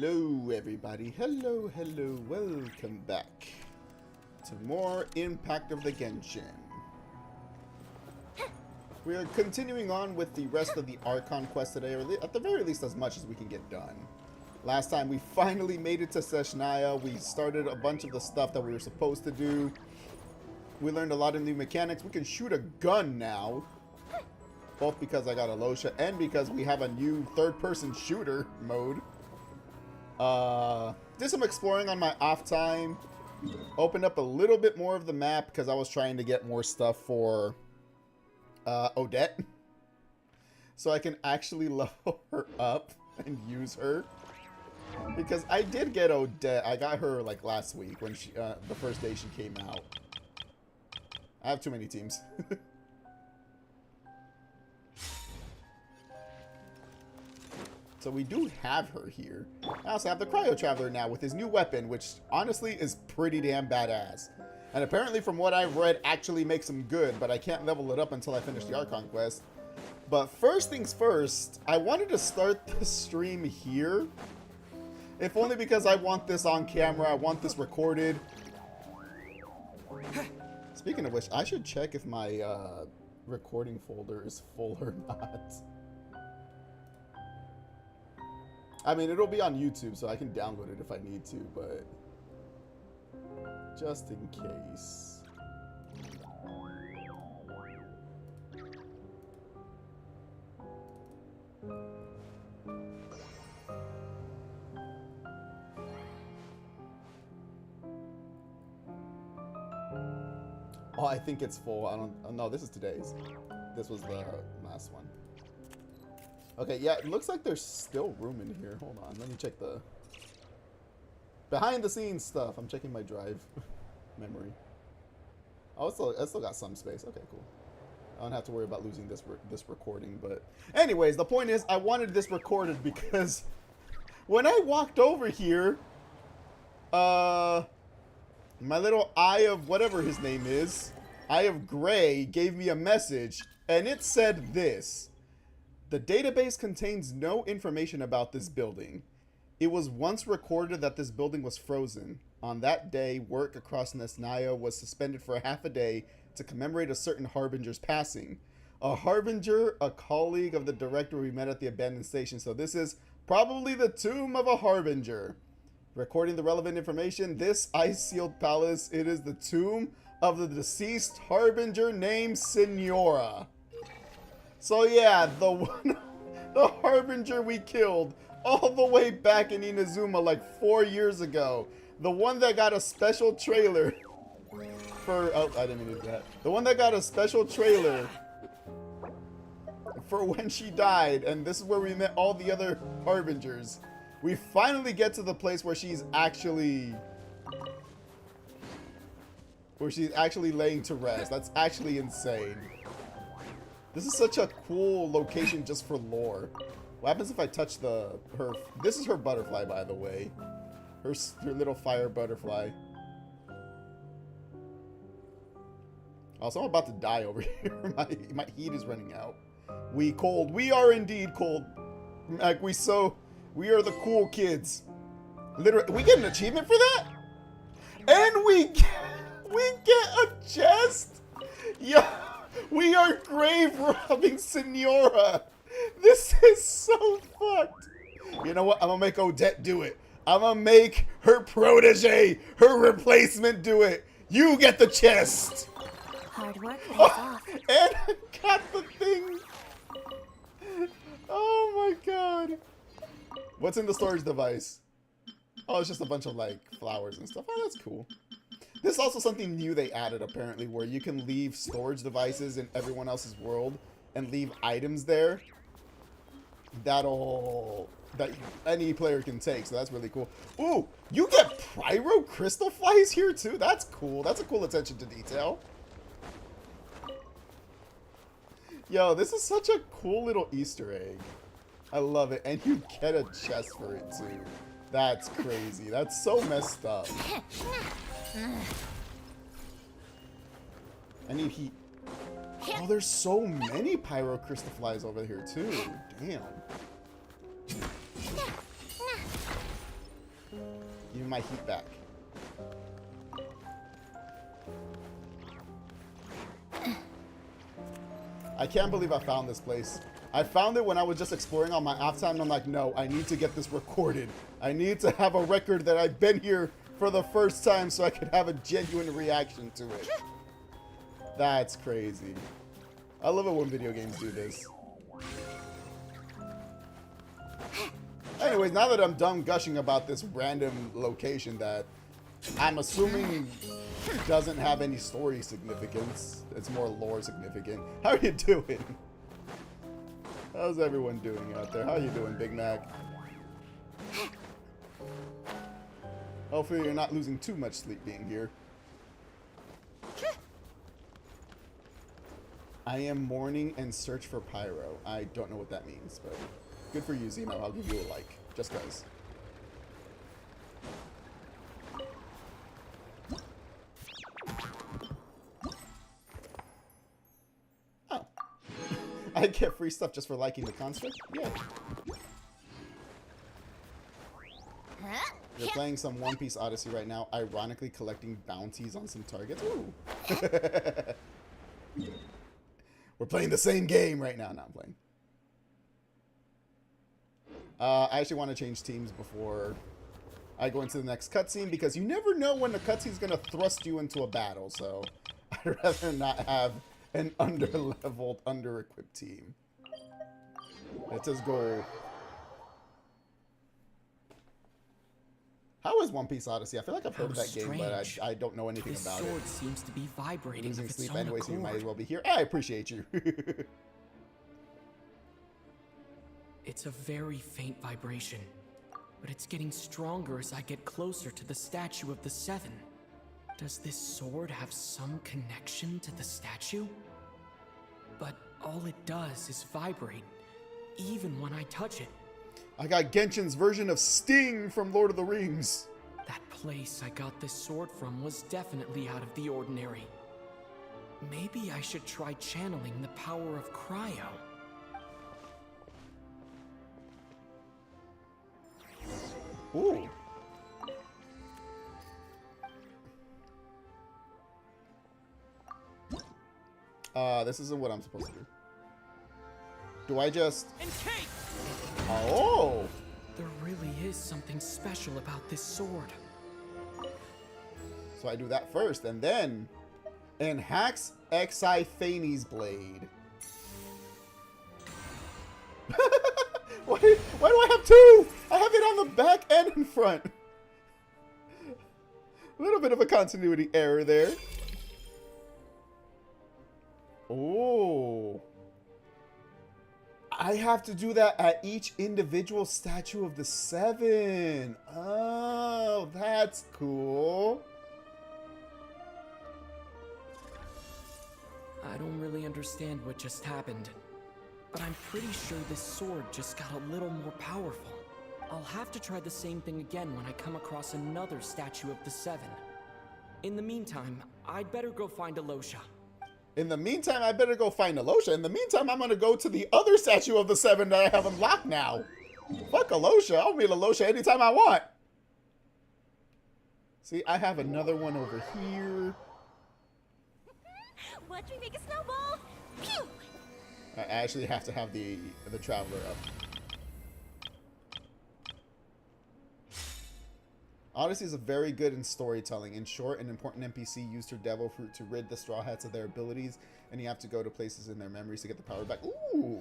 Hello everybody, hello, welcome back to more Impact of the Genshin. We are continuing on with the rest of the Archon Quest today, or at the very least as much as we can get done. Last time we finally made it to Snezhnaya. We started a bunch of the stuff that we were supposed to do. We learned a lot of new mechanics. We can shoot a gun now, both because I got a Losha and because we have a new third-person shooter mode. Did some exploring on my off time. Opened up a little bit more of the map because I was trying to get more stuff for Odette. So I can actually level her up and use her. Because I did get Odette. I got her like last week when she, the first day she came out. I have too many teams. So we do have her here. I also have the Cryo Traveler now with his new weapon, which honestly is pretty damn badass. And apparently from what I've read actually makes him good, but I can't level it up until I finish the Archon Quest. But first things first, I wanted to start the stream here. If only because I want this on camera, I want this recorded. Speaking of which, I should check if my recording folder is full or not. I mean, it'll be on YouTube, so I can download it if I need to, but just in case. Oh, I think it's full. I don't. Oh, no, this is today's. This was the last one. Okay, yeah, it looks like there's still room in here. Hold on, let me check the behind the scenes stuff. I'm checking my drive memory. Oh, it's still got some space. Okay, cool. I don't have to worry about losing this recording. But anyways, the point is I wanted this recorded because when I walked over here, my little Eye of whatever his name is, Eye of Gray, gave me a message, and it said this. The database contains no information about this building. It was once recorded that this building was frozen. On that day, work across Snezhnaya was suspended for half a day to commemorate a certain Harbinger's passing. A Harbinger, a colleague of the director we met at the abandoned station. So this is probably the tomb of a Harbinger. Recording the relevant information, this ice-sealed palace, it is the tomb of the deceased Harbinger named Senora. So yeah, the Harbinger we killed all the way back in Inazuma like 4 years ago. The one that got a special trailer for, oh, I didn't mean to do that. The one that got a special trailer for when she died, and this is where we met all the other Harbingers. We finally get to the place where she's actually laying to rest. That's actually insane. This is such a cool location just for lore. What happens if I touch her? This is her butterfly, by the way. Her little fire butterfly. Also, I'm about to die over here. My heat is running out. We cold. We are indeed cold. Like we are the cool kids. Literally, we get an achievement for that, and we get a chest. Yeah. We are grave robbing Senora. This is so fucked. You know what? I'm gonna make Odette do it. I'm gonna make her protege, her replacement do it. You get the chest. Hard work pays off. off. And I got the thing. Oh my god. What's in the storage device? Oh, it's just a bunch of like flowers and stuff. Oh, that's cool. This is also something new they added, apparently, where you can leave storage devices in everyone else's world and leave items there that any player can take, so that's really cool. Ooh, you get Pyro crystal flies here, too? That's cool. That's a cool attention to detail. Yo, this is such a cool little Easter egg. I love it. And you get a chest for it, too. That's crazy. That's so messed up. I need heat. Oh, there's so many Pyro crystal flies over here too. Damn. my heat back. I can't believe I found this place. I found it when I was just exploring on my off time, and I'm like, no, I need to get this recorded. I need to have a record that I've been here for the first time so I could have a genuine reaction to it. That's crazy. I love it when video games do this. Anyways, now that I'm done gushing about this random location that I'm assuming doesn't have any story significance, it's more lore significant. How are you doing? How's everyone doing out there? How you doing, Big Mac? Hopefully you're not losing too much sleep being here. I am mourning and search for Pyro. I don't know what that means, but good for you, Zeno. I'll give you a like, just cause. Oh. I get free stuff just for liking the construct? Yeah. You're playing some One Piece Odyssey right now, ironically collecting bounties on some targets. Ooh. We're playing the same game right now. No, I'm playing. I actually want to change teams before I go into the next cutscene, because you never know when the cutscene's going to thrust you into a battle, so I'd rather not have an under-leveled, under-equipped team. Let's just go. How is One Piece Odyssey? I feel like I've heard of that game, but I don't know anything about it. This sword seems to be vibrating. Losing sleep anyway, so you might as well be here. I appreciate you. It's a very faint vibration, but it's getting stronger as I get closer to the statue of the Seven. Does this sword have some connection to the statue? But all it does is vibrate, even when I touch it. I got Genshin's version of Sting from Lord of the Rings. That place I got this sword from was definitely out of the ordinary. Maybe I should try channeling the power of Cryo. Ooh. This isn't what I'm supposed to do. Do I just... Oh! There really is something special about this sword. So I do that first, and then... Enhance Exiphanes Blade. Why do I have two? I have it on the back and in front. A little bit of a continuity error there. Oh. I have to do that at each individual statue of the Seven. Oh, that's cool. I don't really understand what just happened, but I'm pretty sure this sword just got a little more powerful. I'll have to try the same thing again when I come across another statue of the Seven. In the meantime, I'd better go find Alosha. In the meantime, I better go find Alosha. In the meantime, I'm going to go to the other statue of the Seven that I have unlocked now. Fuck Alosha. I'll meet Alosha anytime I want. See, I have another one over here. Watch me make a snowball. Pew! I actually have to have the Traveler up. Odyssey is very good in storytelling. In short, an important NPC used her devil fruit to rid the Straw Hats of their abilities, and you have to go to places in their memories to get the power back. Ooh,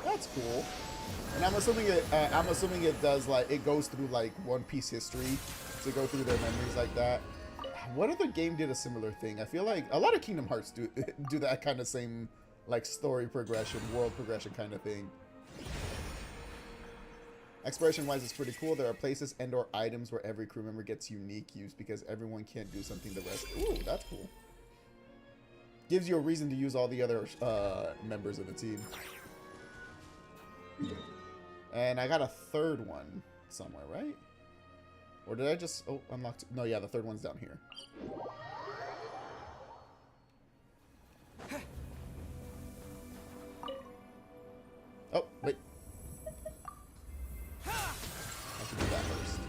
that's cool. And I'm assuming it does, like, it goes through like One Piece history to go through their memories like that. What other game did a similar thing? I feel like a lot of Kingdom Hearts do that kind of same, like, story progression, world progression kind of thing. Exploration-wise, it's pretty cool. There are places and/or items where every crew member gets unique use because everyone can't do something the rest. Ooh, that's cool. Gives you a reason to use all the other members of the team. And I got a third one somewhere, right? Or did I just... Oh, unlocked... No, yeah, the third one's down here. Oh, wait. I have to do that first.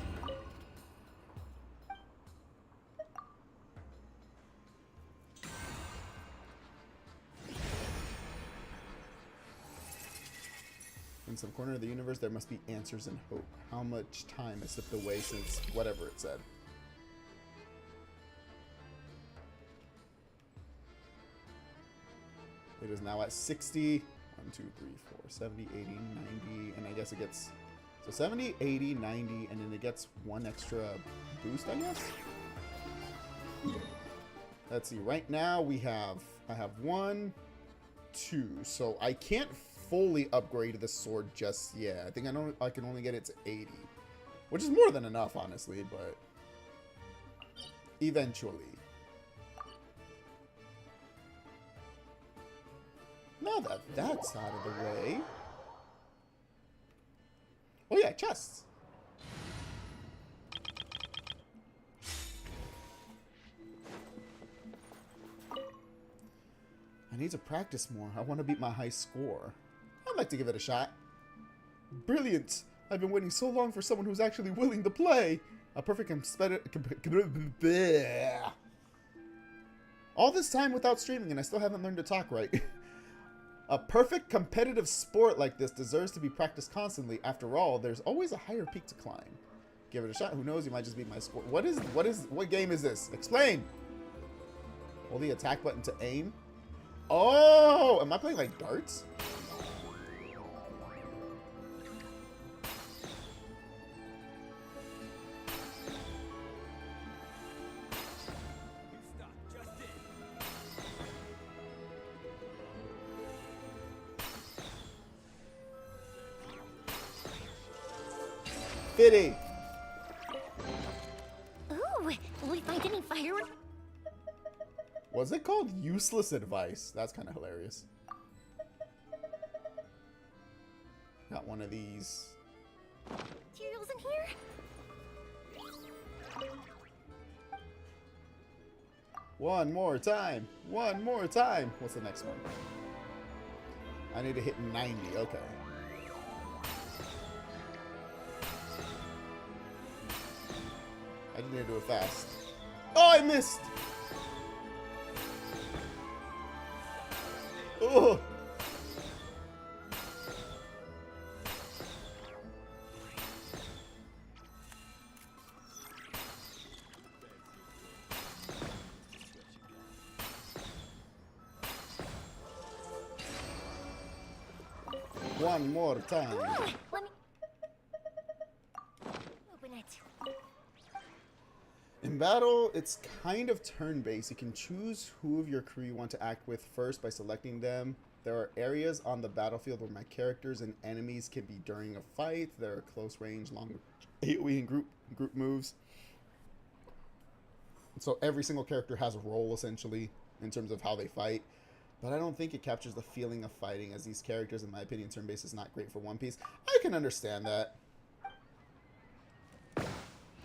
In some corner of the universe, there must be answers and hope. How much time has slipped away since whatever it said? It is now at 60. 1, 2, 3, 4, 70, 80, 90, and I guess it gets... So 70, 80, 90, and then it gets one extra boost, I guess? Let's see. Right now, I have 1, 2. So I can't fully upgrade the sword just yet. I think I can only get it to 80. Which is more than enough, honestly, but... Eventually. Now that that's out of the way. Oh yeah, chests. I need to practice more. I want to beat my high score. I'd like to give it a shot. Brilliant! I've been waiting so long for someone who's actually willing to play. A perfect all this time without streaming and I still haven't learned to talk right. A perfect competitive sport like this deserves to be practiced constantly. After all, there's always a higher peak to climb. Give it a shot. Who knows? You might just beat my score. What game is this? Explain. Hold the attack button to aim. Oh, am I playing like darts? Fitty. Ooh, we find any fireworks? Was it called useless advice? That's kind of hilarious. Got one of these. Materials in here? One more time. One more time. What's the next one? I need to hit 90. Okay. I just need to do it fast. Oh, I missed! Oh! One more time. Ooh, let me open it. In battle, it's kind of turn-based. You can choose who of your crew you want to act with first by selecting them. There are areas on the battlefield where my characters and enemies can be during a fight. There are close range, long AoE and group moves. So every single character has a role, essentially, in terms of how they fight. But I don't think it captures the feeling of fighting, as these characters, in my opinion, turn-based is not great for One Piece. I can understand that.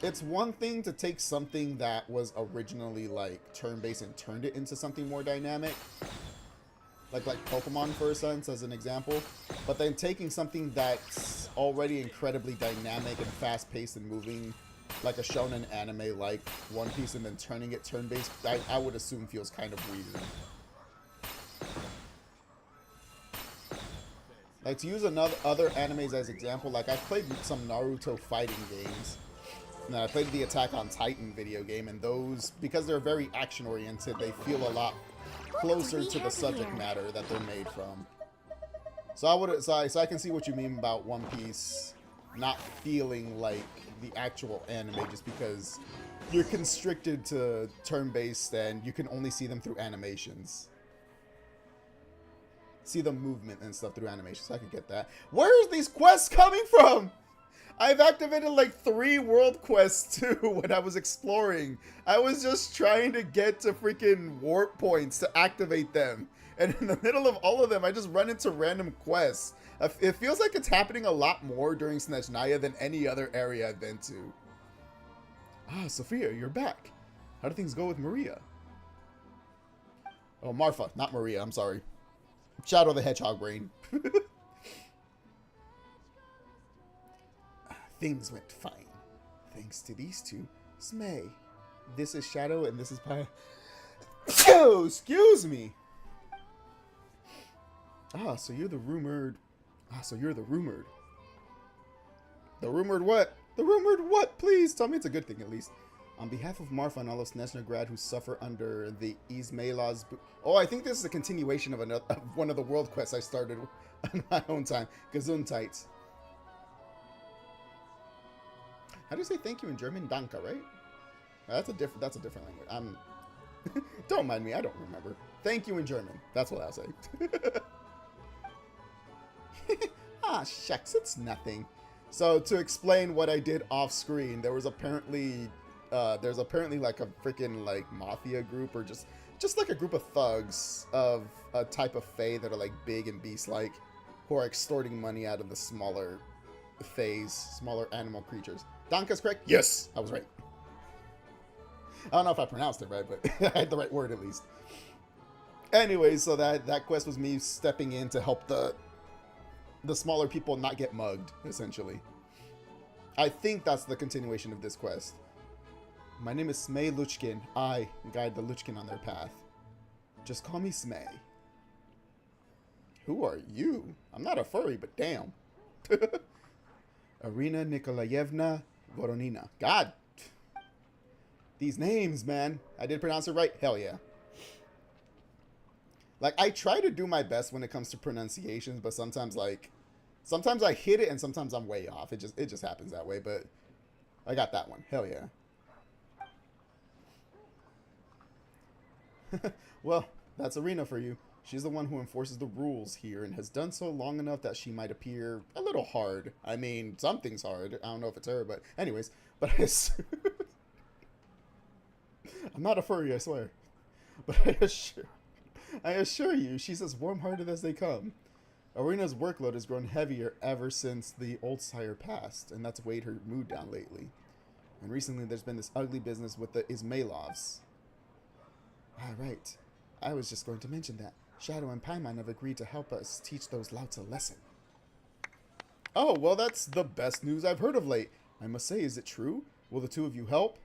It's one thing to take something that was originally like turn-based and turned it into something more dynamic, like Pokemon for a sense as an example, but then taking something that's already incredibly dynamic and fast-paced and moving, like a shonen anime like One Piece, and then turning it turn-based, I would assume feels kind of weird. Like, to use other animes as example, like I've played some Naruto fighting games. And I played the Attack on Titan video game, and those, because they're very action-oriented, they feel a lot closer to the subject matter that they're made from. So I can see what you mean about One Piece not feeling like the actual anime, just because you're constricted to turn-based and you can only see them through animations. See the movement and stuff through animations. So I can get that. Where are these quests coming from? I've activated like 3 world quests too when I was exploring. I was just trying to get to freaking warp points to activate them. And in the middle of all of them, I just run into random quests. It feels like it's happening a lot more during Snezhnaya than any other area I've been to. Ah, Sophia, you're back. How do things go with Maria? Oh, Marfa, not Maria, I'm sorry. Shadow the Hedgehog brain. Things went fine. Thanks to these two. Smay. This is Shadow and this is Pyro. Oh, excuse me. Ah, so you're the rumored Ah, so you're the rumored. The rumored what? The rumored what? Please tell me it's a good thing at least. On behalf of Marfa and all of Snezhnaya who suffer under the Izmaila's... Oh, I think this is a continuation of one of the world quests I started on my own time. Gesundheit. How do you say thank you in German? Danke, right? That's a different language. Don't mind me, I don't remember. Thank you in German. That's what I'll say. Ah, shucks, it's nothing. So to explain what I did off screen, there was apparently there's apparently like a freaking like mafia group or just like a group of thugs of a type of fae that are like big and beast-like, who are extorting money out of the smaller fays, smaller animal creatures. Danka's correct? Yes, I was right. I don't know if I pronounced it right, but I had the right word at least. Anyway, so that quest was me stepping in to help the smaller people not get mugged, essentially. I think that's the continuation of this quest. My name is Smay Luchkin. I guide the Luchkin on their path. Just call me Smay. Who are you? I'm not a furry, but damn. Arina Nikolayevna Voronina. God. These names, man. I did pronounce it right. Hell yeah. Like, I try to do my best when it comes to pronunciations, but sometimes I hit it and sometimes I'm way off. It just happens that way, but I got that one. Hell yeah. Well, that's Arena for you. She's the one who enforces the rules here and has done so long enough that she might appear a little hard. I mean, something's hard. I don't know if it's her, but anyways. But I'm not a furry, I swear. But I assure you, she's as warm-hearted as they come. Arena's workload has grown heavier ever since the old sire passed, and that's weighed her mood down lately. And recently there's been this ugly business with the Izmailovs. Ah, right. I was just going to mention that. Shadow and Paimon have agreed to help us teach those louts a lesson. Oh, well, that's the best news I've heard of late. I must say, is it true? Will the two of you help?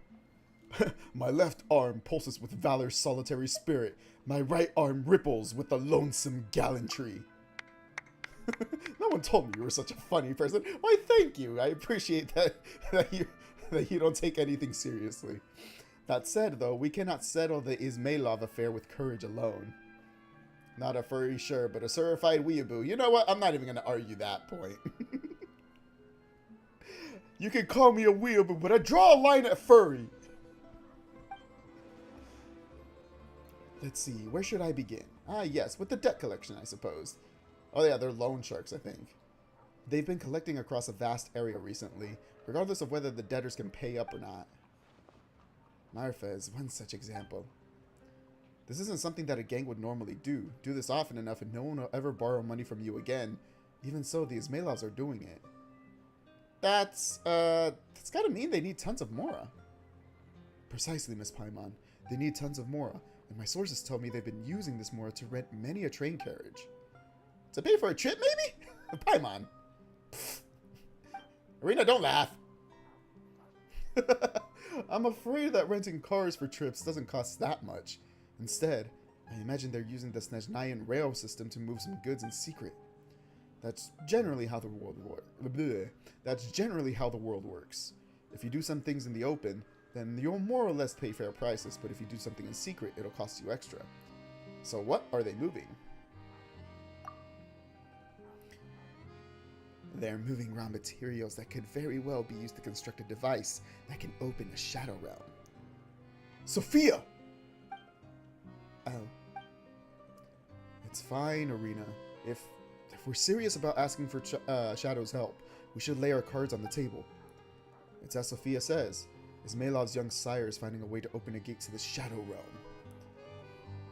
My left arm pulses with valor's solitary spirit. My right arm ripples with the lonesome gallantry. No one told me you were such a funny person. Why, thank you. I appreciate that you don't take anything seriously. That said, though, we cannot settle the Izmailov affair with courage alone. Not a furry, sure, but a certified weeaboo. You know what? I'm not even going to argue that point. You can call me a weeaboo, but I draw a line at furry. Let's see, where should I begin? Ah, yes, with the debt collection, I suppose. Oh yeah, they're loan sharks, I think. They've been collecting across a vast area recently, regardless of whether the debtors can pay up or not. Marfa is one such example. This isn't something that a gang would normally do. Do this often enough and no one will ever borrow money from you again. Even so, the Izmailovs are doing it. That's gotta mean they need tons of Mora. Precisely, Miss Paimon. They need tons of Mora, and my sources tell me they've been using this Mora to rent many a train carriage. To pay for a trip, maybe? Paimon. Arena, don't laugh. I'm afraid that renting cars for trips doesn't cost that much. Instead, I imagine they're using the Snezhnayan rail system to move some goods in secret. That's generally how the world works. If you do some things in the open, then you'll more or less pay fair prices, but if you do something in secret, it'll cost you extra. So what are they moving? They're moving raw materials that could very well be used to construct a device that can open a shadow realm. Sophia! Oh. It's fine, Arena. If we're serious about asking for Shadow's help, we should lay our cards on the table. It's as Sophia says. Izmailov's young sire is finding a way to open a gate to the Shadow Realm.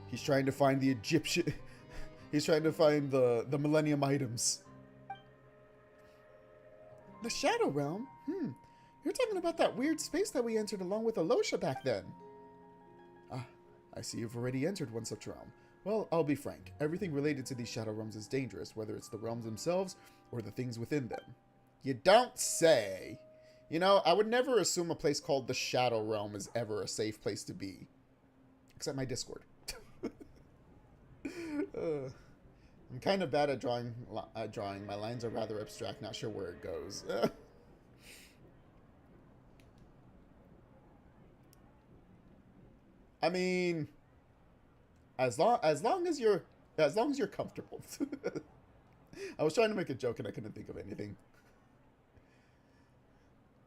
He's trying to find the Egyptian... He's trying to find the Millennium items. The Shadow Realm? You're talking about that weird space that we entered along with Alosha back then. Ah, I see you've already entered one such realm. Well, I'll be frank. Everything related to these Shadow Realms is dangerous, whether it's the realms themselves or the things within them. You don't say. You know, I would never assume a place called the Shadow Realm is ever a safe place to be. Except my Discord. I'm kind of bad at drawing. My lines are rather abstract, not sure where it goes. I mean, as long as you're comfortable. I was trying to make a joke and I couldn't think of anything.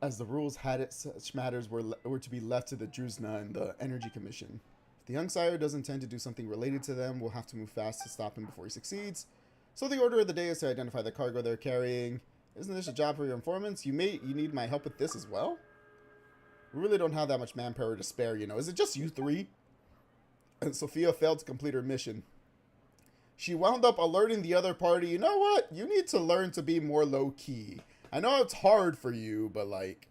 As the rules had it, such matters were to be left to the Druzhna and the Energy Commission. If the young sire does intend to do something related to them, we'll have to move fast to stop him before he succeeds. So the order of the day is to identify the cargo they're carrying. Isn't this a job for your informants? You need my help with this as well? We really don't have that much manpower to spare, you know. Is it just you three? And Sophia failed to complete her mission. She wound up alerting the other party, you know what? You need to learn to be more low-key. I know it's hard for you, but like...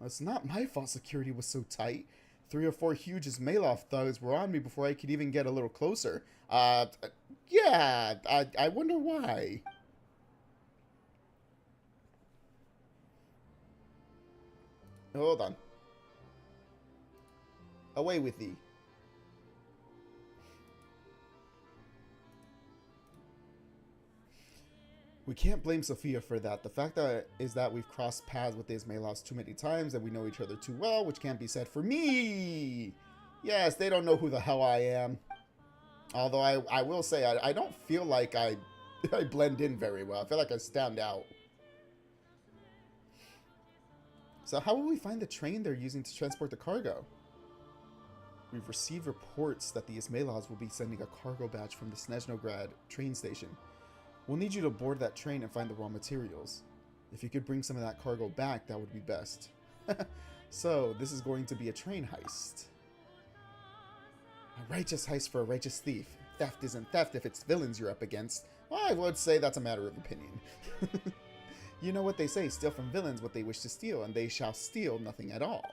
It's not my fault security was so tight. 3 or 4 huge Ismailov thugs were on me before I could even get a little closer. Yeah, I wonder why. Hold on. Away with thee. We can't blame Sophia for that. The fact is that we've crossed paths with the Ismailovs too many times and we know each other too well, which can't be said for me. Yes, they don't know who the hell I am. Although I will say, I don't feel like I blend in very well. I feel like I stand out. So how will we find the train they're using to transport the cargo? We've received reports that the Ismailovs will be sending a cargo batch from the Snezhnaya train station. We'll need you to board that train and find the raw materials. If you could bring some of that cargo back, that would be best. So, this is going to be a train heist. A righteous heist for a righteous thief. Theft isn't theft if it's villains you're up against. Well, I would say that's a matter of opinion. You know what they say, steal from villains what they wish to steal, and they shall steal nothing at all.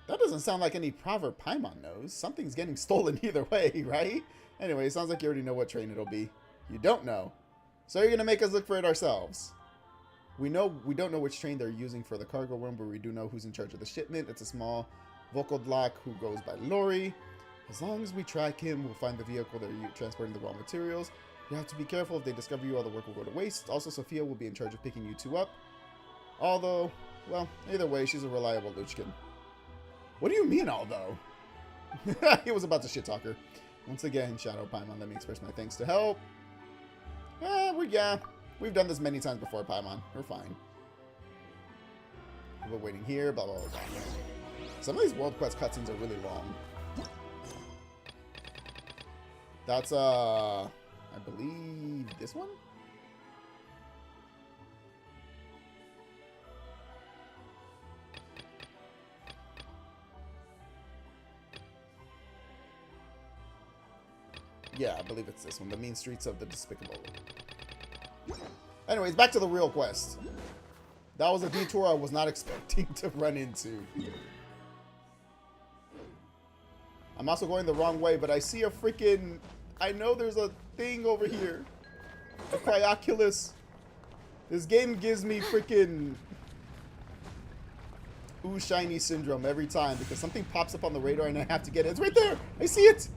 That doesn't sound like any proverb Paimon knows. Something's getting stolen either way, right? Anyway, it sounds like you already know what train it'll be. You don't know. So you're going to make us look for it ourselves. We don't know which train they're using for the cargo room, but we do know who's in charge of the shipment. It's a small Volkodlak who goes by Lori. As long as we track him, we'll find the vehicle they're transporting the raw materials. You have to be careful. If they discover you, all the work will go to waste. Also, Sophia will be in charge of picking you two up. Although, well, either way, she's a reliable Luchkin. What do you mean, although? He was about to shit-talk her. Once again, Shadow Paimon, let me express my thanks to help. We've done this many times before, Paimon. We're fine. We're waiting here, blah, blah, blah, blah. Some of these World Quest cutscenes are really long. That's, I believe this one? Yeah, I believe it's this one. The mean streets of the despicable. Anyways, back to the real quest. That was a detour I was not expecting to run into. I'm also going the wrong way, but I see a freaking... I know there's a thing over here. A Cryoculus. This game gives me freaking... Ooh, shiny syndrome every time because something pops up on the radar and I have to get it. It's right there! I see it!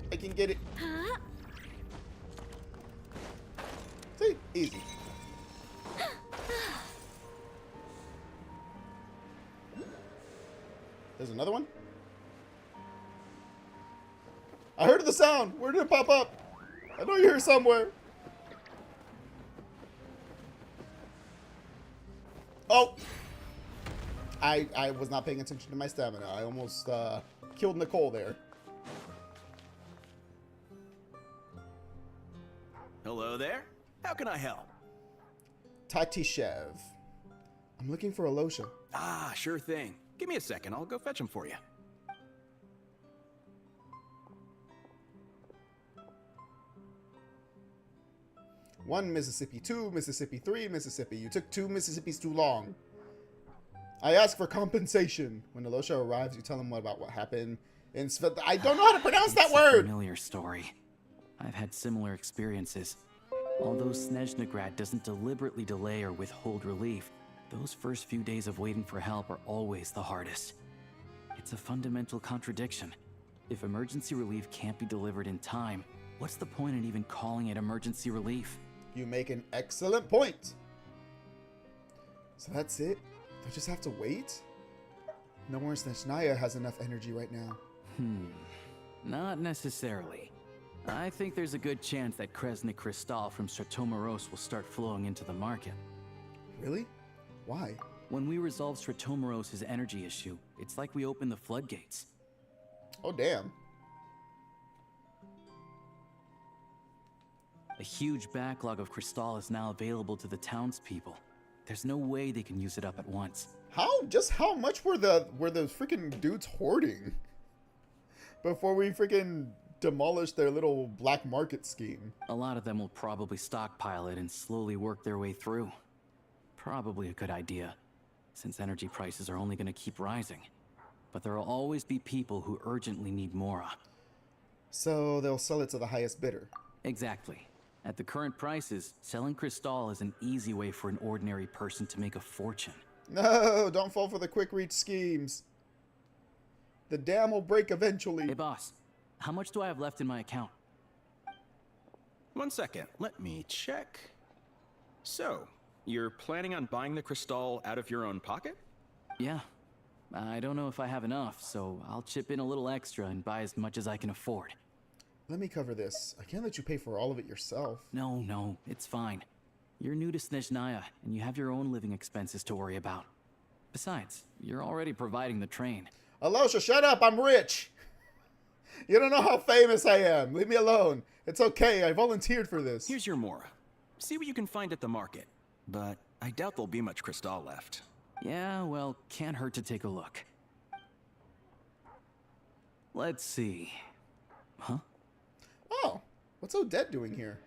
I can get it. See? Easy. There's another one. I heard the sound. Where did it pop up? I know you're here somewhere. Oh! I was not paying attention to my stamina. I almost killed Nicole there. Hello there. How can I help? Tatishev. I'm looking for Alosha. Ah, sure thing. Give me a second. I'll go fetch him for you. One Mississippi, 2 Mississippi, 3 Mississippi. You took 2 Mississippis too long. I ask for compensation. When Alosha arrives, you tell him about what happened. I don't know how to pronounce that word. Familiar story. I've had similar experiences. Although Snezhnaya doesn't deliberately delay or withhold relief, those first few days of waiting for help are always the hardest. It's a fundamental contradiction. If emergency relief can't be delivered in time, what's the point in even calling it emergency relief? You make an excellent point. So that's it? They just have to wait? No more Snezhnaya has enough energy right now. Not necessarily. I think there's a good chance that Kresnik Crystal from Stratomaros will start flowing into the market. Really? Why? When we resolve Stratomaros' energy issue, it's like we open the floodgates. Oh, damn. A huge backlog of Crystal is now available to the townspeople. There's no way they can use it up at once. Just how much were the freaking dudes hoarding before we freaking demolished their little black market scheme? A lot of them will probably stockpile it and slowly work their way through. Probably a good idea, since energy prices are only going to keep rising. But there will always be people who urgently need Mora. So they'll sell it to the highest bidder. Exactly. At the current prices, selling Crystal is an easy way for an ordinary person to make a fortune. No, don't fall for the quick reach schemes. The dam will break eventually. Hey boss, how much do I have left in my account? 1 second, let me check. So, you're planning on buying the Crystal out of your own pocket? Yeah. I don't know if I have enough, so I'll chip in a little extra and buy as much as I can afford. Let me cover this. I can't let you pay for all of it yourself. No, it's fine. You're new to Snezhnaya, and you have your own living expenses to worry about. Besides, you're already providing the train. Alosha, shut up! I'm rich! You don't know how famous I am! Leave me alone! It's okay, I volunteered for this. Here's your Mora. See what you can find at the market. But I doubt there'll be much Crystal left. Yeah, well, can't hurt to take a look. Let's see. Huh? Oh, what's Odette doing here?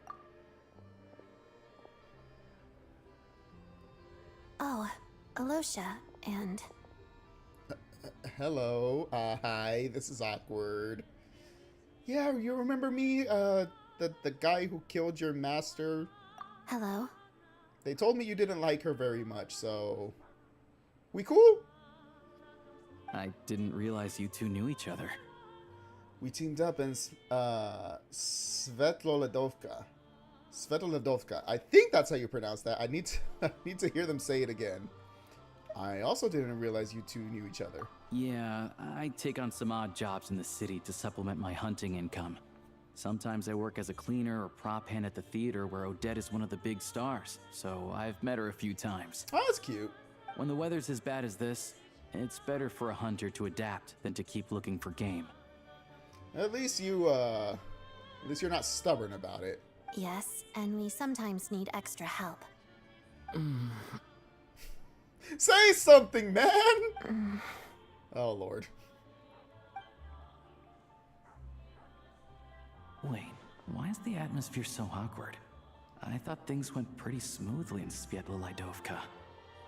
Oh, Alosha, and... Hello, hi, this is awkward. Yeah, you remember me? The guy who killed your master? Hello? They told me you didn't like her very much, so... We cool? I didn't realize you two knew each other. We teamed up in Svetlolodovka. Svetlolodovka. I think that's how you pronounce that. I need to hear them say it again. I also didn't realize you two knew each other. Yeah, I take on some odd jobs in the city to supplement my hunting income. Sometimes I work as a cleaner or prop hand at the theater where Odette is one of the big stars, so I've met her a few times. Oh, that's cute. When the weather's as bad as this, it's better for a hunter to adapt than to keep looking for game. At least you're not stubborn about it. Yes, and we sometimes need extra help. Say something, man! Oh, Lord. Wait, why is the atmosphere so awkward? I thought things went pretty smoothly in Svetlolodovka.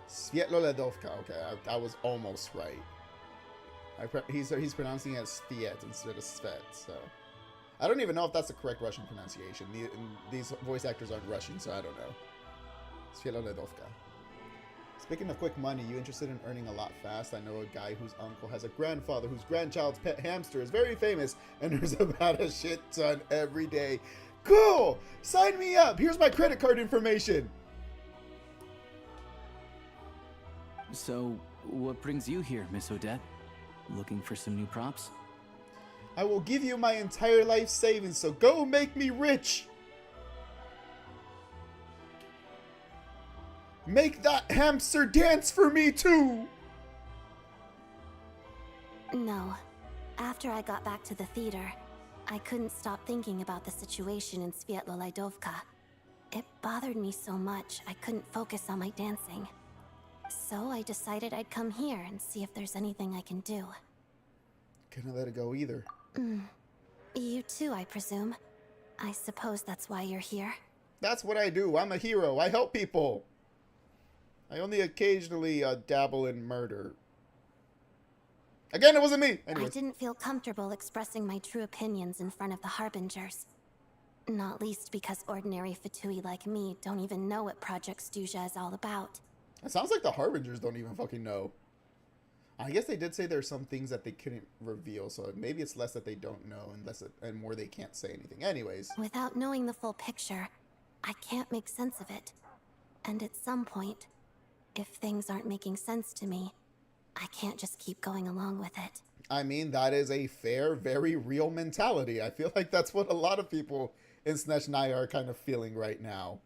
Svetlolodovka, okay, I was almost right. He's pronouncing it as Sviet instead of Svet, so... I don't even know if that's the correct Russian pronunciation. These voice actors aren't Russian, so I don't know. Svetlolodovka. Speaking of quick money, you interested in earning a lot fast? I know a guy whose uncle has a grandfather whose grandchild's pet hamster is very famous and earns about a shit ton every day. Cool! Sign me up! Here's my credit card information! So, what brings you here, Miss Odette? Looking for some new props? I will give you my entire life savings, so go make me rich! Make that hamster dance for me too! No. After I got back to the theater, I couldn't stop thinking about the situation in Svetlolodovka. It bothered me so much I couldn't focus on my dancing. So I decided I'd come here and see if there's anything I can do. Couldn't let it go either. You too, I presume. I suppose that's why you're here. That's what I do. I'm a hero. I help people. I only occasionally dabble in murder. Again, it wasn't me. I Anyways. didn't feel comfortable expressing my true opinions in front of the Harbingers. Not least because ordinary Fatui like me don't even know what Project Snezhnaya is all about. It sounds like the Harbingers don't even fucking know. I guess they did say there's some things that they couldn't reveal, so maybe it's less that they don't know and more they can't say anything. Anyways. Without knowing the full picture, I can't make sense of it. And at some point, if things aren't making sense to me, I can't just keep going along with it. I mean, that is a fair, very real mentality. I feel like that's what a lot of people in Snezhnaya are kind of feeling right now.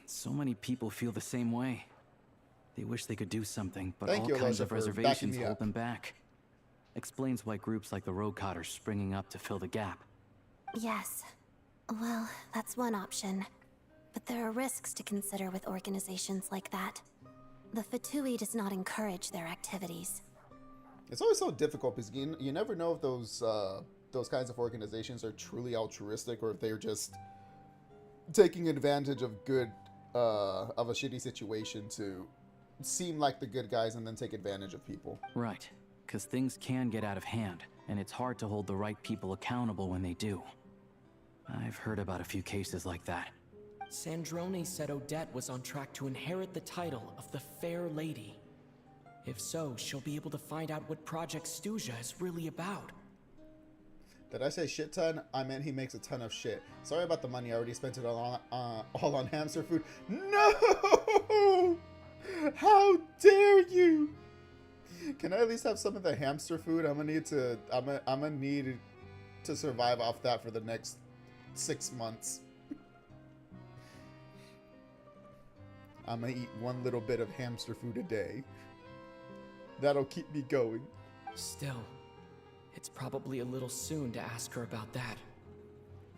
So many people feel the same way. They wish they could do something, but Thank all you, kinds Elijah, of for reservations backing me hold up. them back. Explains why groups like the Road Cod are springing up to fill the gap. Yes. Well, that's one option. But there are risks to consider with organizations like that. The Fatui does not encourage their activities. It's always so difficult because you never know if those kinds of organizations are truly altruistic or if they're just taking advantage of of a shitty situation to seem like the good guys and then take advantage of people. Right, because things can get out of hand, and it's hard to hold the right people accountable when they do. I've heard about a few cases like that. Sandrone said Odette was on track to inherit the title of the Fair Lady. If so, she'll be able to find out what Project Snezhnaya is really about. Did I say shit ton? I meant he makes a ton of shit. Sorry about the money. I already spent it all on hamster food. No! How dare you? Can I at least have some of the hamster food? I'm gonna need to survive off that for the next 6 months. I'm gonna eat one little bit of hamster food a day. That'll keep me going. Still, it's probably a little soon to ask her about that.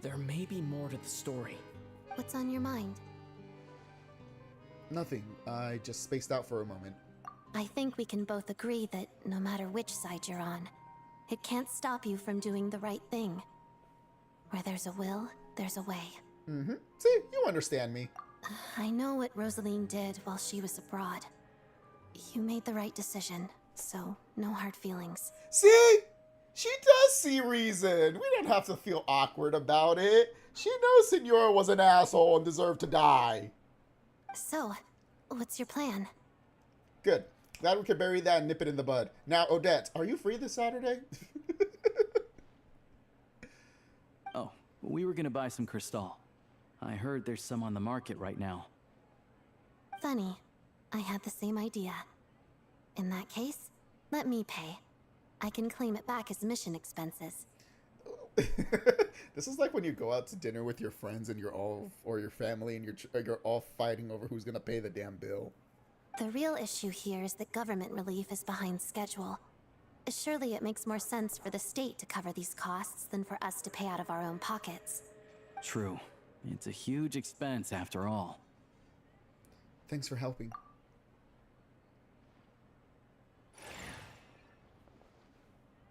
There may be more to the story. What's on your mind? Nothing. I just spaced out for a moment. I think we can both agree that no matter which side you're on, it can't stop you from doing the right thing. Where there's a will, there's a way. Mm-hmm. See, you understand me. I know what Rosaline did while she was abroad. You made the right decision, so no hard feelings. See? She does see reason. We don't have to feel awkward about it. She knows Senora was an asshole and deserved to die. So, what's your plan? Good. Glad we could bury that and nip it in the bud. Now, Odette, are you free this Saturday? Oh, we were gonna buy some Cristal. I heard there's some on the market right now. Funny. I had the same idea. In that case, let me pay. I can claim it back as mission expenses. This is like when you go out to dinner with your friends and or your family and you're all fighting over who's gonna pay the damn bill. The real issue here is that government relief is behind schedule. Surely it makes more sense for the state to cover these costs than for us to pay out of our own pockets. True. It's a huge expense after all. Thanks for helping.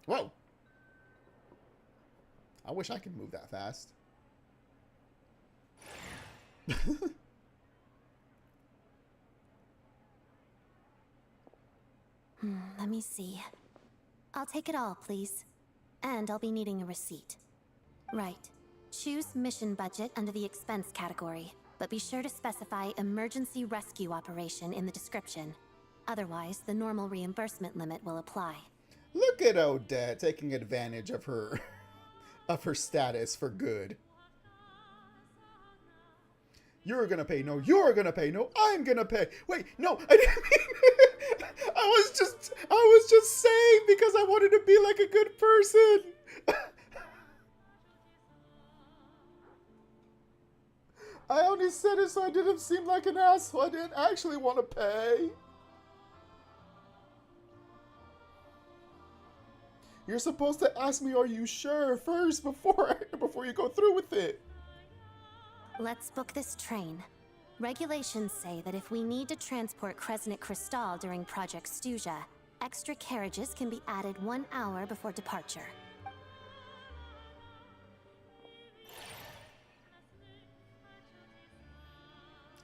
Whoa! I wish I could move that fast. Let me see. I'll take it all, please. And I'll be needing a receipt. Right. Choose mission budget under the expense category, but be sure to specify emergency rescue operation in the description. Otherwise, the normal reimbursement limit will apply. Look at Odette taking advantage of her status for good. You're gonna pay. No, you're gonna pay. No, I'm gonna pay. Wait, no, I didn't mean it. I was just saying because I wanted to be like a good person. I only said it so I didn't seem like an asshole. I didn't actually want to pay. You're supposed to ask me, are you sure, first before you go through with it. Let's book this train. Regulations say that if we need to transport Kresnik Cristal during Project Snezhnaya, extra carriages can be added 1 hour before departure.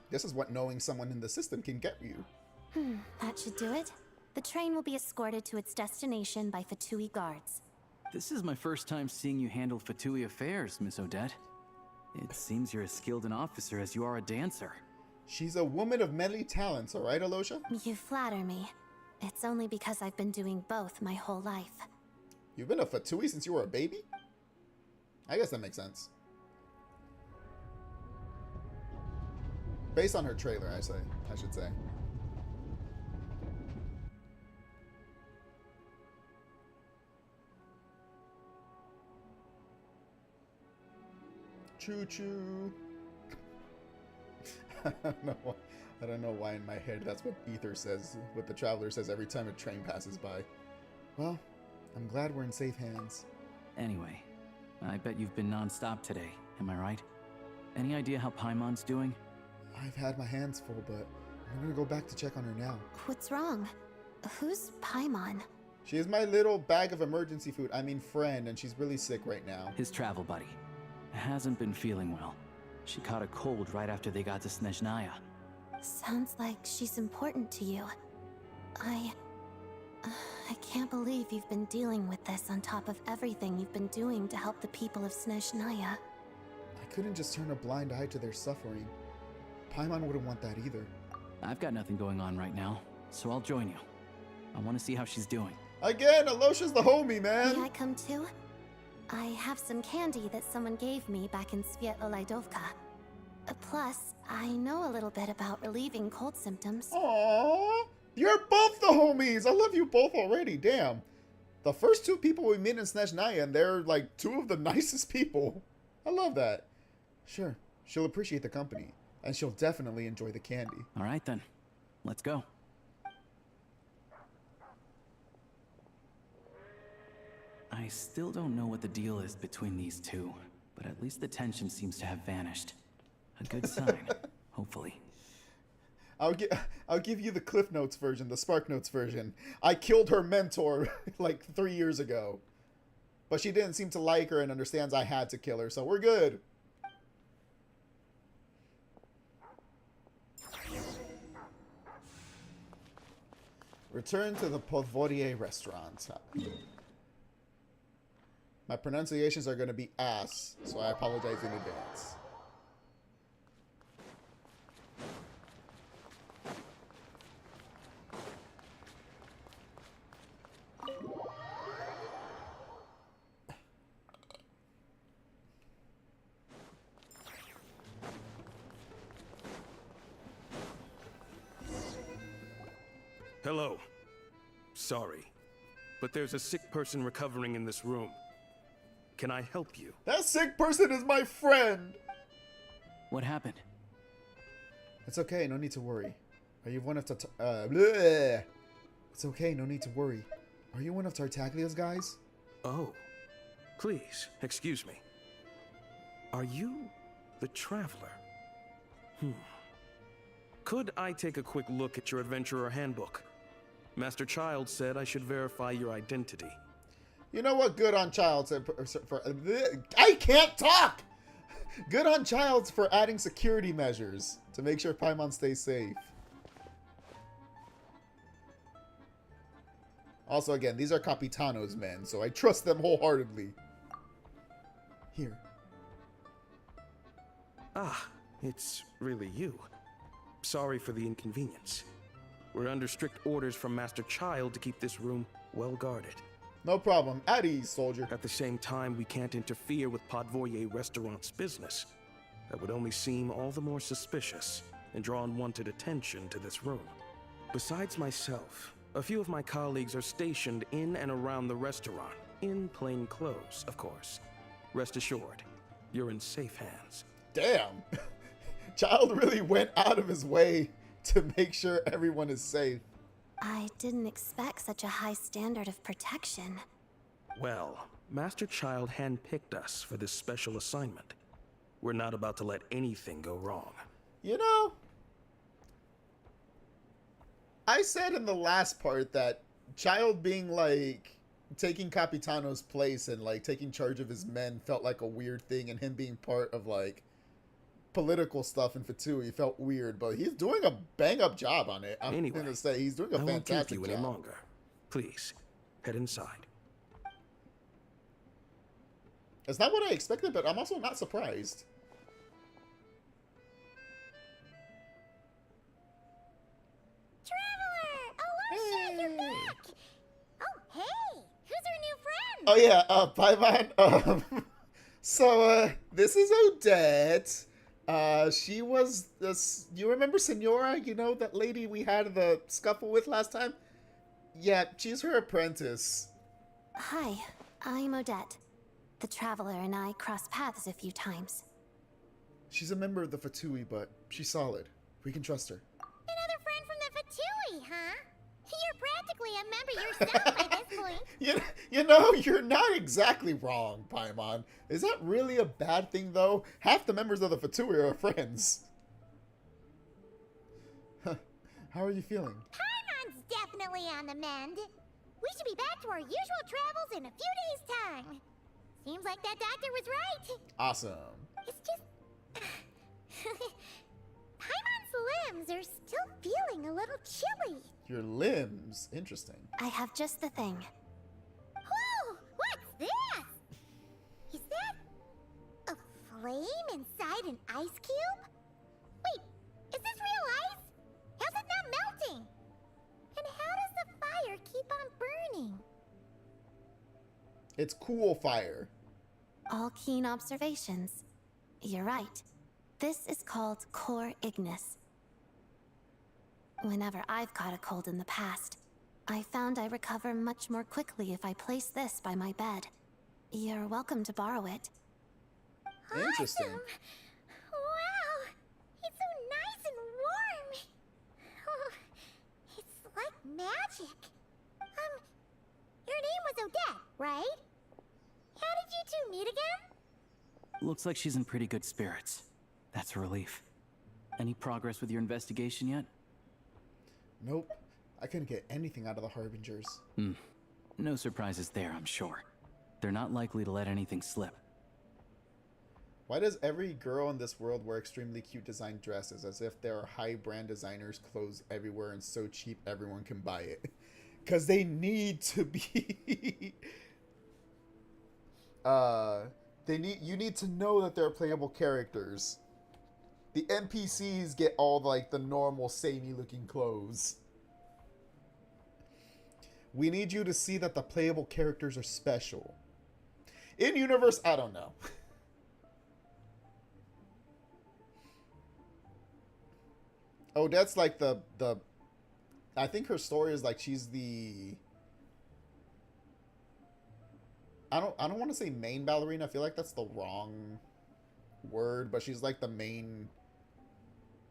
This is what knowing someone in the system can get you. That should do it. The train will be escorted to its destination by Fatui guards. This is my first time seeing you handle Fatui affairs, Miss Odette. It seems you're as skilled an officer as you are a dancer. She's a woman of many talents, alright, Alosha? You flatter me. It's only because I've been doing both my whole life. You've been a Fatui since you were a baby? I guess that makes sense. Based on her trailer, I should say. Choo-choo. I don't know why in my head that's what Ether says, what the Traveler says every time a train passes by. Well, I'm glad we're in safe hands. Anyway, I bet you've been non-stop today, am I right? Any idea how Paimon's doing? I've had my hands full, but I'm gonna go back to check on her now. What's wrong? Who's Paimon? She is my little bag of emergency food, friend, and she's really sick right now. His travel buddy. Hasn't been feeling well. She caught a cold right after they got to Snezhnaya. Sounds like she's important to you. I can't believe you've been dealing with this on top of everything you've been doing to help the people of Snezhnaya. I couldn't just turn a blind eye to their suffering. Paimon wouldn't want that either. I've got nothing going on right now, so I'll join you. I want to see how she's doing. Again, Alosha's the homie, man! May I come too? I have some candy that someone gave me back in Svietlo-Lidovka. Plus, I know a little bit about relieving cold symptoms. Aww! You're both the homies! I love you both already, damn. The first two people we meet in Snezhnaya, and they're like two of the nicest people. I love that. Sure, she'll appreciate the company, and she'll definitely enjoy the candy. Alright then, let's go. I still don't know what the deal is between these two, but at least the tension seems to have vanished. A good sign, hopefully. I'll give you the Cliff Notes version, the Spark Notes version. I killed her mentor like 3 years ago. But she didn't seem to like her and understands I had to kill her, so we're good. Return to the Podvorier restaurant. My pronunciations are going to be ass, so I apologize in advance. Hello. Sorry, but there's a sick person recovering in this room. Can I help you? That sick person is my friend! What happened? It's okay, no need to worry. Are you one of bleh. It's okay, no need to worry. Are you one of Tartaglia's guys? Oh, please, excuse me. Are you the Traveler? Could I take a quick look at your Adventurer Handbook? Master Child said I should verify your identity. You know what? Good on Childs I can't talk! Good on Childs for adding security measures to make sure Paimon stays safe. Also, again, these are Capitano's men, so I trust them wholeheartedly. Here. Ah, it's really you. Sorry for the inconvenience. We're under strict orders from Master Child to keep this room well guarded. No problem. At ease, soldier. At the same time, we can't interfere with Podvorier Restaurant's business. That would only seem all the more suspicious and draw unwanted attention to this room. Besides myself, a few of my colleagues are stationed in and around the restaurant, in plain clothes, of course. Rest assured, you're in safe hands. Damn. Child really went out of his way to make sure everyone is safe. I didn't expect such a high standard of protection. Well, Master Child handpicked us for this special assignment. We're not about to let anything go wrong. You know, I said in the last part that Child being like taking Capitano's place and like taking charge of his men felt like a weird thing, and him being part of like political stuff in Fatui felt weird, but he's doing a bang-up job on it. I'm gonna say he's doing a fantastic job. I won't keep you any longer. Please, head inside. It's not what I expected, but I'm also not surprised. Traveler! Oh, shit, you're back! Oh, hey! Who's our new friend? Oh yeah, Paimon. This is Odette. She was this. You remember Senora? You know that lady we had the scuffle with last time? Yeah, she's her apprentice. Hi, I'm Odette. The Traveler and I crossed paths a few times. She's a member of the Fatui, but she's solid. We can trust her. Another friend from the Fatui, huh? You're practically a member yourself by this point. You know, you're not exactly wrong, Paimon. Is that really a bad thing, though? Half the members of the Fatui are friends. How are you feeling? Paimon's definitely on the mend. We should be back to our usual travels in a few days' time. Seems like that doctor was right. Awesome. It's just... Paimon's limbs are still feeling a little chilly. Your limbs? Interesting. I have just the thing. Whoa! What's this? Is that a flame inside an ice cube? Wait, is this real ice? How's it not melting? And how does the fire keep on burning? It's cool fire. All keen observations. You're right. This is called core ignis. Whenever I've caught a cold in the past, I found I recover much more quickly if I place this by my bed. You're welcome to borrow it. Interesting. Awesome. Wow! It's so nice and warm! Oh, it's like magic. Your name was Odette, right? How did you two meet again? Looks like she's in pretty good spirits. That's a relief. Any progress with your investigation yet? Nope. I couldn't get anything out of the Harbingers. No surprises there, I'm sure. They're not likely to let anything slip. Why does every girl in this world wear extremely cute design dresses as if there are high brand designers clothes everywhere and so cheap everyone can buy it? Because they need to be... you need to know that they're playable characters. The NPCs get all like the normal samey looking clothes. We need you to see that the playable characters are special. In universe, I don't know. Oh, that's like the I think her story is like she's the I don't want to say main ballerina. I feel like that's the wrong word, but she's like the main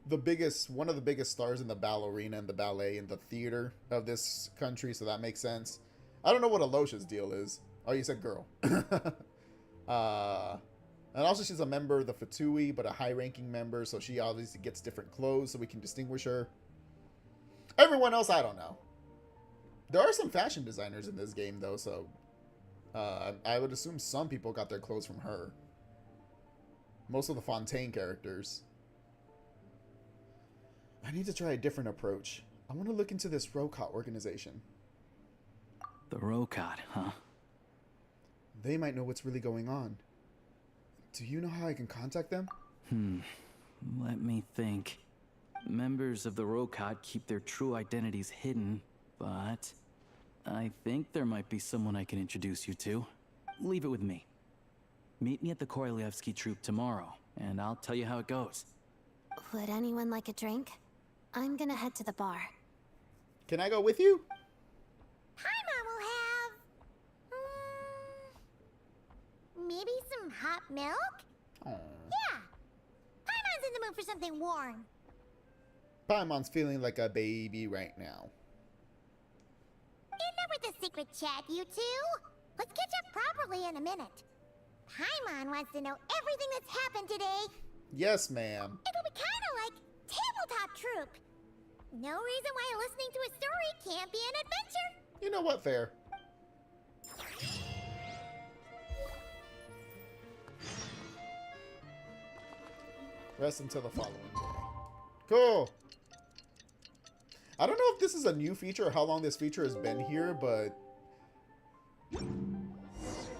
one of the biggest stars in the ballerina and the ballet and the theater of this country, so that makes sense. I don't know what Alosha's deal is. Oh, you said girl. And also she's a member of the Fatui, but a high-ranking member, so she obviously gets different clothes so we can distinguish her. Everyone else, I don't know. There are some fashion designers in this game, though, so I would assume some people got their clothes from her. Most of the Fontaine characters. I need to try a different approach. I want to look into this Rokot organization. The Rokot, huh? They might know what's really going on. Do you know how I can contact them? Let me think. Members of the Rokot keep their true identities hidden, but I think there might be someone I can introduce you to. Leave it with me. Meet me at the Korolyevsky Troop tomorrow, and I'll tell you how it goes. Would anyone like a drink? I'm gonna head to the bar. Can I go with you? Paimon will have... maybe some hot milk? Aww. Yeah. Paimon's in the mood for something warm. Paimon's feeling like a baby right now. Enough with the secret chat, you two. Let's catch up properly in a minute. Paimon wants to know everything that's happened today. Yes, ma'am. It'll be kind of like Tabletop Troop. No reason why listening to a story can't be an adventure. You know what? Fair. Rest until the following day. Cool. I don't know if this is a new feature or how long this feature has been here, but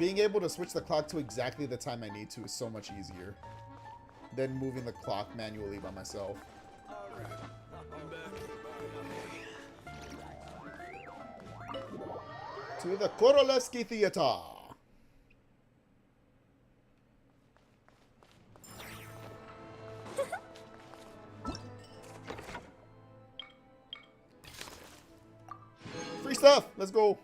Being able to switch the clock to exactly the time I need to is so much easier than moving the clock manually by myself. To the Korolevsky Theater. Free stuff. Let's go.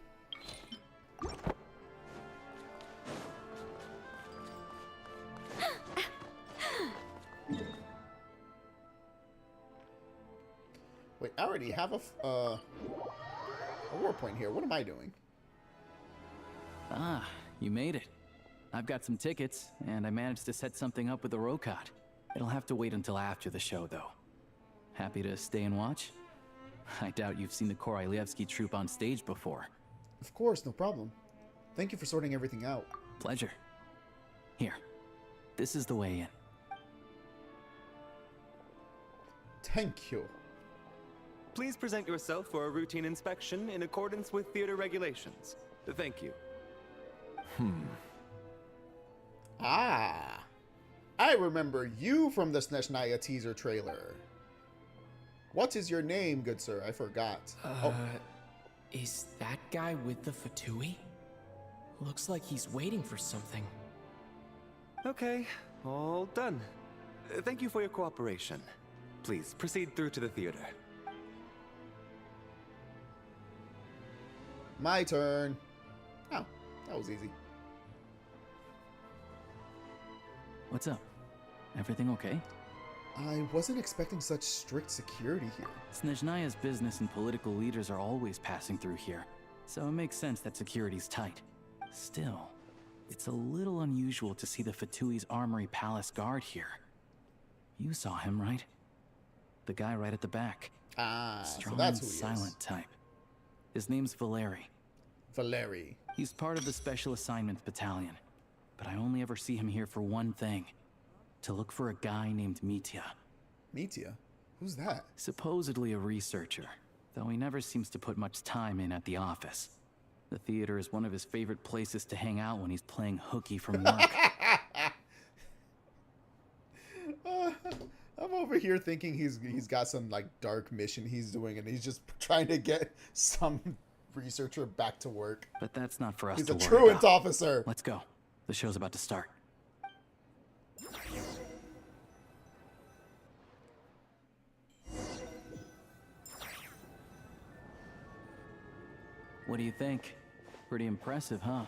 Wait, I already have a war point here. What am I doing? Ah, you made it. I've got some tickets, and I managed to set something up with the Rokot. It'll have to wait until after the show, though. Happy to stay and watch? I doubt you've seen the Korolievsky troupe on stage before. Of course, no problem. Thank you for sorting everything out. Pleasure. Here, this is the way in. Thank you. Please present yourself for a routine inspection in accordance with theater regulations. Thank you. Ah, I remember you from the Snezhnaya teaser trailer. What is your name, good sir? I forgot. Is that guy with the Fatui? Looks like he's waiting for something. Okay, all done. Thank you for your cooperation. Please proceed through to the theater. My turn. Oh, that was easy. What's up? Everything okay? I wasn't expecting such strict security here. Snezhnaya's business and political leaders are always passing through here, so it makes sense that security's tight. Still, it's a little unusual to see the Fatui's Armory Palace guard here. You saw him, right? The guy right at the back. Ah, Strong so that's who and he silent is. type. His name's Valeri. Valeri. He's part of the Special Assignments Battalion, but I only ever see him here for one thing. To look for a guy named Mitya. Mitya? Who's that? Supposedly a researcher, though he never seems to put much time in at the office. The theater is one of his favorite places to hang out when he's playing hooky from work. I'm over here thinking he's got some like dark mission he's doing, and he's just trying to get some researcher back to work. But that's not for us He's to a worry truant about. officer. Let's go. The show's about to start. What do you think? Pretty impressive, huh?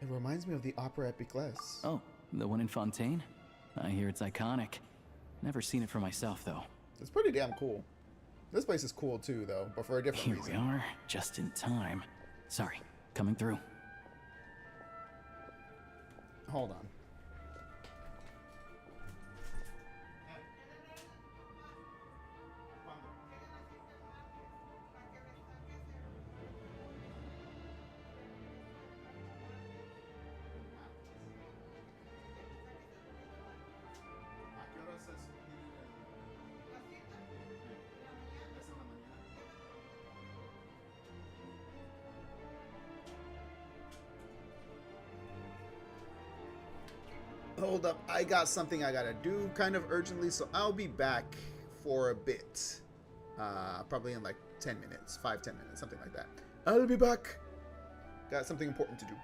It reminds me of the opera at Biclès. Oh, the one in Fontaine? I hear it's iconic. Never seen it for myself, though. It's pretty damn cool. This place is cool too, though, but for a different Here reason. we are, just in time. Sorry, coming through. Hold on. Hold up, I got something I gotta do kind of urgently, so I'll be back for a bit. Probably in like 10 minutes, 5-10 minutes, something like that. I'll be back. Got something important to do.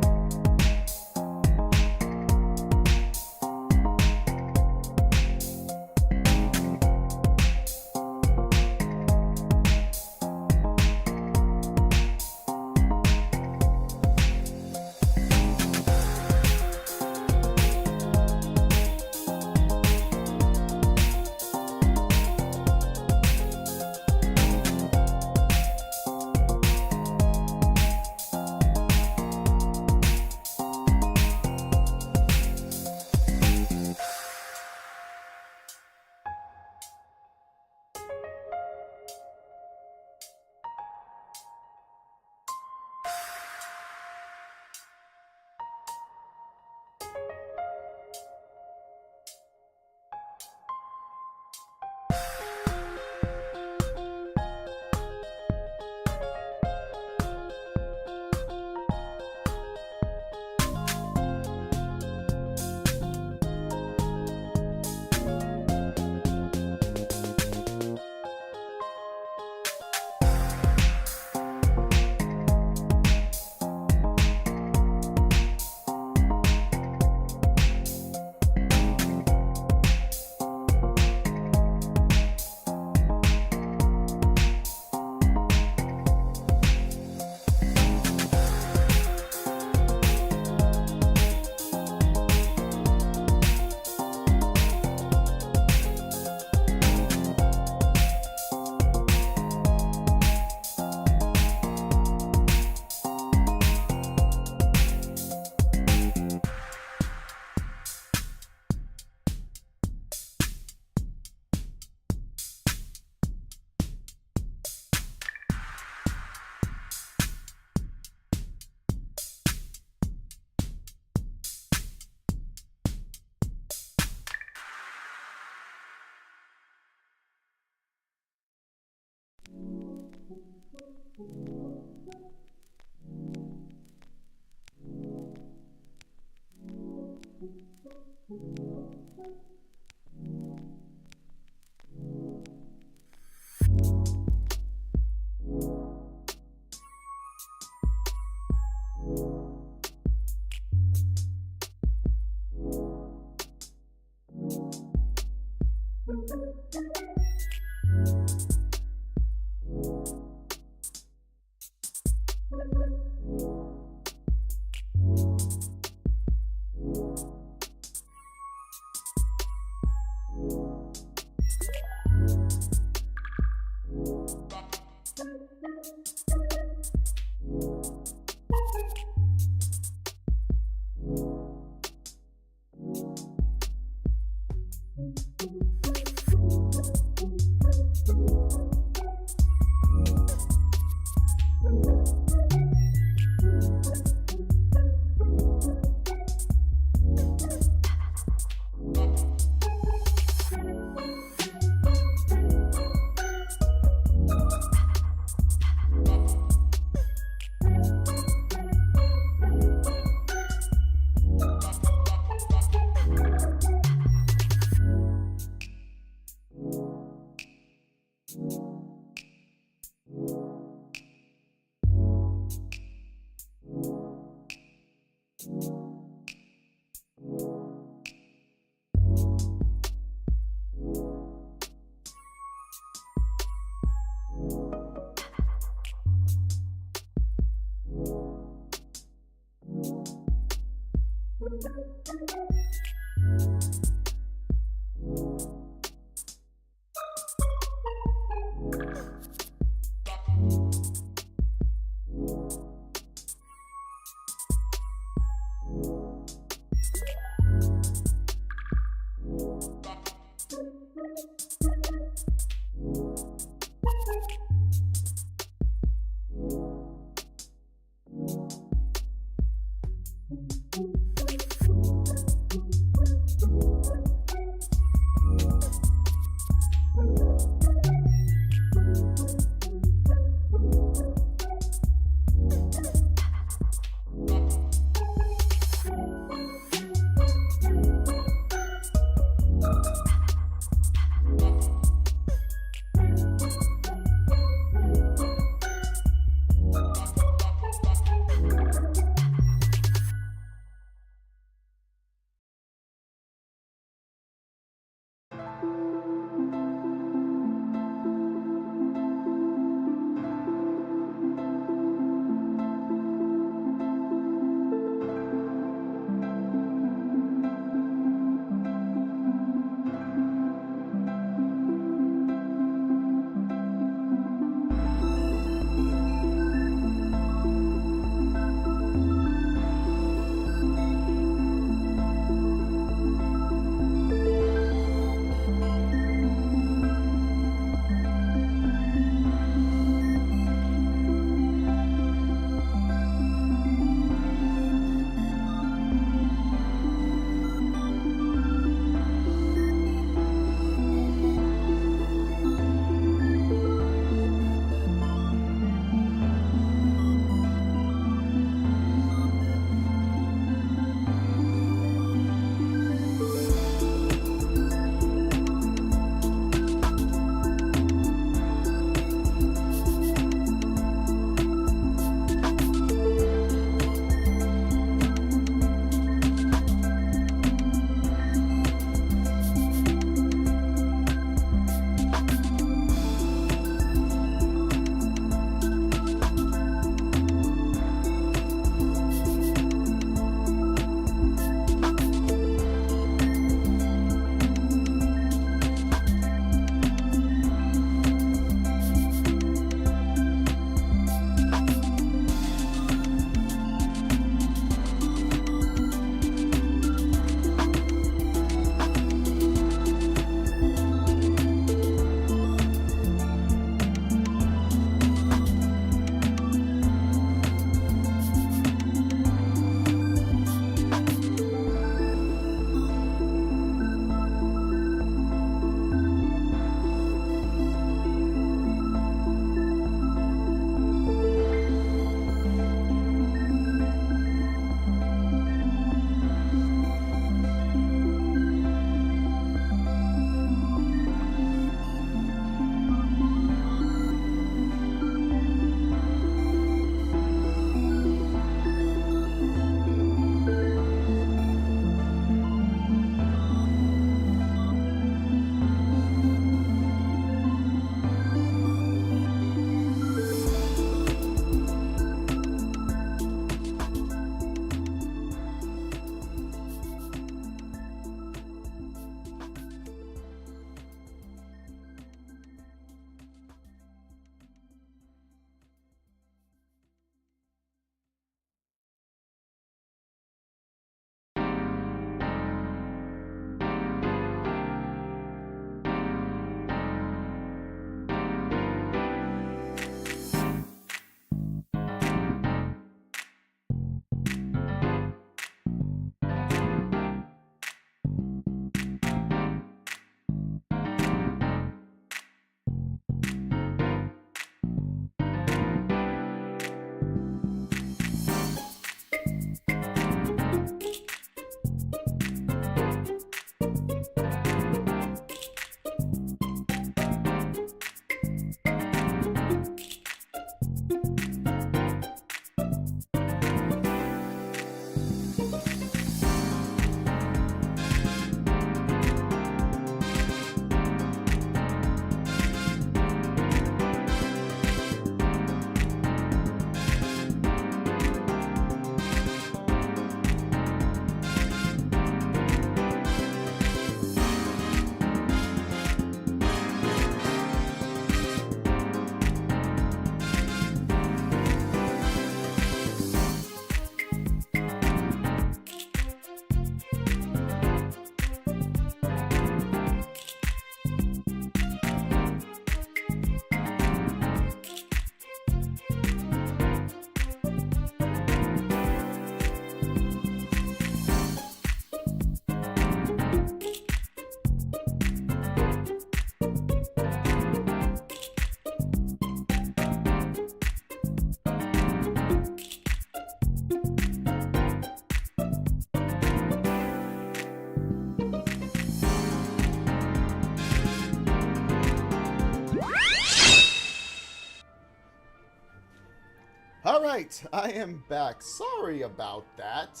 All right, I am back. Sorry about that.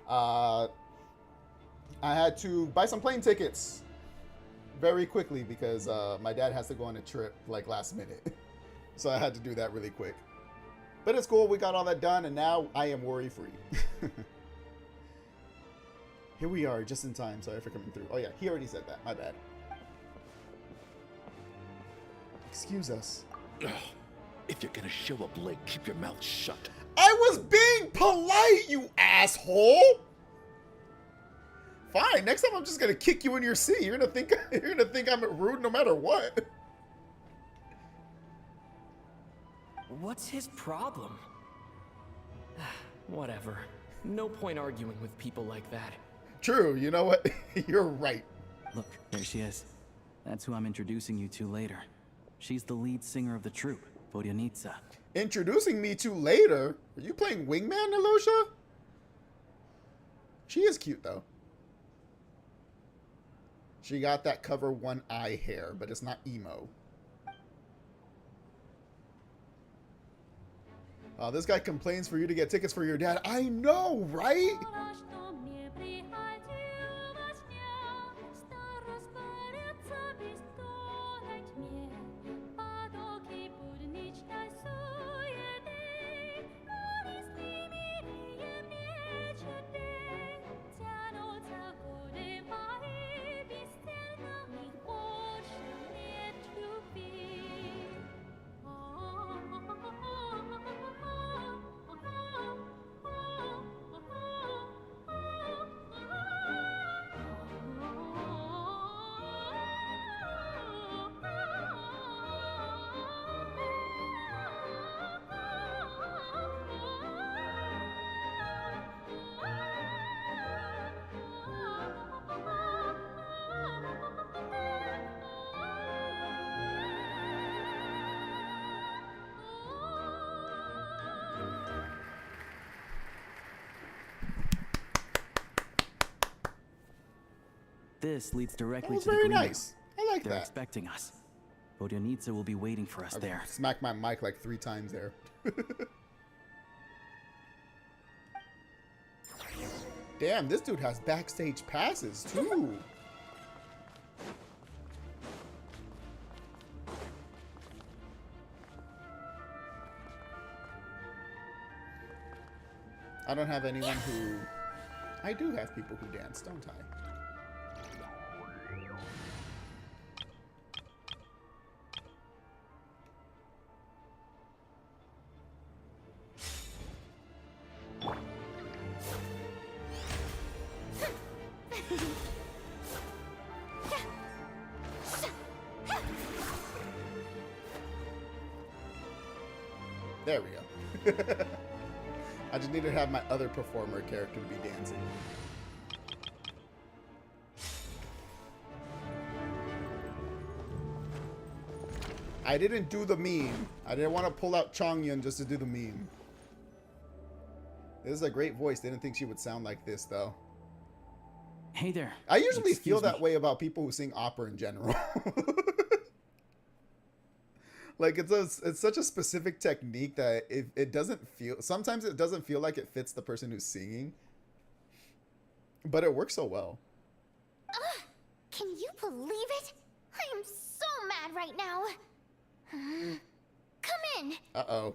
I had to buy some plane tickets very quickly because my dad has to go on a trip like last minute. So I had to do that really quick. But it's cool. We got all that done, and now I am worry-free. Here we are, just in time. Sorry for coming through. Oh, yeah, he already said that. My bad. Excuse us. Ugh. If you're gonna show up late, keep your mouth shut. I was being polite, you asshole! Fine, next time I'm just gonna kick you in your seat. You're gonna think I'm rude no matter what. What's his problem? Whatever. No point arguing with people like that. True, you know what? You're right. Look, there she is. That's who I'm introducing you to later. She's the lead singer of the troupe, Vodyanitsa. Introducing me to later? Are you playing Wingman, Elosia? She is cute, though. She got that cover one eye hair, but it's not emo. This guy complains for you to get tickets for your dad. I know, right? This leads directly That was to the very green room. nice. I like They're that. expecting us. Vodyanitsa will be waiting for us there. Smacked my mic like 3 times there. Damn, this dude has backstage passes too. I don't have anyone who... I do have people who dance, don't I? There we go. I just need to have my other performer character to be dancing. I didn't do the meme. I didn't want to pull out Chongyun just to do the meme. This is a great voice. Didn't think she would sound like this, though. Hey there. I usually feel Excuse that me. way about people who sing opera in general. Like, it's such a specific technique that it doesn't feel... Sometimes it doesn't feel like it fits the person who's singing. But it works so well. Can you believe it? I am so mad right now. Come in. Uh-oh.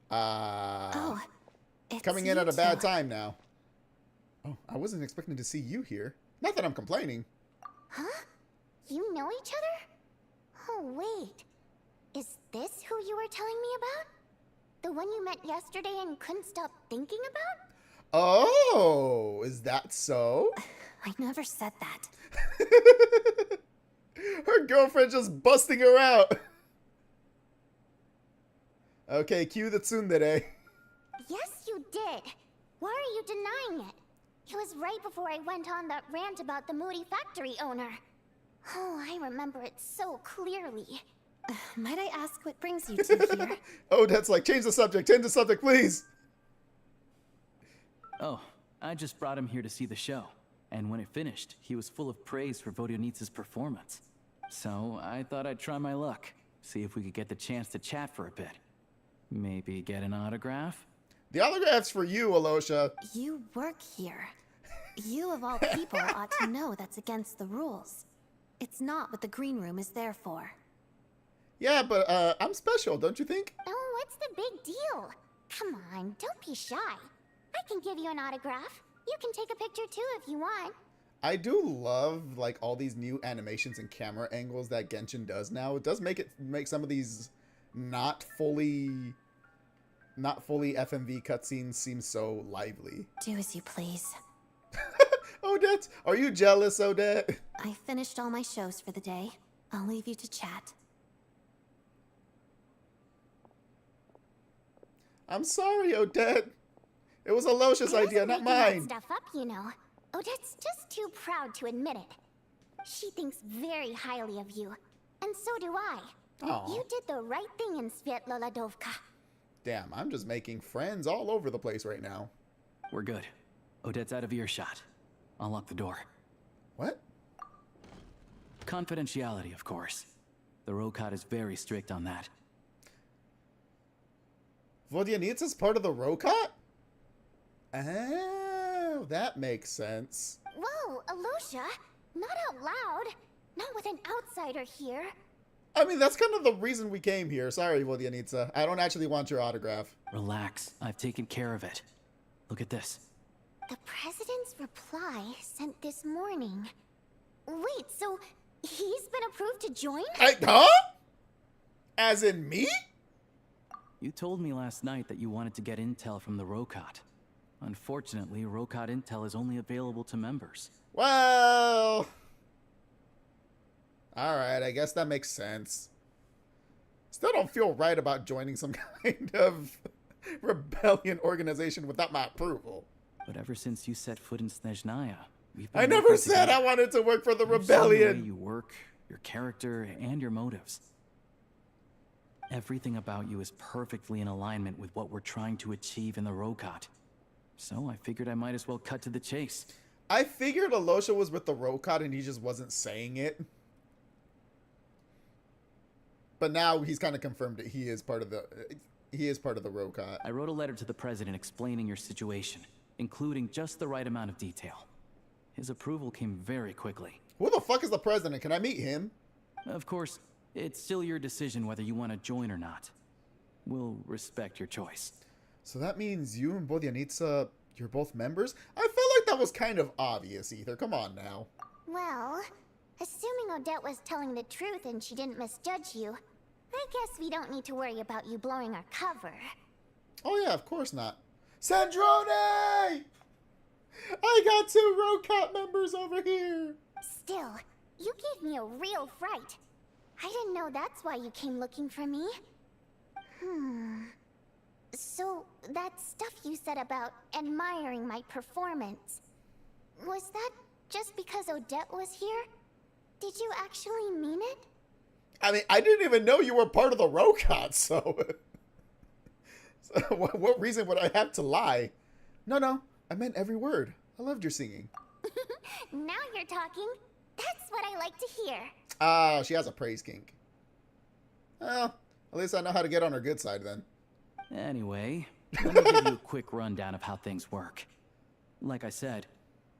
Oh, it's Coming in you at a bad two. time now. Oh, I wasn't expecting to see you here. Not that I'm complaining. Huh? You know each other? Oh, wait. Is this who you were telling me about? The one you met yesterday and couldn't stop thinking about? Oh, is that so? I never said that. Her girlfriend just busting her out. Okay, cue the tsundere. Yes, you did. Why are you denying it? It was right before I went on that rant about the moody factory owner. Oh, I remember it so clearly. Might I ask what brings you two here? Oh, that's like, change the subject, please. Oh, I just brought him here to see the show. And when it finished, he was full of praise for Vodyanitsa's performance. So I thought I'd try my luck, see if we could get the chance to chat for a bit. Maybe get an autograph? The autograph's for you, Alosha. You work here. You of all people ought to know that's against the rules. It's not what the green room is there for. Yeah, but I'm special, don't you think? Oh, what's the big deal? Come on, don't be shy. I can give you an autograph. You can take a picture too if you want. I do love like all these new animations and camera angles that Genshin does now. It does make some of these not fully FMV cutscenes seem so lively. Do as you please. Odette, are you jealous, Odette? I finished all my shows for the day. I'll leave you to chat. I'm sorry, Odette. It was Alosha's idea, not mine. Stuff up, you know. Odette's just too proud to admit it. She thinks very highly of you, and so do I. Aw. You did the right thing in Sviatloladovka. Damn, I'm just making friends all over the place right now. We're good. Odette's out of earshot. I'll lock the door. What? Confidentiality, of course. The Rokot is very strict on that. Vodyanitsa's part of the Rokot? Oh, that makes sense. Whoa, Alosha! Not out loud. Not with an outsider here. I mean, that's kind of the reason we came here. Sorry, Vodyanitsa. I don't actually want your autograph. Relax. I've taken care of it. Look at this. The president's reply sent this morning. Wait, so he's been approved to join? Huh? As in me? You told me last night that you wanted to get intel from the Rokot. Unfortunately, Rokot intel is only available to members. Well... Alright, I guess that makes sense. Still don't feel right about joining some kind of rebellion organization without my approval. But ever since you set foot in Snezhnaya, we've been I never working said I together. wanted to work for the I've seen the way rebellion. you work, your character, and your motives. Everything about you is perfectly in alignment with what we're trying to achieve in the Rokot. So I figured I might as well cut to the chase. I figured Alosha was with the Rokot and he just wasn't saying it. But now he's kind of confirmed that he is part of the Rokot. I wrote a letter to the president explaining your situation, including just the right amount of detail. His approval came very quickly. Who the fuck is the president? Can I meet him? Of course, it's still your decision whether you want to join or not. We'll respect your choice. So that means you and Vodyanitsa, you're both members? I felt like that was kind of obvious, Ether. Come on now. Well, assuming Odette was telling the truth and she didn't misjudge you, I guess we don't need to worry about you blowing our cover. Oh yeah, of course not. Sandrone! I got 2 Rokot members over here. Still, you gave me a real fright. I didn't know that's why you came looking for me. So, that stuff you said about admiring my performance, was that just because Odette was here? Did you actually mean it? I mean, I didn't even know you were part of the Rokot, so... so what reason would I have to lie? No, I meant every word. I loved your singing. Now you're talking. That's what I like to hear. Ah, she has a praise kink. Well, at least I know how to get on her good side then. Anyway, let me give you a quick rundown of how things work. Like I said,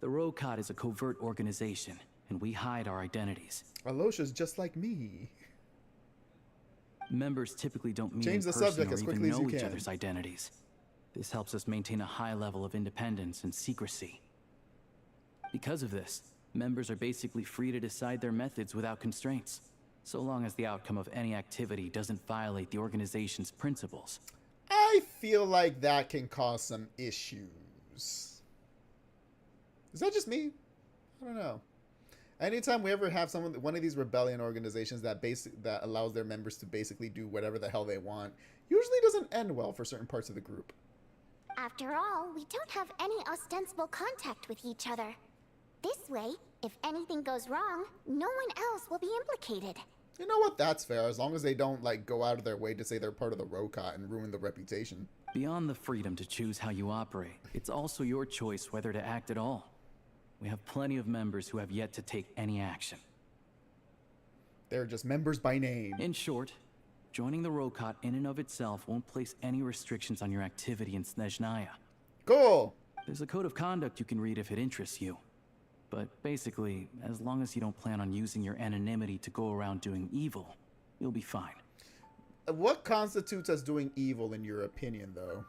the Rokot is a covert organization, and we hide our identities. Alosha's just like me. Members typically don't meet Change in the person subject or as even quickly as know you each can. other's identities. This helps us maintain a high level of independence and secrecy. Because of this, members are basically free to decide their methods without constraints, so long as the outcome of any activity doesn't violate the organization's principles. I feel like that can cause some issues. Is that just me? I don't know. Anytime we ever have one of these rebellion organizations that allows their members to basically do whatever the hell they want, usually doesn't end well for certain parts of the group. After all, we don't have any ostensible contact with each other. This way, if anything goes wrong, no one else will be implicated. You know what? That's fair, as long as they don't, like, go out of their way to say they're part of the Rokot and ruin the reputation. Beyond the freedom to choose how you operate, it's also your choice whether to act at all. We have plenty of members who have yet to take any action. They're just members by name. In short, joining the Rokot in and of itself won't place any restrictions on your activity in Snezhnaya. Cool. There's a code of conduct you can read if it interests you. But basically, as long as you don't plan on using your anonymity to go around doing evil, you'll be fine. What constitutes as doing evil in your opinion, though?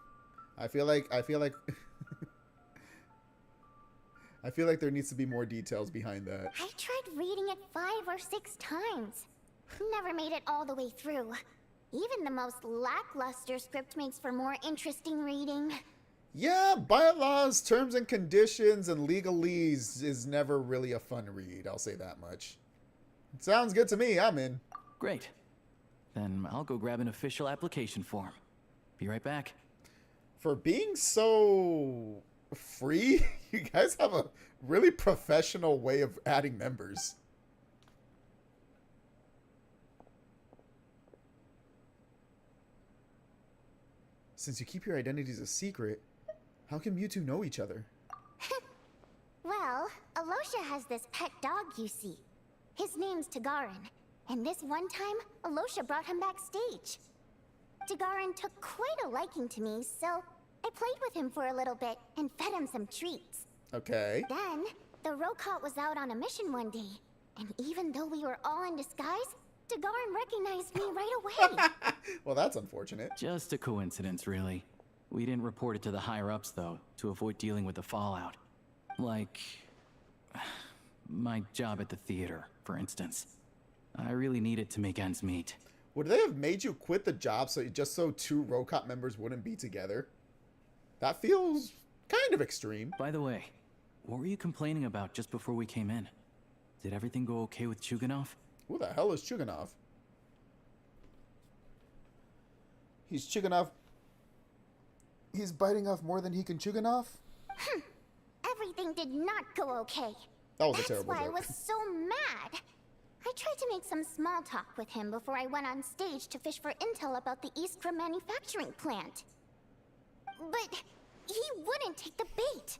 I feel like I feel like there needs to be more details behind that. I tried reading it 5 or 6 times. Never made it all the way through. Even the most lackluster script makes for more interesting reading. Yeah, bylaws, terms and conditions, and legalese is never really a fun read. I'll say that much. It sounds good to me. I'm in. Great. Then I'll go grab an official application form. Be right back. For being so free, you guys have a really professional way of adding members. Since you keep your identities a secret, how come you two know each other? Well, Alosha has this pet dog, you see. His name's Tagarin, and this one time, Alosha brought him backstage. Tagarin took quite a liking to me, so I played with him for a little bit and fed him some treats. Okay. Then, the Rokot was out on a mission one day, and even though we were all in disguise, Tagarin recognized me right away. Well, that's unfortunate. Just a coincidence, really. We didn't report it to the higher-ups, though, to avoid dealing with the fallout. Like, my job at the theater, for instance. I really needed to make ends meet. Would they have made you quit the job just so 2 Rokot members wouldn't be together? That feels kind of extreme. By the way, what were you complaining about just before we came in? Did everything go okay with Chuganov? Who the hell is Chuganov? He's Chuganov. He's biting off more than he can Chuganov? Everything did not go okay. That was a terrible That's why joke. I was so mad. I tried to make some small talk with him before I went on stage to fish for intel about the Iskra manufacturing plant. But he wouldn't take the bait.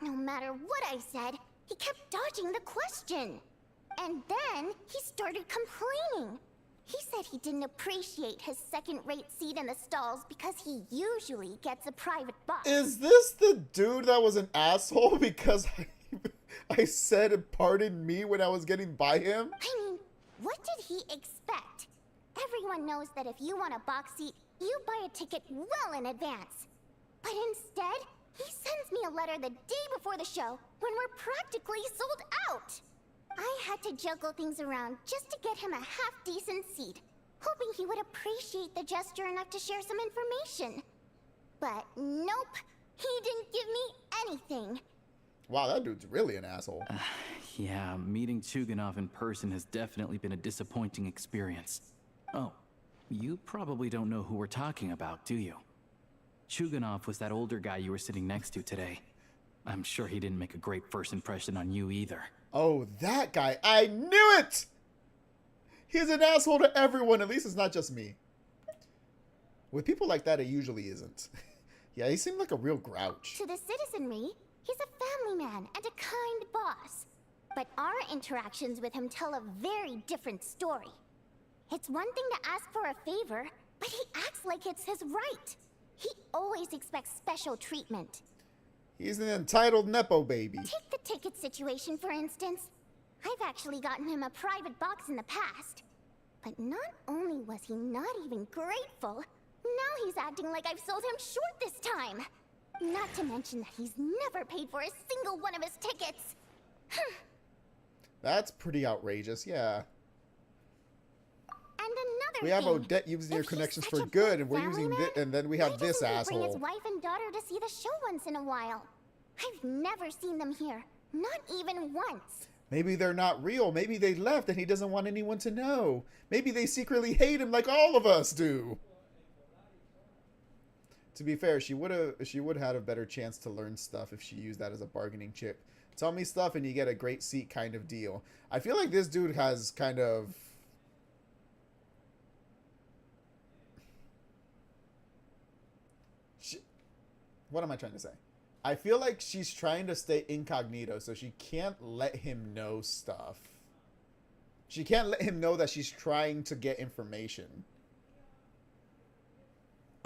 No matter what I said, he kept dodging the question. And then he started complaining. He said he didn't appreciate his second-rate seat in the stalls because he usually gets a private box. Is this the dude that was an asshole because I said pardon me when I was getting by him? I mean, what did he expect? Everyone knows that if you want a box seat, you buy a ticket well in advance. But instead, he sends me a letter the day before the show when we're practically sold out. I had to juggle things around just to get him a half-decent seat, hoping he would appreciate the gesture enough to share some information. But nope, he didn't give me anything. Wow, that dude's really an asshole. Yeah, meeting Chuganov in person has definitely been a disappointing experience. Oh, you probably don't know who we're talking about, do you? Chuganov was that older guy you were sitting next to today. I'm sure he didn't make a great first impression on you either. Oh, that guy. I knew it! He's an asshole to everyone. At least it's not just me. With people like that, it usually isn't. Yeah, he seemed like a real grouch. To the citizenry, he's a family man and a kind boss. But our interactions with him tell a very different story. It's one thing to ask for a favor, but he acts like it's his right. He always expects special treatment. He's an entitled Nepo baby. Take the ticket situation, for instance. I've actually gotten him a private box in the past. But not only was he not even grateful, now he's acting like I've sold him short this time. Not to mention that he's never paid for a single one of his tickets. That's pretty outrageous, yeah. And another We have thing, Odette using your if he's connections such for a good, and we're family using man, and then we why have this doesn't he bring his asshole. wife and daughter to see the show once in a while? I've never seen them here, not even once. Maybe they're not real. Maybe they left and he doesn't want anyone to know. Maybe they secretly hate him like all of us do. To be fair, she would have had a better chance to learn stuff if she used that as a bargaining chip. Tell me stuff and you get a great seat kind of deal. I feel like this dude has kind of... What am I trying to say? I feel like she's trying to stay incognito, so she can't let him know stuff. She can't let him know that she's trying to get information.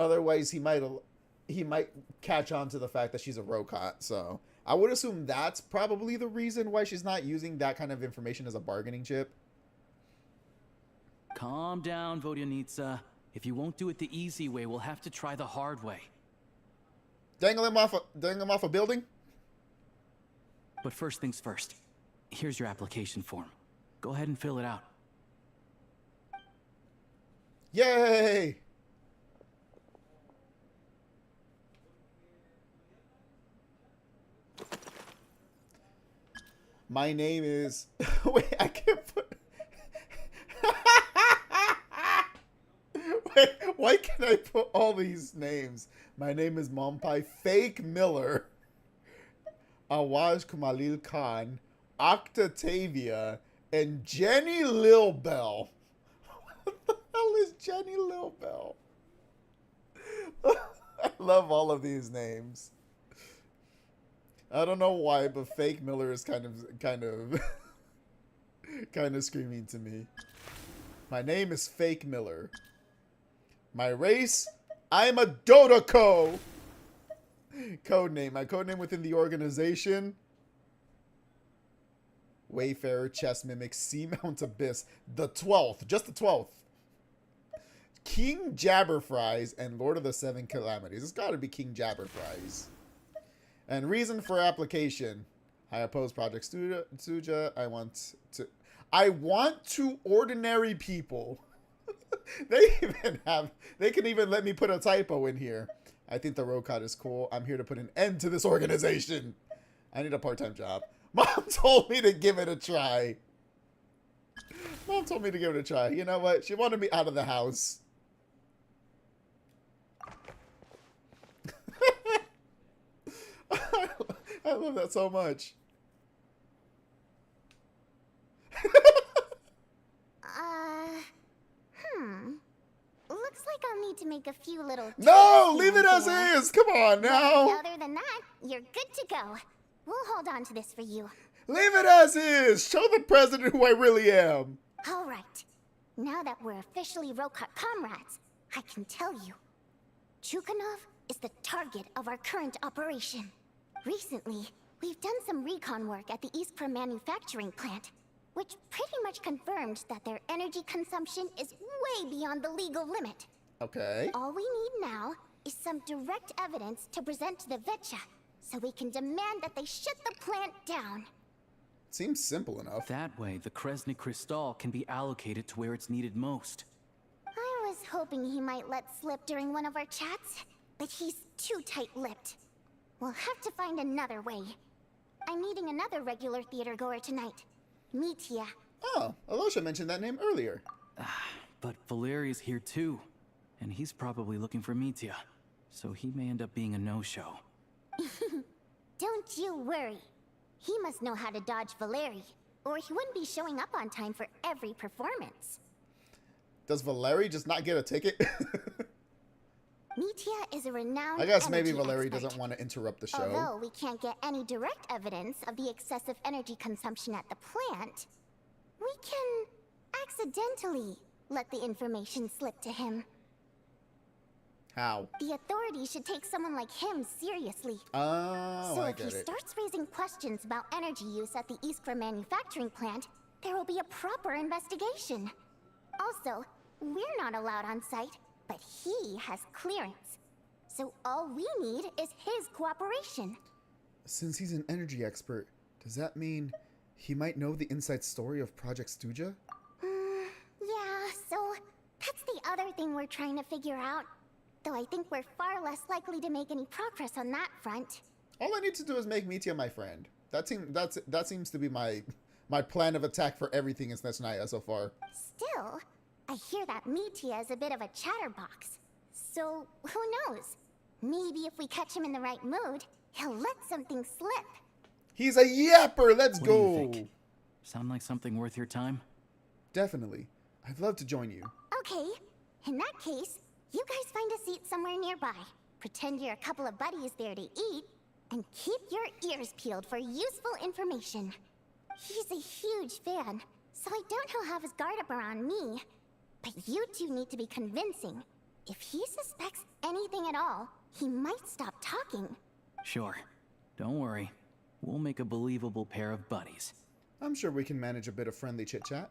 Otherwise, he might catch on to the fact that she's a Rokot. So I would assume that's probably the reason why she's not using that kind of information as a bargaining chip. Calm down, Vodyanitsa. If you won't do it the easy way, we'll have to try the hard way. Dangle him off a building? But first things first. Here's your application form. Go ahead and fill it out. Yay! My name is... Wait, I can't put... Wait, why can't I put all these names? My name is Mompai Fake Miller, Awaj Kumalil Khan, Octavia, and Jenny Lilbell. What the hell is Jenny Lilbell? I love all of these names. I don't know why, but Fake Miller is kind of screaming to me. My name is Fake Miller. My race, I'm a Dodoko. Codename. My codename within the organization. Wayfarer, Chess Mimic, Seamount Abyss. The 12th. Just the 12th. King Jabberfries and Lord of the Seven Calamities. It's gotta be King Jabberfries. And reason for application. I oppose Project Suja. I want to ordinary people. They can even let me put a typo in here. I think the Rokot is cool. I'm here to put an end to this organization. I need a part-time job. Mom told me to give it a try. Mom told me to give it a try. You know what? She wanted me out of the house. I love that so much. Looks like I'll need to make a few little... No! Leave it as is! Come on now! But other than that, you're good to go. We'll hold on to this for you. Leave it as is! Show the president who I really am! Alright. Now that we're officially Rokot comrades, I can tell you. Chukhanov is the target of our current operation. Recently, we've done some recon work at the Iskra manufacturing plant, which pretty much confirmed that their energy consumption is way beyond the legal limit. Okay. All we need now is some direct evidence to present to the Vetcha, so we can demand that they shut the plant down. Seems simple enough. That way, the Kresny Crystal can be allocated to where it's needed most. I was hoping he might let slip during one of our chats, but he's too tight-lipped. We'll have to find another way. I'm meeting another regular theater goer tonight. Mitya. Oh, Alosha mentioned that name earlier. But Valeri's here too, and he's probably looking for Mitya, so he may end up being a no-show. Don't you worry. He must know how to dodge Valeri, or he wouldn't be showing up on time for every performance. Does Valeri just not get a ticket? Mitya is a renowned I guess maybe energy Valeri expert. doesn't want to interrupt the show. Although we can't get any direct evidence of the excessive energy consumption at the plant, we can accidentally let the information slip to him. How? The authorities should take someone like him seriously. Oh, So I if get he it. starts raising questions about energy use at the Iskra manufacturing plant, there will be a proper investigation. Also, we're not allowed on site, but he has clearance. So all we need is his cooperation. Since he's an energy expert, does that mean he might know the inside story of Project Stuja? Yeah, so that's the other thing we're trying to figure out. Though I think we're far less likely to make any progress on that front. All I need to do is make Mitya my friend. That seems to be my plan of attack for everything in Snezhnaya so far. Still, I hear that Mitya is a bit of a chatterbox. So, who knows? Maybe if we catch him in the right mood, he'll let something slip. He's a yapper! Let's What go! do you think? Sound like something worth your time? Definitely. I'd love to join you. Okay, in that case, you guys find a seat somewhere nearby. Pretend you're a couple of buddies there to eat, and keep your ears peeled for useful information. He's a huge fan, so I doubt he'll have his guard up around me. But you two need to be convincing. If he suspects anything at all, he might stop talking. Sure. Don't worry. We'll make a believable pair of buddies. I'm sure we can manage a bit of friendly chit-chat.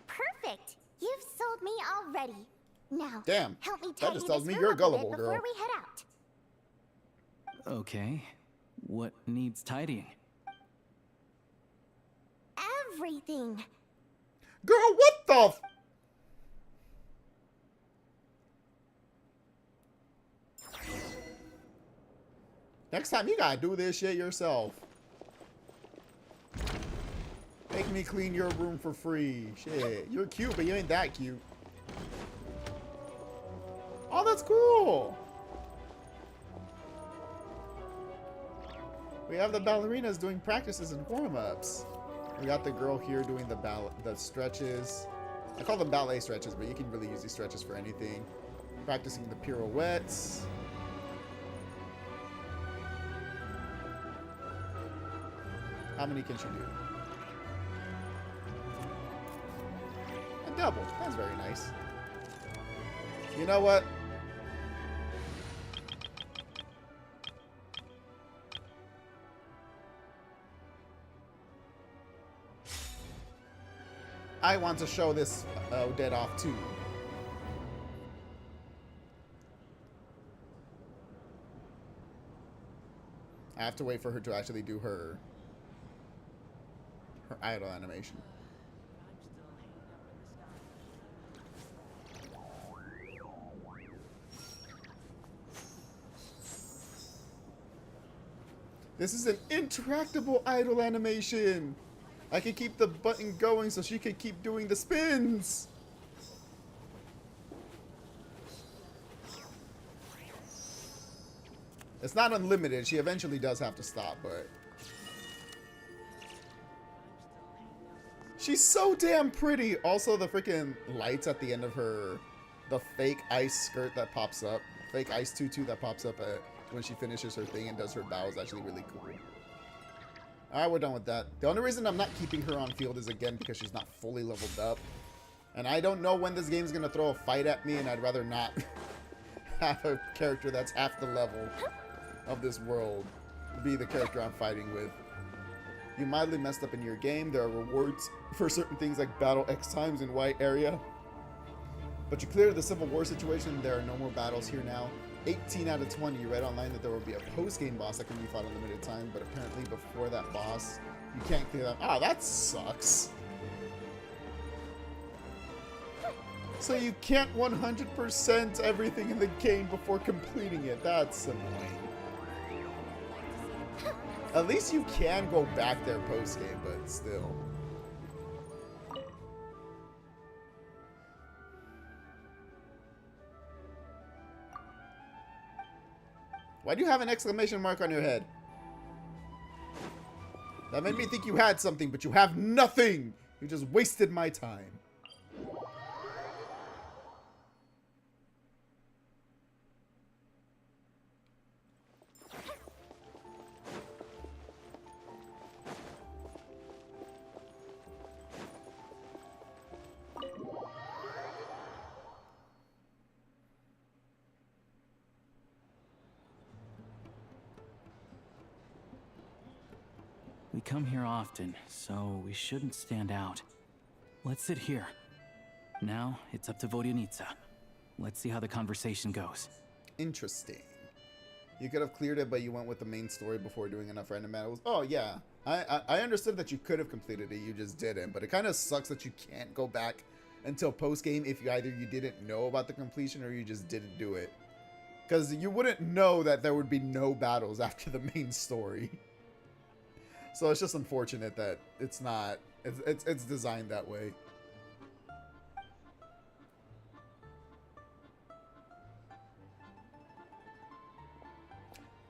Perfect! You've sold me already. Now, Damn, help me that tidy just tells this me room you're up a gullible, bit girl. before we head out. Okay. What needs tidying? Everything. Girl, what the f- Next time you gotta do this shit yourself. Make me clean your room for free. Shit, you're cute, but you ain't that cute. Oh, that's cool. We have the ballerinas doing practices and warm-ups. We got the girl here doing the stretches. I call them ballet stretches, but you can really use these stretches for anything. Practicing the pirouettes. How many can she do? A double. That's very nice. You know what? I want to show this Odette off too. I have to wait for her to actually do her idle animation. This is an interactable idle animation. I can keep the button going so she can keep doing the spins. It's not unlimited. She eventually does have to stop, but she's so damn pretty. Also, the freaking lights at the end of her, the fake ice skirt that pops up, fake ice tutu that pops up when she finishes her thing and does her bow is actually really cool. Alright, we're done with that. The only reason I'm not keeping her on field is, again, because she's not fully leveled up. And I don't know when this game's going to throw a fight at me, and I'd rather not have a character that's half the level of this world be the character I'm fighting with. You mildly messed up in your game. There are rewards for certain things like battle X times in white area. But you cleared the Civil War situation. There are no more battles here now. 18 out of 20. You read online that there will be a post-game boss that can be fought in limited time, but apparently before that boss, you can't clear that. Ah, that sucks. So you can't 100% everything in the game before completing it. That's annoying. At least you can go back there post-game, but still. Why do you have an exclamation mark on your head? That made me think you had something, but you have nothing! You just wasted my time. We come here often, so we shouldn't stand out. Let's sit here. Now, it's up to Vodyanica. Let's see how the conversation goes. Interesting. You could have cleared it, but you went with the main story before doing enough random battles. Oh, yeah. I understood that you could have completed it, you just didn't. But it kind of sucks that you can't go back until post-game if either you didn't know about the completion or you just didn't do it. Because you wouldn't know that there would be no battles after the main story. So it's just unfortunate that it's not, it's designed that way.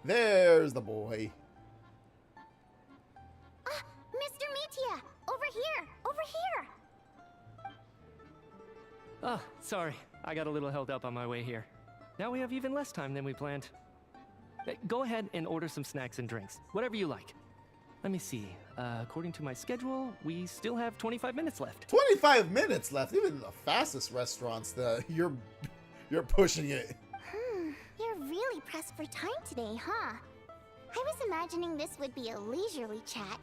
There's the boy. Mr. Metia! Over here! Over here! Oh, sorry. I got a little held up on my way here. Now we have even less time than we planned. Go ahead and order some snacks and drinks. Whatever you like. Let me see. According to my schedule, we still have 25 minutes left. 25 minutes left. Even the fastest restaurants, you're pushing it. really pressed for time today, huh? I was imagining this would be a leisurely chat.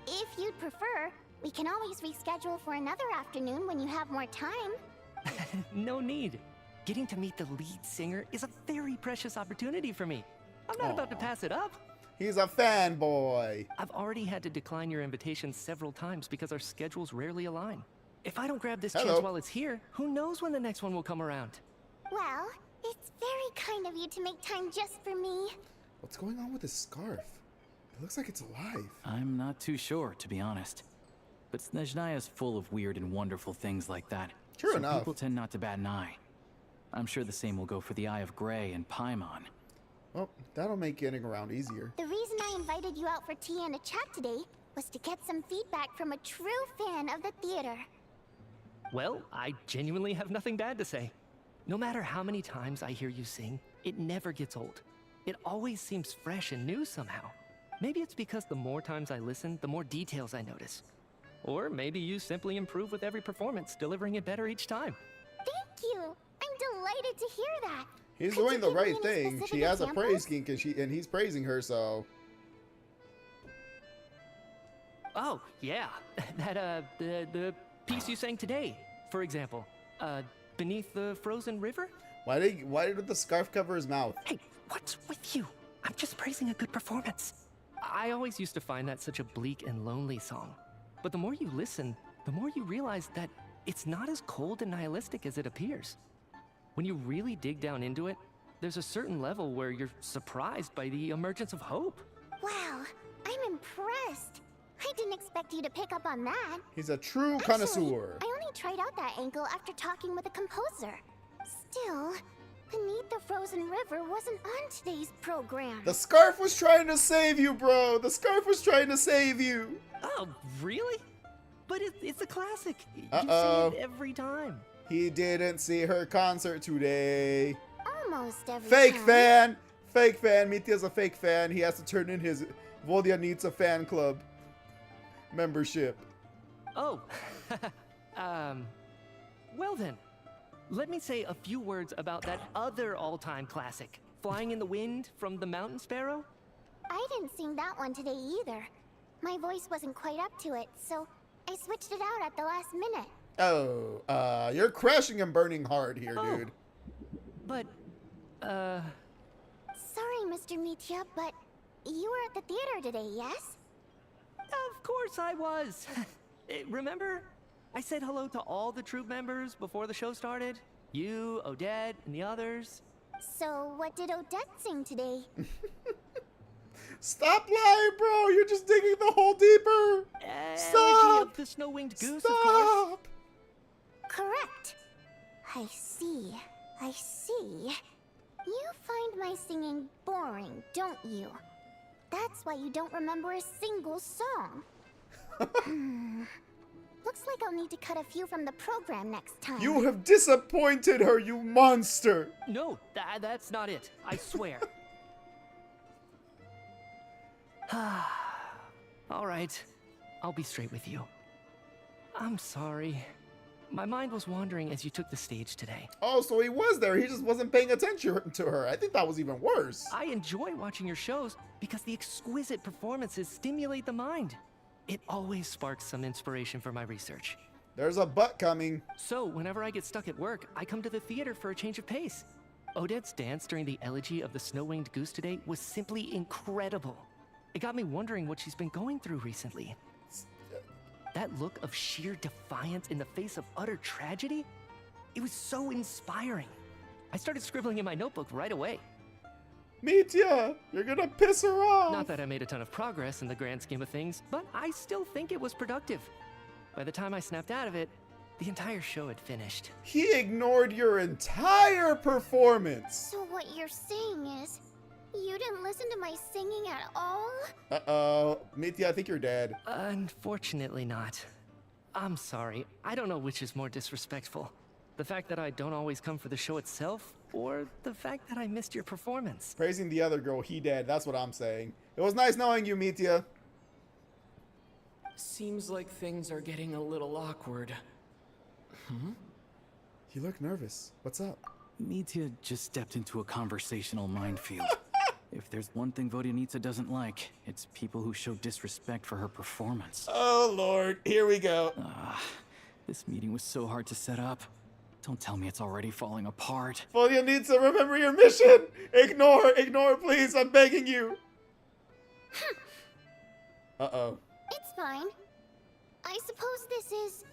If you'd prefer, we can always reschedule for another afternoon when you have more time. No need. Getting to meet the lead singer is a very precious opportunity for me. I'm not about to pass it up. He's a fanboy. I've already had to decline your invitation several times because our schedules rarely align. If I don't grab this chance while it's here, who knows when the next one will come around? Well, it's very kind of you to make time just for me. What's going on with his scarf? It looks like it's alive. I'm not too sure, to be honest. But Snezhnaya is full of weird and wonderful things like that. True so enough. People tend not to bat an eye. I'm sure the same will go for the Eye of Grey and Paimon. Well, that'll make getting around easier. The reason I invited you out for tea and a chat today was to get some feedback from a true fan of the theater. Well, I genuinely have nothing bad to say. No matter how many times I hear you sing, it never gets old. It always seems fresh and new somehow. Maybe it's because the more times I listen, the more details I notice. Or maybe you simply improve with every performance, delivering it better each time. Thank you! I'm delighted to hear that! He's Could you doing the give me right any thing. specific She has a examples? praise kink and he's praising her, so. Oh, yeah. The piece you sang today, for example. Beneath the Frozen River? Why did the scarf cover his mouth? Hey, what's with you? I'm just praising a good performance. I always used to find that such a bleak and lonely song. But the more you listen, the more you realize that it's not as cold and nihilistic as it appears. When you really dig down into it, there's a certain level where you're surprised by the emergence of hope. Wow, I'm impressed. I didn't expect you to pick up on that. He's a true Actually, connoisseur. I only tried out that angle after talking with the composer. Still, Beneath the Frozen River wasn't on today's program. The scarf was trying to save you, bro. The scarf was trying to save you. Oh, really? But it's a classic. You Uh-oh. see it every time. He didn't see her concert today. Almost every Fake time. fan. Fake fan. Mitya's a fake fan. He has to turn in his Voldia Needs a Fan Club membership. Oh, well then, let me say a few words about that other all-time classic, Flying in the Wind from the Mountain Sparrow. I didn't sing that one today either. My voice wasn't quite up to it, so I switched it out at the last minute. Oh, you're crashing and burning hard here, Oh. dude. But, Sorry, Mr. Mitya, but you were at the theater today, yes? of course I was. Remember? I said hello to all the troupe members before the show started. You, Odette, and the others. So, what did Odette sing today? Stop lying, bro. You're just digging the hole deeper. Elegy Stop. of the Snow-Winged Goose, of course. Stop. Correct. I see. I see. You find my singing boring, don't you? That's why you don't remember a single song. Looks like I'll need to cut a few from the program next time. You have disappointed her, you monster. No, that's not it. I swear. All right, I'll be straight with you. I'm sorry. My mind was wandering as you took the stage today. Oh, so he was there. He just wasn't paying attention to her. I think that was even worse. I enjoy watching your shows because the exquisite performances stimulate the mind. It always sparks some inspiration for my research. There's a butt coming. So, whenever I get stuck at work, I come to the theater for a change of pace. Odette's dance during the elegy of the Snow-Winged Goose today was simply incredible. It got me wondering what she's been going through recently. That look of sheer defiance in the face of utter tragedy? It was so inspiring. I started scribbling in my notebook right away. Mitya, you're gonna piss her off. Not that I made a ton of progress in the grand scheme of things, but I still think it was productive. By the time I snapped out of it, the entire show had finished. He ignored your entire performance. So what you're saying is, you didn't listen to my singing at all? Uh-oh. Mitya, I think you're dead. Unfortunately not. I'm sorry. I don't know which is more disrespectful. The fact that I don't always come for the show itself, or the fact that I missed your performance. Praising the other girl, he dead. That's what I'm saying. It was nice knowing you, Mitya. Seems like things are getting a little awkward. You look nervous. What's up? Mitya just stepped into a conversational minefield. If there's one thing Vodyanitsa doesn't like, it's people who show disrespect for her performance. Oh lord, here we go. This meeting was so hard to set up. Don't tell me it's already falling apart. Vodyanitsa, remember your mission! Ignore, please, I'm begging you! Uh-oh. It's fine. I suppose this is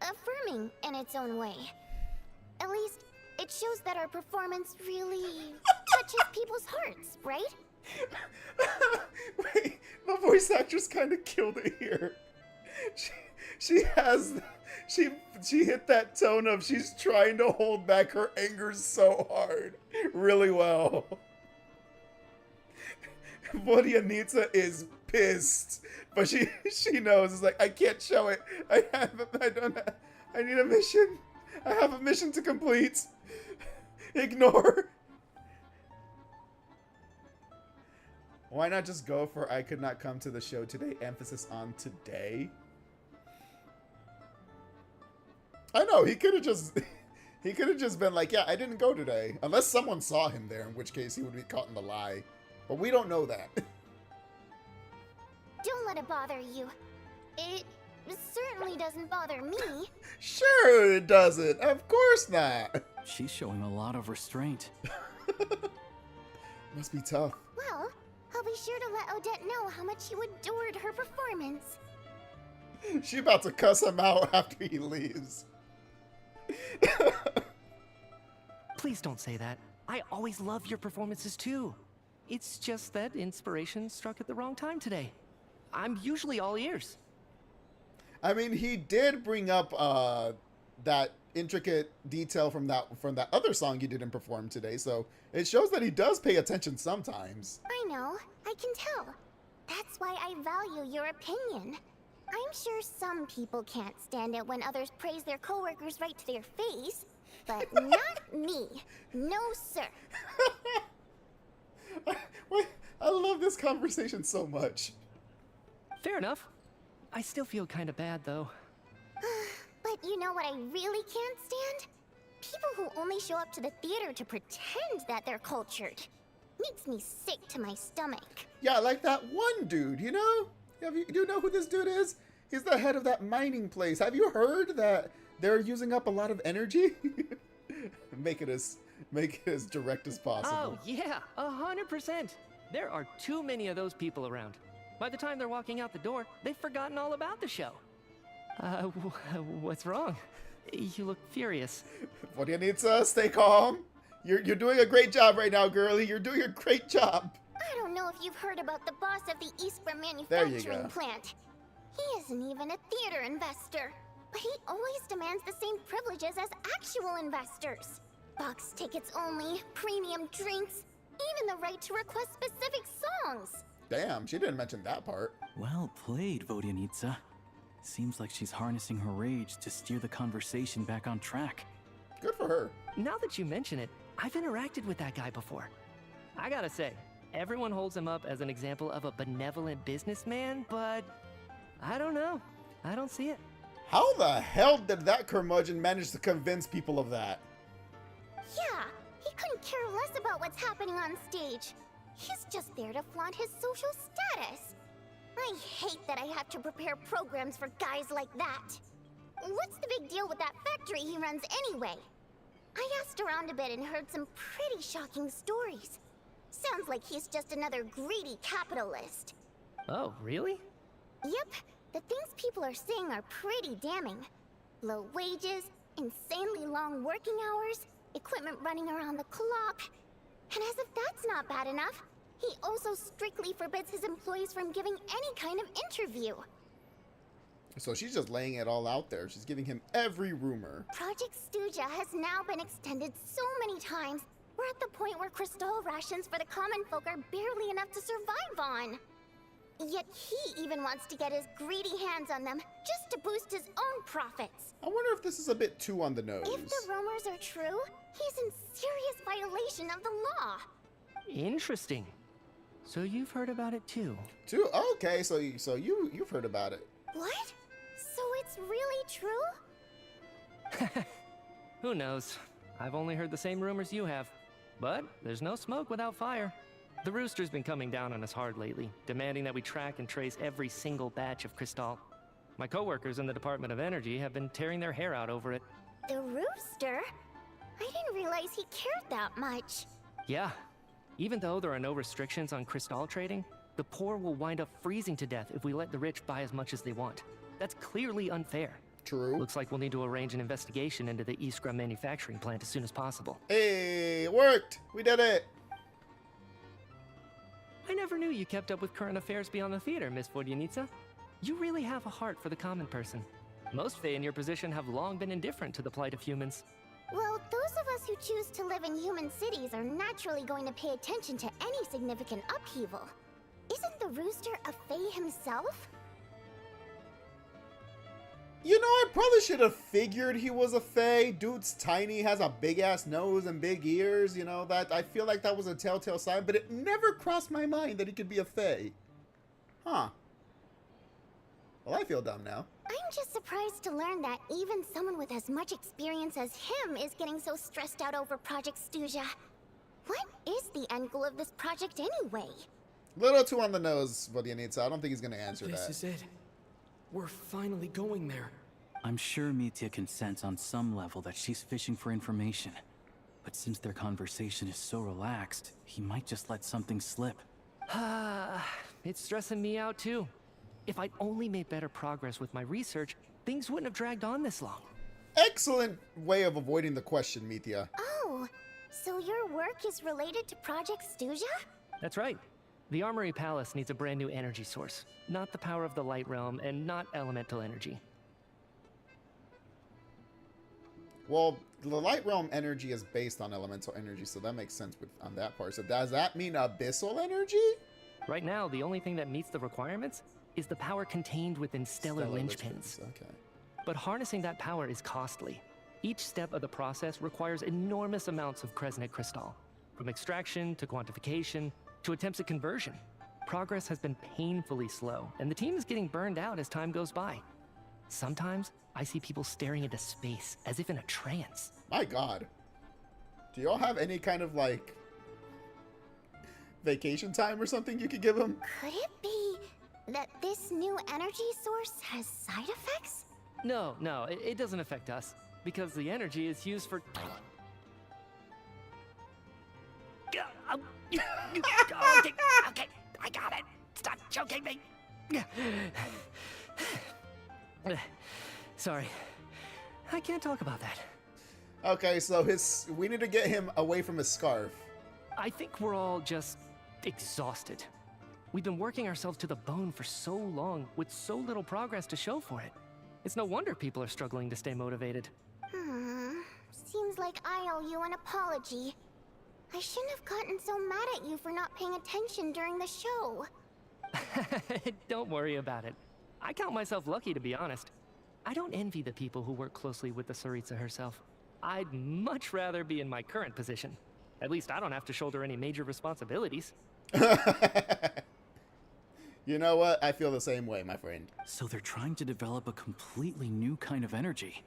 affirming in its own way. At least, it shows that our performance really touches people's hearts, right? Wait, the voice actress kind of killed it here. She hit that tone of she's trying to hold back her anger so hard, really well. Vodyanitsa is pissed, but she knows. It's like, I can't show it. I need a mission. I have a mission to complete. Ignore. Why not just go for I could not come to the show today? Emphasis on today. I know, he could have just been like, yeah, I didn't go today. Unless someone saw him there, in which case he would be caught in the lie. But we don't know that. Don't let it bother you. It certainly doesn't bother me. Sure it doesn't. Of course not. She's showing a lot of restraint. Must be tough. Well, I'll be sure to let Odette know how much you adored her performance. She about to cuss him out after he leaves. Please don't say that. I always love your performances too. It's just that inspiration struck at the wrong time today. I'm usually all ears. I mean, he did bring up that intricate detail from that other song you didn't perform today, so it shows that he does pay attention sometimes. I know, I can tell. That's why I value your opinion. I'm sure some people can't stand it when others praise their coworkers right to their face, but not me. No, sir. I love this conversation so much. Fair enough. I still feel kind of bad, though. But you know what I really can't stand? People who only show up to the theater to pretend that they're cultured. Makes me sick to my stomach. Yeah, like that one dude, you know? Do you know who this dude is? He's the head of that mining place. Have you heard that they're using up a lot of energy? Make it as direct as possible. Oh, yeah, 100%. There are too many of those people around. By the time they're walking out the door, they've forgotten all about the show. What's wrong? You look furious. Vodyanitsa, stay calm. You're doing a great job right now, girlie. You're doing a great job. I don't know if you've heard about the boss of the Eastborough manufacturing plant. He isn't even a theater investor, but he always demands the same privileges as actual investors. Box tickets only, premium drinks, even the right to request specific songs. Damn, she didn't mention that part. Well played, Vodyanitsa. Seems like she's harnessing her rage to steer the conversation back on track. Good for her. Now that you mention it, I've interacted with that guy before. I gotta say, everyone holds him up as an example of a benevolent businessman, but I don't know. I don't see it. How the hell did that curmudgeon manage to convince people of that? Yeah, he couldn't care less about what's happening on stage. He's just there to flaunt his social status. I hate that I have to prepare programs for guys like that. What's the big deal with that factory he runs anyway? I asked around a bit and heard some pretty shocking stories. Sounds like he's just another greedy capitalist. Oh, really? Yep, the things people are saying are pretty damning. Low wages, insanely long working hours, equipment running around the clock. And as if that's not bad enough, he also strictly forbids his employees from giving any kind of interview. So she's just laying it all out there. She's giving him every rumor. Project Stuja has now been extended so many times. We're at the point where crystal rations for the common folk are barely enough to survive on. Yet he even wants to get his greedy hands on them just to boost his own profits. I wonder if this is a bit too on the nose. If the rumors are true, he's in serious violation of the law. Interesting. So you've heard about it too? Okay, so you've heard about it. What? So it's really true? Who knows? I've only heard the same rumors you have. But there's no smoke without fire. The Rooster's been coming down on us hard lately, demanding that we track and trace every single batch of Crystal. My coworkers in the Department of Energy have been tearing their hair out over it. The Rooster? I didn't realize he cared that much. Yeah. Even though there are no restrictions on Crystal trading, the poor will wind up freezing to death if we let the rich buy as much as they want. That's clearly unfair. True. Looks like we'll need to arrange an investigation into the Iskra manufacturing plant as soon as possible. Hey, it worked! We did it! I never knew you kept up with current affairs beyond the theater, Miss Vodyanitsa. You really have a heart for the common person. Most Fae in your position have long been indifferent to the plight of humans. Well, those of us who choose to live in human cities are naturally going to pay attention to any significant upheaval. Isn't the Rooster a Fae himself? You know, I probably should have figured he was a Fae. Dude's tiny, has a big-ass nose and big ears, you know, that I feel like that was a telltale sign, but it never crossed my mind that he could be a Fae. Huh. Well, I feel dumb now. I'm just surprised to learn that even someone with as much experience as him is getting so stressed out over Project Snezhnaya. What is the end goal of this project anyway? Little too on the nose, Vodyanitsa. I don't think he's going to answer that. This is it. We're finally going there. I'm sure Mitya can sense on some level that she's fishing for information. But since their conversation is so relaxed, he might just let something slip. It's stressing me out too. If I'd only made better progress with my research, things wouldn't have dragged on this long. Excellent way of avoiding the question, Mitya. Oh, so your work is related to Project Snezhnaya? That's right. The Armory Palace needs a brand new energy source. Not the power of the Light Realm, and not elemental energy. Well, the Light Realm energy is based on elemental energy, so that makes sense on that part. So does that mean abyssal energy? Right now, the only thing that meets the requirements is the power contained within stellar linchpins. Okay. But harnessing that power is costly. Each step of the process requires enormous amounts of Kresnet crystal. From extraction to quantification to attempts at conversion. Progress has been painfully slow, and the team is getting burned out as time goes by. Sometimes, I see people staring into space as if in a trance. My God. Do y'all have any kind of, like, vacation time or something you could give them? Could it be that this new energy source has side effects? No, it doesn't affect us, because the energy is used for... Okay, I got it. Stop choking me. Sorry, I can't talk about that. Okay, so we need to get him away from his scarf. I think we're all just exhausted. We've been working ourselves to the bone for so long with so little progress to show for it. It's no wonder people are struggling to stay motivated. Seems like I owe you an apology. I shouldn't have gotten so mad at you for not paying attention during the show. Don't worry about it. I count myself lucky, to be honest. I don't envy the people who work closely with the Tsaritsa herself. I'd much rather be in my current position. At least I don't have to shoulder any major responsibilities. You know what? I feel the same way, my friend. So they're trying to develop a completely new kind of energy.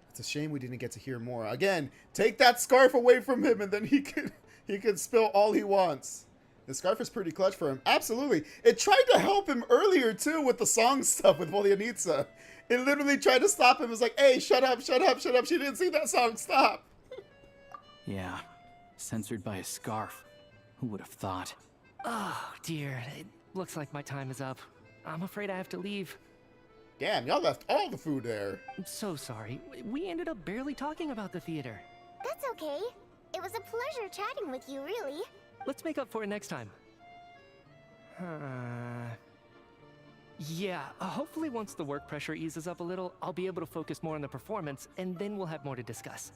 It's a shame we didn't get to hear more. Again, take that scarf away from him and then he could spill all he wants. The scarf is pretty clutch for him. Absolutely. It tried to help him earlier, too, with the song stuff with Vodyanitsa. It literally tried to stop him. It was like, hey, shut up, shut up, shut up. She didn't sing that song. Stop. Yeah. Censored by a scarf. Who would have thought? Oh, dear. It looks like my time is up. I'm afraid I have to leave. Damn, y'all left all the food there. I'm so sorry. We ended up barely talking about the theater. That's okay. It was a pleasure chatting with you, really. Let's make up for it next time. Yeah, hopefully once the work pressure eases up a little, I'll be able to focus more on the performance, and then we'll have more to discuss.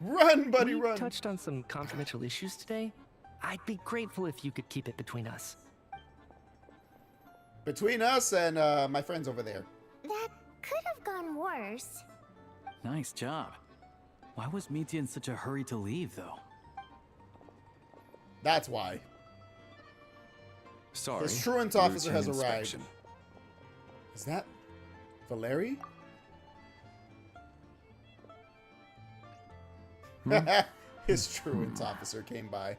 Run, buddy, We run. touched on some confidential issues today. I'd be grateful if you could keep it between us. Between us and my friends over there. That could have gone worse. Nice job. Why was Mitya in such a hurry to leave, though? That's why. Sorry. His truant officer has routine arrived. inspection. Is that Valeri? His truant officer came by.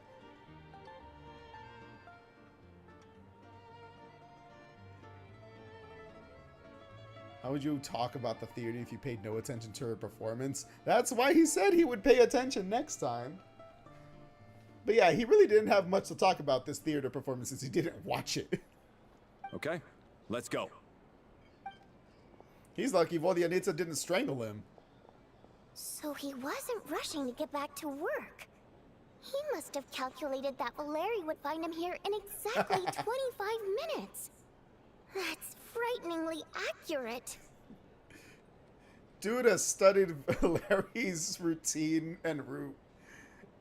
How would you talk about the theater if you paid no attention to her performance? That's why he said he would pay attention next time. But yeah, he really didn't have much to talk about this theater performance since he didn't watch it. Okay, let's go. He's lucky Volyanitsa didn't strangle him. So he wasn't rushing to get back to work. He must have calculated that Valeri would find him here in exactly 25 minutes. That's frighteningly accurate. Dude has studied Valeri's routine and route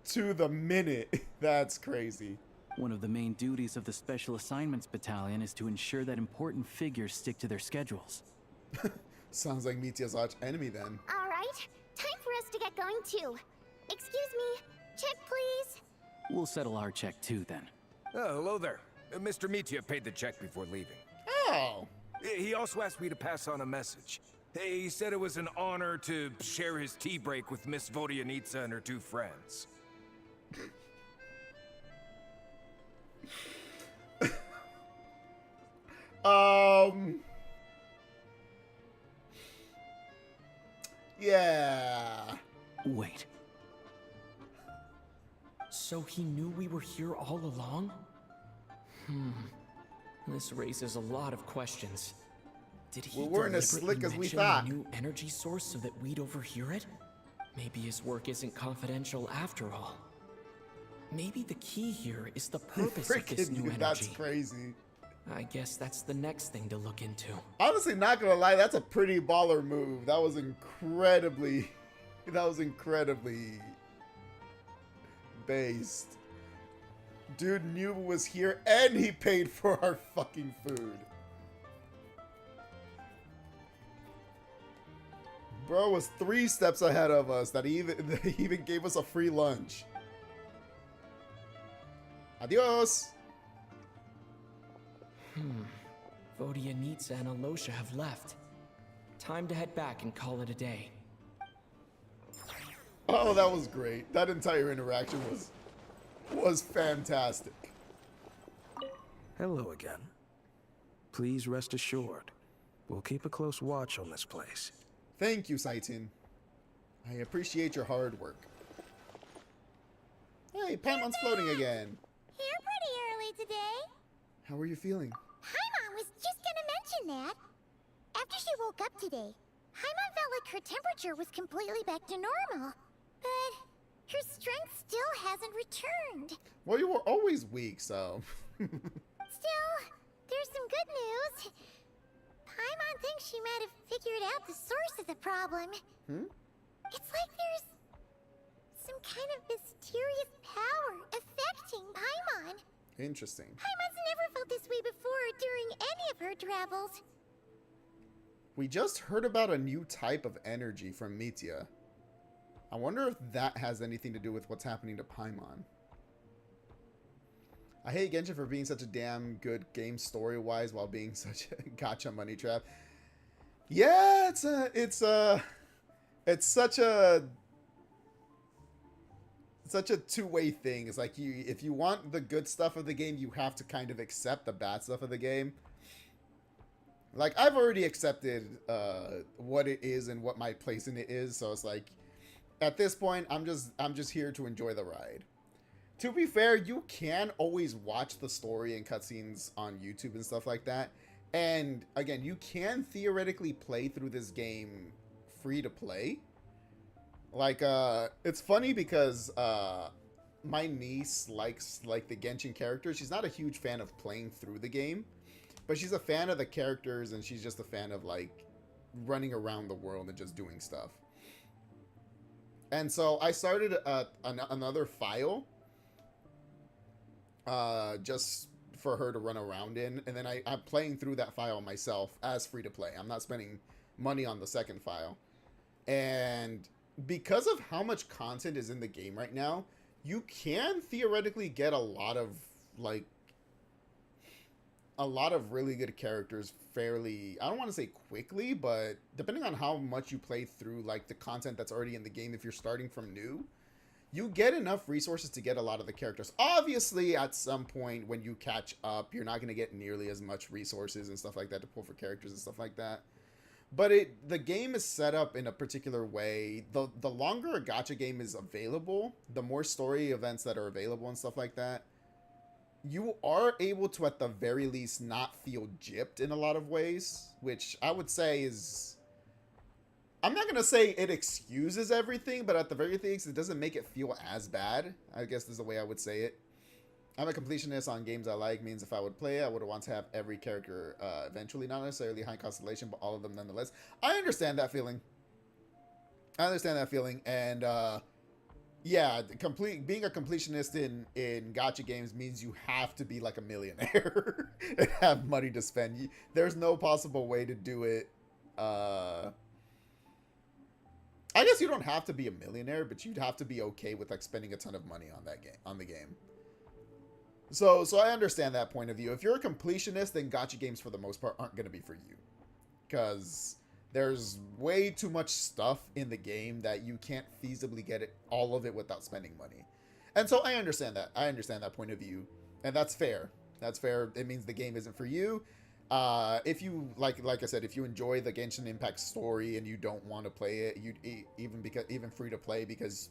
to the minute. That's crazy. One of the main duties of the Special Assignments Battalion is to ensure that important figures stick to their schedules. Sounds like Mitya's arch enemy then. All right, time for us to get going too. Excuse me, check please. We'll settle our check too then. Oh, hello there. Mr. Mitya paid the check before leaving. Oh. He also asked me to pass on a message. He said it was an honor to share his tea break with Miss Volyanitsa and her two friends. Yeah. Wait. So he knew we were here all along? This raises a lot of questions. Did he We weren't as deliberately slick as we mention thought. a new energy source so that we'd overhear it? Maybe his work isn't confidential after all. Maybe the key here is the purpose of this new energy. That's crazy. I guess that's the next thing to look into. Honestly, not gonna lie, that's a pretty baller move. That was incredibly based. Dude knew it was here and he paid for our fucking food. Bro was 3 steps ahead of us. That he even gave us a free lunch. Adios. Volyanitsa and Alosha have left. Time to head back and call it a day. Oh, that was great. That entire interaction was fantastic. Hello again. Please rest assured, we'll keep a close watch on this place. Thank you, Saitin. I appreciate your hard work. Hey, Paimon's floating again. Here pretty early today. How are you feeling? Paimon was just gonna mention that. After she woke up today, Paimon felt like her temperature was completely back to normal. But her strength still hasn't returned. Well, you were always weak, so... Still, there's some good news. Paimon thinks she might have figured out the source of the problem. It's like there's some kind of mysterious power affecting Paimon. Interesting. Paimon's never felt this way before during any of her travels. We just heard about a new type of energy from Mitya. I wonder if that has anything to do with what's happening to Paimon. I hate Genshin for being such a damn good game story-wise while being such a gotcha money trap. Yeah, it's such a two-way thing. It's like if you want the good stuff of the game, you have to kind of accept the bad stuff of the game. Like, I've already accepted what it is and what my place in it is, so it's like, at this point, I'm just here to enjoy the ride. To be fair, you can always watch the story and cutscenes on YouTube and stuff like that. And again, you can theoretically play through this game free to play. Like, it's funny because my niece likes the Genshin characters. She's not a huge fan of playing through the game, but she's a fan of the characters, and she's just a fan of like running around the world and just doing stuff. And so I started another file just for her to run around in. And then I'm playing through that file myself as free to play. I'm not spending money on the second file. And because of how much content is in the game right now, you can theoretically get a lot of really good characters fairly, I don't want to say quickly, but depending on how much you play through like the content that's already in the game, if you're starting from new, you get enough resources to get a lot of the characters. Obviously, at some point when you catch up, you're not going to get nearly as much resources and stuff like that to pull for characters and stuff like that. But the game is set up in a particular way. The longer a gacha game is available, the more story events that are available and stuff like that, you are able to, at the very least, not feel gypped in a lot of ways, which I would say is... I'm not going to say it excuses everything, but at the very least, it doesn't make it feel as bad. I guess is the way I would say it. I'm a completionist on games I like, means if I would play it, I would want to have every character eventually, not necessarily high constellation, but all of them nonetheless. I understand that feeling. And yeah, being a completionist in gacha games means you have to be like a millionaire and have money to spend. There's no possible way to do it. I guess you don't have to be a millionaire, but you'd have to be okay with like spending a ton of money on the game. So I understand that point of view. If you're a completionist, then gacha games for the most part aren't going to be for you, because there's way too much stuff in the game that you can't feasibly get all of it without spending money. And so I understand that. I understand that point of view, and that's fair. That's fair. It means the game isn't for you. If you like I said, if you enjoy the Genshin Impact story and you don't want to play it, even free to play, because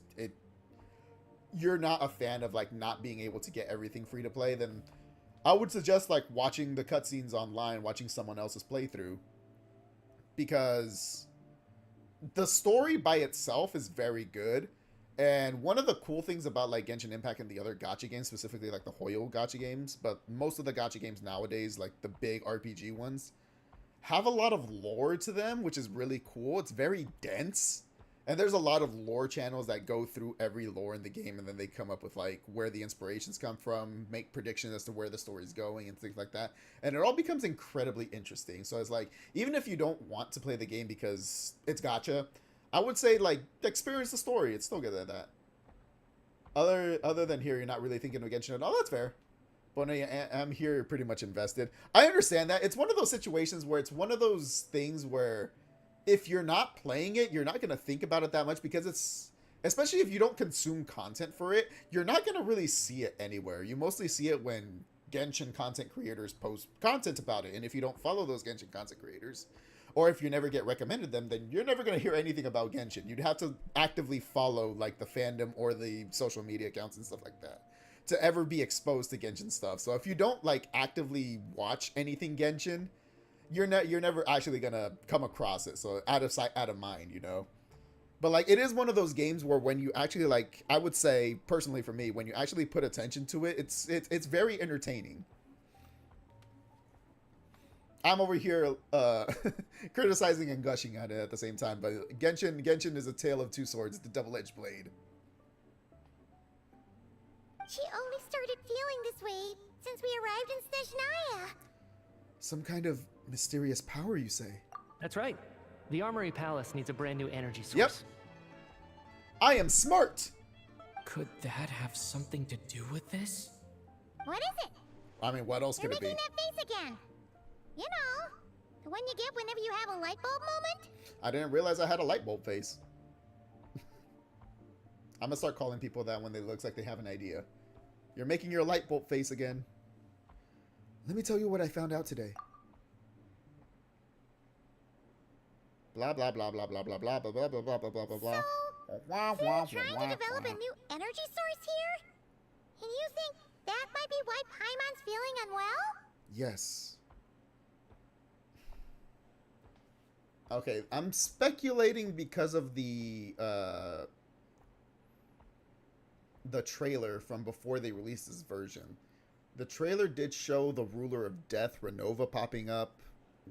you're not a fan of like not being able to get everything free to play, then I would suggest like watching the cutscenes online, watching someone else's playthrough, because the story by itself is very good. And one of the cool things about like Genshin Impact and the other gacha games, specifically like the Hoyo gacha games, but most of the gacha games nowadays, like the big RPG ones, have a lot of lore to them, which is really cool. It's very dense. And there's a lot of lore channels that go through every lore in the game, and then they come up with like where the inspirations come from, make predictions as to where the story's going and things like that. And it all becomes incredibly interesting. So it's like, even if you don't want to play the game because it's gacha, I would say like experience the story. It's still good at that. Other than here, you're not really thinking of Genshin at all. That's fair. But I'm here, you're pretty much invested. I understand that. It's one of those situations where it's one of those things where if you're not playing it, you're not going to think about it that much, because it's, especially if you don't consume content for it, you're not going to really see it anywhere. You mostly see it when Genshin content creators post content about it. And if you don't follow those Genshin content creators, or if you never get recommended them, then you're never going to hear anything about Genshin. You'd have to actively follow like the fandom or the social media accounts and stuff like that to ever be exposed to Genshin stuff. So if you don't like actively watch anything Genshin, you're never actually going to come across it. So out of sight, out of mind, you know. But like, it is one of those games where when you actually like, I would say personally for me, when you actually put attention to it, it's very entertaining. I'm over here criticizing and gushing at it at the same time, but Genshin is a tale of two swords, the double-edged blade. She only started feeling this way since we arrived in Snezhnaya. Some kind of mysterious power, you say? That's right. The Armory Palace needs a brand new energy source. Yep. I am smart! Could that have something to do with this? What is it? I mean, what else could it be? You're making that face again. You know, the one you get whenever you have a light bulb moment? I didn't realize I had a light bulb face. I'm gonna start calling people that when it looks like they have an idea. You're making your light bulb face again. Let me tell you what I found out today. Blah blah blah blah blah blah blah blah blah blah blah blah blah blah. So you're trying to develop a new energy source here? And you think that might be why Paimon's feeling unwell? Yes. Okay, I'm speculating because of the trailer from before they released this version. The trailer did show the Ruler of Death, Renova, popping up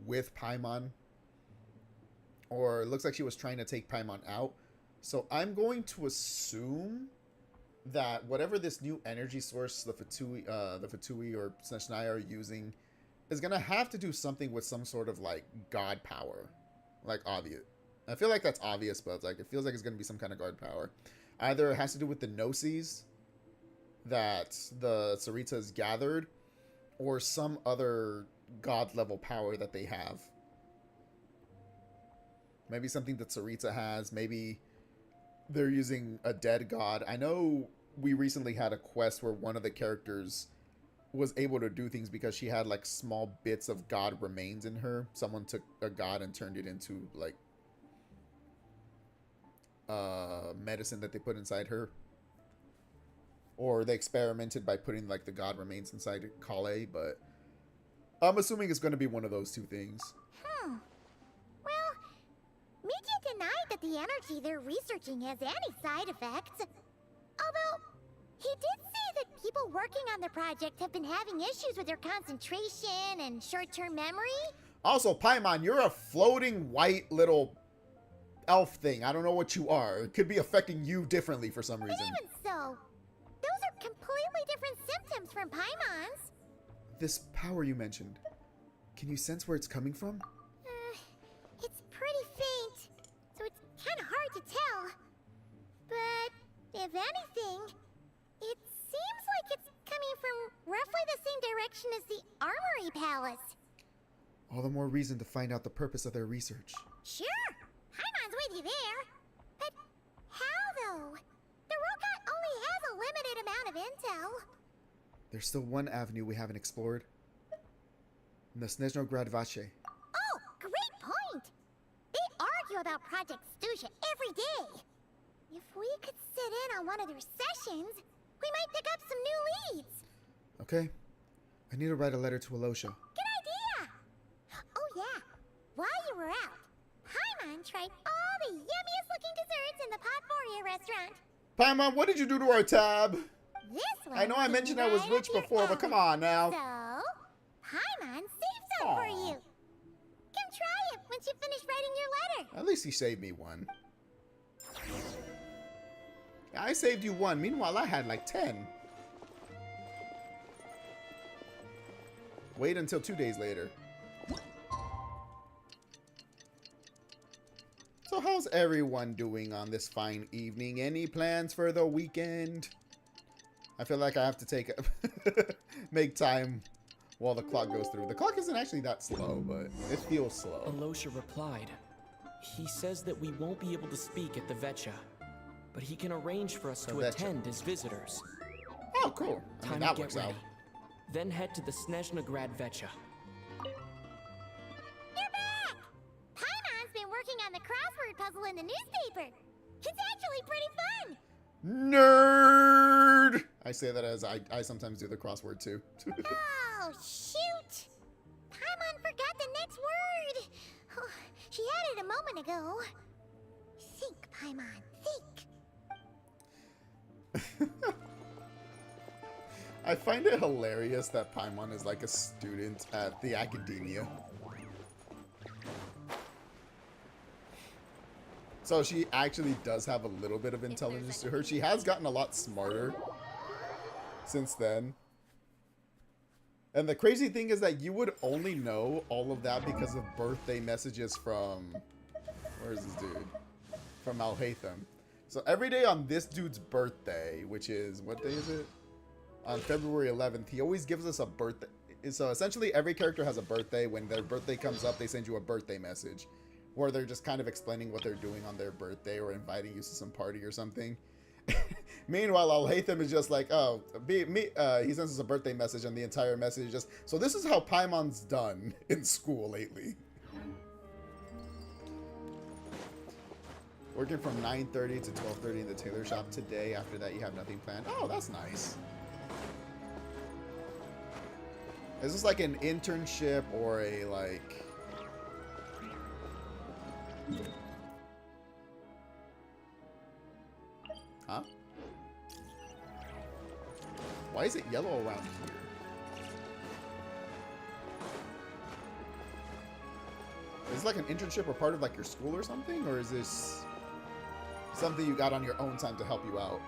with Paimon. Or it looks like she was trying to take Paimon out. So I'm going to assume that whatever this new energy source the Fatui or Snezhnaya are using is going to have to do something with some sort of like god power. Like obvious. I feel like that's obvious, but like it feels like it's going to be some kind of god power. Either it has to do with the Gnosis that the Sarita has gathered, or some other god level power that they have. Maybe something that Sarita has, maybe they're using a dead god. I know we recently had a quest where one of the characters was able to do things because she had like small bits of god remains in her. Someone took a god and turned it into like medicine that they put inside her. Or they experimented by putting like the god remains inside Kale, but I'm assuming it's going to be one of those two things. Well, Miki denied that the energy they're researching has any side effects. Although, he did say that people working on the project have been having issues with their concentration and short-term memory. Also, Paimon, you're a floating white little elf thing. I don't know what you are. It could be affecting you differently for some reason. But even so, those are completely different symptoms from Paimon's. This power you mentioned, can you sense where it's coming from? It's pretty faint, so it's kind of hard to tell. But if anything, it seems like it's coming from roughly the same direction as the Armory Palace. All the more reason to find out the purpose of their research. Sure, Paimon's with you there. But how, though? The Rokat only has a limited amount of intel. There's still one avenue we haven't explored. The Snezhnaya Vache. Oh, great point! They argue about Project Stusha every day. If we could sit in on one of their sessions, we might pick up some new leads. Okay. I need to write a letter to Alosha. Good idea! Oh yeah, while you were out, Paimon tried all the yummiest looking desserts in the Podvoria restaurant. Paimon, what did you do to our tab? This one I know I mentioned I was right rich up your before, but come alley. on now. So, Paimon saved some for you. Come try it once you finish writing your letter. At least he saved me one. I saved you one. Meanwhile, I had like 10. Wait until 2 days later. So how's everyone doing on this fine evening? Any plans for the weekend? I feel like I have to take make time while the clock goes through. The clock isn't actually that slow, but it feels slow. Alosha replied. He says that we won't be able to speak at the Vecha, but he can arrange for us to attend as visitors. Oh, cool. I mean, Time that to works get ready. out. Then head to the Snezhnaya Vecha. You're back! Paimon's been working on the crossword puzzle in the newspaper. It's actually pretty fun. Nerd! I say that as I sometimes do the crossword too. Oh, shoot! Paimon forgot the next word. Oh, she had it a moment ago. Think, Paimon, think. I find it hilarious that Paimon is like a student at the academia. So she actually does have a little bit of intelligence to her. She has gotten a lot smarter since then. And the crazy thing is that you would only know all of that because of birthday messages from... Where's this dude? From Alhaitham. So every day on this dude's birthday, which is... What day is it? On February 11th, he always gives us a birthday. So essentially every character has a birthday. When their birthday comes up, they send you a birthday message. Where they're just kind of explaining what they're doing on their birthday or inviting you to some party or something. Meanwhile, Alhaitham is just like, oh, he sends us a birthday message, and the entire message is just, so this is how Paimon's done in school lately. Working from 9:30 to 12:30 in the tailor shop today. After that, you have nothing planned. Oh, that's nice. Is this like an internship or a, like... Huh? Why is it yellow around here? Is this like an internship or part of like your school or something? Or is this something you got on your own time to help you out?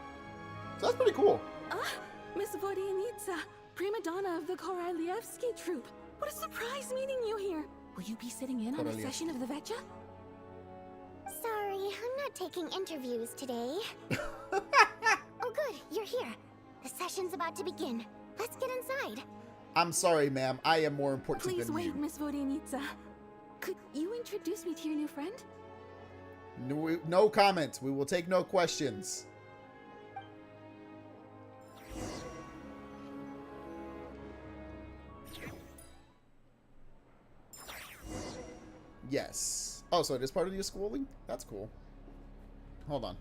So that's pretty cool. Ah, Miss Vodyanitsa, prima donna of the Korolievsky troupe. What a surprise meeting you here. Will you be sitting in on a session of the Vecha? Sorry, I'm not taking interviews today. Oh good, you're here. The session's about to begin. Let's get inside. I'm sorry, ma'am. I am more important Please than wait, you. Miss Vodyanitsa. Could you introduce me to your new friend? No comments. We will take no questions. Yes. Oh, so it is part of your schooling? That's cool. Hold on.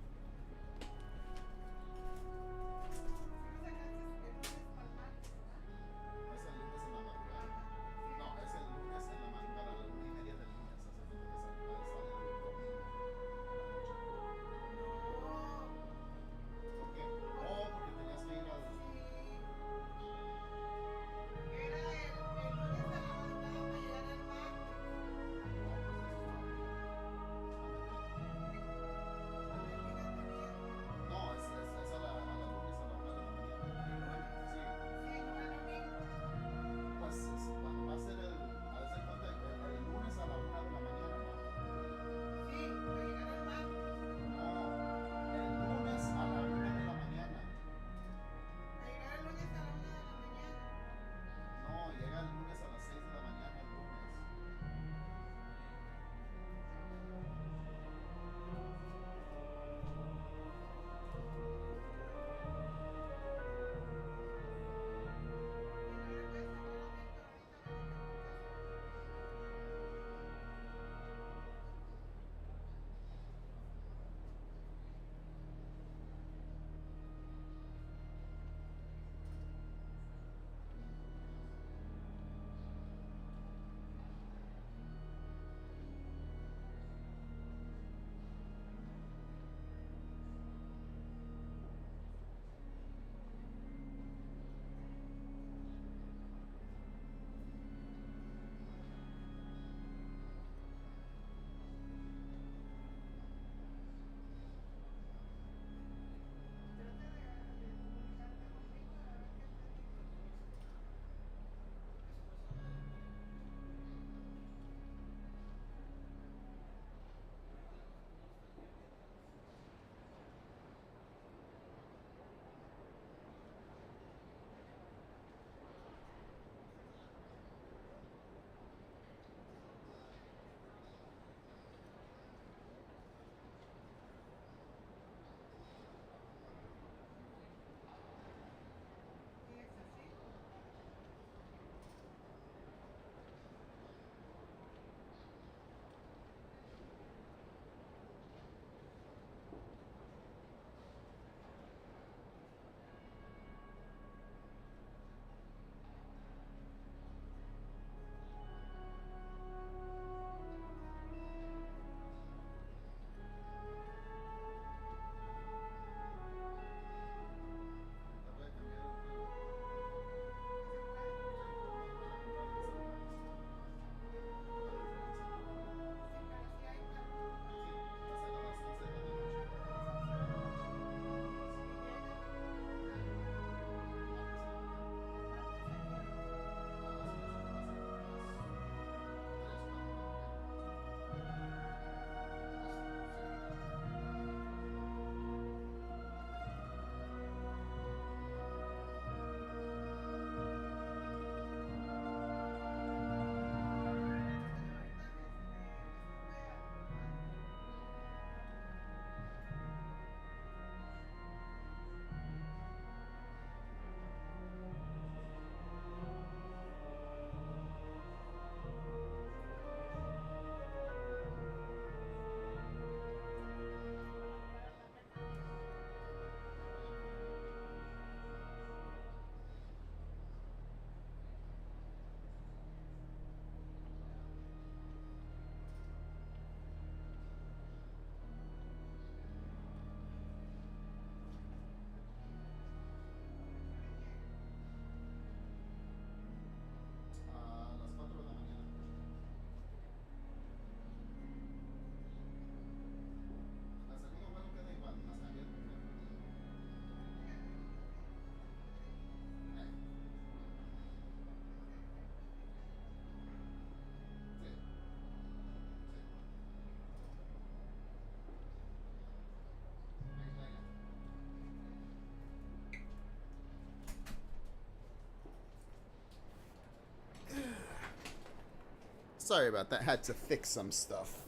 Sorry about that. Had to fix some stuff.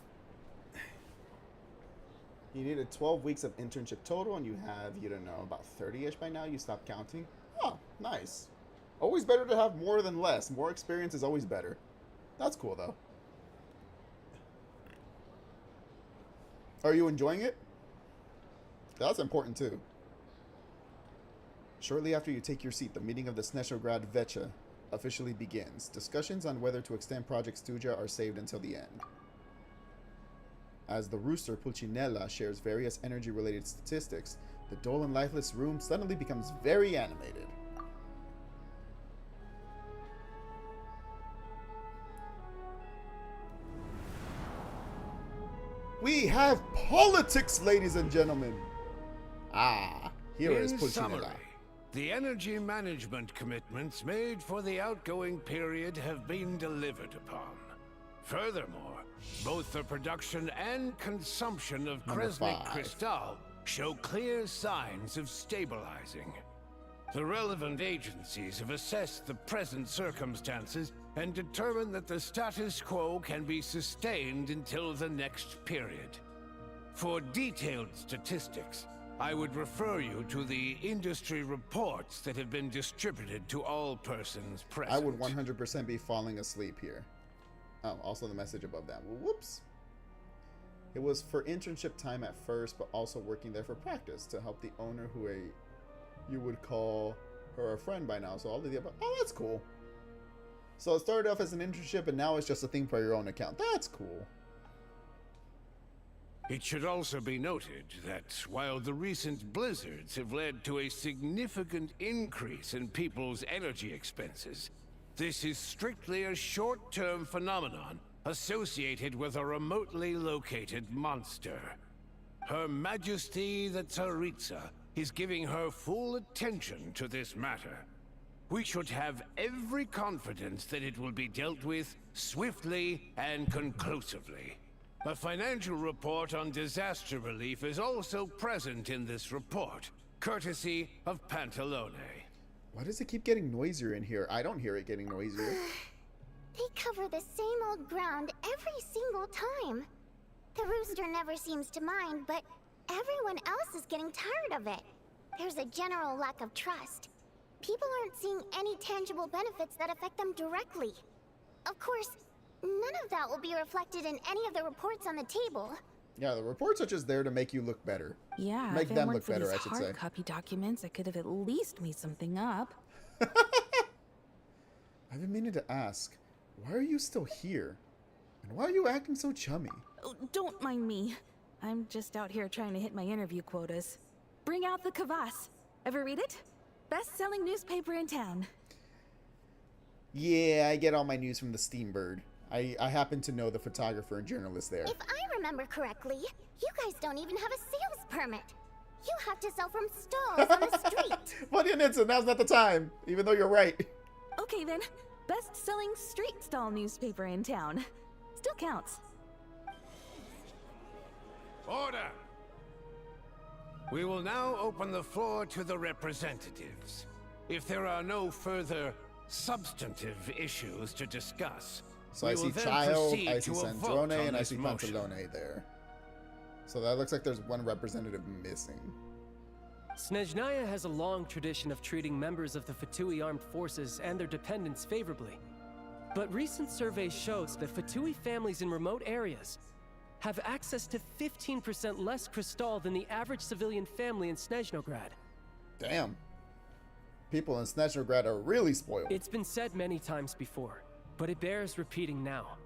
You needed 12 weeks of internship total, and you have, you don't know, about 30-ish by now. You stopped counting. Oh, nice. Always better to have more than less. More experience is always better. That's cool, though. Are you enjoying it? That's important, too. Shortly after you take your seat, the meeting of the Snezhnaya Vecha officially begins. Discussions on whether to extend Project Stuja are saved until the end. As the rooster Pulcinella shares various energy-related statistics, the dull and lifeless room suddenly becomes very animated. We have politics, ladies and gentlemen. Ah, here is Pulcinella. Summary, the energy management commitments made for the outgoing period have been delivered upon. Furthermore, both the production and consumption of Kresnik Crystal show clear signs of stabilizing. The relevant agencies have assessed the present circumstances and determined that the status quo can be sustained until the next period. For detailed statistics, I would refer you to the industry reports that have been distributed to all persons present. I would 100% be falling asleep here. Oh, also the message above that. Well, whoops. It was for internship time at first, but also working there for practice to help the owner who you would call her a friend by now. So all of the above. Oh, that's cool. So it started off as an internship, and now it's just a thing for your own account. That's cool. It should also be noted that while the recent blizzards have led to a significant increase in people's energy expenses, this is strictly a short-term phenomenon associated with a remotely located monster. Her Majesty the Tsaritsa is giving her full attention to this matter. We should have every confidence that it will be dealt with swiftly and conclusively. A financial report on disaster relief is also present in this report, courtesy of Pantalone. Why does it keep getting noisier in here? I don't hear it getting noisier. They cover the same old ground every single time. The rooster never seems to mind, but everyone else is getting tired of it. There's a general lack of trust. People aren't seeing any tangible benefits that affect them directly. Of course, none of that will be reflected in any of the reports on the table. Yeah, the reports are just there to make you look better. Yeah, make if them it look weren't for better, these I should say. hard copy documents, I could have at least made something up. I've been meaning to ask, why are you still here? And why are you acting so chummy? Oh, don't mind me. I'm just out here trying to hit my interview quotas. Bring out the kvass. Ever read it? Best-selling newspaper in town. Yeah, I get all my news from the Steambird. I happen to know the photographer and journalist there. If I remember correctly, you guys don't even have a sales permit. You have to sell from stalls on the street. Vodyanitsa, now's not the time, even though you're right. Okay then, best-selling street stall newspaper in town. Still counts. Order! We will now open the floor to the representatives. If there are no further substantive issues to discuss, so we I see will then Child, proceed I see to a vote Sandrone, on and I this see motion. Pantalone there. So that looks like there's one representative missing. Snezhnaya has a long tradition of treating members of the Fatui armed forces and their dependents favorably. But recent surveys shows that Fatui families in remote areas have access to 15% less crystal than the average civilian family in Snezhnograd. Damn. People in Snezhnograd are really spoiled. It's been said many times before, but it bears repeating now.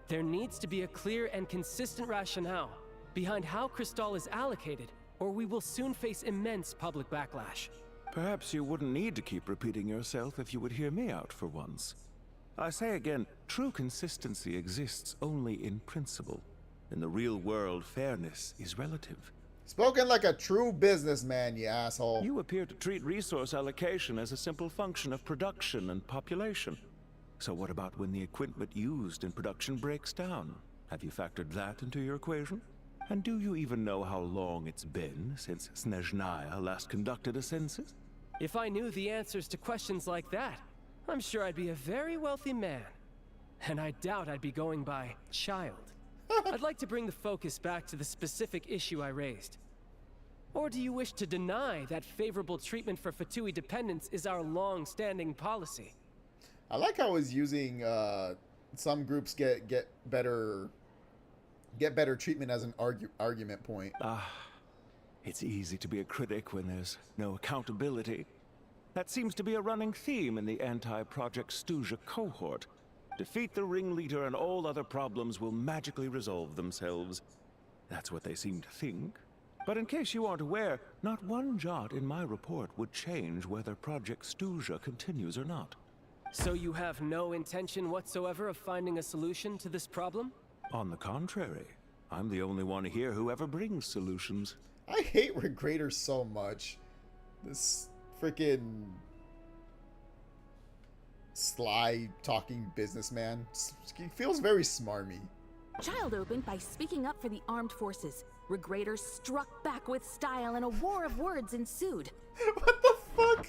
There needs to be a clear and consistent rationale behind how crystal is allocated, or we will soon face immense public backlash. Perhaps you wouldn't need to keep repeating yourself if you would hear me out for once. I say again, true consistency exists only in principle. In the real world, fairness is relative. Spoken like a true businessman, you asshole. You appear to treat resource allocation as a simple function of production and population. So what about when the equipment used in production breaks down? Have you factored that into your equation? And do you even know how long it's been since Snezhnaya last conducted a census? If I knew the answers to questions like that, I'm sure I'd be a very wealthy man. And I doubt I'd be going by child. I'd like to bring the focus back to the specific issue I raised. Or do you wish to deny that favorable treatment for Fatui dependents is our long-standing policy? I like how he's using some groups get better treatment as an argument point. It's easy to be a critic when there's no accountability. That seems to be a running theme in the anti-Project Stuzha cohort. Defeat the ringleader and all other problems will magically resolve themselves. That's what they seem to think. But in case you aren't aware, not one jot in my report would change whether Project Stuzha continues or not. So you have no intention whatsoever of finding a solution to this problem? On the contrary, I'm the only one here who ever brings solutions. I hate Regrader so much. This freaking sly talking businessman. He feels very smarmy. Child opened by speaking up for the armed forces. Regrader struck back with style and a war of words ensued. What the fuck?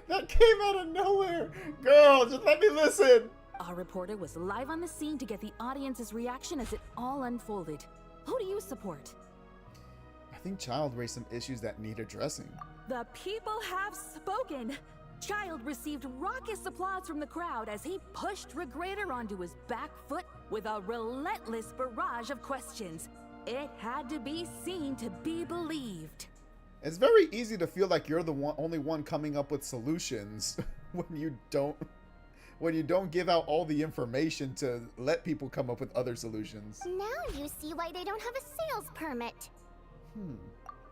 That came out of nowhere. Girl, just let me listen. Our reporter was live on the scene to get the audience's reaction as it all unfolded. Who do you support? I think Child raised some issues that need addressing. The people have spoken. Child received raucous applause from the crowd as he pushed Regrader onto his back foot with a relentless barrage of questions. It had to be seen to be believed. It's very easy to feel like you're the only one coming up with solutions when you don't give out all the information to let people come up with other solutions. Now you see why they don't have a sales permit.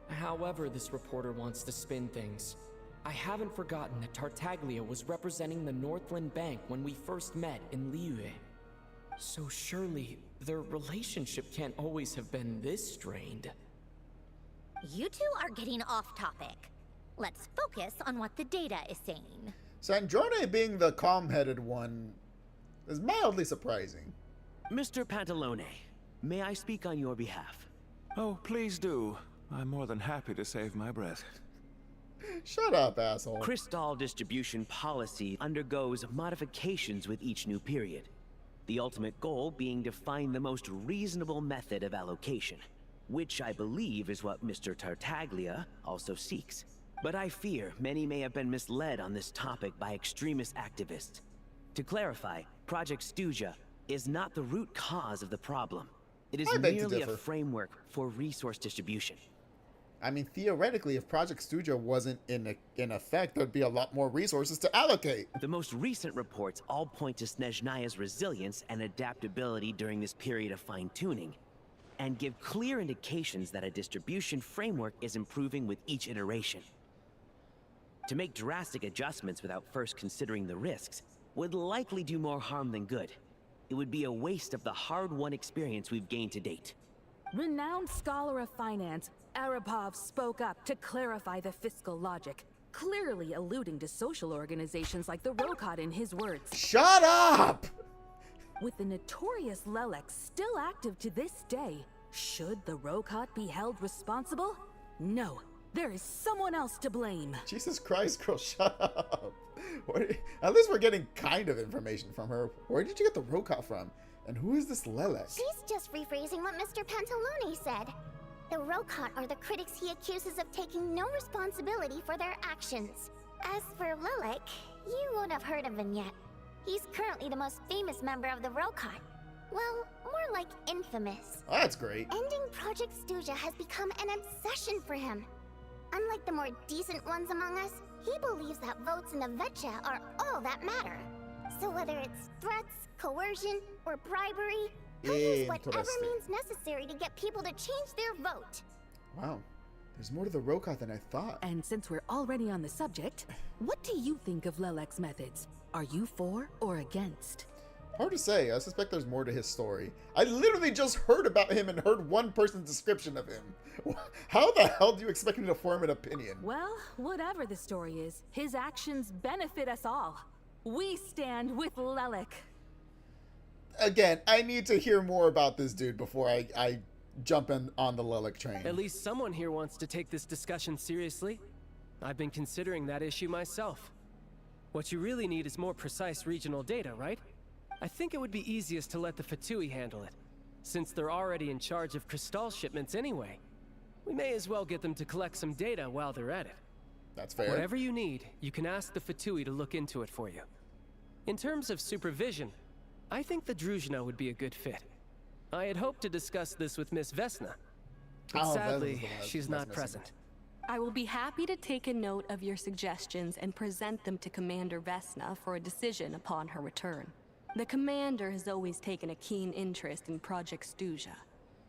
However this reporter wants to spin things, I haven't forgotten that Tartaglia was representing the Northland Bank when we first met in Liyue. So surely their relationship can't always have been this strained. You two are getting off topic. Let's focus on what the data is saying. Sandrone being the calm-headed one is mildly surprising. Mr. Pantalone, may I speak on your behalf? Oh, please do. I'm more than happy to save my breath. Shut up, asshole. Crystal distribution policy undergoes modifications with each new period. The ultimate goal being to find the most reasonable method of allocation, which I believe is what Mr. Tartaglia also seeks. But I fear many may have been misled on this topic by extremist activists. To clarify, Project Stuzha is not the root cause of the problem. It is merely a framework for resource distribution. I mean, theoretically, if Project Stuzha wasn't in effect, there'd be a lot more resources to allocate. The most recent reports all point to Snezhnaya's resilience and adaptability during this period of fine-tuning, and give clear indications that a distribution framework is improving with each iteration. To make drastic adjustments without first considering the risks would likely do more harm than good. It would be a waste of the hard-won experience we've gained to date. Renowned scholar of finance, Arapov spoke up to clarify the fiscal logic, clearly alluding to social organizations like the Rokot in his words. Shut up! With the notorious Lelek still active to this day, should the Rokot be held responsible? No, there is someone else to blame. Jesus Christ, girl, shut up. At least we're getting kind of information from her. Where did you get the Rokot from? And who is this Lelek? She's just rephrasing what Mr. Pantalone said. The Rokot are the critics he accuses of taking no responsibility for their actions. As for Lelek, you won't have heard of him yet. He's currently the most famous member of the Rokot. Well, more like infamous. Oh, that's great. Ending Project Stuzha has become an obsession for him. Unlike the more decent ones among us, he believes that votes in the Vetcha are all that matter. So whether it's threats, coercion, or bribery, he'll use whatever means necessary to get people to change their vote. Wow, there's more to the Rokot than I thought. And since we're already on the subject, what do you think of Lelek's methods? Are you for or against? Hard to say. I suspect there's more to his story. I literally just heard about him and heard one person's description of him. How the hell do you expect me to form an opinion? Well, whatever the story is, his actions benefit us all. We stand with Lelek. Again, I need to hear more about this dude before I jump in on the Lelek train. At least someone here wants to take this discussion seriously. I've been considering that issue myself. What you really need is more precise regional data, right? I think it would be easiest to let the Fatui handle it, since they're already in charge of Crystal shipments anyway. We may as well get them to collect some data while they're at it. That's fair. Whatever you need, you can ask the Fatui to look into it for you. In terms of supervision, I think the Druzhna would be a good fit. I had hoped to discuss this with Miss Vesna, but sadly, she's not present. I will be happy to take a note of your suggestions and present them to Commander Vesna for a decision upon her return. The Commander has always taken a keen interest in Project Stuzha.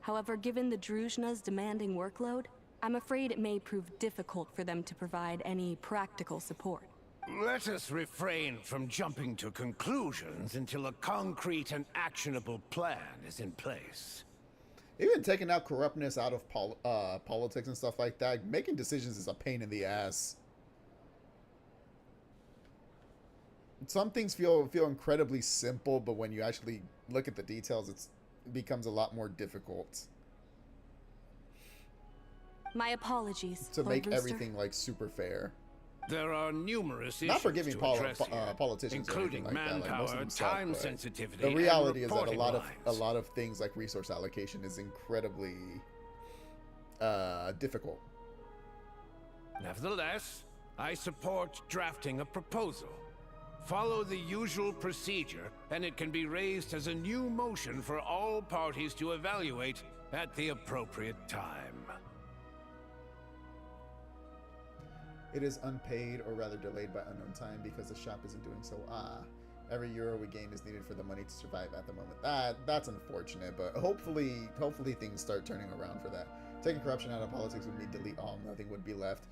However, given the Druzhna's demanding workload, I'm afraid it may prove difficult for them to provide any practical support. Let us refrain from jumping to conclusions until a concrete and actionable plan is in place. Even taking out corruptness out of politics and stuff like that, making decisions is a pain in the ass. Some things feel incredibly simple, but when you actually look at the details, it becomes a lot more difficult. My apologies. To Lord make Brewster. everything like super fair. There are numerous issues Not forgiving to address here, politicians, including like that. Like, most of manpower, them suck, time but sensitivity, the reality and is that reporting a lot of things like resource allocation is incredibly difficult. Nevertheless, I support drafting a proposal. Follow the usual procedure, and it can be raised as a new motion for all parties to evaluate at the appropriate time. It is unpaid, or rather delayed by unknown time, because the shop isn't doing so. Every euro we gain is needed for the money to survive at the moment. That's unfortunate, but hopefully things start turning around for that. Taking corruption out of politics would mean delete all, nothing would be left.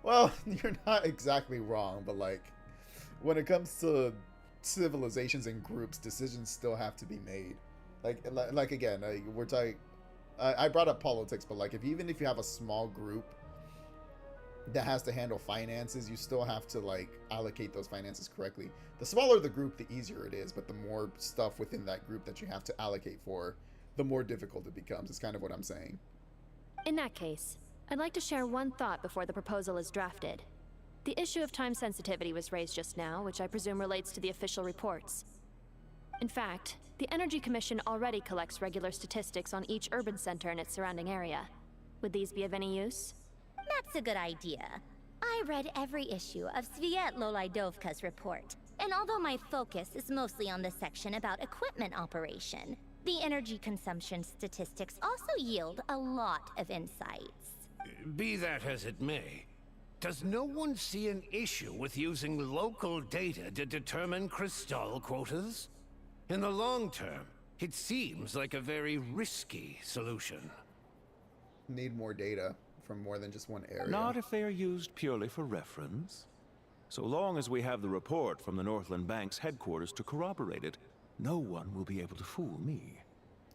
Well, you're not exactly wrong, but like, when it comes to civilizations and groups, decisions still have to be made. Like again, we're talking. I brought up politics, but like, even if you have a small group that has to handle finances, you still have to like allocate those finances correctly. The smaller the group, the easier it is, but the more stuff within that group that you have to allocate for, the more difficult it becomes. It's kind of what I'm saying. In that case, I'd like to share one thought before the proposal is drafted. The issue of time sensitivity was raised just now, which I presume relates to the official reports. In fact, the Energy Commission already collects regular statistics on each urban center and its surrounding area. Would these be of any use? That's a good idea. I read every issue of Svietlolaidovka's report, and although my focus is mostly on the section about equipment operation, the energy consumption statistics also yield a lot of insights. Be that as it may, does no one see an issue with using local data to determine Crystal quotas? In the long term, it seems like a very risky solution. Need more data from more than just one area. Not if they are used purely for reference. So long as we have the report from the Northland Bank's headquarters to corroborate it, no one will be able to fool me.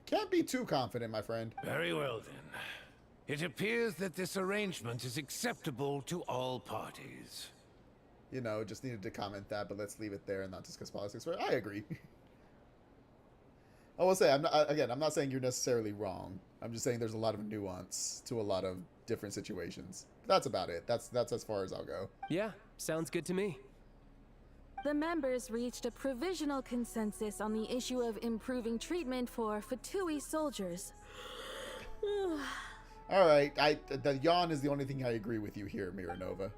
Can't be too confident, my friend. Very well then. It appears that this arrangement is acceptable to all parties. You know, just needed to comment that, but let's leave it there and not discuss politics. I agree. I will say, I'm not saying you're necessarily wrong. I'm just saying there's a lot of nuance to a lot of different situations. That's about it. That's as far as I'll go. Yeah, sounds good to me. The members reached a provisional consensus on the issue of improving treatment for Fatui soldiers. All right, the yawn is the only thing I agree with you here, Miranova.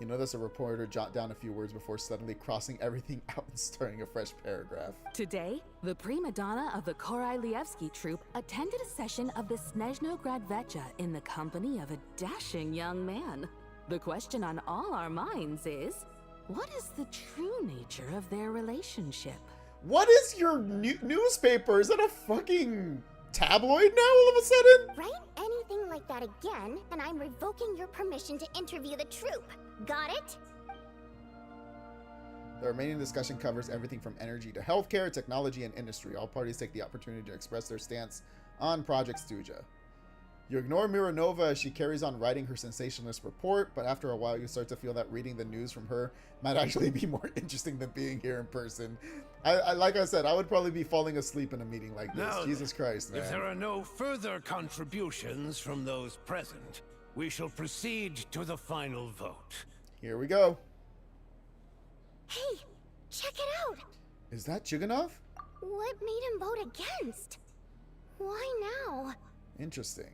You notice a reporter jot down a few words before suddenly crossing everything out and starting a fresh paragraph. Today, the prima donna of the Korailievsky troupe attended a session of the Snezhnograd Vecha in the company of a dashing young man. The question on all our minds is, what is the true nature of their relationship? What is your newspaper? Is that a fucking tabloid now all of a sudden? Write anything like that again, and I'm revoking your permission to interview the troupe. Got it? The remaining discussion covers everything from energy to healthcare, technology, and industry. All parties take the opportunity to express their stance on Project Stuzha. You ignore Miranova as she carries on writing her sensationalist report, but after a while you start to feel that reading the news from her might actually be more interesting than being here in person. Like I said, I would probably be falling asleep in a meeting like this. Now, Jesus Christ, man. If there are no further contributions from those present, we shall proceed to the final vote. Here we go. Hey, check it out! Is that Chuganov? What made him vote against? Why now? Interesting.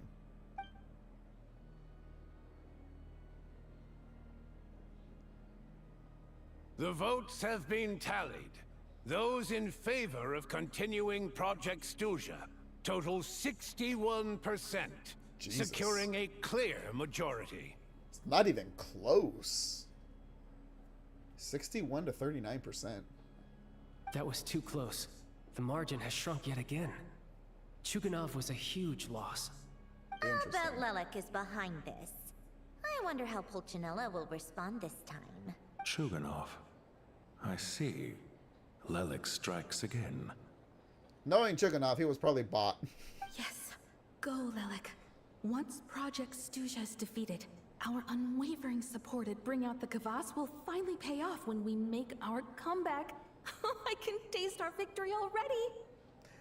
The votes have been tallied. Those in favor of continuing Project Stuzha total 61%, Jesus. securing a clear majority. It's not even close. 61 to 39%. That was too close. The margin has shrunk yet again. Chuganov was a huge loss. I'll bet Lelek is behind this. I wonder how Pulcinella will respond this time. Chuganov. I see. Lelek strikes again. Knowing Chuganov, he was probably bought. Yes. Go, Lelek. Once Project Stuzha is defeated, our unwavering support at Bring Out the Kvass will finally pay off when we make our comeback. I can taste our victory already.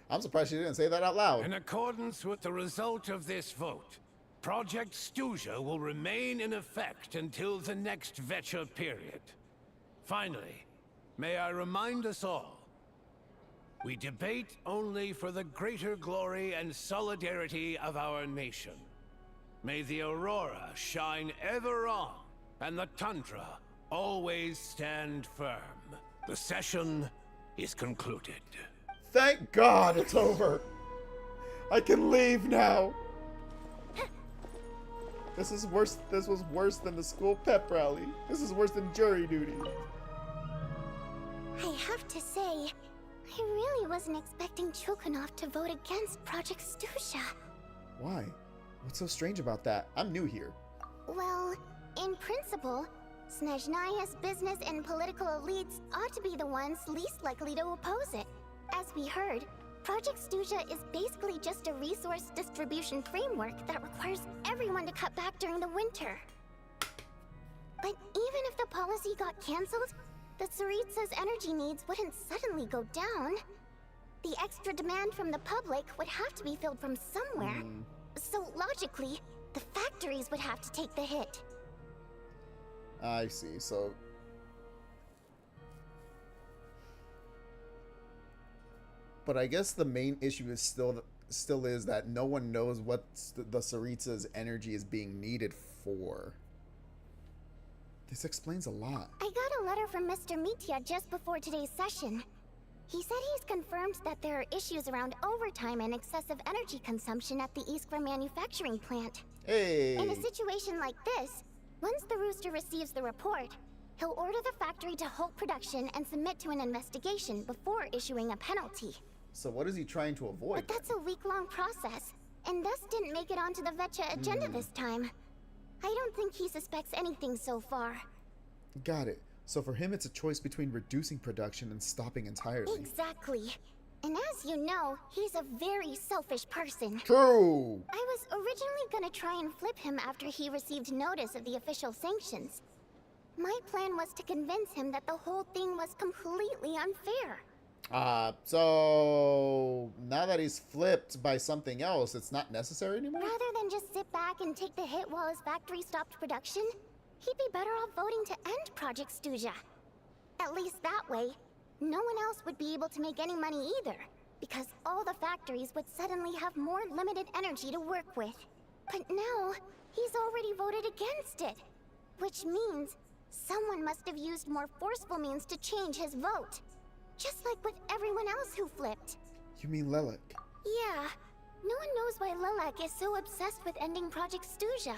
I'm surprised she didn't say that out loud. In accordance with the result of this vote, Project Stuzha will remain in effect until the next Vecha period. Finally, may I remind us all, we debate only for the greater glory and solidarity of our nation. May the aurora shine ever on, and the tundra always stand firm. The session is concluded. Thank God it's over. I can leave now. This is worse. This was worse than the school pep rally. This is worse than jury duty. I have to say, I really wasn't expecting Chuganov to vote against Project Stuzha. Why? What's so strange about that? I'm new here. Well, in principle, Snezhnaya's business and political elites ought to be the ones least likely to oppose it. As we heard, Project Stuzha is basically just a resource distribution framework that requires everyone to cut back during the winter. But even if the policy got cancelled, the Tsaritsa's energy needs wouldn't suddenly go down. The extra demand from the public would have to be filled from somewhere. So logically, the factories would have to take the hit. I see. So but I guess the main issue is still is that no one knows what the Tsaritsa's energy is being needed for. This explains a lot. I got a letter from Mr. Mitya just before today's session. He said he's confirmed that there are issues around overtime and excessive energy consumption at the Iskra manufacturing plant. Hey! In a situation like this, once the Rooster receives the report, he'll order the factory to halt production and submit to an investigation before issuing a penalty. So what is he trying to avoid? But that's a week-long process, and thus didn't make it onto the Vecha agenda this time. I don't think he suspects anything so far. Got it. So for him, it's a choice between reducing production and stopping entirely. Exactly. And as you know, he's a very selfish person. True! I was originally gonna try and flip him after he received notice of the official sanctions. My plan was to convince him that the whole thing was completely unfair. So now that he's flipped by something else, it's not necessary anymore? Rather than just sit back and take the hit while his factory stopped production, he'd be better off voting to end Project Stuzha. At least that way, no one else would be able to make any money either, because all the factories would suddenly have more limited energy to work with. But now, he's already voted against it, which means someone must have used more forceful means to change his vote. Just like with everyone else who flipped. You mean Lelek? Yeah. No one knows why Lelek is so obsessed with ending Project Stuzha,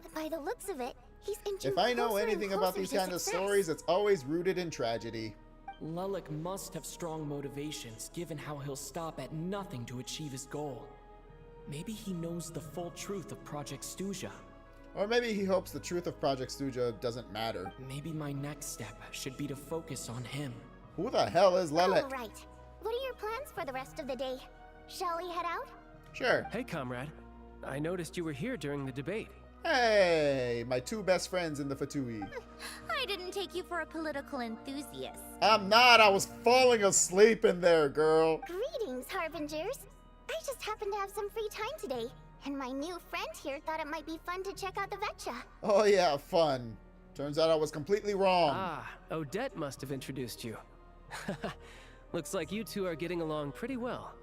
but by the looks of it, he's inching If I know closer and anything about closer these to kind of success. stories, it's always rooted in tragedy. Lelek must have strong motivations, given how he'll stop at nothing to achieve his goal. Maybe he knows the full truth of Project Stuzha. Or maybe he hopes the truth of Project Stuzha doesn't matter. Maybe my next step should be to focus on him. Who the hell is Lelek? All right. What are your plans for the rest of the day? Shall we head out? Sure. Hey, comrade. I noticed you were here during the debate. Hey, my two best friends in the Fatui. I didn't take you for a political enthusiast. I'm not. I was falling asleep in there, girl. Greetings, Harbingers. I just happened to have some free time today, and my new friend here thought it might be fun to check out the Vecha. Oh yeah, fun. Turns out I was completely wrong. Ah, Odette must have introduced you. Looks like you two are getting along pretty well.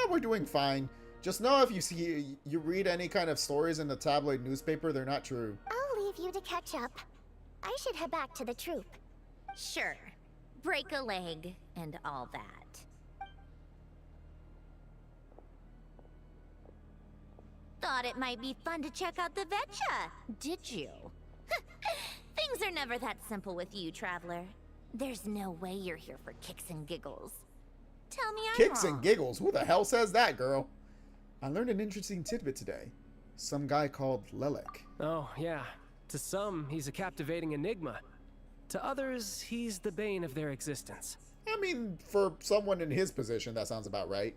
We're doing fine. Just know if you read any kind of stories in the tabloid newspaper, they're not true. I'll leave you to catch up. I should head back to the troop. Sure. Break a leg and all that. Thought it might be fun to check out the Vetcha, did you? Things are never that simple with you, Traveler. There's no way you're here for kicks and giggles. Tell me I'm Kicks wrong. and giggles? Who the hell says that, girl? I learned an interesting tidbit today. Some guy called Lelek. Oh, yeah. To some, he's a captivating enigma. To others, he's the bane of their existence. I mean, for someone in his position, that sounds about right.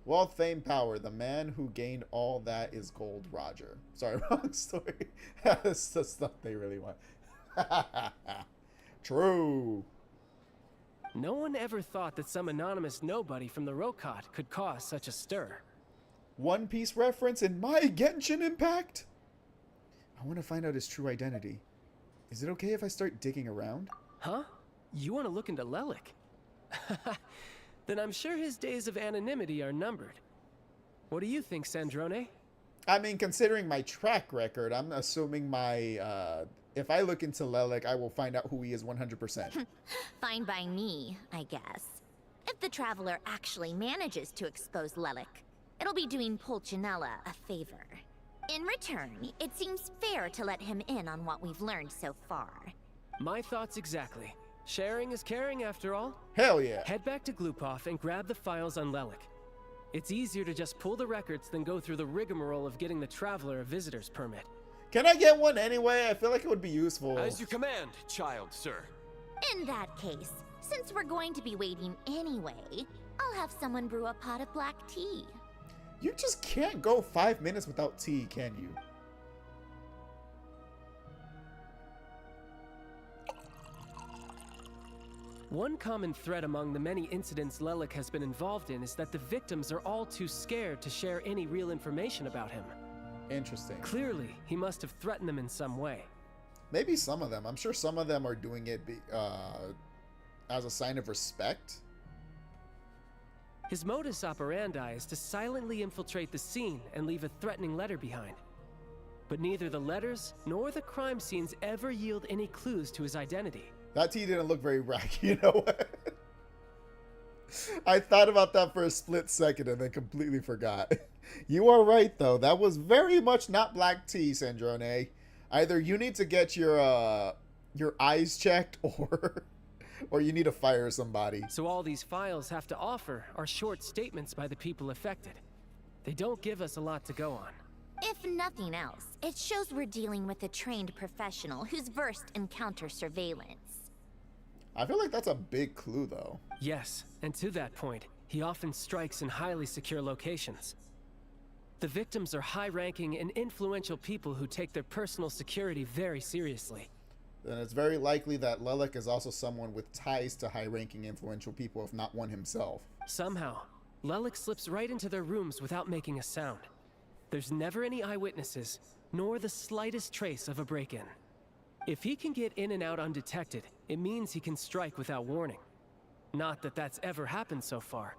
Wealth, fame, power. The man who gained all that is Gold Roger. Sorry, wrong story. That's the stuff they really want. True. No one ever thought that some anonymous nobody from the Rokot could cause such a stir. One Piece reference in my Genshin Impact? I want to find out his true identity. Is it okay if I start digging around? Huh? You want to look into Lelek? Then I'm sure his days of anonymity are numbered. What do you think, Sandrone? I mean, considering my track record, I'm assuming my, if I look into Lelek, I will find out who he is 100%. Fine by me, I guess. If the Traveler actually manages to expose Lelek, it'll be doing Pulcinella a favor. In return, it seems fair to let him in on what we've learned so far. My thoughts exactly. Sharing is caring after all. Hell yeah. Head back to Glupov and grab the files on Lelek. It's easier to just pull the records than go through the rigmarole of getting the Traveler a visitor's permit. Can I get one anyway? I feel like it would be useful. As you command, child, sir. In that case, since we're going to be waiting anyway, I'll have someone brew a pot of black tea. You just can't go 5 minutes without tea, can you? One common thread among the many incidents Lelek has been involved in is that the victims are all too scared to share any real information about him. Interesting. Clearly, he must have threatened them in some way. Maybe some of them. I'm sure some of them are doing it as a sign of respect. His modus operandi is to silently infiltrate the scene and leave a threatening letter behind. But neither the letters nor the crime scenes ever yield any clues to his identity. That tea didn't look very racky, you know what? I thought about that for a split second and then completely forgot. You are right, though. That was very much not black tea, Sandrone. Either you need to get your eyes checked or you need to fire somebody. So all these files have to offer are short statements by the people affected. They don't give us a lot to go on. If nothing else, it shows we're dealing with a trained professional who's versed in counter surveillance. I feel like that's a big clue, though. Yes, and to that point, he often strikes in highly secure locations. The victims are high-ranking and influential people who take their personal security very seriously. Then it's very likely that Lelek is also someone with ties to high-ranking influential people, if not one himself. Somehow, Lelek slips right into their rooms without making a sound. There's never any eyewitnesses, nor the slightest trace of a break-in. If he can get in and out undetected, it means he can strike without warning. Not that that's ever happened so far,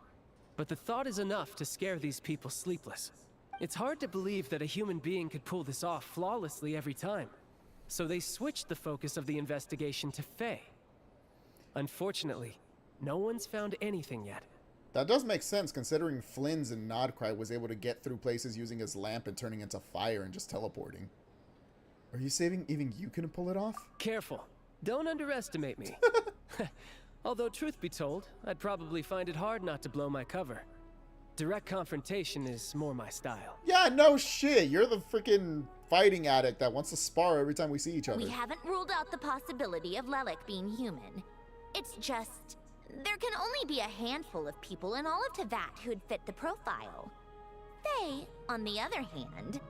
but the thought is enough to scare these people sleepless. It's hard to believe that a human being could pull this off flawlessly every time. So they switched the focus of the investigation to Faye. Unfortunately, no one's found anything yet. That does make sense, considering Flynn's and Nodcry was able to get through places using his lamp and turning into fire and just teleporting. Are you saying even you can pull it off? Careful. Don't underestimate me. Although, truth be told, I'd probably find it hard not to blow my cover. Direct confrontation is more my style. Yeah, no shit. You're the freaking fighting addict that wants to spar every time we see each other. We haven't ruled out the possibility of Lelek being human. It's just, there can only be a handful of people in all of Teyvat who'd fit the profile. Faye, on the other hand,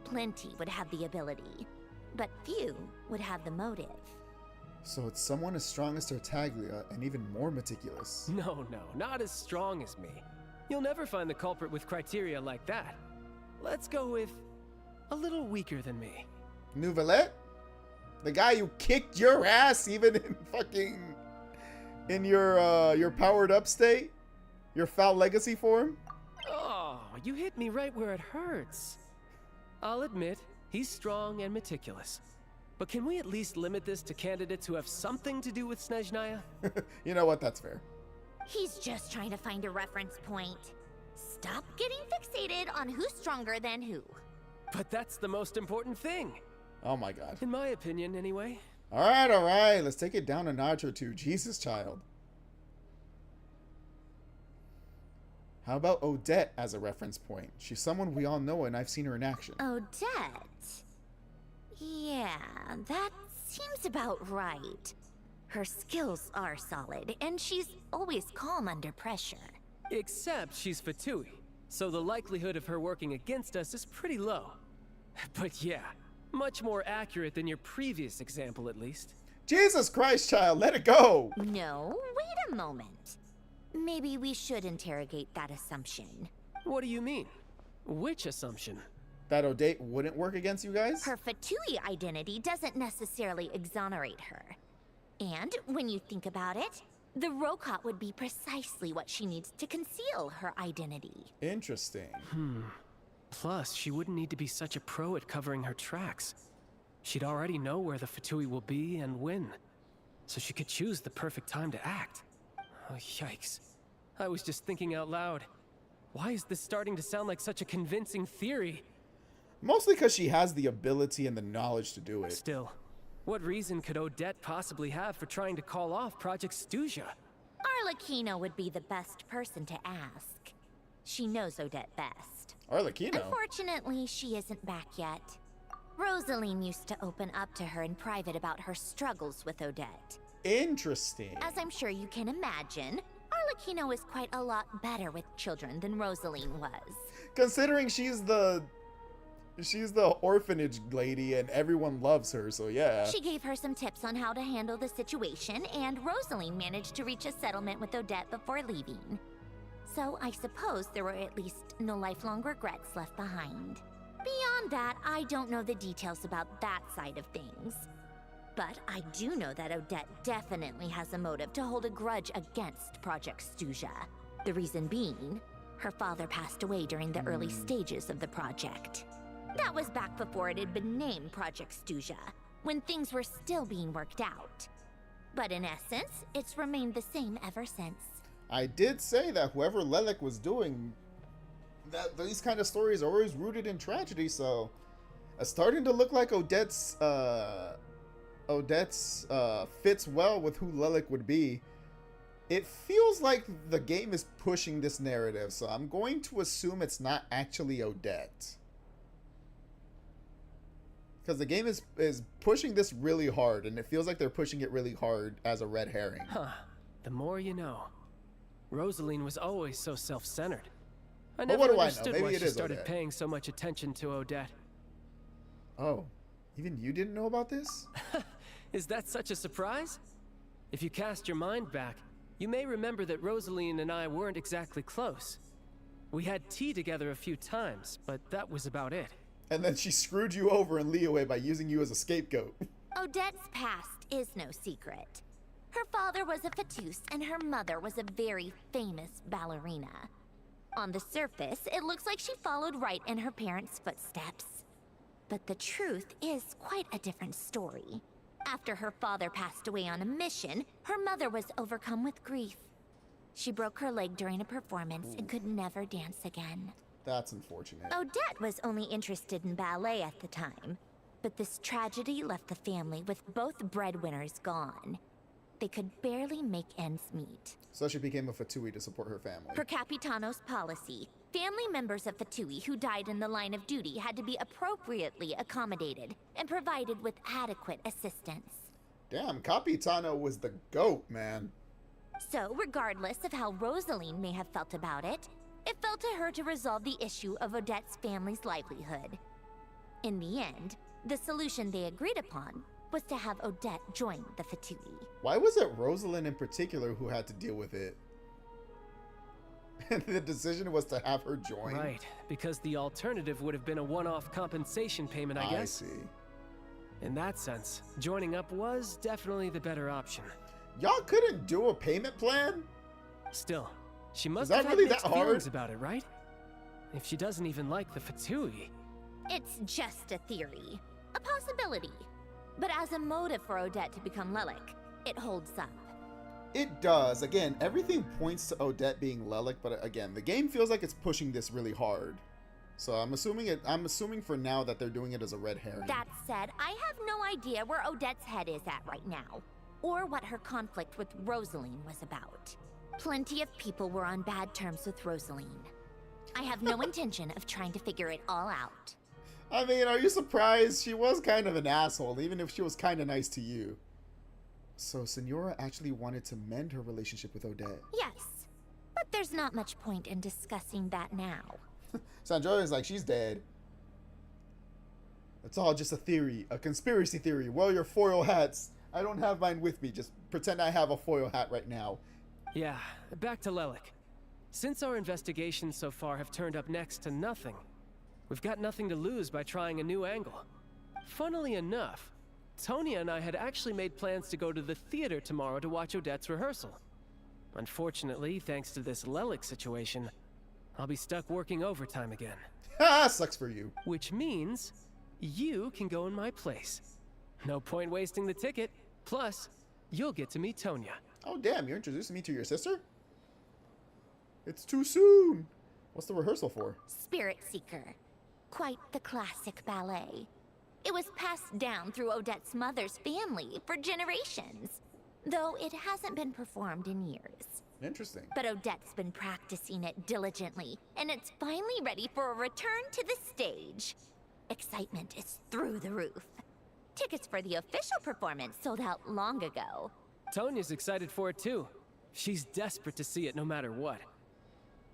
plenty would have the ability, but few would have the motive. So it's someone as strong as Tartaglia and even more meticulous. No, not as strong as me. You'll never find the culprit with criteria like that. Let's go with a little weaker than me. Nouvelette? The guy who kicked your ass even in fucking in your powered up state? Your foul legacy form? Oh, you hit me right where it hurts. I'll admit, he's strong and meticulous. But can we at least limit this to candidates who have something to do with Snezhnaya? You know what? That's fair. He's just trying to find a reference point. Stop getting fixated on who's stronger than who. But that's the most important thing. Oh my god. In my opinion, anyway. Alright. Let's take it down a notch or two. Jesus, child. How about Odette as a reference point? She's someone we all know and I've seen her in action. Odette? Yeah, that seems about right. Her skills are solid, and she's always calm under pressure. Except she's Fatui, so the likelihood of her working against us is pretty low. But yeah, much more accurate than your previous example at least. Jesus Christ, child, let it go! No, wait a moment. Maybe we should interrogate that assumption. What do you mean? Which assumption? That Odette wouldn't work against you guys? Her Fatui identity doesn't necessarily exonerate her. And when you think about it, the Rokot would be precisely what she needs to conceal her identity. Interesting. Plus, she wouldn't need to be such a pro at covering her tracks. She'd already know where the Fatui will be and when. So she could choose the perfect time to act. Oh, yikes. I was just thinking out loud. Why is this starting to sound like such a convincing theory? Mostly because she has the ability and the knowledge to do it. Still, what reason could Odette possibly have for trying to call off Project Stuzha? Arlecchino would be the best person to ask. She knows Odette best. Arlecchino? Unfortunately, she isn't back yet. Rosaline used to open up to her in private about her struggles with Odette. Interesting. As I'm sure you can imagine, Arlecchino is quite a lot better with children than Rosaline was. Considering she's the orphanage lady and everyone loves her, so yeah. She gave her some tips on how to handle the situation, and Rosaline managed to reach a settlement with Odette before leaving. So I suppose there were at least no lifelong regrets left behind. Beyond that, I don't know the details about that side of things. But I do know that Odette definitely has a motive to hold a grudge against Project Stuzha. The reason being, her father passed away during the early stages of the project. That was back before it had been named Project Stuzha, when things were still being worked out. But in essence, it's remained the same ever since. I did say that whoever Lelek was doing, that these kind of stories are always rooted in tragedy, so it's starting to look like Odette's fits well with who Lelek would be. It feels like the game is pushing this narrative, so I'm going to assume it's not actually Odette. Because the game is pushing this really hard, and it feels like they're pushing it really hard as a red herring. Huh. The more you know. Rosaline was always so self-centered. I But never what do I know? understood Maybe why it she is started Odette. paying so much attention to Odette. Oh, even you didn't know about this? Is that such a surprise? If you cast your mind back, you may remember that Rosaline and I weren't exactly close. We had tea together a few times, but that was about it. And then she screwed you over in Leeway by using you as a scapegoat. Odette's past is no secret. Her father was a Fatus, and her mother was a very famous ballerina. On the surface, it looks like she followed right in her parents' footsteps. But the truth is quite a different story. After her father passed away on a mission, her mother was overcome with grief. She broke her leg during a performance and could never dance again. That's unfortunate. Odette was only interested in ballet at the time, but this tragedy left the family with both breadwinners gone. They could barely make ends meet. So she became a Fatui to support her family. Per Capitano's policy, family members of Fatui who died in the line of duty had to be appropriately accommodated and provided with adequate assistance. Damn, Capitano was the GOAT, man. So, regardless of how Rosaline may have felt about it, it fell to her to resolve the issue of Odette's family's livelihood. In the end, the solution they agreed upon was to have Odette join the Fatui. Why was it Rosalind in particular who had to deal with it? And the decision was to have her join? Right, because the alternative would have been a one-off compensation payment, I guess. I see. In that sense, joining up was definitely the better option. Y'all couldn't do a payment plan? Still, she must that have really had mixed that hard? feelings about it, right? If she doesn't even like the Fatui. It's just a theory, a possibility. But as a motive for Odette to become Lelik, it holds up. It does. Again, everything points to Odette being Lelik, but again, the game feels like it's pushing this really hard. So I'm assuming for now that they're doing it as a red herring. That said, I have no idea where Odette's head is at right now, or what her conflict with Rosaline was about. Plenty of people were on bad terms with Rosaline. I have no intention of trying to figure it all out. I mean, are you surprised? She was kind of an asshole, even if she was kind of nice to you. So Senora actually wanted to mend her relationship with Odette. Yes, but there's not much point in discussing that now. Sanjay is like, she's dead. It's all just a theory, a conspiracy theory. Wear your foil hats. I don't have mine with me. Just pretend I have a foil hat right now. Yeah, back to Lelik. Since our investigations so far have turned up next to nothing, we've got nothing to lose by trying a new angle. Funnily enough, Tonya and I had actually made plans to go to the theater tomorrow to watch Odette's rehearsal. Unfortunately, thanks to this Lelik situation, I'll be stuck working overtime again. Ha! Sucks for you. Which means you can go in my place. No point wasting the ticket. Plus, you'll get to meet Tonya. Oh, damn, you're introducing me to your sister? It's too soon. What's the rehearsal for? Spirit Seeker. Quite the classic ballet. It was passed down through Odette's mother's family for generations, though it hasn't been performed in years. Interesting. But Odette's been practicing it diligently, and it's finally ready for a return to the stage. Excitement is through the roof. Tickets for the official performance sold out long ago. Tonya's excited for it too. She's desperate to see it no matter what.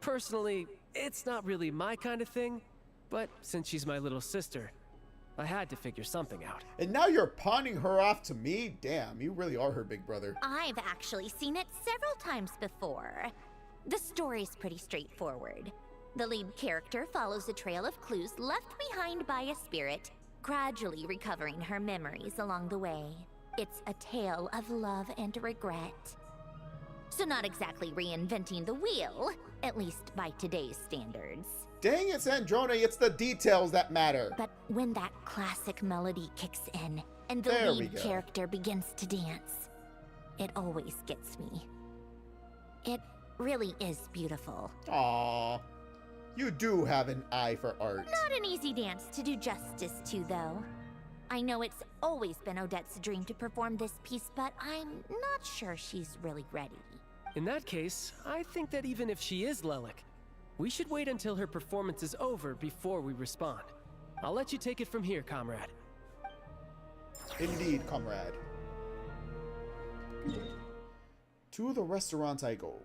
Personally, it's not really my kind of thing, but since she's my little sister, I had to figure something out. And now you're pawning her off to me? Damn, you really are her big brother. I've actually seen it several times before. The story's pretty straightforward. The lead character follows a trail of clues left behind by a spirit, gradually recovering her memories along the way. It's a tale of love and regret. So not exactly reinventing the wheel, at least by today's standards. Dang it, Snezhnaya, it's the details that matter. But when that classic melody kicks in, and the lead character begins to dance, it always gets me. It really is beautiful. Aww. You do have an eye for art. Not an easy dance to do justice to, though. I know it's always been Odette's dream to perform this piece, but I'm not sure she's really ready. In that case, I think that even if she is Lelik, we should wait until her performance is over before we respond. I'll let you take it from here, comrade. Indeed, comrade. To the restaurant I go.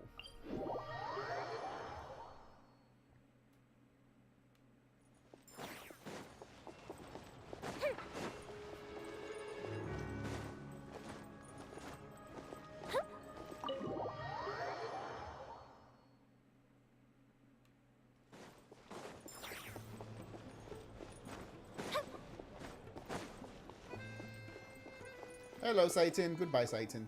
Hello, Saitin. Goodbye, Saitin.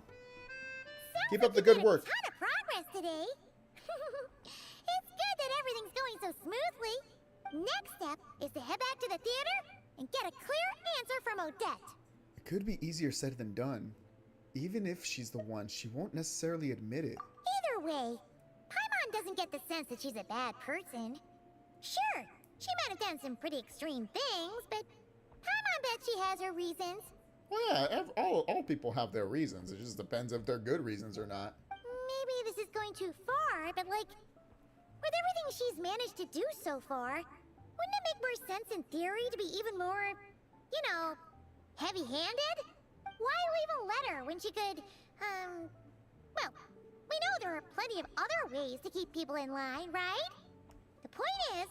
Keep up the good work. A ton of progress today. It's good that everything's going so smoothly. Next step is to head back to the theater and get a clear answer from Odette. It could be easier said than done. Even if she's the one, she won't necessarily admit it. Either way, Paimon doesn't get the sense that she's a bad person. Sure, she might have done some pretty extreme things, but Paimon bet she has her reasons. Well, yeah, all people have their reasons. It just depends if they're good reasons or not. Maybe this is going too far, but like, with everything she's managed to do so far, wouldn't it make more sense in theory to be even more, you know, heavy-handed? Why leave a letter when she could, well, we know there are plenty of other ways to keep people in line, right? The point is,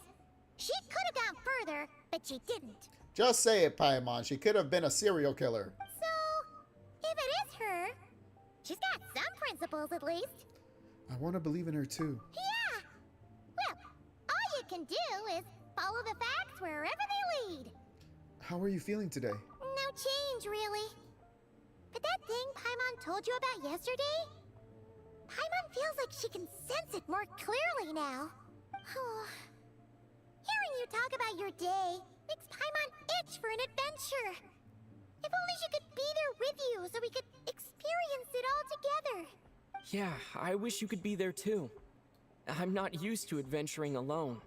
she could have gone further, but she didn't. Just say it, Paimon. She could have been a serial killer. So, if it is her, she's got some principles at least. I want to believe in her too. Yeah! Well, all you can do is follow the facts wherever they lead. How are you feeling today? No change, really. That thing Paimon told you about yesterday? Paimon feels like she can sense it more clearly now. Hearing you talk about your day makes Paimon itch for an adventure. If only she could be there with you so we could experience it all together. Yeah, I wish you could be there too. I'm not used to adventuring alone.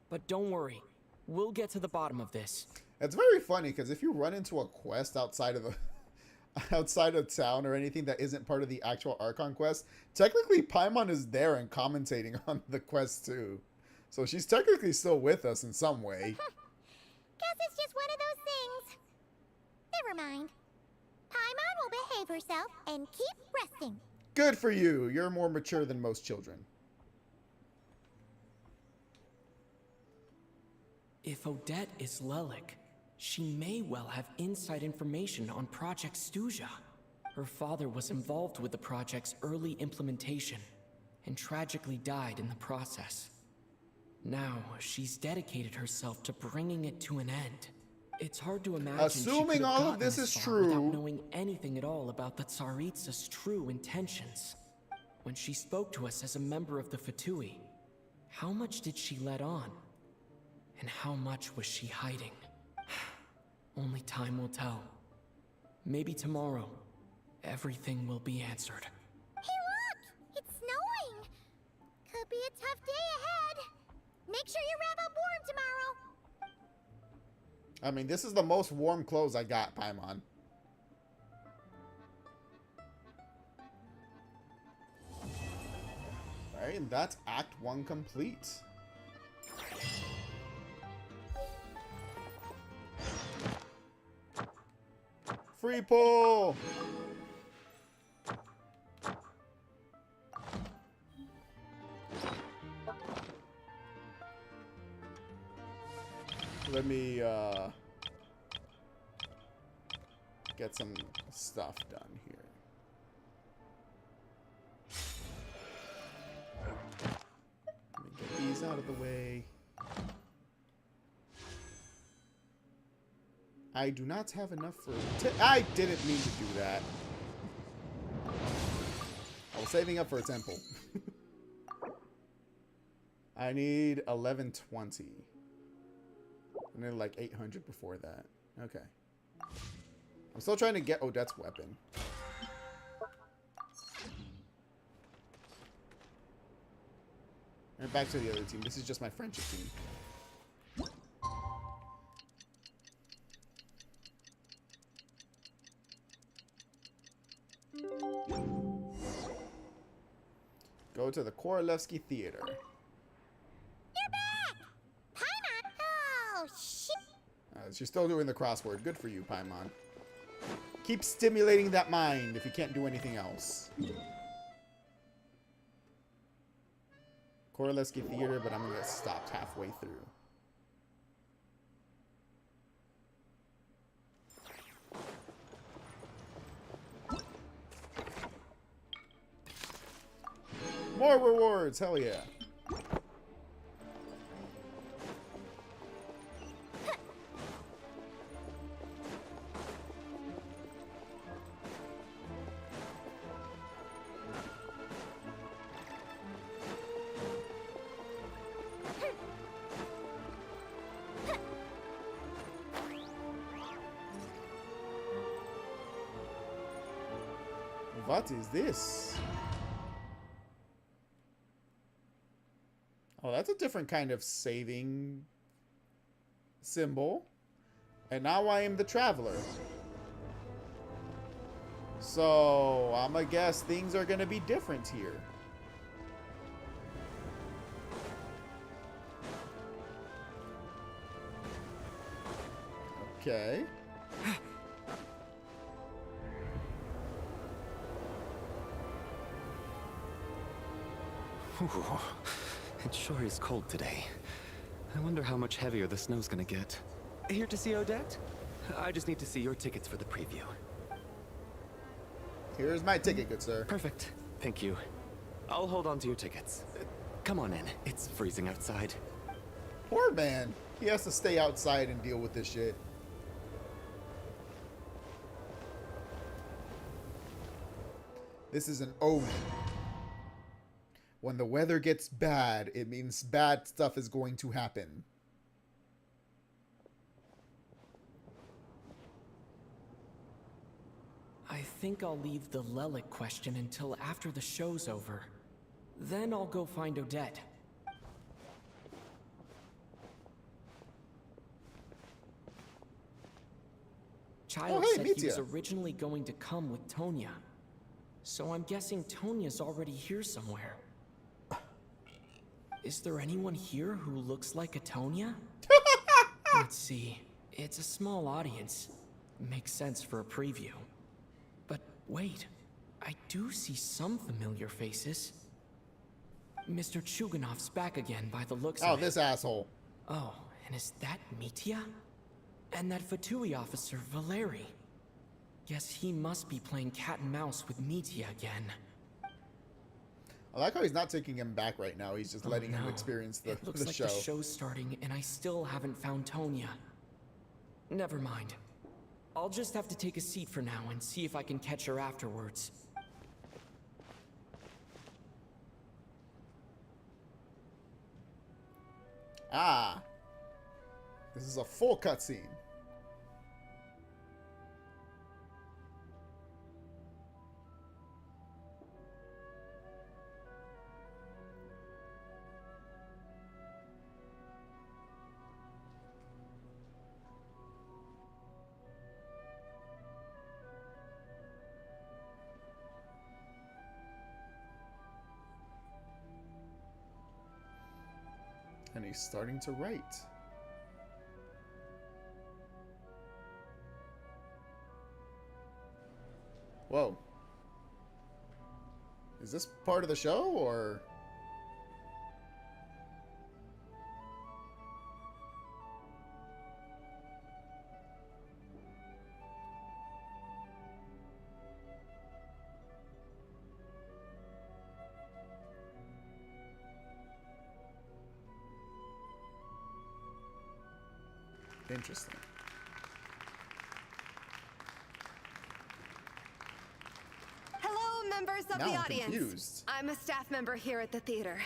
But don't worry, we'll get to the bottom of this. It's very funny because if you run into a quest outside of the outside of town or anything that isn't part of the actual Archon Quest, technically Paimon is there and commentating on the quest too. So she's technically still with us in some way. Guess it's just one of those things. Never mind. Paimon will behave herself and keep resting. Good for you. You're more mature than most children. If Odette is Lelik, she may well have inside information on Project Stuzha. Her father was involved with the project's early implementation and tragically died in the process. Now, she's dedicated herself to bringing it to an end. It's hard to imagine Assuming all of this is true without knowing anything at all about the Tsaritsa's true intentions. When she spoke to us as a member of the Fatui, how much did she let on? And how much was she hiding? Only time will tell. Maybe tomorrow, everything will be answered. Hey look! It's snowing! Could be a tough day ahead. Make sure you wrap up warm tomorrow. I mean, this is the most warm clothes I got, Paimon. Alright, and that's Act 1 complete. Free pull! Let me get some stuff done here. Let me get these out of the way. I do not have enough for... I didn't mean to do that. I was saving up for a temple. I need 1120. I need like 800 before that. Okay. I'm still trying to get Odette's weapon. And back to the other team. This is just my friendship team. Go to the Korolevsky Theater. You're back! Paimon! Oh, shit! She's still doing the crossword. Good for you, Paimon. Keep stimulating that mind if you can't do anything else. Korolevsky Theater, but I'm going to get stopped halfway through. More rewards! Hell yeah. What is this? Oh, that's a different kind of saving symbol. And now I am the traveler. So, I'm gonna guess things are gonna be different here. Okay. Ooh, it sure is cold today. I wonder how much heavier the snow's gonna get. Here to see Odette? I just need to see your tickets for the preview. Here's my ticket, good sir. Perfect. Thank you. I'll hold on to your tickets. Come on in. It's freezing outside. Poor man. He has to stay outside and deal with this shit. This is an omen. When the weather gets bad, it means bad stuff is going to happen. I think I'll leave the Lelic question until after the show's over. Then I'll go find Odette. Child said he was originally going to come with Tonya. So I'm guessing Tonya's already here somewhere. Is there anyone here who looks like a Tonya? Let's see. It's a small audience. Makes sense for a preview. But wait, I do see some familiar faces. Mr. Chuganov's back again by the looks of it. Oh, this asshole. Oh, and is that Mitya? And that Fatui officer, Valeri. Guess he must be playing cat and mouse with Mitya again. I like how he's not taking him back right now. He's just letting him experience the show. It looks like the show's starting, and I still haven't found Tonya. Never mind. I'll just have to take a seat for now and see if I can catch her afterwards. Ah. This is a full cutscene. And he's starting to write. Whoa. Is this part of the show, or...? Interesting. Hello, members of Now the I'm audience. confused. I'm a staff member here at the theater.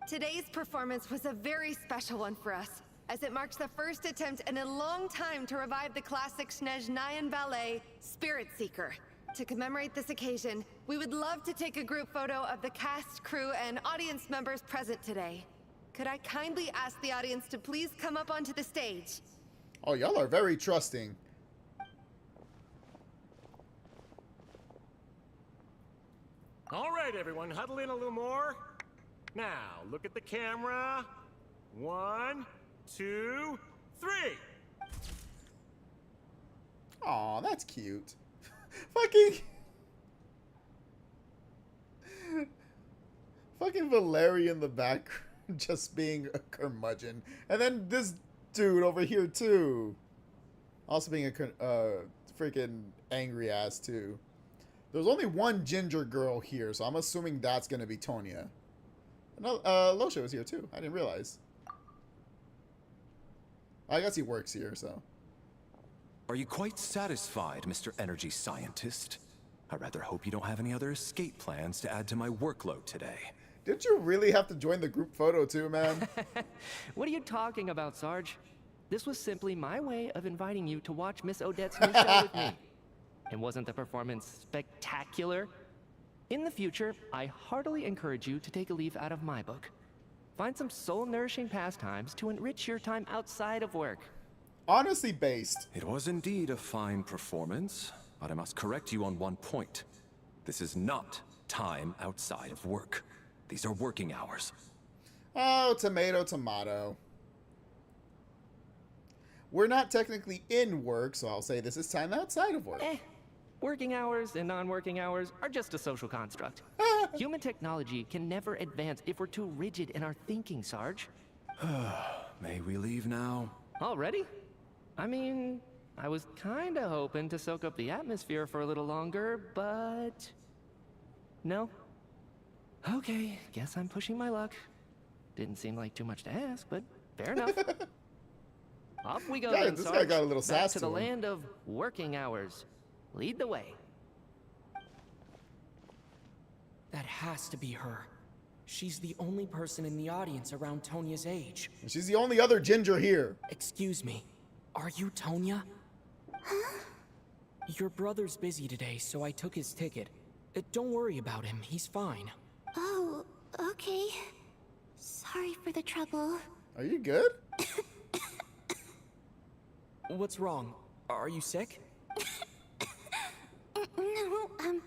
Today's performance was a very special one for us, as it marks the first attempt in a long time to revive the classic Snezhnayan ballet, Spirit Seeker. To commemorate this occasion, we would love to take a group photo of the cast, crew, and audience members present today. Could I kindly ask the audience to please come up onto the stage? Oh, y'all are very trusting. All right, everyone, huddle in a little more. Now, look at the camera. 1, 2, 3. Aw, that's cute. Fucking... Fucking Valeri in the back just being a curmudgeon. And then this dude over here, too. Also being a freaking angry ass, too. There's only one ginger girl here, so I'm assuming that's going to be Tonya. No, Losha was here, too. I didn't realize. I guess he works here, so. Are you quite satisfied, Mr. Energy Scientist? I rather hope you don't have any other escape plans to add to my workload today. Did you really have to join the group photo too, man? What are you talking about, Sarge? This was simply my way of inviting you to watch Miss Odette's new show with me. And wasn't the performance spectacular? In the future, I heartily encourage you to take a leaf out of my book. Find some soul-nourishing pastimes to enrich your time outside of work. Honestly based. It was indeed a fine performance, but I must correct you on one point. This is not time outside of work. These are working hours. Oh, tomato, tomato. We're not technically in work, so I'll say this is time outside of work. Working hours and non-working hours are just a social construct. Human technology can never advance if we're too rigid in our thinking, Sarge. May we leave now? Already? I mean, I was kinda hoping to soak up the atmosphere for a little longer, but... No? Okay, guess I'm pushing my luck. Didn't seem like too much to ask, but fair enough. Off we go then, This Sarge. guy got a little Back sass to to the him. land of working hours. Lead the way. That has to be her. She's the only person in the audience around Tonya's age. And she's the only other ginger here. Excuse me. Are you Tonya? Huh? Your brother's busy today, so I took his ticket. Don't worry about him. He's fine. Oh, okay. Sorry for the trouble. Are you good? What's wrong? Are you sick? No, I'm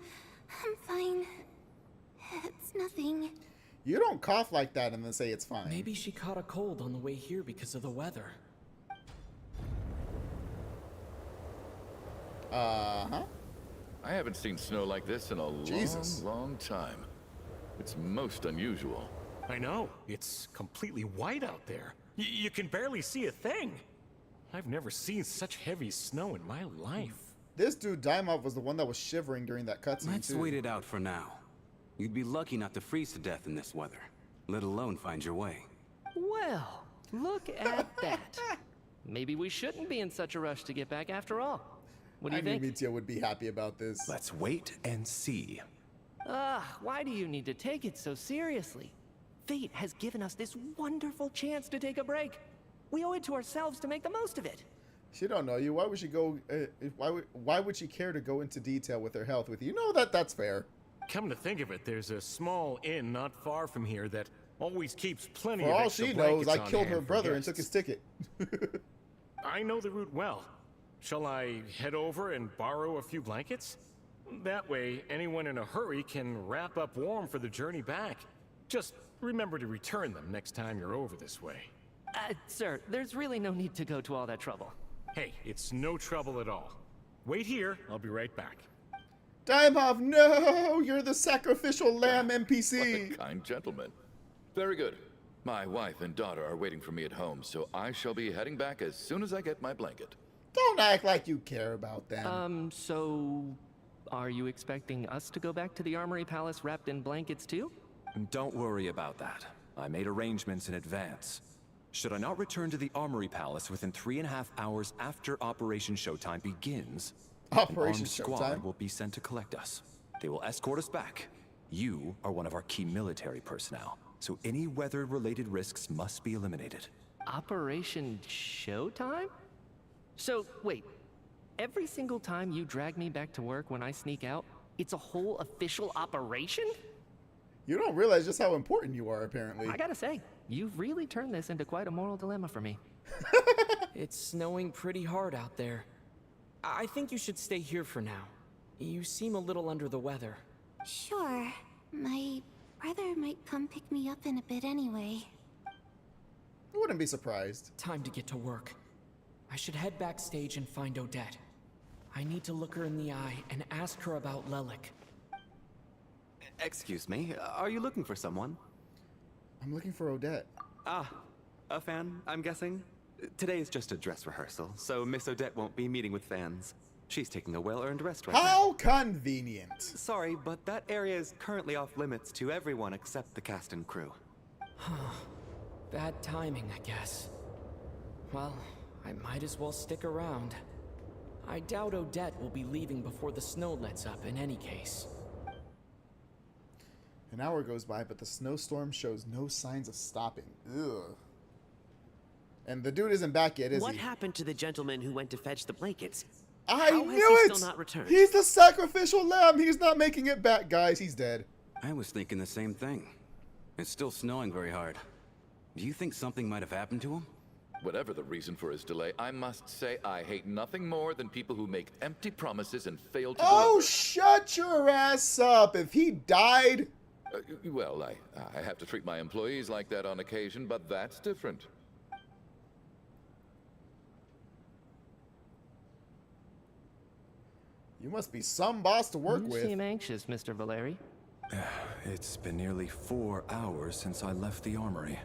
fine. It's nothing. You don't cough like that and then say it's fine. Maybe she caught a cold on the way here because of the weather. Uh-huh. I haven't seen snow like this in a long time. It's most unusual. I know. It's completely white out there. You can barely see a thing. I've never seen such heavy snow in my life. This dude Daimov was the one that was shivering during that cutscene. Let's wait it out for now. You'd be lucky not to freeze to death in this weather, let alone find your way. Well, look at that. Maybe we shouldn't be in such a rush to get back after all. What do you think? I knew Mitya would be happy about this. Let's wait and see. Why do you need to take it so seriously? Fate has given us this wonderful chance to take a break. We owe it to ourselves to make the most of it. She don't know you. Why would she go? Why would she care to go into detail with her health with you? You know that's fair. Come to think of it, there's a small inn not far from here that always keeps plenty For of all extra she knows, I blankets on killed her hand for brother and took guests. his ticket. I know the route well. Shall I head over and borrow a few blankets? That way, anyone in a hurry can wrap up warm for the journey back. Just remember to return them next time you're over this way. Sir, there's really no need to go to all that trouble. Hey, it's no trouble at all. Wait here, I'll be right back. Daimov, no! You're the sacrificial lamb NPC. What a kind gentleman. Very good. My wife and daughter are waiting for me at home, so I shall be heading back as soon as I get my blanket. Don't act like you care about them. So are you expecting us to go back to the Armory Palace wrapped in blankets too? Don't worry about that. I made arrangements in advance. Should I not return to the Armory Palace within 3.5 hours after Operation Showtime begins, an armed squad will be sent to collect us. They will escort us back. You are one of our key military personnel, so any weather-related risks must be eliminated. Operation Showtime? So, wait. Every single time you drag me back to work when I sneak out, it's a whole official operation? You don't realize just how important you are, apparently. I gotta say, you've really turned this into quite a moral dilemma for me. It's snowing pretty hard out there. I think you should stay here for now. You seem a little under the weather. Sure. My brother might come pick me up in a bit anyway. I wouldn't be surprised. Time to get to work. I should head backstage and find Odette. I need to look her in the eye and ask her about Lelik. Excuse me, are you looking for someone? I'm looking for Odette. Ah, a fan, I'm guessing? Today is just a dress rehearsal, so Miss Odette won't be meeting with fans. She's taking a well-earned rest right now. How convenient. Sorry, but that area is currently off limits to everyone except the cast and crew. Bad timing, I guess. Well, I might as well stick around. I doubt Odette will be leaving before the snow lets up in any case. An hour goes by, but the snowstorm shows no signs of stopping. Ugh. And the dude isn't back yet, is What he? happened to the gentleman who went to fetch the blankets? I How knew has he it! still not returned? He's the sacrificial lamb. He's not making it back, guys. He's dead. I was thinking the same thing. It's still snowing very hard. Do you think something might have happened to him? Whatever the reason for his delay, I must say I hate nothing more than people who make empty promises and fail to Oh, deliver. shut your ass up. If he died... Well, I have to treat my employees like that on occasion, but that's different. You must be some boss to work You with. seem anxious, Mr. Valeri. It's been nearly 4 hours since I left the armory.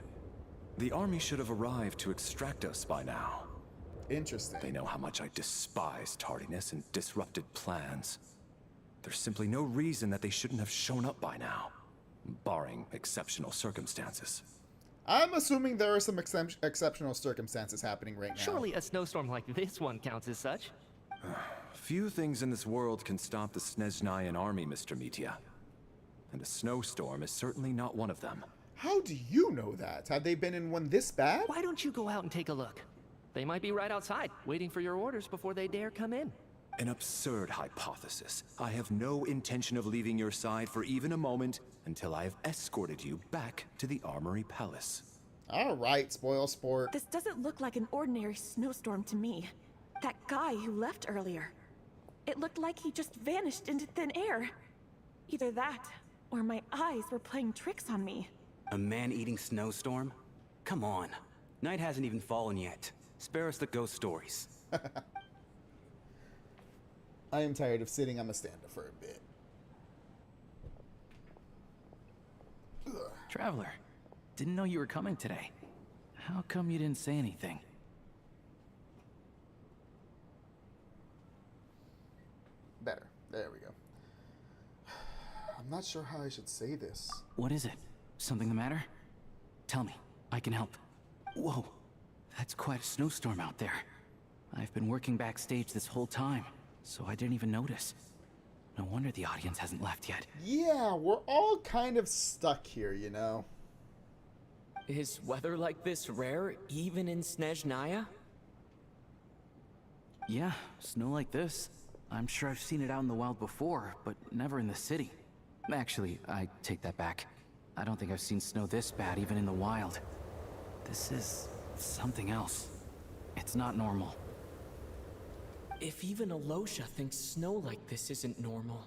The army should have arrived to extract us by now. Interesting. They know how much I despise tardiness and disrupted plans. There's simply no reason that they shouldn't have shown up by now, barring exceptional circumstances. I'm assuming there are some exceptional circumstances happening right now. Surely a snowstorm like this one counts as such. Few things in this world can stop the Snezhnayan army, Mr. Mitya. and a snowstorm is certainly not one of them. How do you know that? Have they been in one this bad? Why don't you go out and take a look? They might be right outside, waiting for your orders before they dare come in. An absurd hypothesis. I have no intention of leaving your side for even a moment until I have escorted you back to the Armory Palace. All right, spoil sport. This doesn't look like an ordinary snowstorm to me. That guy who left earlier. It looked like he just vanished into thin air. Either that, or my eyes were playing tricks on me. A man-eating snowstorm? Come on. Night hasn't even fallen yet. Spare us the ghost stories. I am tired of sitting on the stand for a bit. Ugh. Traveler, didn't know you were coming today. How come you didn't say anything? Better. There we go. I'm not sure how I should say this. What is it? Something the matter? Tell me. I can help. Whoa. That's quite a snowstorm out there. I've been working backstage this whole time, so I didn't even notice. No wonder the audience hasn't left yet. Yeah, we're all kind of stuck here, you know. Is weather like this rare, even in Snezhnaya? Yeah, snow like this. I'm sure I've seen it out in the wild before, but never in the city. Actually, I take that back. I don't think I've seen snow this bad even in the wild. This is something else. It's not normal. If even Alosha thinks snow like this isn't normal,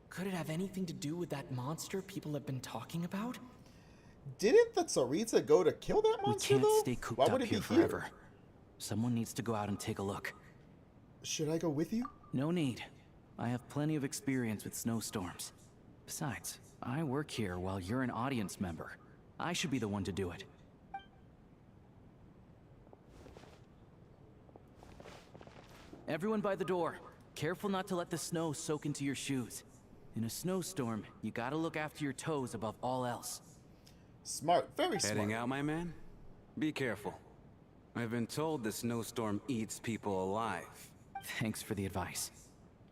could it have anything to do with that monster people have been talking about? Didn't the Tsaritsa go to kill that monster, We can't though? stay cooped Why up would it here be forever. Someone needs to go out and take a look. Should I go with you? No need. I have plenty of experience with snowstorms. Besides, I work here while you're an audience member. I should be the one to do it. Everyone by the door. Careful not to let the snow soak into your shoes. In a snowstorm, you gotta look after your toes above all else. Smart, very smart. Heading out, my man? Be careful. I've been told the snowstorm eats people alive. Thanks for the advice.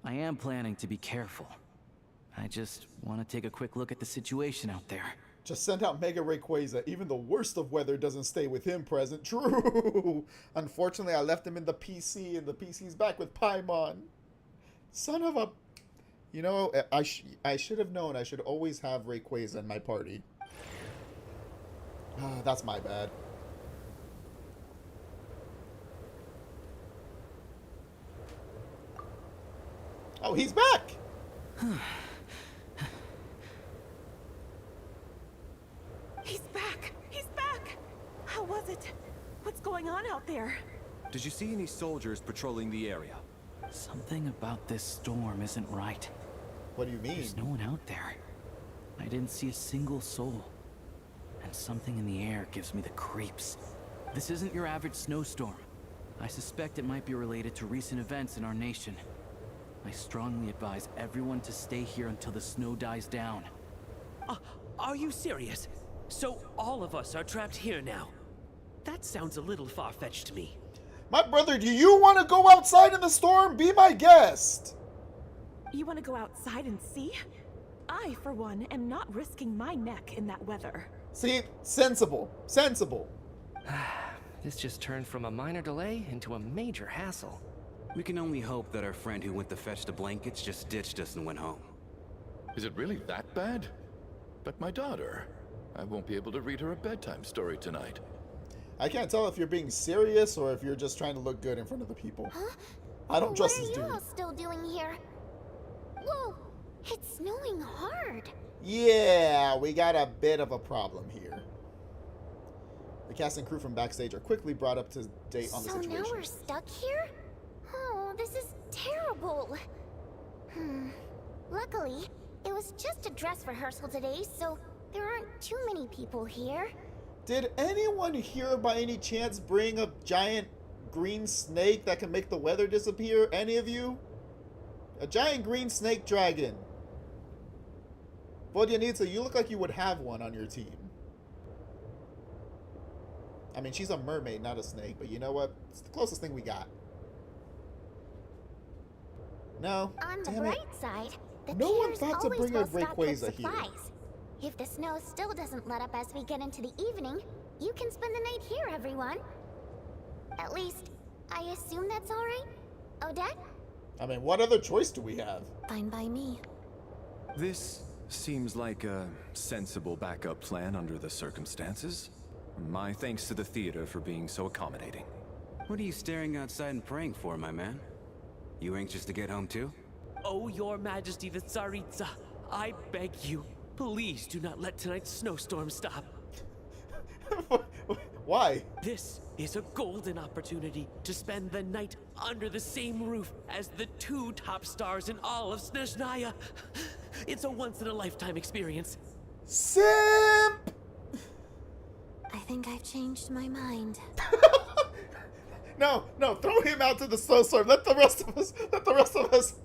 I am planning to be careful. I just want to take a quick look at the situation out there. Just sent out Mega Rayquaza. Even the worst of weather doesn't stay with him present. True. Unfortunately, I left him in the PC, and the PC's back with Paimon. Son of a... You know, I should have known. I should always have Rayquaza in my party. That's my bad. Oh, he's back! He's back! He's back! How was it? What's going on out there? Did you see any soldiers patrolling the area? Something about this storm isn't right. What do you mean? There's no one out there. I didn't see a single soul. And something in the air gives me the creeps. This isn't your average snowstorm. I suspect it might be related to recent events in our nation. I strongly advise everyone to stay here until the snow dies down. Are you serious? So all of us are trapped here now? That sounds a little far-fetched to me. My brother, do you want to go outside in the storm? Be my guest! You want to go outside and see? I, for one, am not risking my neck in that weather. See? Sensible. Sensible. This just turned from a minor delay into a major hassle. We can only hope that our friend who went to fetch the blankets just ditched us and went home. Is it really that bad? But my daughter, I won't be able to read her a bedtime story tonight. I can't tell if you're being serious or if you're just trying to look good in front of the people. Huh? I don't trust this dude. What are you all still doing here? Whoa, it's snowing hard. Yeah, we got a bit of a problem here. The cast and crew from backstage are quickly brought up to date on the situation. So now we're stuck here? Oh, this is terrible. Luckily, it was just a dress rehearsal today, so there aren't too many people here. Did anyone here by any chance bring a giant green snake that can make the weather disappear? Any of you? A giant green snake dragon. Vodyanitsa, you look like you would have one on your team. I mean, she's a mermaid, not a snake, but you know what? It's the closest thing we got. No. On the Damn it. bright side, the No one pier's thought to always bring a well stocked with Rayquaza here. supplies. If the snow still doesn't let up as we get into the evening, you can spend the night here, everyone. At least, I assume that's all right, Odette? I mean, what other choice do we have? Fine by me. This seems like a sensible backup plan under the circumstances. My thanks to the theater for being so accommodating. What are you staring outside and praying for, my man? You anxious to get home too? Oh, Your Majesty the Tsaritsa, I beg you, please do not let tonight's snowstorm stop. Why? This is a golden opportunity to spend the night under the same roof as the 2 top stars in all of Snezhnaya. It's a once-in-a-lifetime experience. Simp! I think I've changed my mind. No, throw him out to the snowstorm. Let the rest of us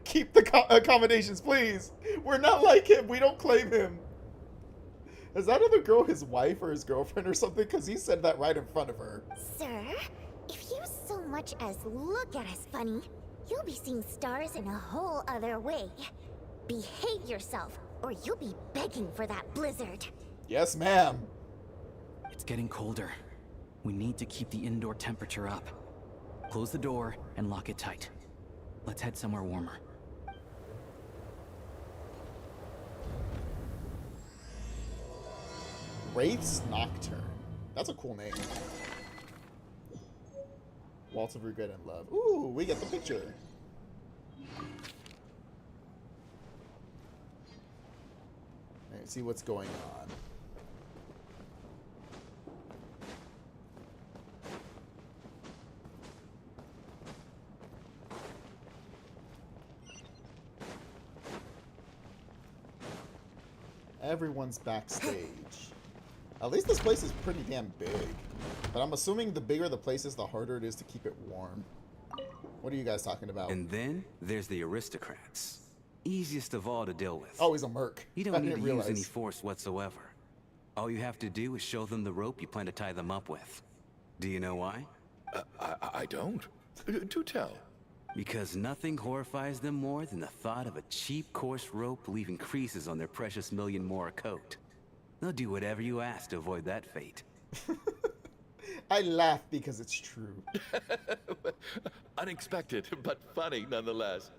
keep the accommodations, please. We're not like him. We don't claim him. Is that other girl his wife or his girlfriend or something? Because he said that right in front of her. Sir, if you so much as look at us funny, you'll be seeing stars in a whole other way. Behave yourself, or you'll be begging for that blizzard. Yes, ma'am. It's getting colder. We need to keep the indoor temperature up. Close the door and lock it tight. Let's head somewhere warmer. Wraith's Nocturne. That's a cool name. Waltz of Regret and Love. Ooh, we get the picture. Alright, see what's going on. Everyone's backstage. At least this place is pretty damn big. But I'm assuming the bigger the place is, the harder it is to keep it warm. What are you guys talking about? And then there's the aristocrats. Easiest of all to deal with. Oh, he's a merc. You I don't need to didn't use realize. any force whatsoever. All you have to do is show them the rope you plan to tie them up with. Do you know why? I don't. Do tell. Because nothing horrifies them more than the thought of a cheap, coarse rope leaving creases on their precious $1,000,000 more coat. They'll do whatever you ask to avoid that fate. I laugh because it's true. Unexpected, but funny nonetheless.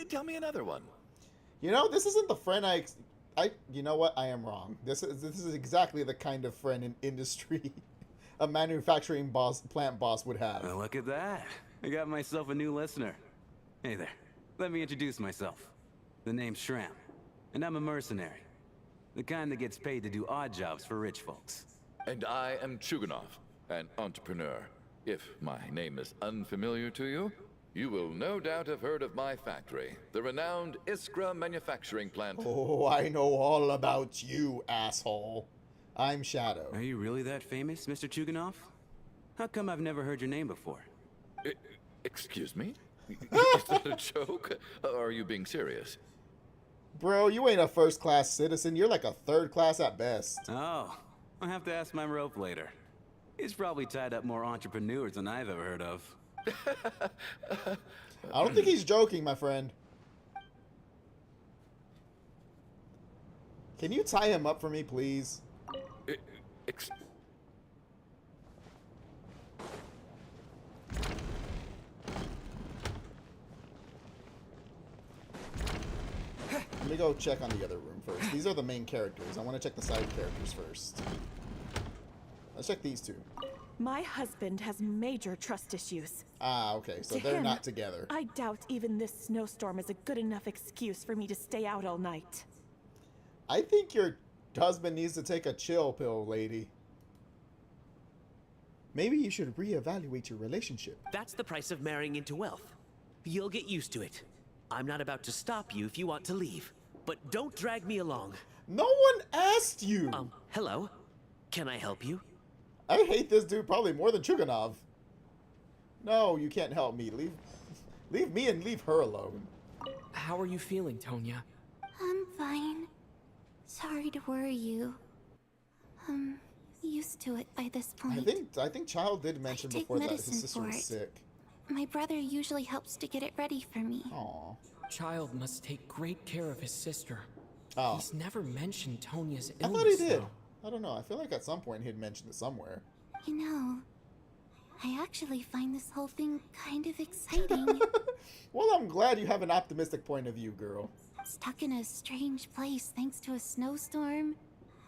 Tell me another one. You know, this isn't the friend you know what? I am wrong. This is exactly the kind of friend in industry a manufacturing plant boss would have. Well, look at that. I got myself a new listener. Hey there. Let me introduce myself. The name's Shram, and I'm a mercenary. The kind that gets paid to do odd jobs for rich folks. And I am Chuganov, an entrepreneur. If my name is unfamiliar to you, you will no doubt have heard of my factory, the renowned Iskra manufacturing plant. Oh, I know all about you, asshole. I'm Shadow. Are you really that famous, Mr. Chuganov? How come I've never heard your name before? Excuse me? Is that a joke? Or are you being serious? Bro, you ain't a first-class citizen. You're like a third-class at best. Oh, I'll have to ask my rope later. He's probably tied up more entrepreneurs than I've ever heard of. I don't think he's joking, my friend. Can you tie him up for me, please? Let me go check on the other room first. These are the main characters. I want to check the side characters first. Let's check these two. My husband has major trust issues. Ah, okay. So To they're him, not together. I doubt even this snowstorm is a good enough excuse for me to stay out all night. I think your husband needs to take a chill pill, lady. Maybe you should reevaluate your relationship. That's the price of marrying into wealth. You'll get used to it. I'm not about to stop you if you want to leave, but don't drag me along. No one asked you. Hello? Can I help you? I hate this dude probably more than Chuganov. No, you can't help me. Leave me and leave her alone. How are you feeling, Tonya? I'm fine. Sorry to worry you. I'm used to it by this point. I think Child did mention take before that his medicine sister for was it. sick. My brother usually helps to get it ready for me. Aww. Child must take great care of his sister. Oh. He's never mentioned Tonia's I illness. thought he did. Though. I don't know. I feel like at some point he'd mentioned it somewhere. You know, I actually find this whole thing kind of exciting. Well, I'm glad you have an optimistic point of view, girl. Stuck in a strange place thanks to a snowstorm.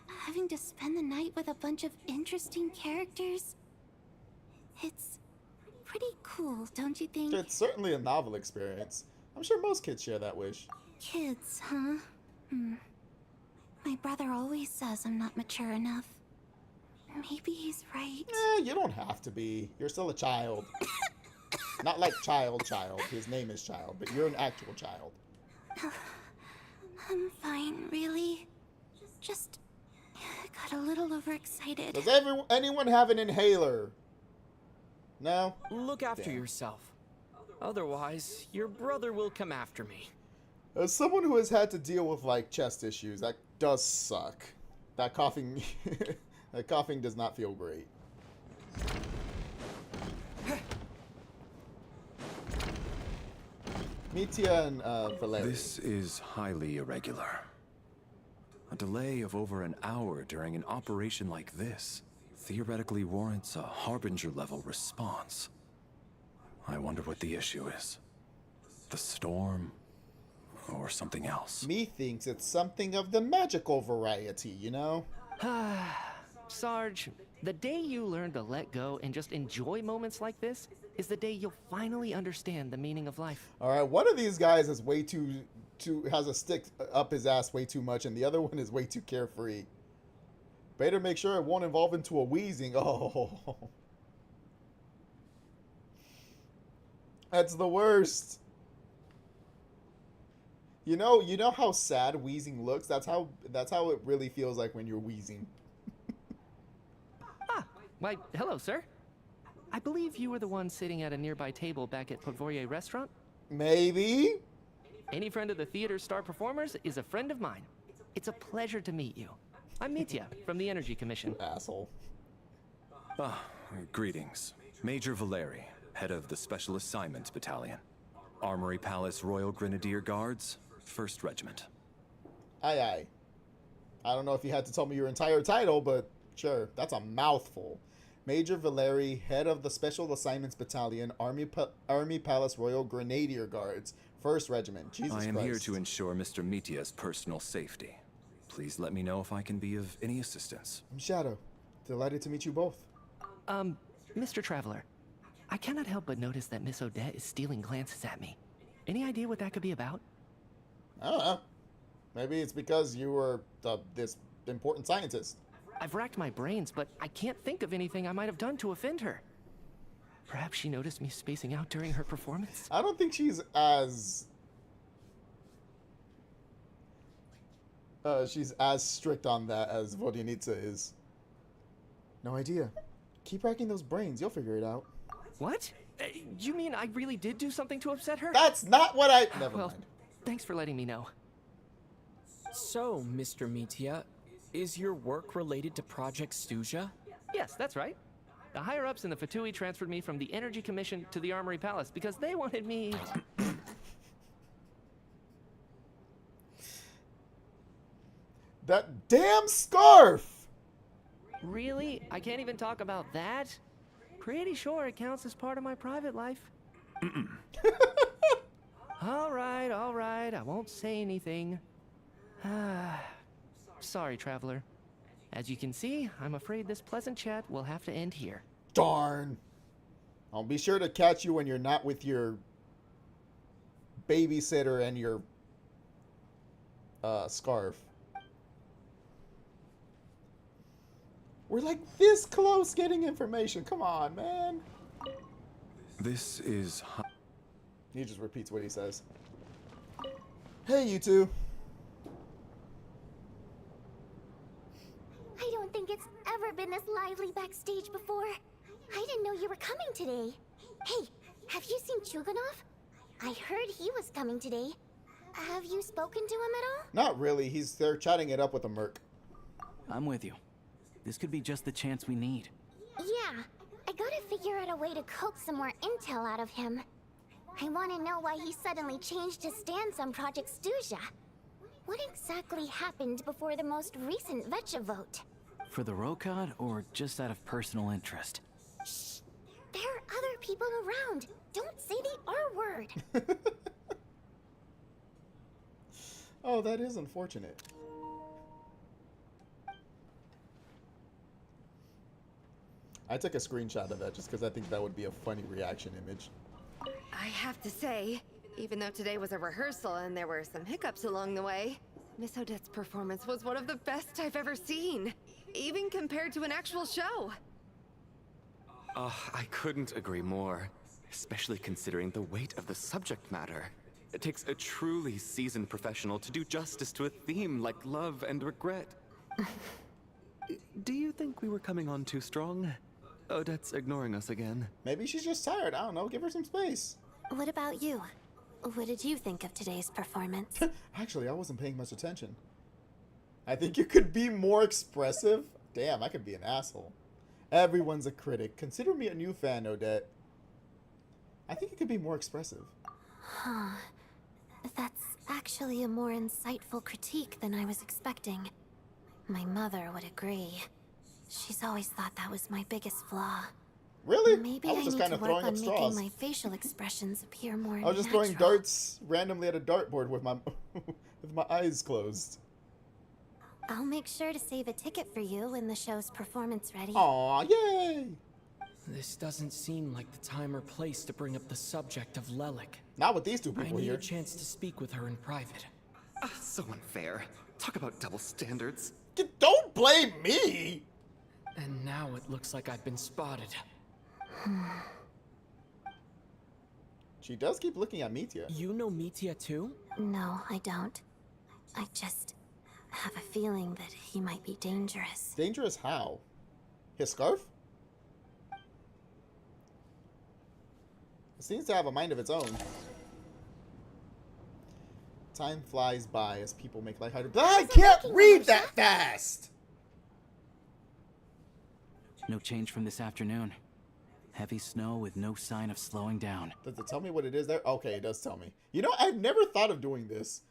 Having to spend the night with a bunch of interesting characters. It's pretty cool, don't you think? It's certainly a novel experience. I'm sure most kids share that wish. Kids, huh? My brother always says I'm not mature enough. Maybe he's right. You don't have to be. You're still a child. Not like child. His name is Child, but you're an actual child. I'm fine, really. Just got a little overexcited. Does anyone have an inhaler? No? Look after yourself. Otherwise, your brother will come after me. As someone who has had to deal with, like, chest issues, that does suck. That coughing... that coughing does not feel great. Mitya and Valeri. This is highly irregular. A delay of over an hour during an operation like this theoretically warrants a Harbinger-level response. I wonder what the issue is. The storm, or something else. Methinks it's something of the magical variety, you know? Sarge, the day you learn to let go and just enjoy moments like this is the day you'll finally understand the meaning of life. Alright, one of these guys is way too has a stick up his ass way too much, and the other one is way too carefree. Better make sure it won't evolve into a wheezing. Oh. That's the worst. You know how sad wheezing looks? That's how it really feels like when you're wheezing. Why, hello, sir. I believe you were the one sitting at a nearby table back at Podvorye restaurant? Maybe. Any friend of the theater's star performers is a friend of mine. It's a pleasure to meet you. I'm Mitya from the Energy Commission. Asshole. Greetings. Major Valeri, head of the Special Assignments Battalion. Armory Palace Royal Grenadier Guards, 1st Regiment. Aye, aye. I don't know if you had to tell me your entire title, but sure. That's a mouthful. Major Valeri, head of the Special Assignments Battalion, Army Palace Royal Grenadier Guards, 1st Regiment. Jesus Christ. I am here to ensure Mr. Mitya's personal safety. Please let me know if I can be of any assistance. I'm Shadow. Delighted to meet you both. Mr. Traveler, I cannot help but notice that Miss Odette is stealing glances at me. Any idea what that could be about? I don't know. Maybe it's because you were this important scientist. I've racked my brains, but I can't think of anything I might have done to offend her. Perhaps she noticed me spacing out during her performance? I don't think she's as... she's as strict on that as Vodyanica is. No idea. Keep racking those brains. You'll figure it out. What? You mean I really did do something to upset her? That's not what I... Never well, mind. Thanks for letting me know. So, Mr. Mitya, is your work related to Project Stuja? Yes, that's right. The higher-ups in the Fatui transferred me from the Energy Commission to the Armory Palace because they wanted me... That damn scarf! Really? I can't even talk about that? Pretty sure it counts as part of my private life. All right, I won't say anything. Sorry, Traveler. As you can see, I'm afraid this pleasant chat will have to end here. Darn. I'll be sure to catch you when you're not with your babysitter and your scarf. We're like this close getting information. Come on, man. This is... He just repeats what he says. Hey, you two. I don't think it's ever been this lively backstage before. I didn't know you were coming today. Hey, have you seen Chuganov? I heard he was coming today. Have you spoken to him at all? Not really. They're chatting it up with a merc. I'm with you. This could be just the chance we need. Yeah, I gotta figure out a way to coax some more intel out of him. I want to know why he suddenly changed his stance on Project Snezhnaya. What exactly happened before the most recent Vetcha vote? For the Rokad, or just out of personal interest? Shh! There are other people around. Don't say the R word. Oh, that is unfortunate. I took a screenshot of that just because I think that would be a funny reaction image. I have to say, even though today was a rehearsal and there were some hiccups along the way, Miss Odette's performance was one of the best I've ever seen, even compared to an actual show. I couldn't agree more, especially considering the weight of the subject matter. It takes a truly seasoned professional to do justice to a theme like love and regret. Do you think we were coming on too strong? Odette's ignoring us again. Maybe she's just tired. I don't know. Give her some space. What about you? What did you think of today's performance? Actually, I wasn't paying much attention. I think you could be more expressive. Damn, I could be an asshole. Everyone's a critic. Consider me a new fan, Odette. I think you could be more expressive. Huh. That's actually a more insightful critique than I was expecting. My mother would agree. She's always thought that was my biggest flaw. Really? Maybe I was just need kind to of work throwing on up making straws. my facial expressions appear more I was just throwing darts randomly at a dartboard with my with my eyes closed. I'll make sure to save a ticket for you when the show's performance ready. Aw, yay! This doesn't seem like the time or place to bring up the subject of Lelik. Not with these two people I need here. a chance to speak with her in private. So unfair. Talk about double standards. Don't blame me! And now it looks like I've been spotted. She does keep looking at Mitya. You know Mitya too? No, I don't. I just have a feeling that he might be dangerous. Dangerous how? His scarf? It seems to have a mind of its own. Time flies by as people make lighthearted. I can't read that fast! No change from this afternoon. Heavy snow with no sign of slowing down. Does it tell me what it is there? Okay, it does tell me. You know, I've never thought of doing this.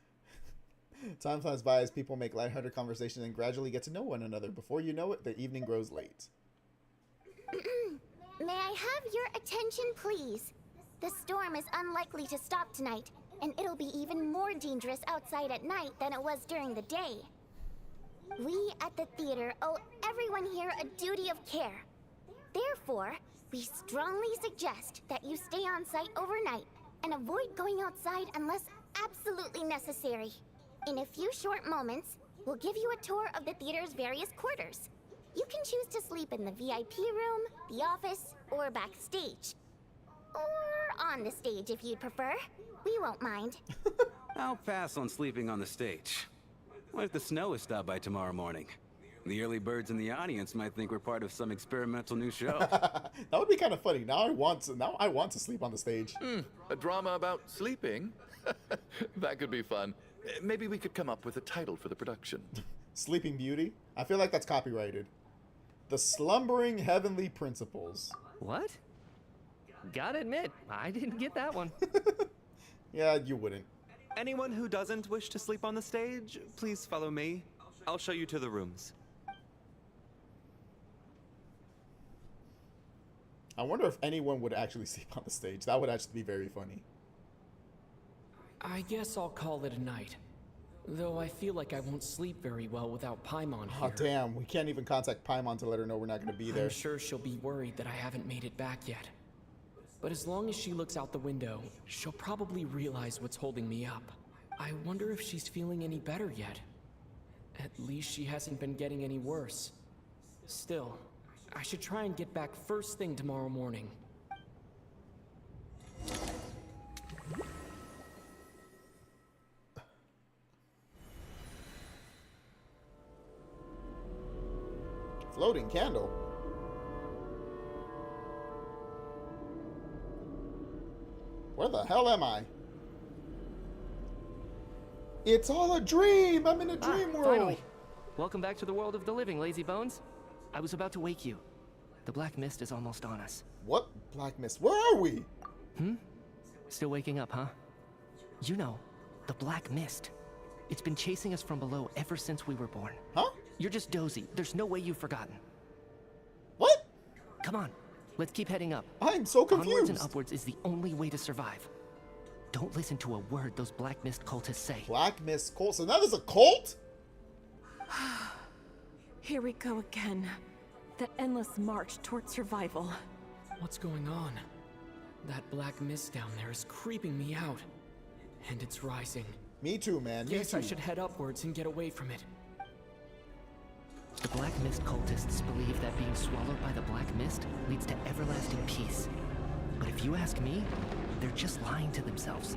Time flies by as people make lighthearted conversations and gradually get to know one another. Before you know it, the evening grows late. May I have your attention, please? The storm is unlikely to stop tonight, and it'll be even more dangerous outside at night than it was during the day. We at the theater owe everyone here a duty of care. Therefore, we strongly suggest that you stay on site overnight and avoid going outside unless absolutely necessary. In a few short moments, we'll give you a tour of the theater's various quarters. You can choose to sleep in the VIP room, the office, or backstage. Or on the stage if you'd prefer. We won't mind. I'll pass on sleeping on the stage. What if the snow is stopped by tomorrow morning? The early birds in the audience might think we're part of some experimental new show. That would be kind of funny. Now I want to sleep on the stage. A drama about sleeping? That could be fun. Maybe we could come up with a title for the production. Sleeping Beauty? I feel like that's copyrighted. The Slumbering Heavenly Principles. What? Gotta admit, I didn't get that one. Yeah, you wouldn't. Anyone who doesn't wish to sleep on the stage, please follow me. I'll show you to the rooms. I wonder if anyone would actually sleep on the stage. That would actually be very funny. I guess I'll call it a night. Though I feel like I won't sleep very well without Paimon here. Oh, damn. We can't even contact Paimon to let her know we're not going to be there. I'm sure she'll be worried that I haven't made it back yet. But as long as she looks out the window, she'll probably realize what's holding me up. I wonder if she's feeling any better yet. At least she hasn't been getting any worse. Still, I should try and get back first thing tomorrow morning. Floating candle. Where the hell am I? It's all a dream! I'm in a dream world! Finally. Welcome back to the world of the living, lazy bones. I was about to wake you. The Black Mist is almost on us. What Black Mist? Where are we? Still waking up, huh? You know, the Black Mist. It's been chasing us from below ever since we were born. Huh? You're just dozy. There's no way you've forgotten. What? Come on. Let's keep heading up. I'm so confused. Onwards and upwards is the only way to survive. Don't listen to a word those Black Mist cultists say. Black Mist cult? So now there's a cult? Here we go again. The endless march toward survival. What's going on? That black mist down there is creeping me out. And it's rising. Me too, man. Me Guess too. I should head upwards and get away from it. The Black Mist cultists believe that being swallowed by the Black Mist leads to everlasting peace. But if you ask me, they're just lying to themselves.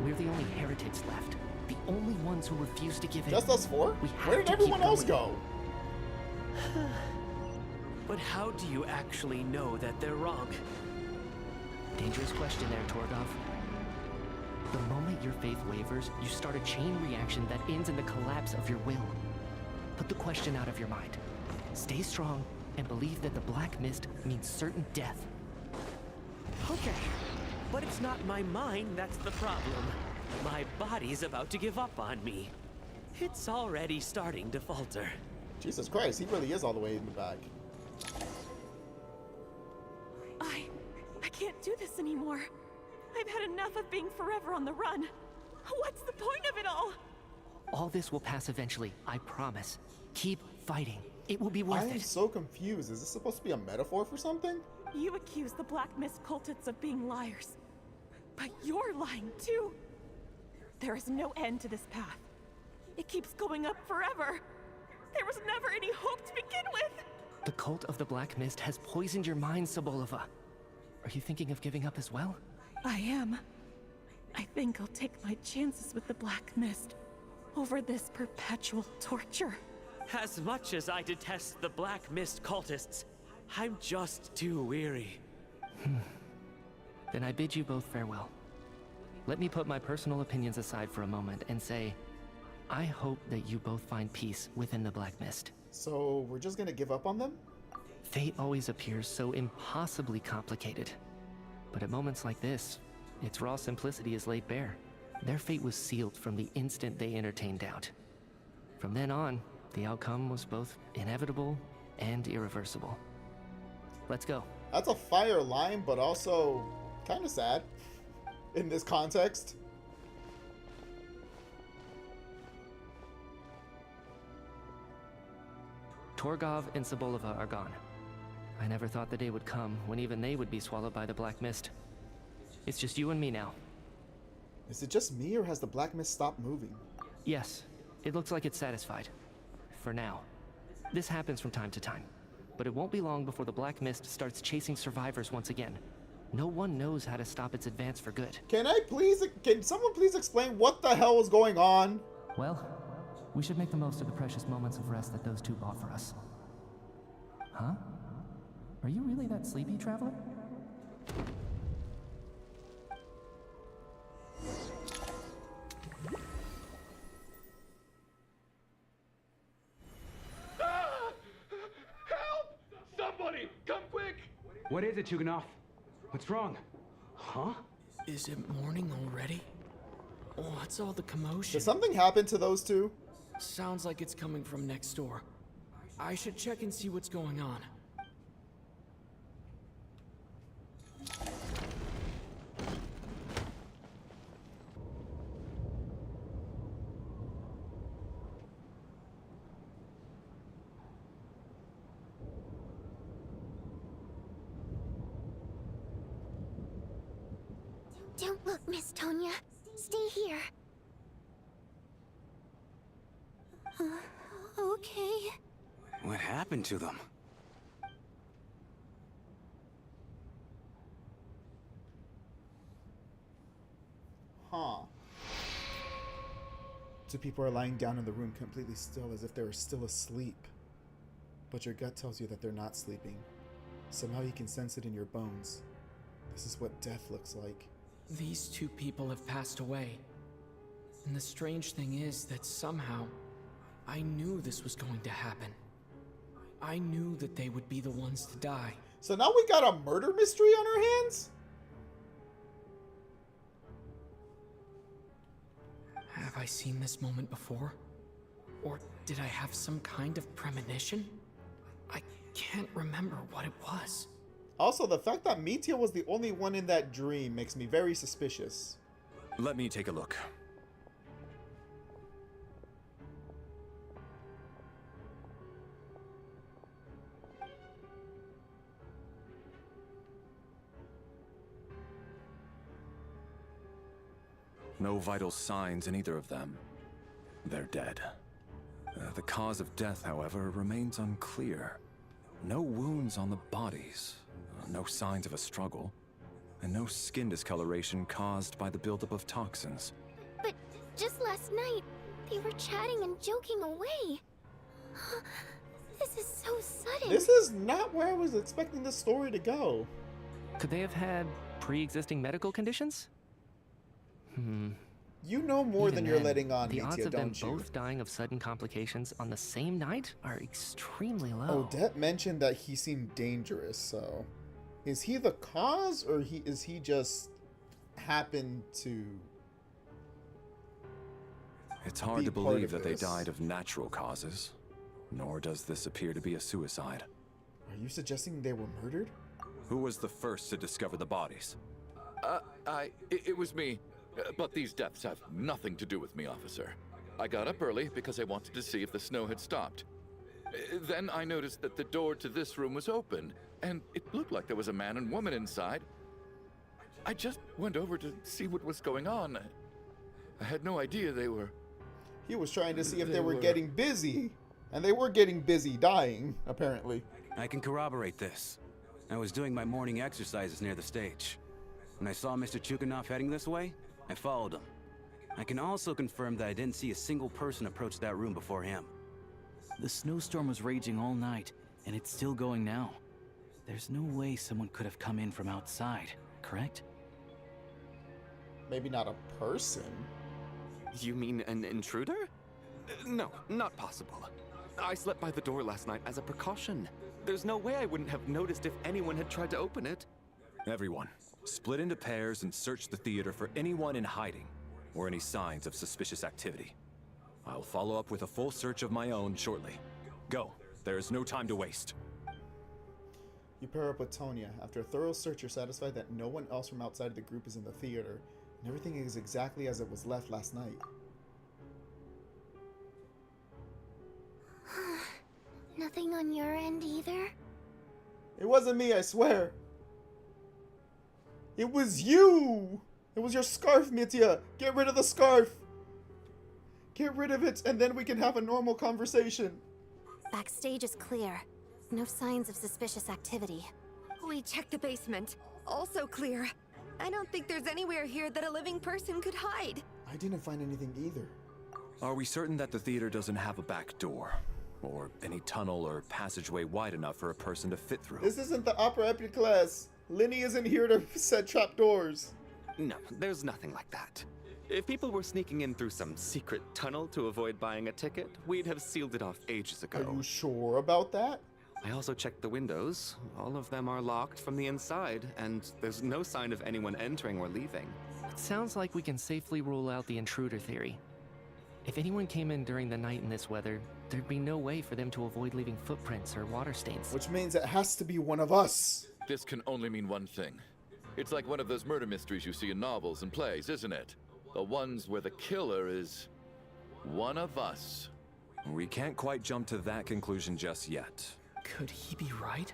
We're the only heretics left. The only ones who refuse to give in. Just us four? We have Where did to everyone keep else going. go? But how do you actually know that they're wrong? Dangerous question there, Torgov. The moment your faith wavers, you start a chain reaction that ends in the collapse of your will. Put the question out of your mind. Stay strong and believe that the Black Mist means certain death. Okay, but it's not my mind that's the problem. My body's about to give up on me. It's already starting to falter. Jesus Christ, he really is all the way in the back. I can't do this anymore. I've had enough of being forever on the run. What's the point of it all? All this will pass eventually, I promise. Keep fighting. It will be worth I am it. so confused. Is this supposed to be a metaphor for something? You accuse the Black Mist cultists of being liars. But you're lying too. There is no end to this path. It keeps going up forever. There was never any hope to begin with. The cult of the Black Mist has poisoned your mind, Sobolova. Are you thinking of giving up as well? I am. I think I'll take my chances with the Black Mist over this perpetual torture. As much as I detest the Black Mist cultists, I'm just too weary. Then I bid you both farewell. Let me put my personal opinions aside for a moment and say, I hope that you both find peace within the Black Mist. So we're just gonna give up on them? Fate always appears so impossibly complicated. But at moments like this, its raw simplicity is laid bare. Their fate was sealed from the instant they entertained doubt. From then on, the outcome was both inevitable and irreversible. Let's go. That's a fire line, but also kind of sad in this context. Torgov and Sobolova are gone. I never thought the day would come when even they would be swallowed by the Black Mist. It's just you and me now. Is it just me, or has the Black Mist stopped moving? Yes, it looks like it's satisfied. For now. This happens from time to time. But it won't be long before the Black Mist starts chasing survivors once again. No one knows how to stop its advance for good. Can someone please explain what the hell is going on? Well, we should make the most of the precious moments of rest that those two bought for us. Huh? Are you really that sleepy, traveler? Help! Somebody, come quick! What is it, Chuganov? What's wrong? Huh? Is it morning already? What's all the commotion? Did something happen to those two? Sounds like it's coming from next door. I should check and see what's going on. Don't look, Miss Tonya. Stay here. Okay. What happened to them? Huh. Two people are lying down in the room completely still, as if they were still asleep. But your gut tells you that they're not sleeping. Somehow you can sense it in your bones. This is what death looks like. These two people have passed away. And the strange thing is that somehow, I knew this was going to happen. I knew that they would be the ones to die. So now we got a murder mystery on our hands? Have I seen this moment before? Or did I have some kind of premonition? I can't remember what it was. Also, the fact that Mitya was the only one in that dream makes me very suspicious. Let me take a look. No vital signs in either of them. They're dead. The cause of death, however, remains unclear. No wounds on the bodies, no signs of a struggle, and no skin discoloration caused by the buildup of toxins. But just last night, they were chatting and joking away. This is so sudden. This is not where I was expecting this story to go. Could they have had pre-existing medical conditions? You know more than you're letting on, The odds Mitya, of them don't you? both dying of sudden complications on the same night are extremely low. Odette mentioned that he seemed dangerous, so... Is he the cause, or is he just happened to... It's hard to believe that they died of natural causes, nor does this appear to be a suicide. Are you suggesting they were murdered? Who was the first to discover the bodies? It was me. But these deaths have nothing to do with me, officer. I got up early because I wanted to see if the snow had stopped. Then I noticed that the door to this room was open, and it looked like there was a man and woman inside. I just went over to see what was going on. I had no idea they were... He was trying to see if they were getting busy. And they were getting busy dying, apparently. I can corroborate this. I was doing my morning exercises near the stage. When I saw Mr. Chuganov heading this way, I followed him. I can also confirm that I didn't see a single person approach that room before him. The snowstorm was raging all night, and it's still going now. There's no way someone could have come in from outside, correct? Maybe not a person. You mean an intruder? No, not possible. I slept by the door last night as a precaution. There's no way I wouldn't have noticed if anyone had tried to open it. Everyone, split into pairs and search the theater for anyone in hiding, or any signs of suspicious activity. I'll follow up with a full search of my own shortly. Go, there is no time to waste. You pair up with Tonya. After a thorough search, you're satisfied that no one else from outside of the group is in the theater, and everything is exactly as it was left last night. Nothing on your end either? It wasn't me, I swear. It was you! It was your scarf, Mitya! Get rid of the scarf! Get rid of it, and then we can have a normal conversation. Backstage is clear. No signs of suspicious activity. We checked the basement. Also clear. I don't think there's anywhere here that a living person could hide. I didn't find anything either. Are we certain that the theater doesn't have a back door? Or any tunnel or passageway wide enough for a person to fit through? This isn't the opera epic class. Linny isn't here to set trapdoors. No, there's nothing like that. If people were sneaking in through some secret tunnel to avoid buying a ticket, we'd have sealed it off ages ago. Are you sure about that? I also checked the windows. All of them are locked from the inside, and there's no sign of anyone entering or leaving. It sounds like we can safely rule out the intruder theory. If anyone came in during the night in this weather, there'd be no way for them to avoid leaving footprints or water stains. Which means it has to be one of us. This can only mean one thing. It's like one of those murder mysteries you see in novels and plays, isn't it? The ones where the killer is one of us. We can't quite jump to that conclusion just yet. Could he be right?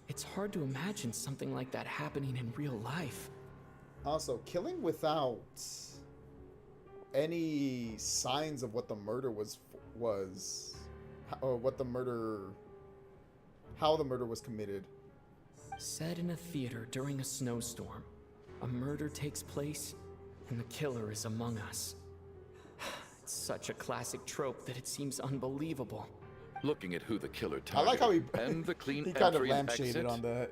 It's hard to imagine something like that happening in real life. Also, killing without any signs of what the murder how the murder was committed. Set in a theater during a snowstorm, a murder takes place, and the killer is among us. It's such a classic trope that it seems unbelievable. Looking at who the killer targeted, I like how he and the clean he kind of entry and lampshaded exit. on that.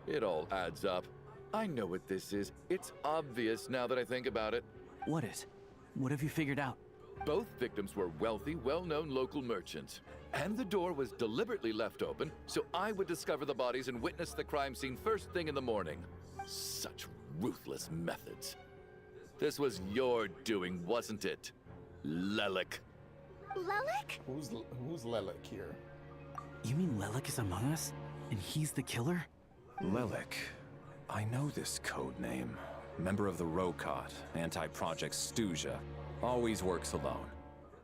It all adds up. I know what this is. It's obvious now that I think about it. What is? What have you figured out? Both victims were wealthy, well-known local merchants. And the door was deliberately left open so I would discover the bodies and witness the crime scene first thing in the morning. Such ruthless methods. This was your doing, wasn't it, Lelik? Lelik? Who's Lelik here? You mean Lelik is among us? And he's the killer? Lelik. I know this code name. Member of the Rokot, anti-Project Snezhnaya. Always works alone.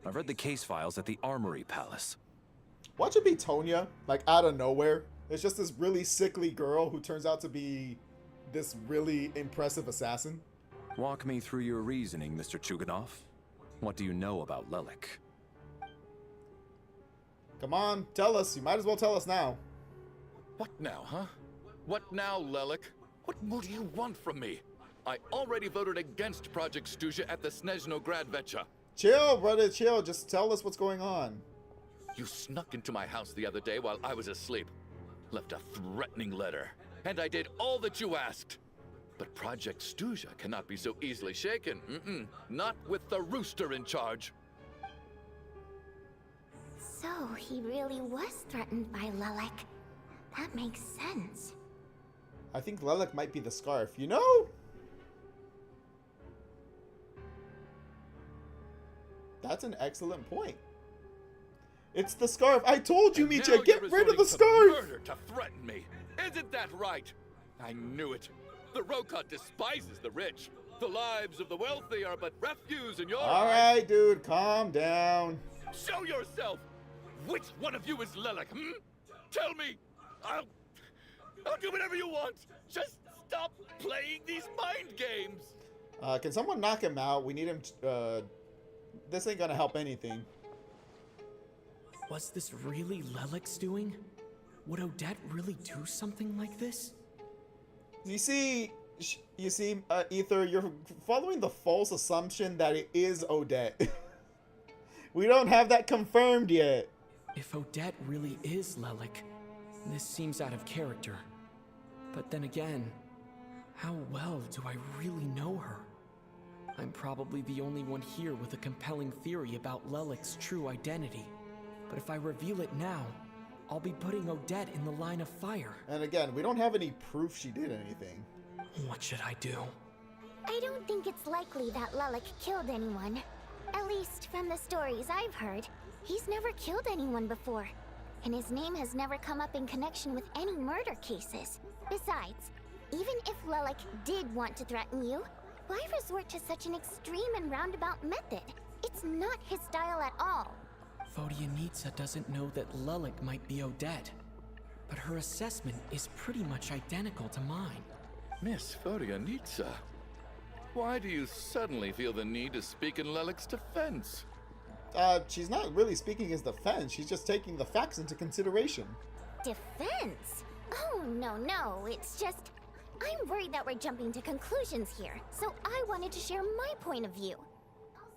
I've read the case files at the Armory Palace. Watch it be Tonya, like out of nowhere. It's just this really sickly girl who turns out to be this really impressive assassin. Walk me through your reasoning, Mr. Chuganov. What do you know about Lelik? Come on, tell us. You might as well tell us now. What now, huh? What now, Lelik? What more do you want from me? I already voted against Project Snezhnaya at the Snezhnograd. Chill, brother, chill. Just tell us what's going on. You snuck into my house the other day while I was asleep. Left a threatening letter. And I did all that you asked. But Project Snezhnaya cannot be so easily shaken. Not with the rooster in charge. So he really was threatened by Lelik. That makes sense. I think Lelik might be the scarf, you know? That's an excellent point. It's the scarf. I told you, Micha, get rid of the scarf! Murder to threaten me. Isn't that right? I knew it. The Rokot despises the rich. The lives of the wealthy are but refuse in your eyes. Alright, dude, calm down. Show yourself! Which one of you is Lelik, Tell me! I'll do whatever you want! Just stop playing these mind games! Can someone knock him out? We need him this ain't gonna help anything. Was this really Lelik's doing? Would Odette really do something like this? You see, Ether, you're following the false assumption that it is Odette. We don't have that confirmed yet. If Odette really is Lelik, this seems out of character. But then again, how well do I really know her? I'm probably the only one here with a compelling theory about Lelik's true identity. But if I reveal it now, I'll be putting Odette in the line of fire. And again, we don't have any proof she did anything. What should I do? I don't think it's likely that Lelik killed anyone. At least from the stories I've heard, he's never killed anyone before. And his name has never come up in connection with any murder cases. Besides, even if Lelik did want to threaten you, why resort to such an extreme and roundabout method? It's not his style at all. Vodyanitsa doesn't know that Lelik might be Odette, but her assessment is pretty much identical to mine. Miss Vodyanitsa, why do you suddenly feel the need to speak in Lelik's defense? She's not really speaking his defense. She's just taking the facts into consideration. Defense? Oh, no. It's just... I'm worried that we're jumping to conclusions here, so I wanted to share my point of view.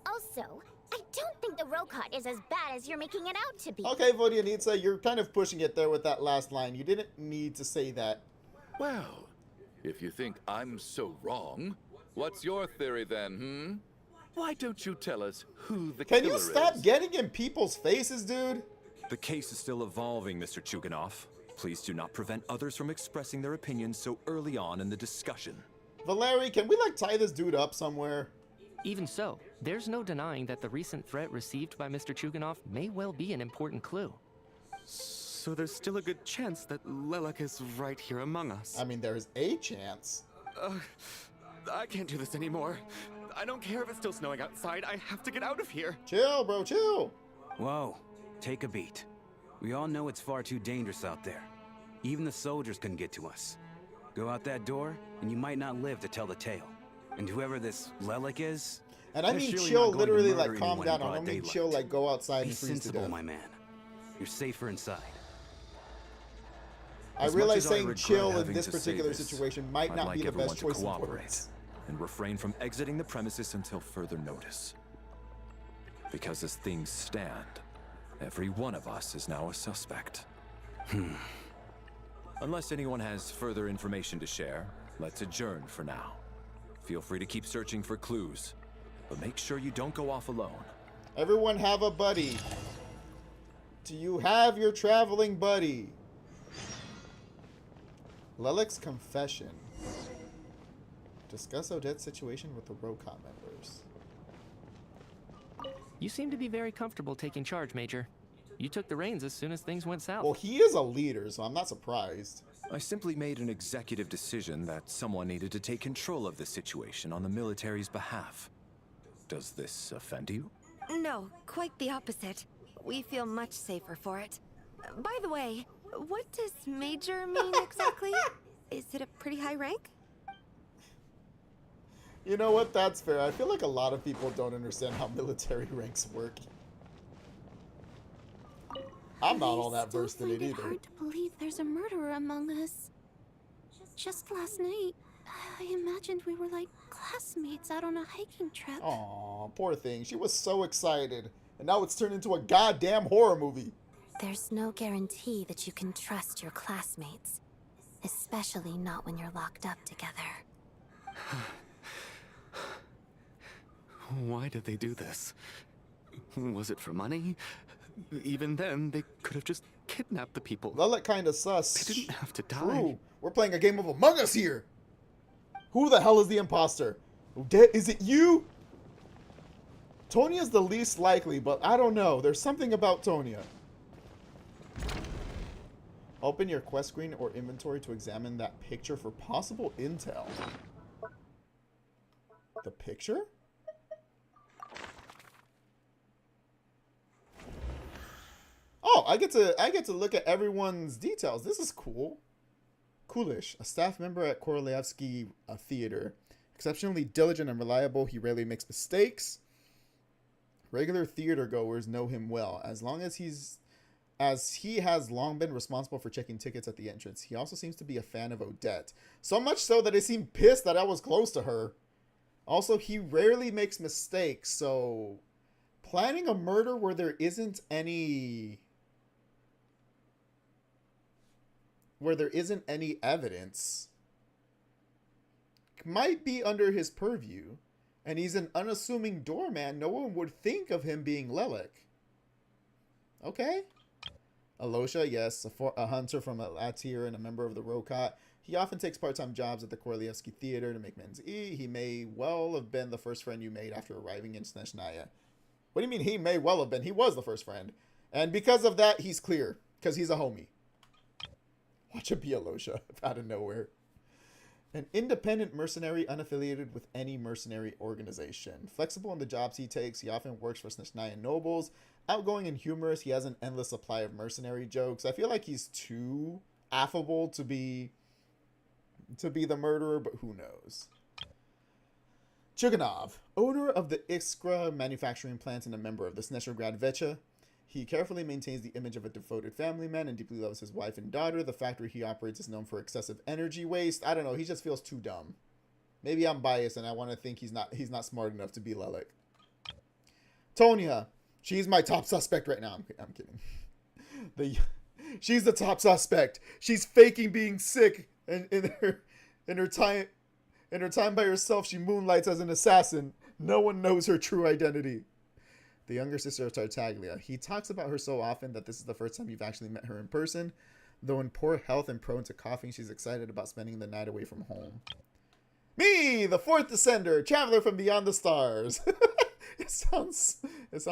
Also, I don't think the Rokot is as bad as you're making it out to be. Okay, Vodyanitsa, you're kind of pushing it there with that last line. You didn't need to say that. Well, if you think I'm so wrong, what's your theory then, Why don't you tell us who the killer is? Can you stop getting in people's faces, dude? The case is still evolving, Mr. Chuganov. Please do not prevent others from expressing their opinions so early on in the discussion. Valeri, can we tie this dude up somewhere? Even so, there's no denying that the recent threat received by Mr. Chuganov may well be an important clue. So there's still a good chance that Lelik is right here among us. I mean, there's a chance. I can't do this anymore. I don't care if it's still snowing outside. I have to get out of here. Chill, bro, chill. Whoa, take a beat. We all know it's far too dangerous out there. Even the soldiers couldn't get to us. Go out that door, and you might not live to tell the tale. And whoever this Lelik is... And I mean chill, literally, calm down. I don't mean chill, go outside and freeze to death. Be sensible, my man. You're safer inside. I realize saying chill in this particular situation might not be the best choice of words. And refrain from exiting the premises until further notice. Because as things stand, every one of us is now a suspect. Unless anyone has further information to share, let's adjourn for now. Feel free to keep searching for clues, but make sure you don't go off alone. Everyone have a buddy. Do you have your traveling buddy? Lelek's confession. Discuss Odette's situation with the Rokot members. You seem to be very comfortable taking charge, Major. You took the reins as soon as things went south. Well, he is a leader, so I'm not surprised. I simply made an executive decision that someone needed to take control of the situation on the military's behalf. Does this offend you? No, quite the opposite. We feel much safer for it. By the way, what does Major mean exactly? Is it a pretty high rank? You know what? That's fair. I feel like a lot of people don't understand how military ranks work. I'm not all that versed in it either. It's hard to believe there's a murderer among us. Just last night, I imagined we were like classmates out on a hiking trip. Aw, poor thing. She was so excited. And now it's turned into a goddamn horror movie. There's no guarantee that you can trust your classmates. Especially not when you're locked up together. Why did they do this? Was it for money? Even then, they could have just kidnapped the people. Lelek kinda sus. They didn't have to die. True. We're playing a game of Among Us here. Who the hell is the imposter? Odette, is it you? Tonia's the least likely, but I don't know. There's something about Tonia. Open your quest screen or inventory to examine that picture for possible intel. The picture? Oh, I get to look at everyone's details. This is cool. Coolish, a staff member at Korolyevsky Theater. Exceptionally diligent and reliable, he rarely makes mistakes. Regular theater goers know him well, as he has long been responsible for checking tickets at the entrance. He also seems to be a fan of Odette. So much so that he seemed pissed that I was close to her. Also, he rarely makes mistakes, so planning a murder where there isn't any evidence might be under his purview. And he's an unassuming doorman. No one would think of him being Lelek. Okay. Alosha, yes, a hunter from Atir and a member of the Rokot. He often takes part-time jobs at the Korolyevsky Theater to make ends meet. He may well have been the first friend you made after arriving in Snezhnaya. What do you mean he may well have been? He was the first friend. And because of that, he's clear. Because he's a homie. Watch it be Alosha out of nowhere. An independent mercenary unaffiliated with any mercenary organization. Flexible in the jobs he takes, he often works for Snezhnaya nobles. Outgoing and humorous, he has an endless supply of mercenary jokes. I feel like he's too affable to be the murderer, but who knows. Chuganov, owner of the Iskra manufacturing plant and a member of the Snezhrograd Vecha. He carefully maintains the image of a devoted family man and deeply loves his wife and daughter. The factory he operates is known for excessive energy waste. I don't know, he just feels too dumb. Maybe I'm biased and I want to think he's not smart enough to be Lelek. Tonia, she's my top suspect right now. I'm kidding. She's the top suspect. She's faking being sick, and in her time by herself, she moonlights as an assassin. No one knows her true identity. The younger sister of Tartaglia. He talks about her so often that this is the first time you've actually met her in person. Though in poor health and prone to coughing, she's excited about spending the night away from home. Me, the fourth descender, traveler from beyond the stars. It sounds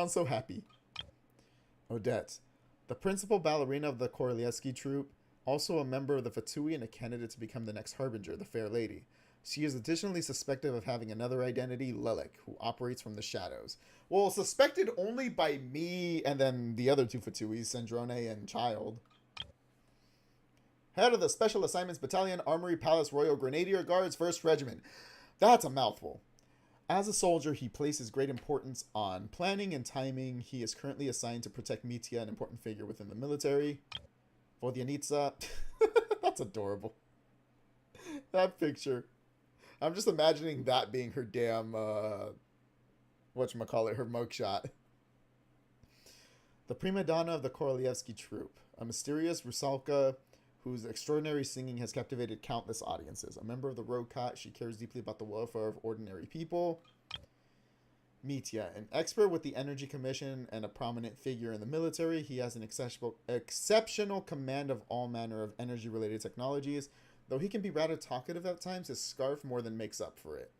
so happy. Odette, the principal ballerina of the Korolyevsky troupe, also a member of the Fatui and a candidate to become the next Harbinger, the Fair Lady. She is additionally suspected of having another identity, Lelek, who operates from the shadows. Well, suspected only by me and then the other two Fatuis, Sandrone and Child. Head of the Special Assignments Battalion, Armory Palace Royal Grenadier Guards, 1st Regiment. That's a mouthful. As a soldier, he places great importance on planning and timing. He is currently assigned to protect Mitya, an important figure within the military. Vodyanitsa. That's adorable. That picture. I'm just imagining that being her damn, whatchamacallit, her mugshot. The prima donna of the Korolyevsky troupe. A mysterious Rusalka whose extraordinary singing has captivated countless audiences. A member of the Rokot, she cares deeply about the welfare of ordinary people. Mitya, an expert with the Energy Commission and a prominent figure in the military, he has an exceptional command of all manner of energy-related technologies. Though he can be rather talkative at times, his scarf more than makes up for it.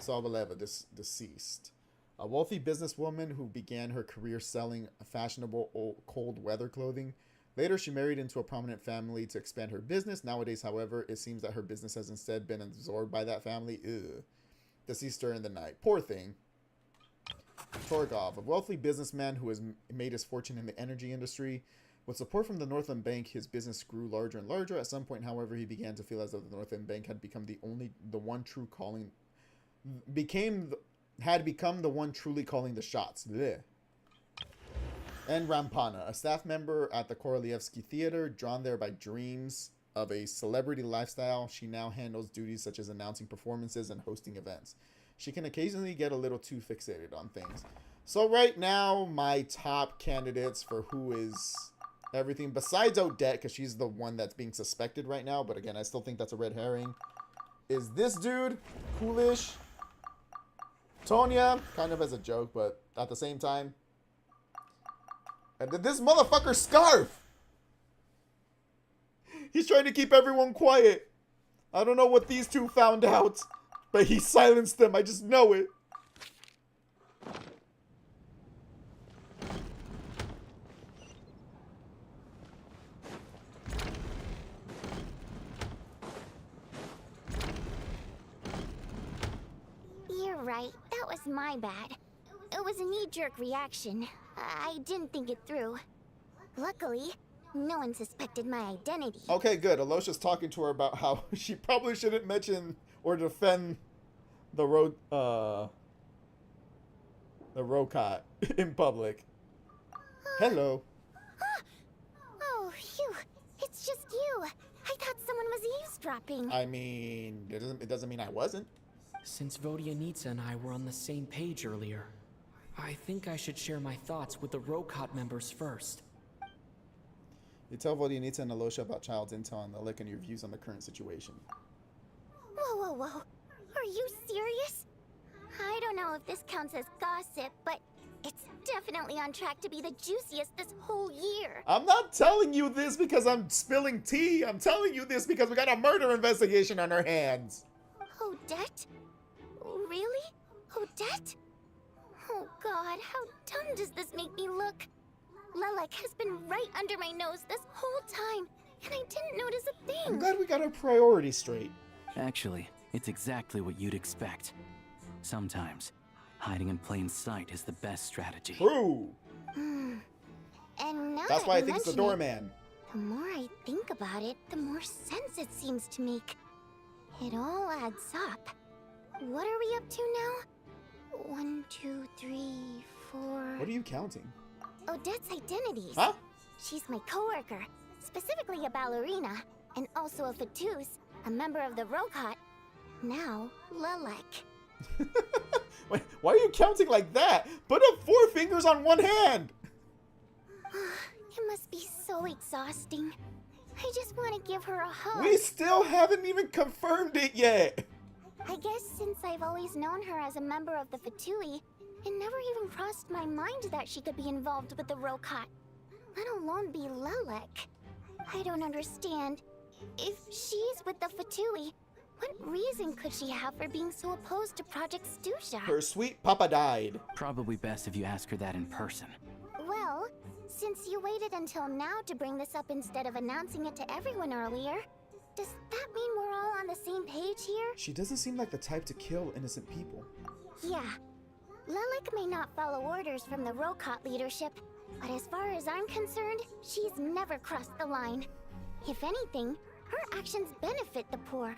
Soboleva, deceased. A wealthy businesswoman who began her career selling fashionable cold weather clothing. Later, she married into a prominent family to expand her business. Nowadays, however, it seems that her business has instead been absorbed by that family. Ugh. Deceased during the night. Poor thing. Torgov, a wealthy businessman who has made his fortune in the energy industry. With support from the Northland Bank, his business grew larger and larger. At some point, however, he began to feel as though the Northland Bank had become the one truly calling the shots. Blech. And Rampana, a staff member at the Korolyevsky Theater, drawn there by dreams of a celebrity lifestyle. She now handles duties such as announcing performances and hosting events. She can occasionally get a little too fixated on things. So right now, my top candidates for who is everything, besides Odette, because she's the one that's being suspected right now, but again, I still think that's a red herring, is this dude, Coolish, Tonya, kind of as a joke, but at the same time, and this motherfucker Scarf! He's trying to keep everyone quiet. I don't know what these two found out, but he silenced them. I just know it. You're right. That was my bad. It was a knee-jerk reaction. I didn't think it through. Luckily, no one suspected my identity. Okay, good. Alosha's talking to her about how she probably shouldn't mention or defend the Rokot in public. Hello. Oh, phew. It's just you. I thought someone was eavesdropping. I mean, it doesn't mean I wasn't. Since Vodyanitsa and I were on the same page earlier, I think I should share my thoughts with the Rokot members first. You tell Vodyanitsa and Alosha about Child's intel on the lick and your views on the current situation. Whoa, whoa, whoa. Are you serious? I don't know if this counts as gossip, but it's definitely on track to be the juiciest this whole year. I'm not telling you this because I'm spilling tea. I'm telling you this because we got a murder investigation on our hands. Odette? Really? Odette? Oh god, how dumb does this make me look? Lelek has been right under my nose this whole time, and I didn't notice a thing. I'm glad we got our priorities straight. Actually, it's exactly what you'd expect. Sometimes, hiding in plain sight is the best strategy. True. And now That's that why I you think it's the mention doorman. the more I think about it, the more sense it seems to make. It all adds up. What are we up to now? 1, 2, 3, 4... What are you counting? Odette's identities. Huh? She's my coworker, specifically a ballerina, and also a Fatuz, a member of the Rokot. Now, Lelek. Wait, why are you counting like that? Put up 4 fingers on one hand. It must be so exhausting. I just want to give her a hug. We still haven't even confirmed it yet. I guess since I've always known her as a member of the Fatui, it never even crossed my mind that she could be involved with the Rokot, let alone be Lelek. I don't understand. If she's with the Fatui, what reason could she have for being so opposed to Project Stusha? Her sweet papa died. Probably best if you ask her that in person. Well, since you waited until now to bring this up instead of announcing it to everyone earlier, does that mean we're all on the same page here? She doesn't seem like the type to kill innocent people. Yeah. Lelek may not follow orders from the Rokot leadership, but as far as I'm concerned, she's never crossed the line. If anything, her actions benefit the poor.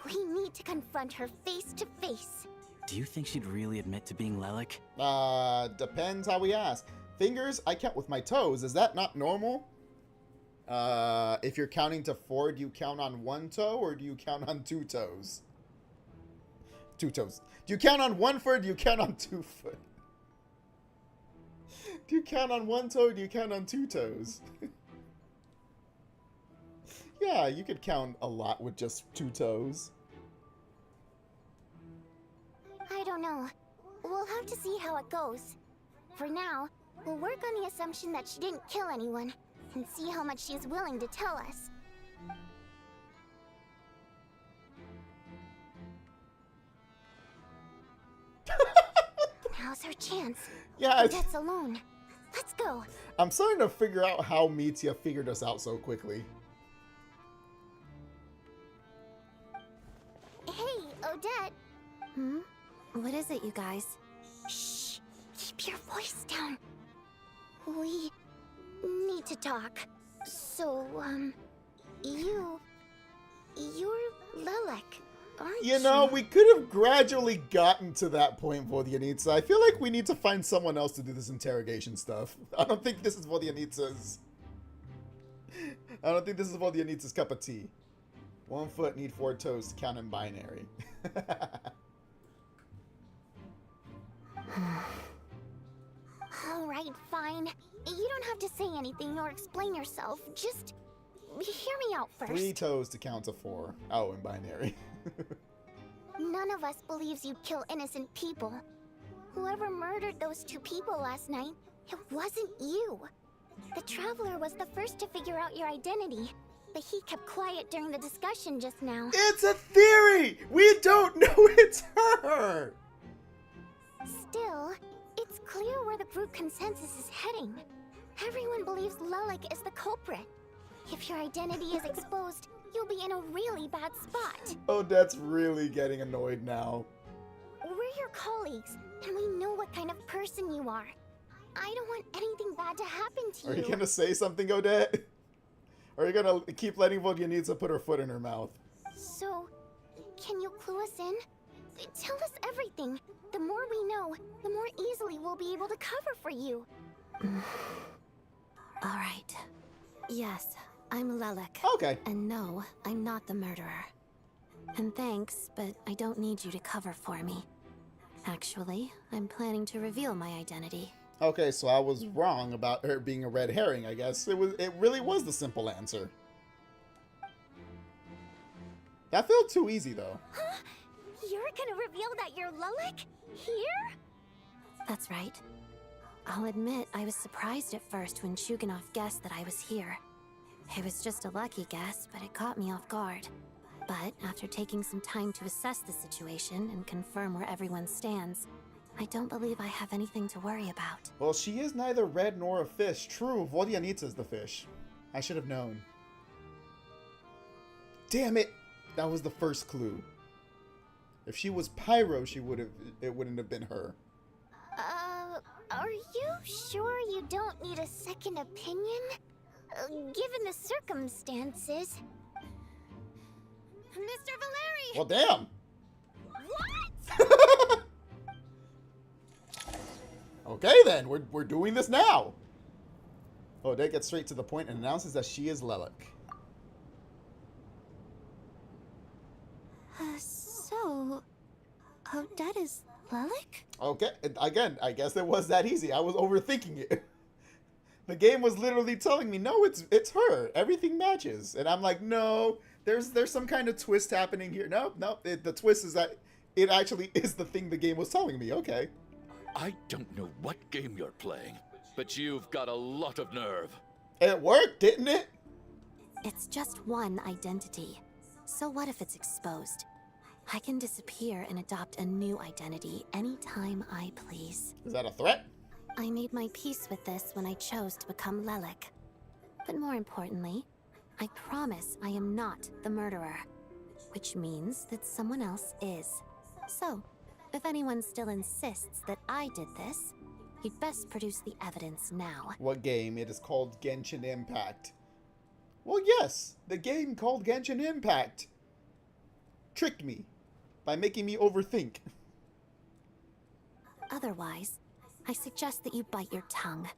We need to confront her face to face. Do you think she'd really admit to being Lelek? Depends how we ask. Fingers, I count with my toes. Is that not normal? If you're counting to 4, do you count on 1 toe or do you count on 2 toes? 2 toes. Do you count on 1 foot or do you count on 2 foot? Do you count on 1 toe or do you count on 2 toes? Yeah, you could count a lot with just 2 toes. I don't don't know. We'll have to see how it goes. For now, we'll work on the assumption that she didn't kill anyone, and see how much she's willing to tell us. Now's her chance. Yeah, Odette's alone. Let's go. I'm starting to figure out how Mitya figured us out so quickly. Hey, Odette. Hmm? What is it, you guys? Shh. Keep your voice down. We need to talk. So, you're Lelek, aren't you? You know, we could have gradually gotten to that point, Vodyanitsa. I feel like we need to find someone else to do this interrogation stuff. I don't think this is Vodyanitsa's... I don't think this is Vodyanitsa's cup of tea. 1 foot, need 4 toes, count in binary. Alright, fine. You don't have to say anything or explain yourself. Just hear me out first. 3 toes to count to 4. Oh, in binary. None of us believes you'd kill innocent people. Whoever murdered those 2 people last night, it wasn't you. The Traveler was the first to figure out your identity, but he kept quiet during the discussion just now. It's a theory! We don't know it's her! Still, it's clear where the group consensus is heading. Everyone believes Lelek is the culprit. If your identity is exposed, you'll be in a really bad spot. Odette's really getting annoyed now. We're your colleagues, and we know what kind of person you are. I don't want anything bad to happen to you. Are you gonna say something, Odette? Or are you gonna keep letting Vodyanitsa put her foot in her mouth? So, can you clue us in? Tell us everything. The more we know, the more easily we'll be able to cover for you. Alright. Yes, I'm Lelek. Okay. And no, I'm not the murderer. And thanks, but I don't need you to cover for me. Actually, I'm planning to reveal my identity. Okay, so I was wrong about her being a red herring, I guess. It really was the simple answer. That felt too easy, though. Huh? You're gonna reveal that you're Lelek? Here? That's right. I'll admit I was surprised at first when Chuganov guessed that I was here. It was just a lucky guess, but it caught me off guard. But after taking some time to assess the situation and confirm where everyone stands, I don't believe I have anything to worry about. Well, she is neither red nor a fish. True, Vodyanitsa's the fish. I should have known. Damn it! That was the first clue. If she was Pyro, it wouldn't have been her. Are you sure you don't need a second opinion? Given the circumstances. Mr. Valeri! Well, damn! What? Okay then, we're doing this now. Odette gets straight to the point and announces that she is Lelek. So, Odette is Lelek? Okay, again, I guess it was that easy. I was overthinking it. The game was literally telling me, no, it's her. Everything matches. And I'm like, no, there's some kind of twist happening here. No, the twist is that it actually is the thing the game was telling me. Okay. I don't know what game you're playing, but you've got a lot of nerve. It worked, didn't it? It's just one identity. So what if it's exposed? I can disappear and adopt a new identity anytime I please. Is that a threat? I made my peace with this when I chose to become Lelek. But more importantly, I promise I am not the murderer. Which means that someone else is. So, if anyone still insists that I did this, you'd best produce the evidence now. What game? It is called Genshin Impact. Well, yes, the game called Genshin Impact tricked me by making me overthink. Otherwise, I suggest that you bite your tongue.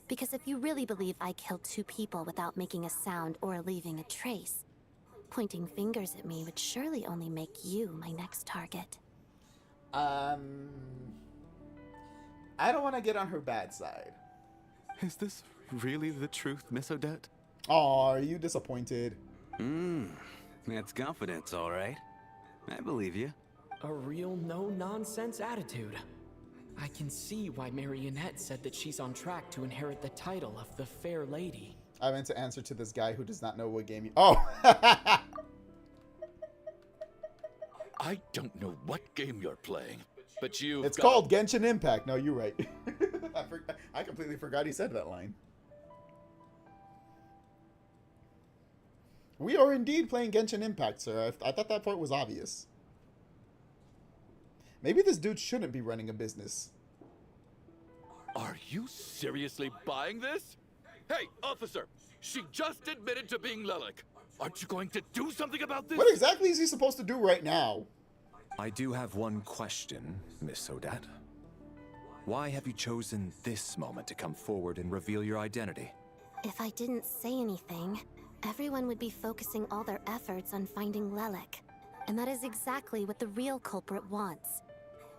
Because if you really believe I killed 2 people without making a sound or leaving a trace, pointing fingers at me would surely only make you my next target. I don't want to get on her bad side. Is this really the truth, Miss Odette? Aw, are you disappointed? That's confidence, all right. I believe you. A real no-nonsense attitude. I can see why Marionette said that she's on track to inherit the title of the Fair Lady. I meant to answer to this guy who does not know what game you... Oh! I don't know what game you're playing, but you... It's called Genshin Impact. No, you're right. I completely forgot he said that line. We are indeed playing Genshin Impact, sir. I thought that part was obvious. Maybe this dude shouldn't be running a business. Are you seriously buying this? Hey, officer! She just admitted to being Lelik. Aren't you going to do something about this? What exactly is he supposed to do right now? I do have one question, Miss Odette. Why have you chosen this moment to come forward and reveal your identity? If I didn't say anything, everyone would be focusing all their efforts on finding Lelik. And that is exactly what the real culprit wants.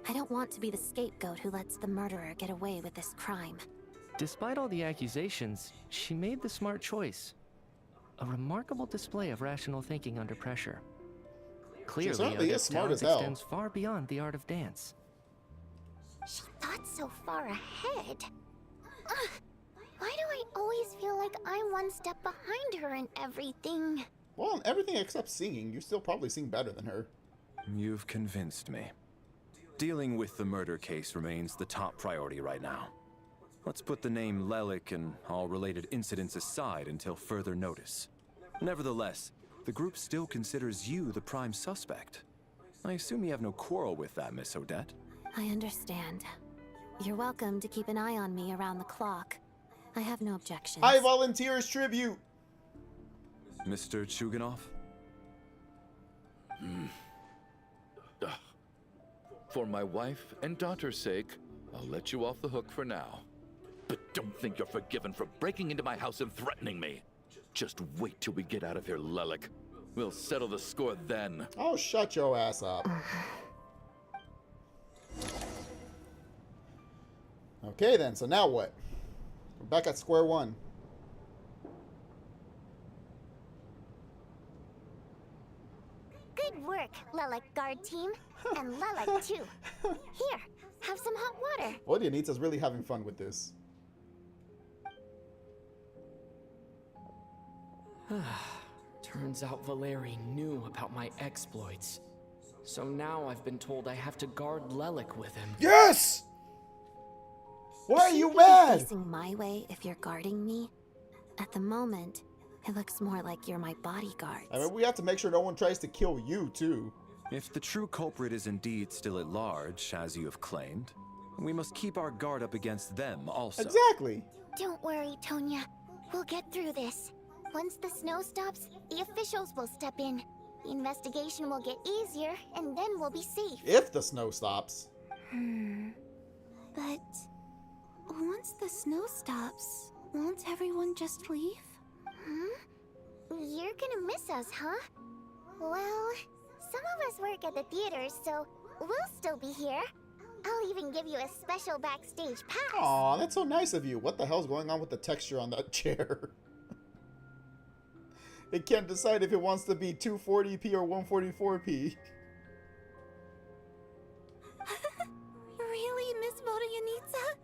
I don't want to be the scapegoat who lets the murderer get away with this crime. Despite all the accusations, she made the smart choice. A remarkable display of rational thinking under pressure. Clearly, Odette's talent extends far beyond the art of dance. She thought so far ahead. Why do I always feel like I'm one step behind her in everything? Well, in everything except singing, you still probably sing better than her. You've convinced me. Dealing with the murder case remains the top priority right now. Let's put the name Lelik and all related incidents aside until further notice. Nevertheless, the group still considers you the prime suspect. I assume you have no quarrel with that, Miss Odette? I understand. You're welcome to keep an eye on me around the clock. I have no objections. I volunteer as tribute! Mr. Chuganov? For my wife and daughter's sake, I'll let you off the hook for now. But don't think you're forgiven for breaking into my house and threatening me. Just wait till we get out of here, Lelik. We'll settle the score then. Oh, shut your ass up. Okay then, so now what? We're back at square one. Good work, Lelik guard team. And Lelik too. Here, have some hot water. Vodyanita's really having fun with this. Turns out Valeri knew about my exploits. So now I've been told I have to guard Lelik with him. Yes! Why are you You're mad? facing my way if you're guarding me. At the moment, it looks more like you're my bodyguard. I mean, we have to make sure no one tries to kill you, too. If the true culprit is indeed still at large, as you have claimed, we must keep our guard up against them also. Exactly. Don't worry, Tonya. We'll get through this. Once the snow stops, the officials will step in. The investigation will get easier, and then we'll be safe. If the snow stops. But once the snow stops, won't everyone just leave? You're gonna miss us, huh? Well, some of us work at the theaters, so we'll still be here. I'll even give you a special backstage pass. Aw, that's so nice of you. What the hell's going on with the texture on that chair? It can't decide if it wants to be 240p or 144p. Really, Miss Vodyanitsa?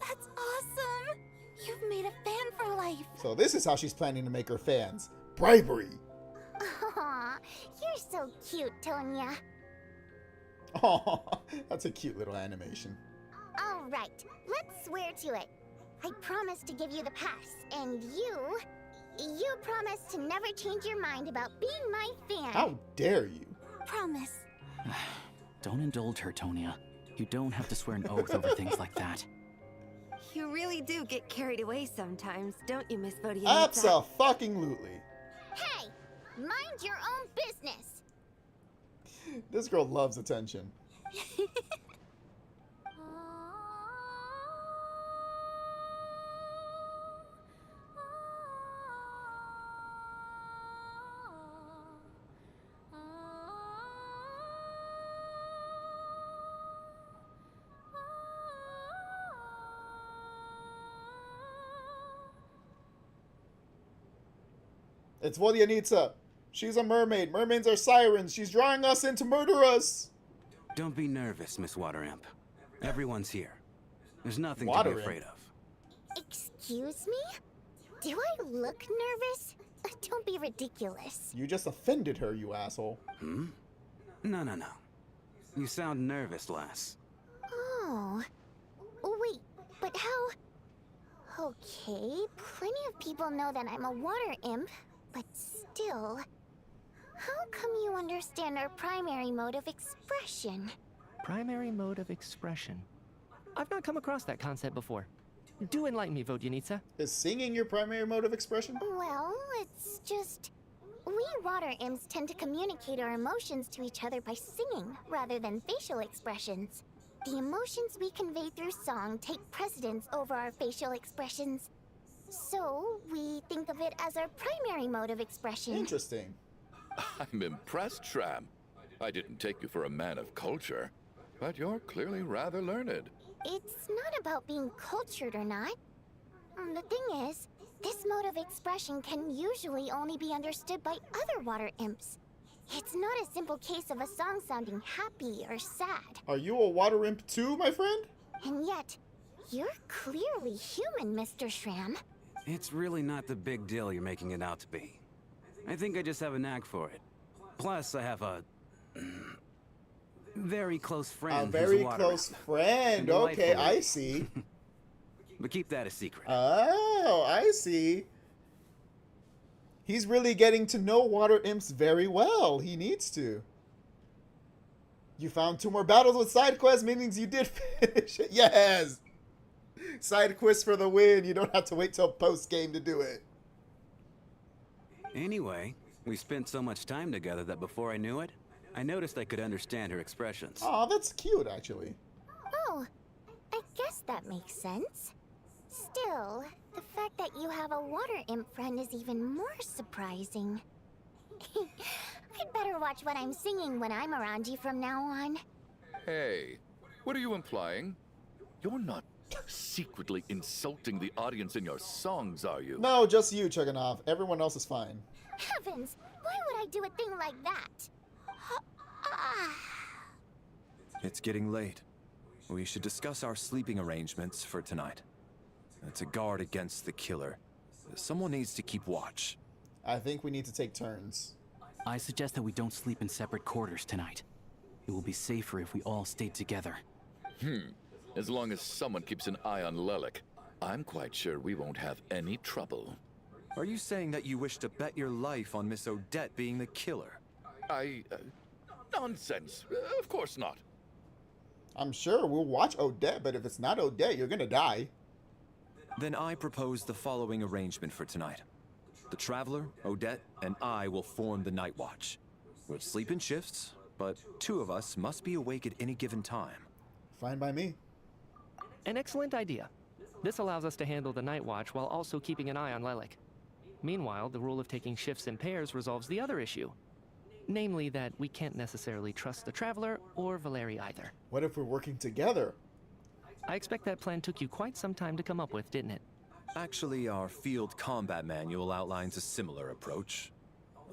That's awesome! You've made a fan for life. So this is how she's planning to make her fans. Bribery. Aw, you're so cute, Tonya. Aw, that's a cute little animation. All right, let's swear to it. I promise to give you the pass, and you promise to never change your mind about being my fan. How dare you? Promise. Don't indulge her, Tonya. You don't have to swear an oath over things like that. You really do get carried away sometimes, don't you, Miss Vodyanitsa? Abso-fucking-lutely. Hey, mind your own business. This girl loves attention. It's Vodyanitsa. She's a mermaid. Mermaids are sirens. She's drawing us in to murder us. Don't be nervous, Miss Water Imp. Everyone's here. There's nothing to Water be Imp? afraid of. Excuse me? Do I look nervous? Don't be ridiculous. You just offended her, you asshole. Hmm? No. You sound nervous, lass. Oh. Wait, but how... Okay, plenty of people know that I'm a water imp, but still... How come you understand our primary mode of expression? Primary mode of expression. I've not come across that concept before. Do enlighten me, Vodyanitsa. Is singing your primary mode of expression? Well, it's just... We water imps tend to communicate our emotions to each other by singing, rather than facial expressions. The emotions we convey through song take precedence over our facial expressions. So, we think of it as our primary mode of expression. Interesting. I'm impressed, Shram. I didn't take you for a man of culture, but you're clearly rather learned. It's not about being cultured or not. The thing is, this mode of expression can usually only be understood by other water imps. It's not a simple case of a song sounding happy or sad. Are you a water imp too, my friend? And yet, you're clearly human, Mr. Shram. It's really not the big deal you're making it out to be. I think I just have a knack for it. Plus, I have a... very close friend. A very who's a water close imp. friend. Okay, I see. But keep that a secret. Oh, I see. He's really getting to know water imps very well. He needs to. You found 2 more battles with side quests, meaning you did finish it. Yes! Side quest for the win. You don't have to wait till post-game to do it. Anyway, we spent so much time together that before I knew it, I noticed I could understand her expressions. Oh, that's cute, actually. Oh, I guess that makes sense. Still, the fact that you have a water imp friend is even more surprising. I'd better watch what I'm singing when I'm around you from now on. Hey, what are you implying? You're not secretly insulting the audience in your songs, are you? No, just you, Chuganov. Everyone else is fine. Heavens, why would I do a thing like that? It's getting late. We should discuss our sleeping arrangements for tonight. To guard against the killer, someone needs to keep watch. I think we need to take turns. I suggest that we don't sleep in separate quarters tonight. It will be safer if we all stay together. As long as someone keeps an eye on Lelik, I'm quite sure we won't have any trouble. Are you saying that you wish to bet your life on Miss Odette being the killer? Nonsense. Of course not. I'm sure we'll watch Odette, but if it's not Odette, you're gonna die. Then I propose the following arrangement for tonight. The Traveler, Odette, and I will form the Night Watch. We'll sleep in shifts, but 2 of us must be awake at any given time. Fine by me. An excellent idea. This allows us to handle the Night Watch while also keeping an eye on Lelik. Meanwhile, the rule of taking shifts in pairs resolves the other issue. Namely that we can't necessarily trust the Traveler or Valeri either. What if we're working together? I expect that plan took you quite some time to come up with, didn't it? Actually, our field combat manual outlines a similar approach.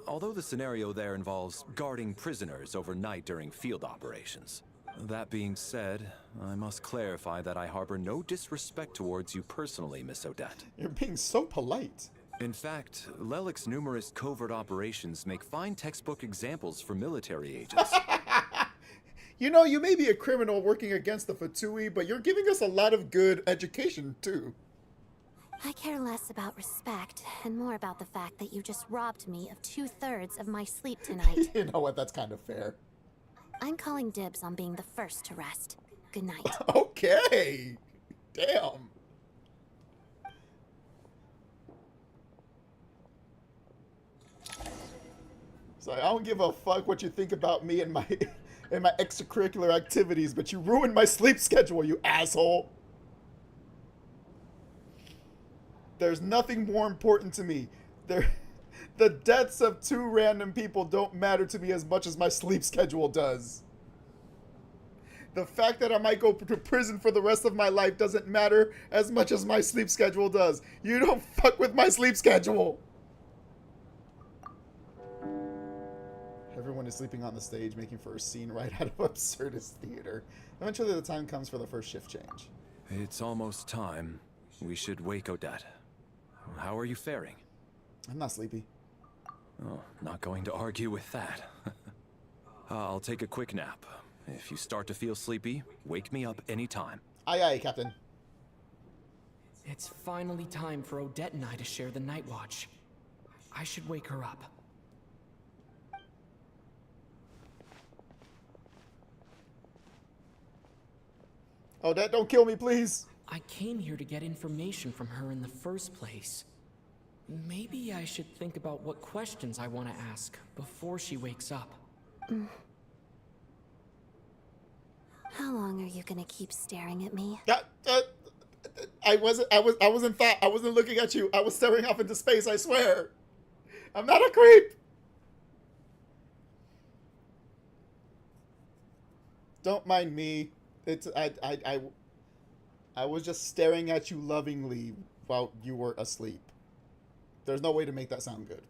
Although the scenario there involves guarding prisoners overnight during field operations. That being said, I must clarify that I harbor no disrespect towards you personally, Miss Odette. You're being so polite. In fact, Lelik's numerous covert operations make fine textbook examples for military agents. You know, you may be a criminal working against the Fatui, but you're giving us a lot of good education, too. I care less about respect and more about the fact that you just robbed me of 2/3 of my sleep tonight. You know what? That's kind of fair. I'm calling dibs on being the first to rest. Good night. Okay. Damn. So I don't give a fuck what you think about me and my extracurricular activities, but you ruined my sleep schedule, you asshole. There's nothing more important to me. The deaths of 2 random people don't matter to me as much as my sleep schedule does. The fact that I might go to prison for the rest of my life doesn't matter as much as my sleep schedule does. You don't fuck with my sleep schedule. Everyone is sleeping on the stage, making for a scene right out of absurdist theater. Eventually the time comes for the first shift change. It's almost time. We should wake Odette. How are you faring? I'm not sleepy. Oh, not going to argue with that. I'll take a quick nap. If you start to feel sleepy, wake me up anytime. Aye aye, Captain. It's finally time for Odette and I to share the night watch. I should wake her up. Odette, don't kill me, please. I came here to get information from her in the first place. Maybe I should think about what questions I want to ask before she wakes up. How long are you gonna keep staring at me? I wasn't looking at you. I was staring off into space, I swear. I'm not a creep. Don't mind me. I was just staring at you lovingly while you were asleep. There's no way to make that sound good.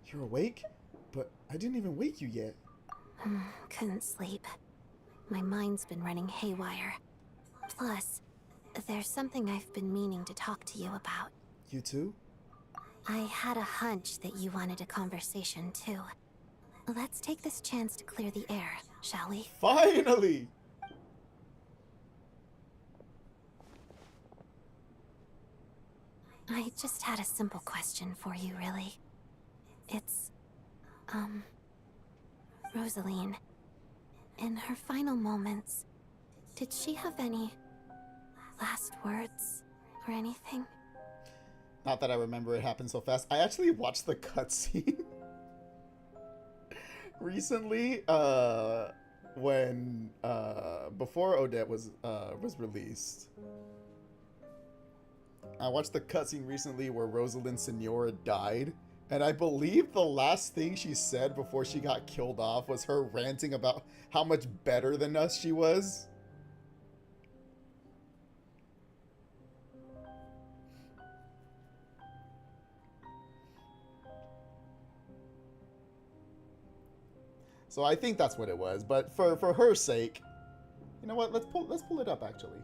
You're awake? But I didn't even wake you yet. Couldn't sleep. My mind's been running haywire. Plus, there's something I've been meaning to talk to you about. You too? I had a hunch that you wanted a conversation too. Let's take this chance to clear the air, shall we? Finally! I just had a simple question for you, really. It's, Rosaline. In her final moments, did she have any last words or anything? Not that I remember, it happened so fast. I actually watched the cutscene recently, when before Odette was released. I watched the cutscene recently where Rosalind Senora died, and I believe the last thing she said before she got killed off was her ranting about how much better than us she was. So I think that's what it was, but for her sake, you know what? Let's pull it up actually.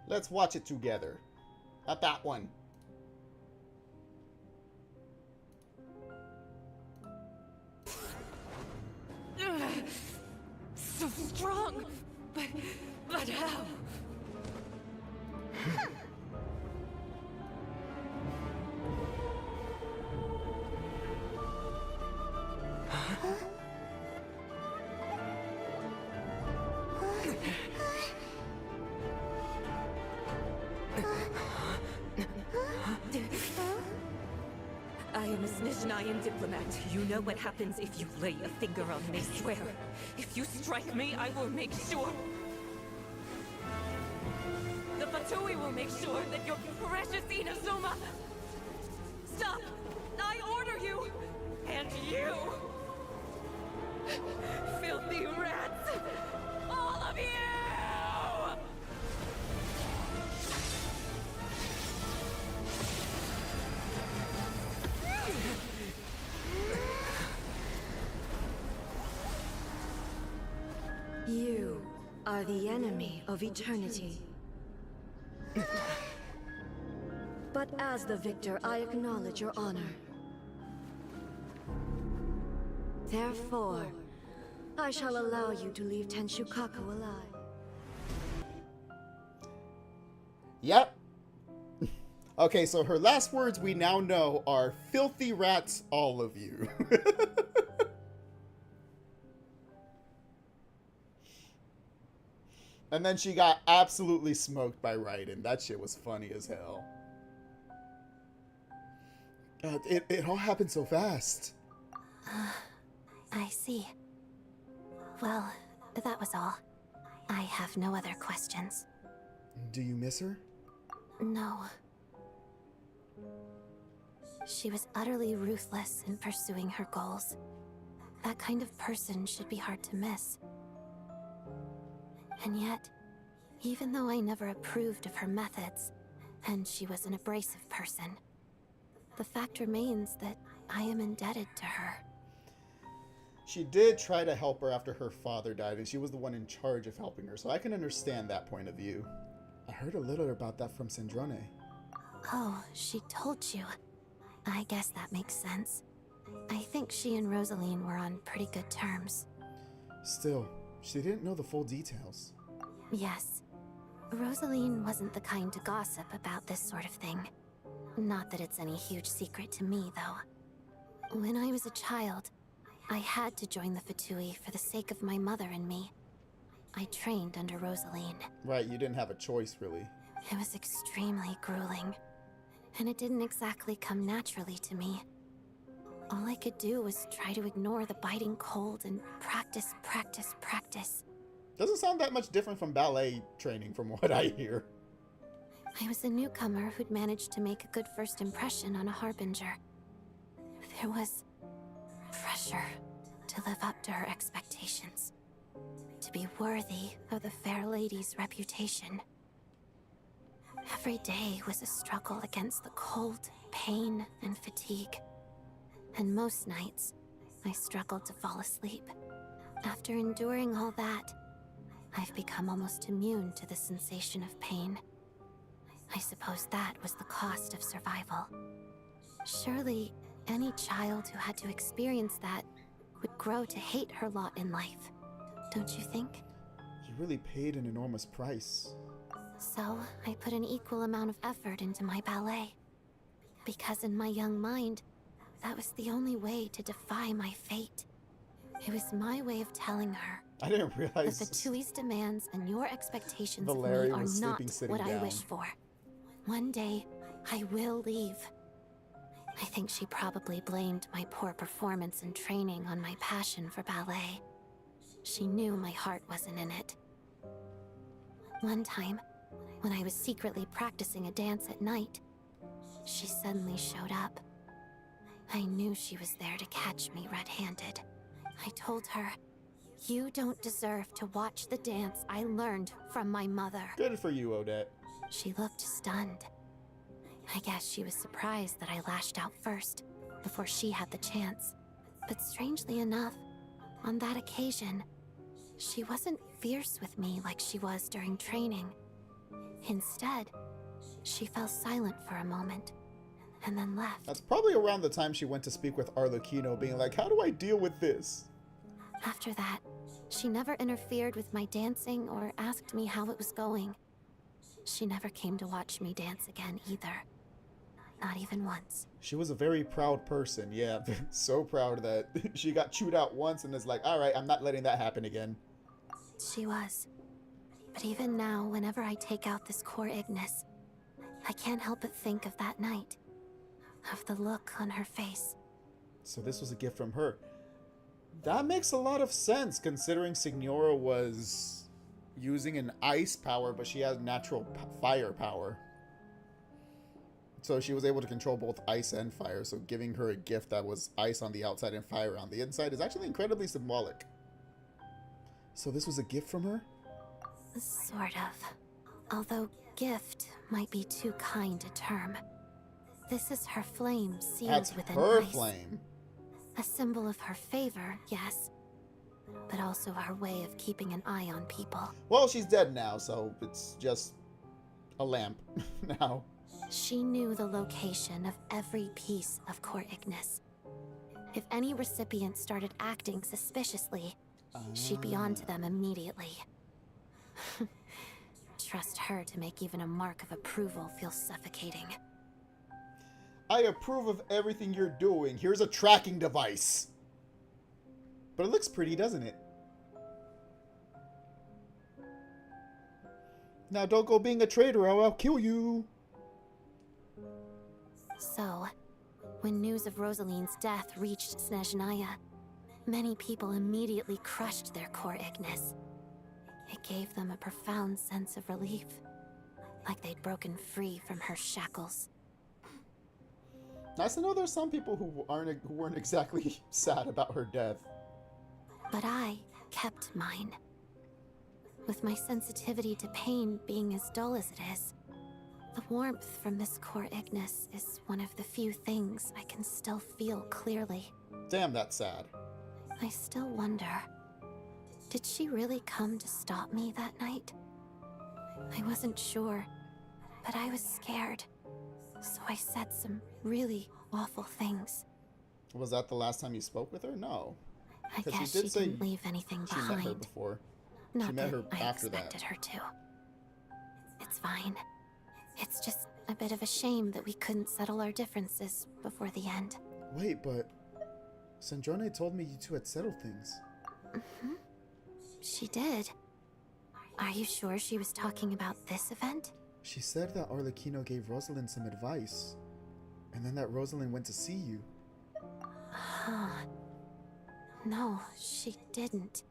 Let's watch it together. Not that one. So strong, but how? I am a Snezhnayan diplomat. You know what happens if you lay a finger on me, swear. If you strike me, I will make sure... The Fatui will make sure that your precious Inazuma... Stop! I order you! And you! Filthy rats! All of you! You are the enemy of eternity. But as the victor, I acknowledge your honor. Therefore, I shall allow you to leave Tenshukaku alive. Yep. Okay, so her last words we now know are filthy rats, all of you. And then she got absolutely smoked by Raiden. That shit was funny as hell. It all happened so fast. I see. Well, that was all. I have no other questions. Do you miss her? No. She was utterly ruthless in pursuing her goals. That kind of person should be hard to miss. And yet, even though I never approved of her methods, and she was an abrasive person, the fact remains that I am indebted to her. She did try to help her after her father died, and she was the one in charge of helping her, so I can understand that point of view. I heard a little about that from Snezhnaya. Oh, she told you. I guess that makes sense. I think she and Rosaline were on pretty good terms. Still, she didn't know the full details. Yes. Rosaline wasn't the kind to gossip about this sort of thing. Not that it's any huge secret to me, though. When I was a child, I had to join the Fatui for the sake of my mother and me. I trained under Rosaline. Right, you didn't have a choice, really. It was extremely grueling, and it didn't exactly come naturally to me. All I could do was try to ignore the biting cold and practice, practice, practice. Doesn't sound that much different from ballet training from what I hear. I was a newcomer who'd managed to make a good first impression on a harbinger. There was pressure to live up to her expectations, to be worthy of the fair lady's reputation. Every day was a struggle against the cold, pain, and fatigue. And most nights, I struggled to fall asleep. After enduring all that, I've become almost immune to the sensation of pain. I suppose that was the cost of survival. Surely, any child who had to experience that would grow to hate her lot in life, don't you think? You really paid an enormous price. So, I put an equal amount of effort into my ballet. Because in my young mind, that was the only way to defy my fate. It was my way of telling her I didn't realize that the Tui's demands and your expectations Valerie of me are was not sleeping sitting what I down. wish for. One day, I will leave. I think she probably blamed my poor performance in training on my passion for ballet. She knew my heart wasn't in it. One time, when I was secretly practicing a dance at night, she suddenly showed up. I knew she was there to catch me red-handed. I told her, "You don't deserve to watch the dance I learned from my mother." Good for you, Odette. She looked stunned. I guess she was surprised that I lashed out first, before she had the chance. But strangely enough, on that occasion, she wasn't fierce with me like she was during training. Instead, she fell silent for a moment, and then left. That's probably around the time she went to speak with Arlecchino, being like, how do I deal with this? After that, she never interfered with my dancing or asked me how it was going. She never came to watch me dance again either. Not even once. She was a very proud person, yeah. So proud that she got chewed out once and is like, alright, I'm not letting that happen again. She was. But even now, whenever I take out this core Ignis, I can't help but think of that night. Of the look on her face. So this was a gift from her. That makes a lot of sense, considering Signora was using an ice power, but she has natural fire power. So she was able to control both ice and fire, so giving her a gift that was ice on the outside and fire on the inside is actually incredibly symbolic. So this was a gift from her? Sort of. Although gift might be too kind a term. This is her flame sealed That's within her ice. flame. A symbol of her favor, yes. But also her way of keeping an eye on people. Well, she's dead now, so it's just a lamp now. She knew the location of every piece of core Ignis. If any recipient started acting suspiciously, she'd be on to them immediately. Trust her to make even a mark of approval feel suffocating. I approve of everything you're doing. Here's a tracking device. But it looks pretty, doesn't it? Now don't go being a traitor or I'll kill you. So, when news of Rosaline's death reached Snezhnaya, many people immediately crushed their core Ignis. It gave them a profound sense of relief, like they'd broken free from her shackles. Nice to know there's some people who weren't exactly sad about her death. But I kept mine. With my sensitivity to pain being as dull as it is, the warmth from this core Ignis is one of the few things I can still feel clearly. Damn, that's sad. I still wonder, did she really come to stop me that night? I wasn't sure, but I was scared. So I said some really awful things. Was that the last time you spoke with her? No. I guess she didn't leave anything behind. She met her before. Not she met her I after expected that. her to. It's fine. It's just a bit of a shame that we couldn't settle our differences before the end. Wait, but Snezhnaya told me you two had settled things. Mm-hmm. She did. Are you sure she was talking about this event? She said that Arlecchino gave Rosalind some advice, and then that Rosalind went to see you. Huh. No, she didn't.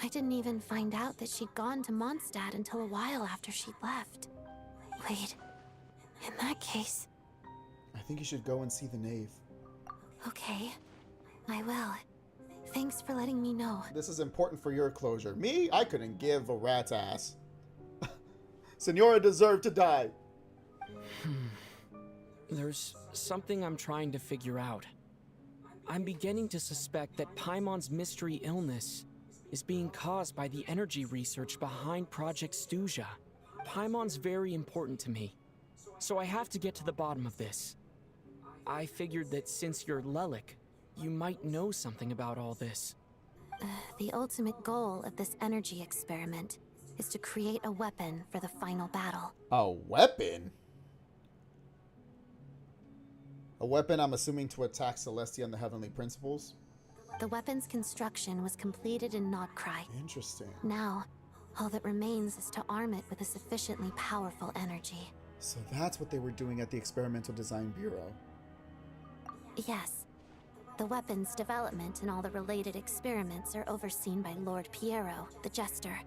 I didn't even find out that she'd gone to Mondstadt until a while after she'd left. Wait, in that case... I think you should go and see the Knave. Okay, I will. Thanks for letting me know. This is important for your closure. Me? I couldn't give a rat's ass. Senora deserved to die. There's something I'm trying to figure out. I'm beginning to suspect that Paimon's mystery illness is being caused by the energy research behind Project Stuja. Paimon's very important to me, so I have to get to the bottom of this. I figured that since you're Lelik, you might know something about all this. The ultimate goal of this energy experiment is to create a weapon for the final battle. A weapon? A weapon, I'm assuming, to attack Celestia and the Heavenly Principles? The weapon's construction was completed in Nodcry. Interesting. Now, all that remains is to arm it with a sufficiently powerful energy. So that's what they were doing at the Experimental Design Bureau. Yes. The weapon's development and all the related experiments are overseen by Lord Pyro, the Jester.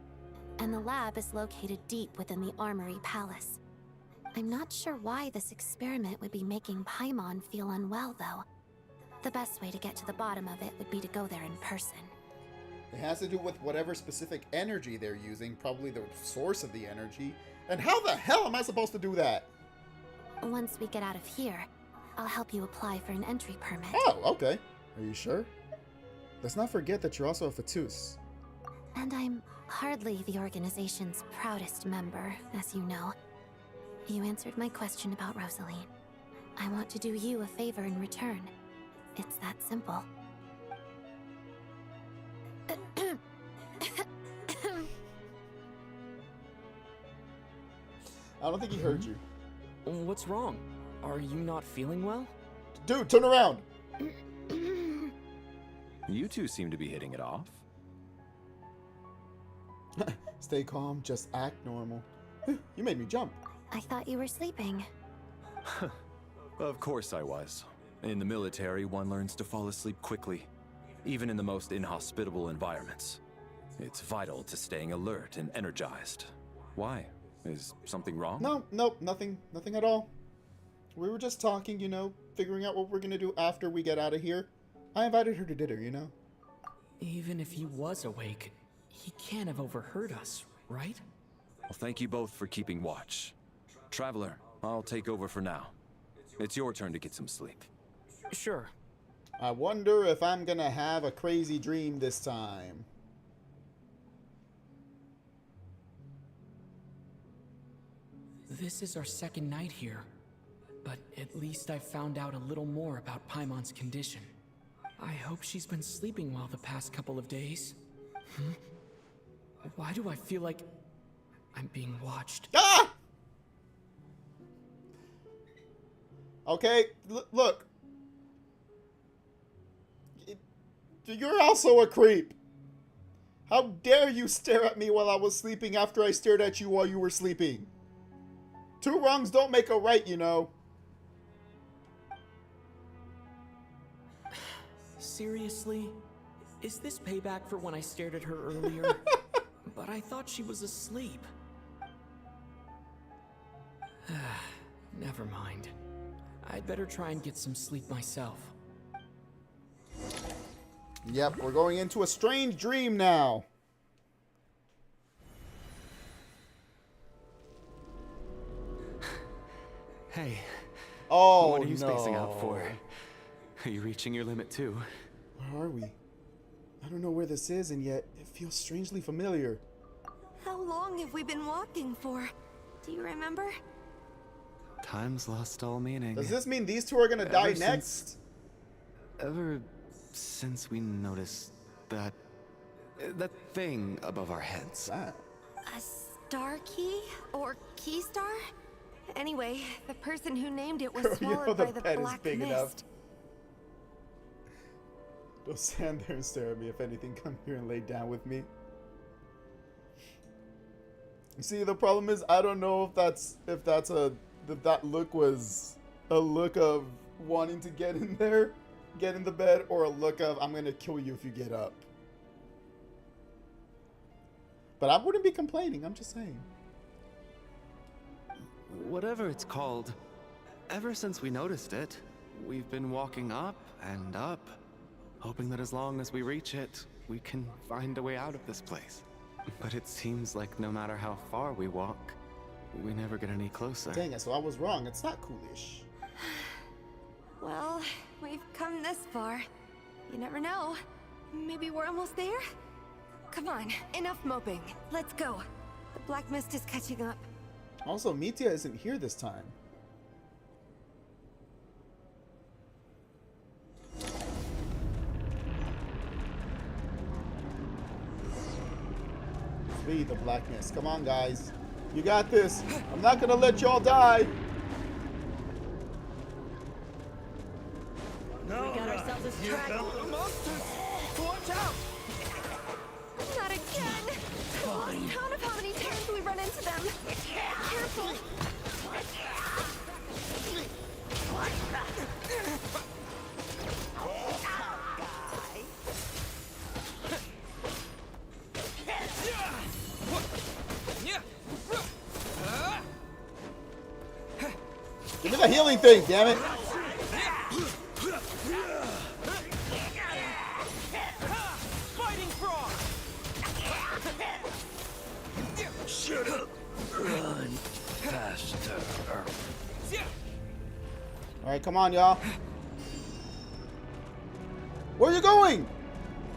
And the lab is located deep within the Armory Palace. I'm not sure why this experiment would be making Paimon feel unwell, though. The best way to get to the bottom of it would be to go there in person. It has to do with whatever specific energy they're using, probably the source of the energy. And how the hell am I supposed to do that? Once we get out of here, I'll help you apply for an entry permit. Oh, okay. Are you sure? Let's not forget that you're also a Fatus. And I'm hardly the organization's proudest member, as you know. You answered my question about Rosaline. I want to do you a favor in return. It's that simple. I don't think he heard you. What's wrong? Are you not feeling well? Dude, turn around! You two seem to be hitting it off. Stay calm, just act normal. You made me jump. I thought you were sleeping. Of course I was. In the military, one learns to fall asleep quickly, even in the most inhospitable environments. It's vital to staying alert and energized. Why? Is something wrong? No, nothing at all. We were just talking, you know, figuring out what we're gonna do after we get out of here. I invited her to dinner, you know. Even if he was awake, he can't have overheard us, right? Well, thank you both for keeping watch. Traveler, I'll take over for now. It's your turn to get some sleep. Sure. I wonder if I'm gonna have a crazy dream this time. This is our second night here, but at least I found out a little more about Paimon's condition. I hope she's been sleeping well the past couple of days. Why do I feel like I'm being watched? Ah! Okay, look. You're also a creep. How dare you stare at me while I was sleeping after I stared at you while you were sleeping? 2 wrongs don't make a right, you know. Seriously? Is this payback for when I stared at her earlier? But I thought she was asleep. Never mind. I'd better try and get some sleep myself. Yep, we're going into a strange dream now. Hey. Oh, what are you spacing out for? Are you reaching your limit too? Where are we? I don't know where this is, and yet it feels strangely familiar. How long have we been walking for? Do you remember? Time's lost all meaning. Does this mean these two are gonna die next? Ever since we noticed that thing above our heads. A star key? Or key star? Anyway, the person who named it was Girl, swallowed by the black big mist. enough. Don't stand there and stare at me. If anything, come here and lay down with me. You see, the problem is I don't know if that look was a look of wanting to get in there, get in the bed, or a look of I'm gonna kill you if you get up. But I wouldn't be complaining. I'm just saying. Whatever it's called, ever since we noticed it, we've been walking up and up, hoping that as long as we reach it, we can find a way out of this place. But it seems like no matter how far we walk, we never get any closer. Dang it, so I was wrong. It's not coolish. Well, we've come this far. You never know. Maybe we're almost there? Come on, enough moping. Let's go. The black mist is catching up. Also, Mitya isn't here this time. Flee the blackness. Come on, guys. You got this. I'm not gonna let y'all die. No, we got ourselves a straggle. Watch out! Not again! Fine. Count of how many times we run into them. Careful. Give me the healing thing, damn it. Fighting frog! Shut up! Run faster. Alright, come on, y'all. Where are you going?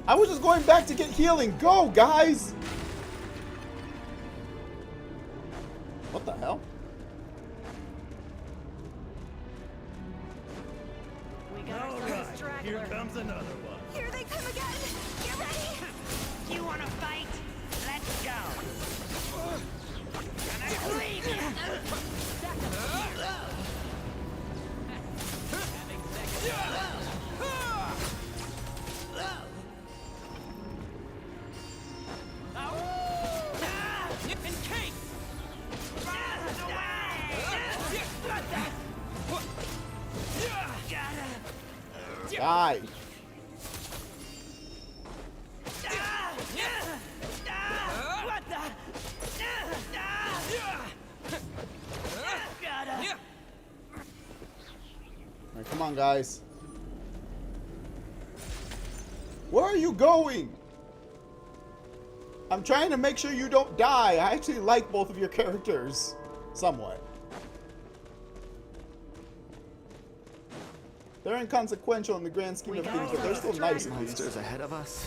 I was just going back to get healing. Go, guys! What the hell? Here comes another one. Here they come again! Get ready! You wanna fight? Let's go! Gonna leave Die. Alright, come on, guys. Where are you going? I'm trying to make sure you don't die. I actually like both of your characters. Somewhat. They're inconsequential in the grand scheme of things, but they're still nice at least. Monsters ahead of us.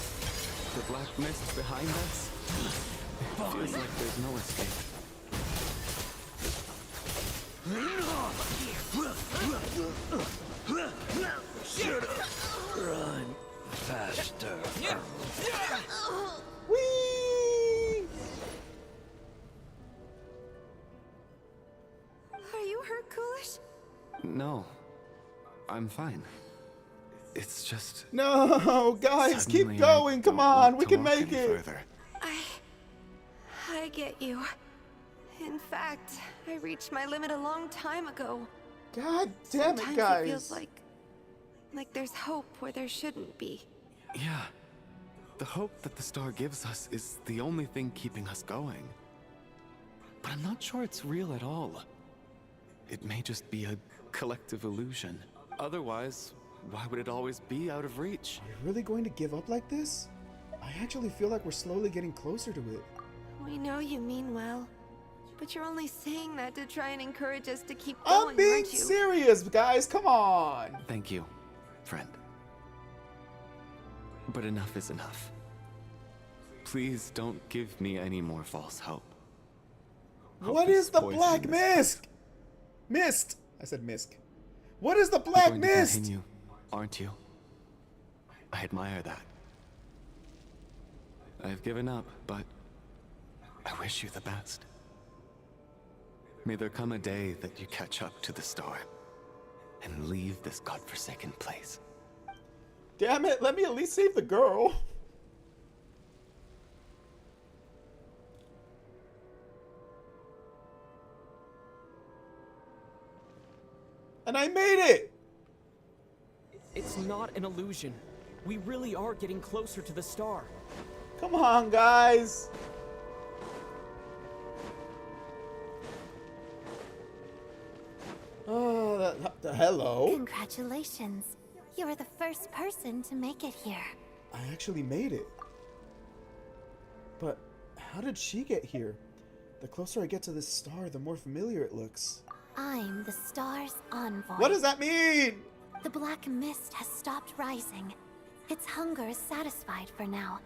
The black mist behind us. It feels like there's no escape. Shut up! Run faster. Whee! Are you hurt, Coolish? No, I'm fine. It's just... No, guys, keep suddenly going. I Come don't on, want we to can walk make any it. further. I get you. In fact, I reached my limit a long time ago. God damn it, Sometimes guys. It feels like there's hope where there shouldn't be. Yeah. The hope that the star gives us is the only thing keeping us going. But I'm not sure it's real at all. It may just be a collective illusion. Otherwise, why would it always be out of reach? Are you really going to give up like this? I actually feel like we're slowly getting closer to it. We know you mean well, but you're only saying that to try and encourage us to keep going, I'm being aren't you? serious, guys. Come on. Thank you, friend. But enough is enough. Please don't give me any more false hope. What is the black mist? Mist. I said mist. What is the black You're going to mist? continue, aren't you? I admire that. I've given up, but I wish you the best. May there come a day that you catch up to the star and leave this godforsaken place. Damn it, let me at least save the girl. And I made it! It's not an illusion. We really are getting closer to the star. Come on, guys. Oh, hello. Congratulations. You were the first person to make it here. I actually made it. But how did she get here? The closer I get to this star, the more familiar it looks. I'm the star's envoy. What does that mean? The black mist has stopped rising. Its hunger is satisfied for now,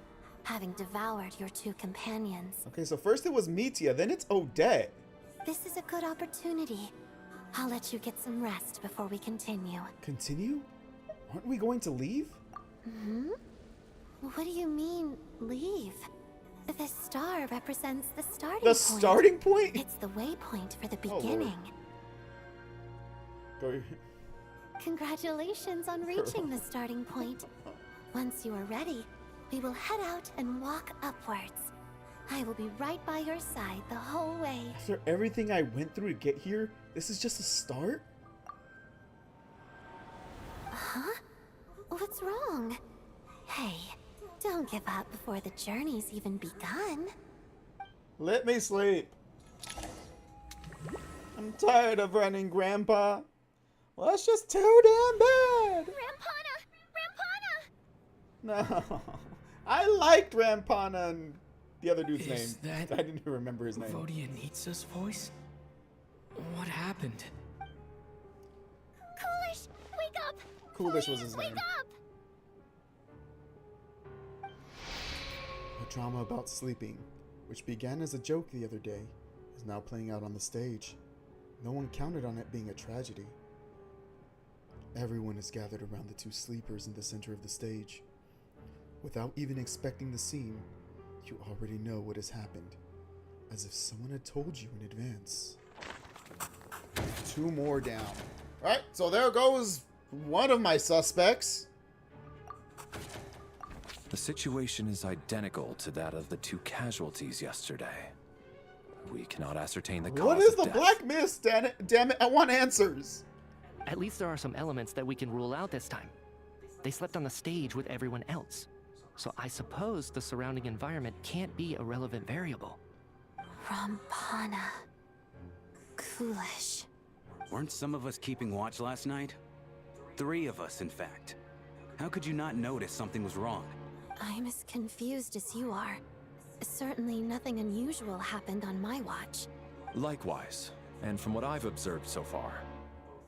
having devoured your two companions. Okay, so first it was Mitia, then it's Odette. This is a good opportunity. I'll let you get some rest before we continue. Continue? Aren't we going to leave? Hmm? What do you mean, leave? The star represents the starting point. The starting point? It's the waypoint for the Oh, Lord. beginning. Go. Congratulations on reaching the starting point. Once you are ready, we will head out and walk upwards. I will be right by your side the whole way. After everything I went through to get here, this is just a start? Huh? What's wrong? Hey, don't give up before the journey's even begun. Let me sleep. I'm tired of running, Grandpa. Well, that's just too damn bad. Rampana! No. I liked Rampana and the other dude's Is name. that I didn't even remember his name. Vodyanitsa's voice? What happened? Coolish, wake up! Coolish was his Wake name. up! A drama about sleeping, which began as a joke the other day, is now playing out on the stage. No one counted on it being a tragedy. Everyone is gathered around the two sleepers in the center of the stage. Without even expecting the scene, you already know what has happened, as if someone had told you in advance. Two more down. Alright, so there goes one of my suspects. The situation is identical to that of the two casualties yesterday. We cannot ascertain the cause What is of the death. black mist? Damn it, I want answers. At least there are some elements that we can rule out this time. They slept on the stage with everyone else. So I suppose the surrounding environment can't be a relevant variable. Rampana. Coolish. Weren't some of us keeping watch last night? 3 of us, in fact. How could you not notice something was wrong? I'm as confused as you are. Certainly nothing unusual happened on my watch. Likewise, and from what I've observed so far,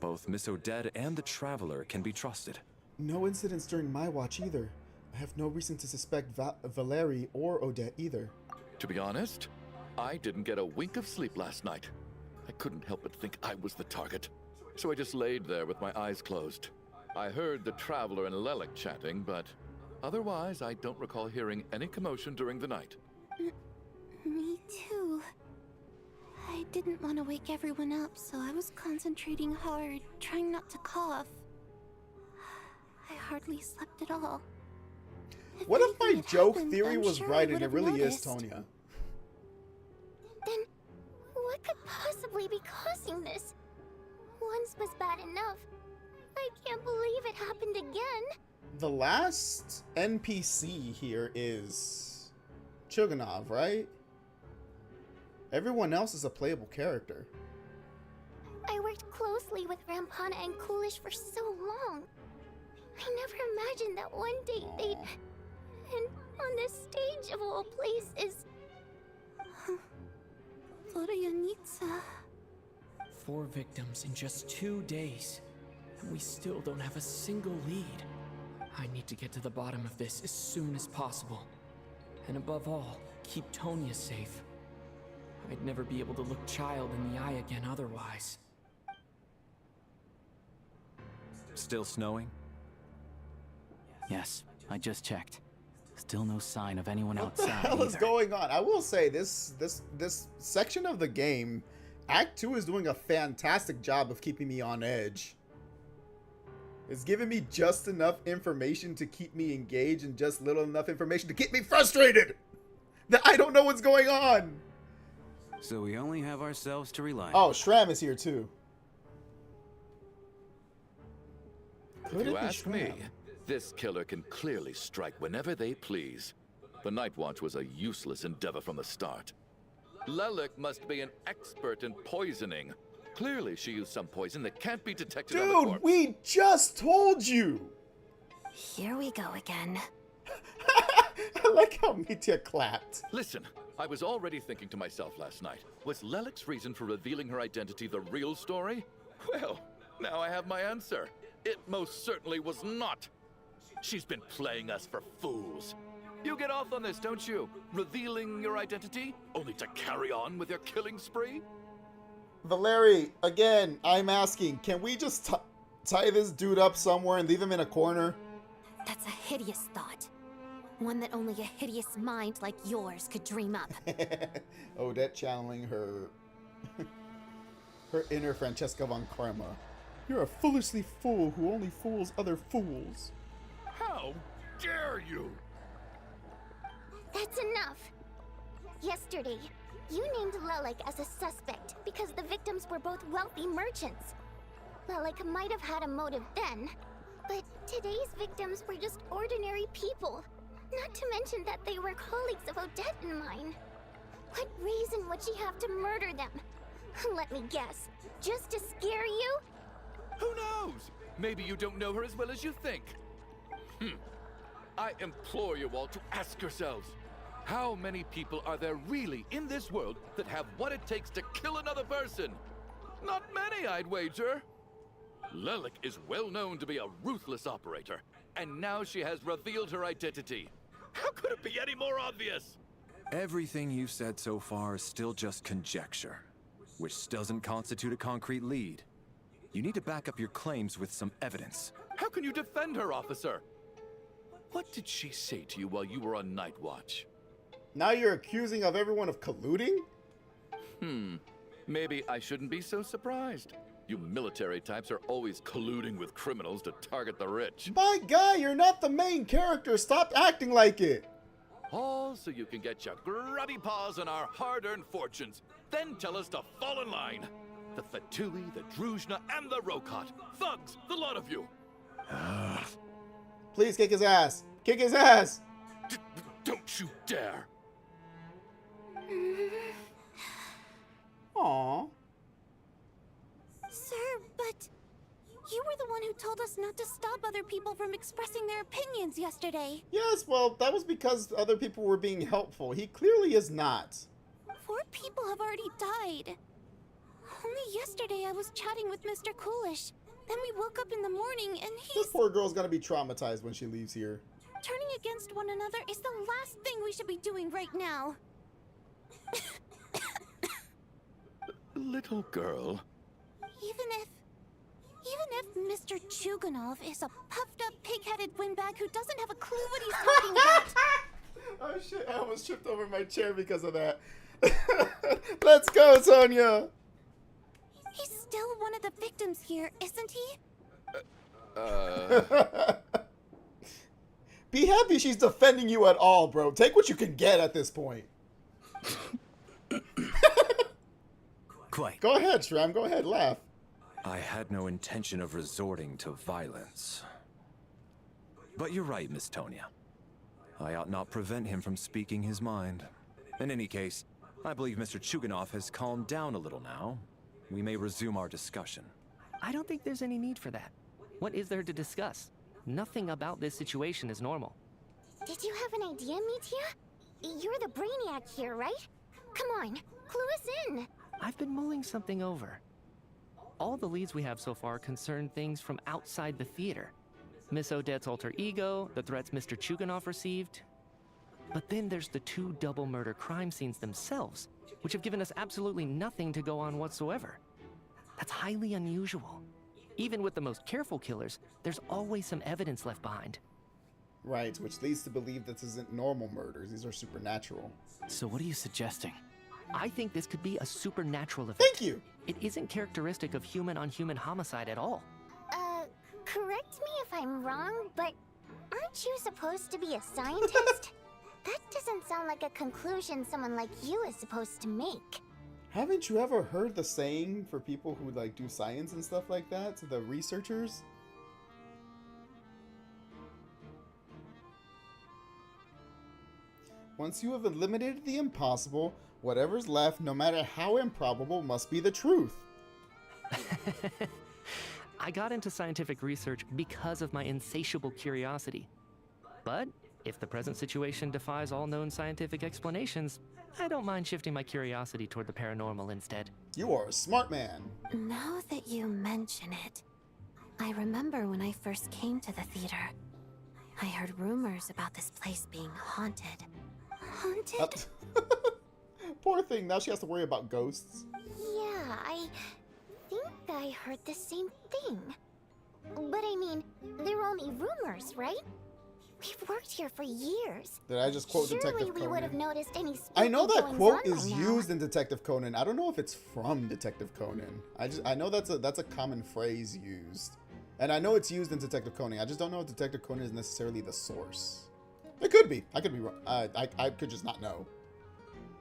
both Miss Odette and the Traveler can be trusted. No incidents during my watch either. I have no reason to suspect Valerie or Odette either. To be honest, I didn't get a wink of sleep last night. I couldn't help but think I was the target, so I just laid there with my eyes closed. I heard the Traveler and Lelek chatting, but Otherwise, I don't recall hearing any commotion during the night. Me too. I didn't want to wake everyone up, so I was concentrating hard, trying not to cough. I hardly slept at all. What if my joke happened, theory I'm was sure I right and would it have really noticed. is Tonya? Then, what could possibly be causing this? Once was bad enough. I can't believe it happened again. The last NPC here is Chuganov, right? Everyone else is a playable character. I worked closely with Rampana and Coolish for so long. I never imagined that one day they'd... And on this stage of all places... Voryanitsa. 4 victims in just 2 days. And we still don't have a single lead. I need to get to the bottom of this as soon as possible. And above all, keep Tonya safe. I'd never be able to look Child in the eye again otherwise. Still snowing? Yes, I just checked. Still no sign of anyone What outside. the hell is either. going on? I will say this section of the game, Act 2 is doing a fantastic job of keeping me on edge. It's giving me just enough information to keep me engaged and just little enough information to get me frustrated that I don't know what's going on. So we only have ourselves to rely on. Oh, Shram is here too. If you ask me, this killer can clearly strike whenever they please. The Night Watch was a useless endeavor from the start. Lelik must be an expert in poisoning. Clearly she used some poison that can't be detected on the Dude, corpse. we just told you. Here we go again. I like how Mitya clapped. Listen, I was already thinking to myself last night, was Lelik's reason for revealing her identity the real story? Well, now I have my answer. It most certainly was not. She's been playing us for fools. You get off on this, don't you? Revealing your identity, only to carry on with your killing spree? Valeri, again, I'm asking, can we just tie this dude up somewhere and leave him in a corner? That's a hideous thought. One that only a hideous mind like yours could dream up. Odette channeling her her inner Francesca von Karma. You're a foolishly fool who only fools other fools. How dare you? That's enough. Yesterday, you named Lelik as a suspect because the victims were both wealthy merchants. Lelik might have had a motive then, but today's victims were just ordinary people. Not to mention that they were colleagues of Odette and mine. What reason would she have to murder them? Let me guess, just to scare you? Who knows? Maybe you don't know her as well as you think. I implore you all to ask yourselves, how many people are there really in this world that have what it takes to kill another person? Not many, I'd wager. Lelik is well known to be a ruthless operator, and now she has revealed her identity. How could it be any more obvious? Everything you've said so far is still just conjecture, which doesn't constitute a concrete lead. You need to back up your claims with some evidence. How can you defend her, officer? What did she say to you while you were on Night Watch? Now you're accusing of everyone of colluding? Maybe I shouldn't be so surprised. You military types are always colluding with criminals to target the rich. My guy, you're not the main character. Stop acting like it. All so you can get your grubby paws on our hard-earned fortunes. Then tell us to fall in line. The Fatui, the Druzhna, and the Rokot. Thugs, the lot of you. Please kick his ass. Kick his ass. Don't you dare. Aww. Sir, but you were the one who told us not to stop other people from expressing their opinions yesterday. Yes, well, that was because other people were being helpful. He clearly is not. 4 people have already died. Only yesterday I was chatting with Mr. Coolish. Then we woke up in the morning and This poor girl's gonna be traumatized when she leaves here. turning against one another is the last thing we should be doing right now. Little girl. Even if Mr. Chuganov is a puffed up pig pig-headed windbag who doesn't have a clue what he's talking about. Oh shit, I almost tripped over my chair because of that. Let's go, Sonia! He's still one of the victims here, isn't he? Be happy she's defending you at all, bro. Take what you can get at this point. Quite. Go ahead, Shram. Go ahead, laugh. I had no intention of resorting to violence. But you're right, Miss Tonia. I ought not prevent him from speaking his mind. In any case, I believe Mr. Chuganov has calmed down a little now. We may resume our discussion. I don't think there's any need for that. What is there to discuss? Nothing about this situation is normal. Did you have an idea, Mitya? You're the brainiac here, right? Come on, clue us in. I've been mulling something over. All the leads we have so far concern things from outside the theater. Miss Odette's alter ego, the threats Mr. Chuganov received. But then there's the 2 double murder crime scenes themselves, which have given us absolutely nothing to go on whatsoever. That's highly unusual. Even with the most careful killers, there's always some evidence left behind. Right, which leads to believe this isn't normal murders. These are supernatural. So what are you suggesting? I think this could be a supernatural event. Thank you! It isn't characteristic of human-on-human homicide at all. Correct me if I'm wrong, but aren't you supposed to be a scientist? That doesn't sound like a conclusion someone like you is supposed to make. Haven't you ever heard the saying for people who like do science and stuff like that, to the researchers? Once you have eliminated the impossible, whatever's left, no matter how improbable, must be the truth. I got into scientific research because of my insatiable curiosity. But if the present situation defies all known scientific explanations, I don't mind shifting my curiosity toward the paranormal instead. You are a smart man. Now that you mention it, I remember when I first came to the theater. I heard rumors about this place being haunted. Haunted? Poor thing, now she has to worry about ghosts. Yeah, I think I heard the same thing. But I mean, they're only rumors, right? We've worked here for years. Did I just quote Detective Conan? Surely we would have noticed any spooky I know that quote goings-on is by now. used in Detective Conan. I don't know if it's from Detective Conan. I know that's a common phrase used. And I know it's used in Detective Conan. I just don't know if Detective Conan is necessarily the source. It could be. I could be wrong. I could just not know.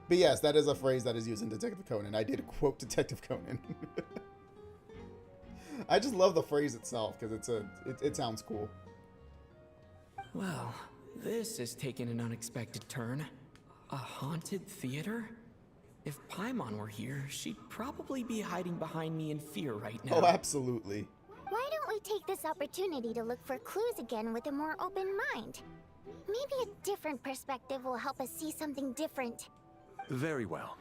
But yes, that is a phrase that is used in Detective Conan. I did quote Detective Conan. I just love the phrase itself because it sounds cool. Well, this has taken an unexpected turn. A haunted theater? If Paimon were here, she'd probably be hiding behind me in fear right now. Oh, absolutely. Why don't we take this opportunity to look for clues again with a more open mind? Maybe a different perspective will help us see something different. Very well.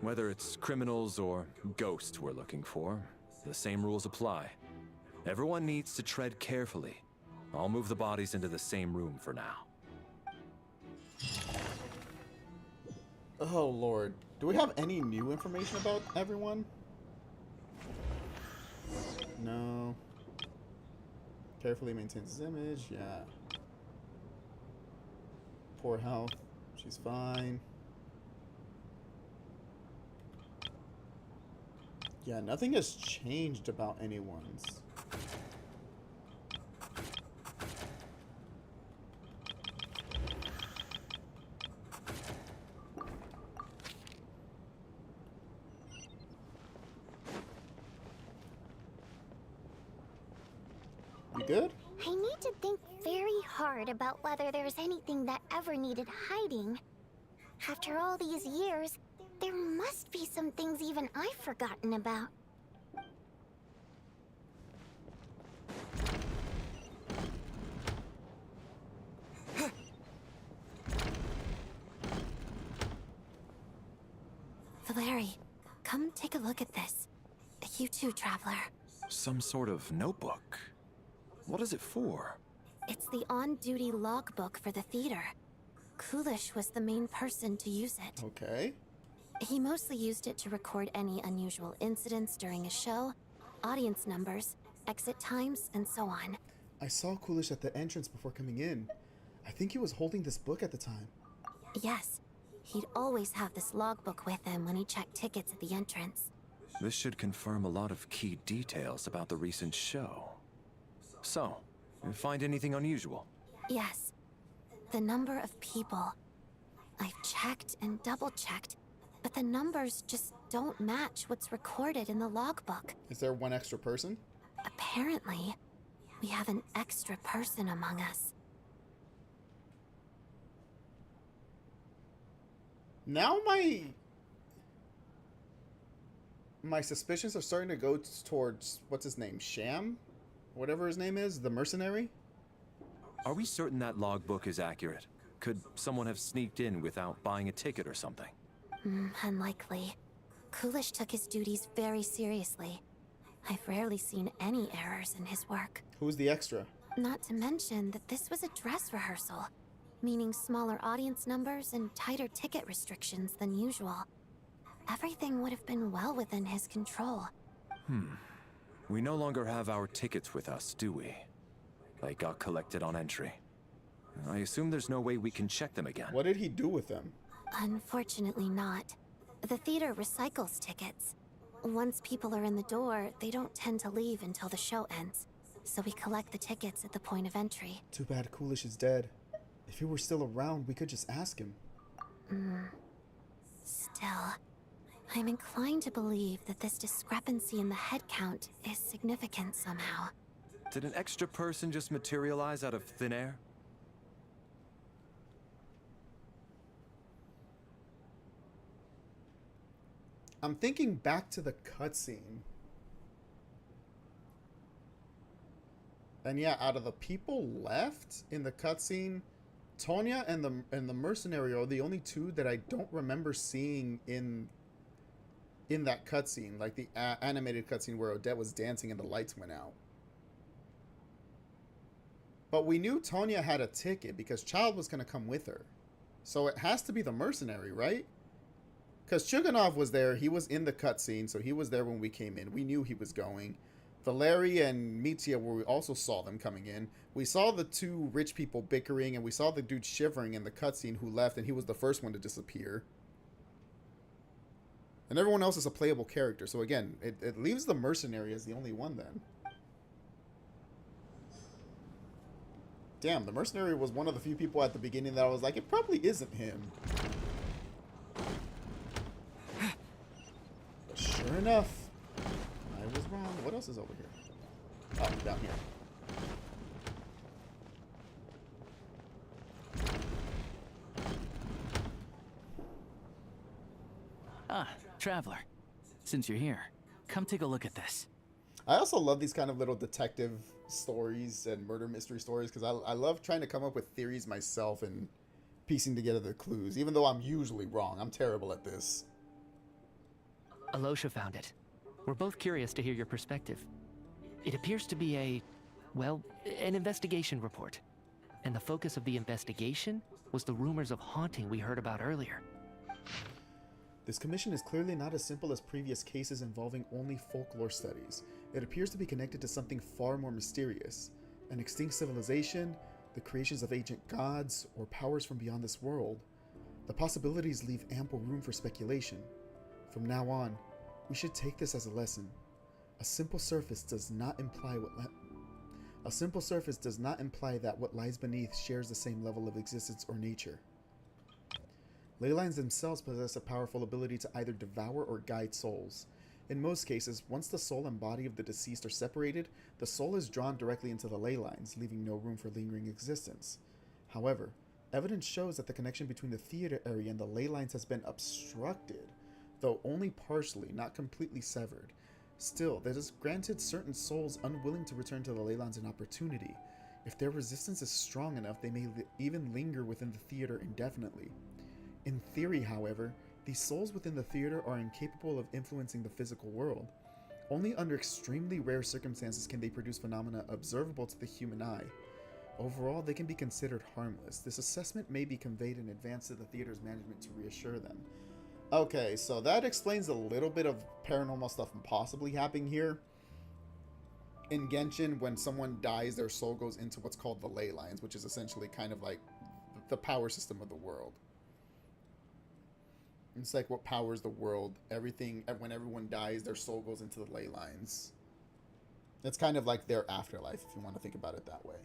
Whether it's criminals or ghosts we're looking for, the same rules apply. Everyone needs to tread carefully. I'll move the bodies into the same room for now. Oh, Lord. Do we have any new information about everyone? No. Carefully maintains his image, yeah. Poor health. She's fine. Yeah, nothing has changed about anyone's. You good? I need to think very hard about whether there's anything that ever needed hiding. After all these years, there must be some things even I've forgotten about. Valeri, come take a look at this. You too, Traveler. Some sort of notebook. What is it for? It's the on-duty logbook for the theater. Kulish was the main person to use it. Okay. He mostly used it to record any unusual incidents during a show, audience numbers, exit times, and so on. I saw Coolish at the entrance before coming in. I think he was holding this book at the time. Yes. He'd always have this logbook with him when he checked tickets at the entrance. This should confirm a lot of key details about the recent show. So, you find anything unusual? Yes. The number of people. I've checked and double-checked, but the numbers just don't match what's recorded in the logbook. Is there one extra person? Apparently, we have an extra person among us. Now my suspicions are starting to go towards, what's his name, Sham? Whatever his name is, the mercenary? Are we certain that logbook is accurate? Could someone have sneaked in without buying a ticket or something? Unlikely. Coolish took his duties very seriously. I've rarely seen any errors in his work. Who's the extra? Not to mention that this was a dress rehearsal, meaning smaller audience numbers and tighter ticket restrictions than usual. Everything would have been well within his control. We no longer have our tickets with us, do we? They got collected on entry. I assume there's no way we can check them again. What did he do with them? Unfortunately not. The theater recycles tickets. Once people are in the door, they don't tend to leave until the show ends. So we collect the tickets at the point of entry. Too bad Coolish is dead. If he were still around, we could just ask him. Still, I'm inclined to believe that this discrepancy in the head count is significant somehow. Did an extra person just materialize out of thin air? I'm thinking back to the cutscene. And yeah, out of the people left in the cutscene, Tonya and the mercenary are the only two that I don't remember seeing in that cutscene, like the animated cutscene where Odette was dancing and the lights went out. But we knew Tonya had a ticket because Child was going to come with her. So it has to be the mercenary, right? Because Chuganov was there. He was in the cutscene, so he was there when we came in. We knew he was going. Valeri and Mitya, where we also saw them coming in. We saw the two rich people bickering, and we saw the dude shivering in the cutscene who left, and he was the first one to disappear. And everyone else is a playable character. So again, it leaves the mercenary as the only one then. Damn, the mercenary was one of the few people at the beginning that I was like, it probably isn't him. But sure enough, I was wrong. What else is over here? Oh, down here. Ah, Traveler. Since you're here, come take a look at this. I also love these kind of little detective stories and murder mystery stories because I love trying to come up with theories myself and piecing together the clues, even though I'm usually wrong. I'm terrible at this. Alosha found it. We're both curious to hear your perspective. It appears to be an investigation report. And the focus of the investigation was the rumors of haunting we heard about earlier. This commission is clearly not as simple as previous cases involving only folklore studies. It appears to be connected to something far more mysterious. An extinct civilization, the creations of ancient gods, or powers from beyond this world. The possibilities leave ample room for speculation. From now on, we should take this as a lesson. A simple surface does not imply that what lies beneath shares the same level of existence or nature. Ley lines themselves possess a powerful ability to either devour or guide souls. In most cases, once the soul and body of the deceased are separated, the soul is drawn directly into the ley lines, leaving no room for lingering existence. However, evidence shows that the connection between the theater area and the ley lines has been obstructed, though only partially, not completely severed. Still, that has granted certain souls unwilling to return to the ley lines an opportunity. If their resistance is strong enough, they may even linger within the theater indefinitely. In theory, however, these souls within the theater are incapable of influencing the physical world. Only under extremely rare circumstances can they produce phenomena observable to the human eye. Overall, they can be considered harmless. This assessment may be conveyed in advance to the theater's management to reassure them. Okay, so that explains a little bit of paranormal stuff possibly happening here. in Genshin, when someone dies, their soul goes into what's called the ley lines, which is essentially kind of like the power system of the world. It's like what powers the world. Everything, when everyone dies, their soul goes into the ley lines. It's kind of like their afterlife, if you want to think about it that way.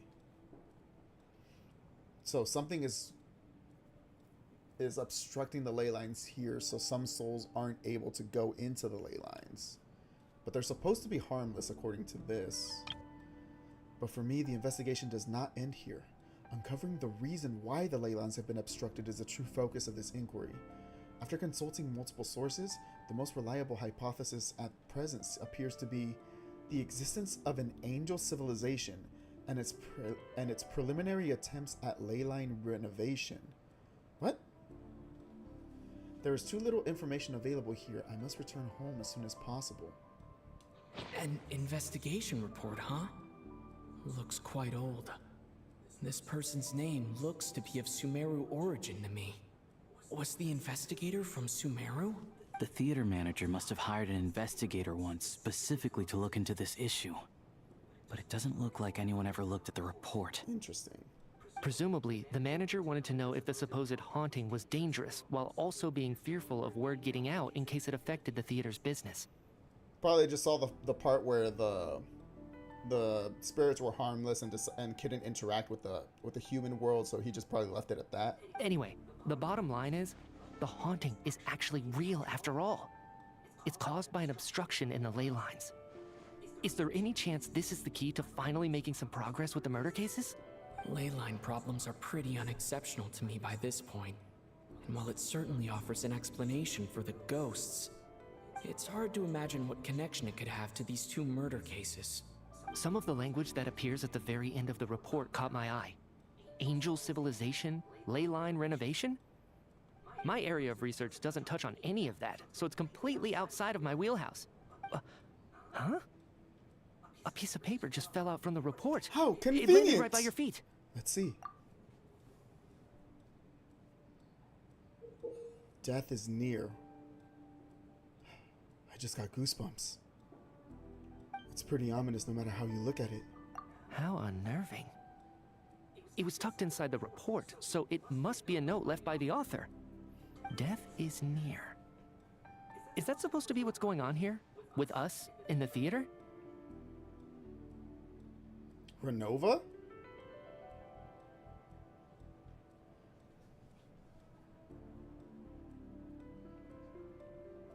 So something is obstructing the ley lines here, so some souls aren't able to go into the ley lines. But they're supposed to be harmless according to this. But for me, the investigation does not end here. Uncovering the reason why the ley lines have been obstructed is the true focus of this inquiry. After consulting multiple sources, the most reliable hypothesis at present appears to be the existence of an angel civilization and its preliminary attempts at ley line renovation. What? There is too little information available here. I must return home as soon as possible. An investigation report, huh? Looks quite old. This person's name looks to be of Sumeru origin to me. Was the investigator from Sumeru? The theater manager must have hired an investigator once specifically to look into this issue. But it doesn't look like anyone ever looked at the report. Interesting. Presumably, the manager wanted to know if the supposed haunting was dangerous, while also being fearful of word getting out in case it affected the theater's business. Probably just saw the part where the spirits were harmless and couldn't interact with the human world, so he just probably left it at that. Anyway, the bottom line is, the haunting is actually real after all. It's caused by an obstruction in the ley lines. Is there any chance this is the key to finally making some progress with the murder cases? Ley line problems are pretty unexceptional to me by this point. And while it certainly offers an explanation for the ghosts, it's hard to imagine what connection it could have to these two murder cases. Some of the language that appears at the very end of the report caught my eye. Angel civilization, ley line renovation? My area of research doesn't touch on any of that, so it's completely outside of my wheelhouse. Huh? A piece of paper just fell out from the report. How convenient! It landed right by your feet. Let's see. Death is near. I just got goosebumps. It's pretty ominous no matter how you look at it. How unnerving. It was tucked inside the report, so it must be a note left by the author. Death is near. Is that supposed to be what's going on here? With us in the theater? Renova?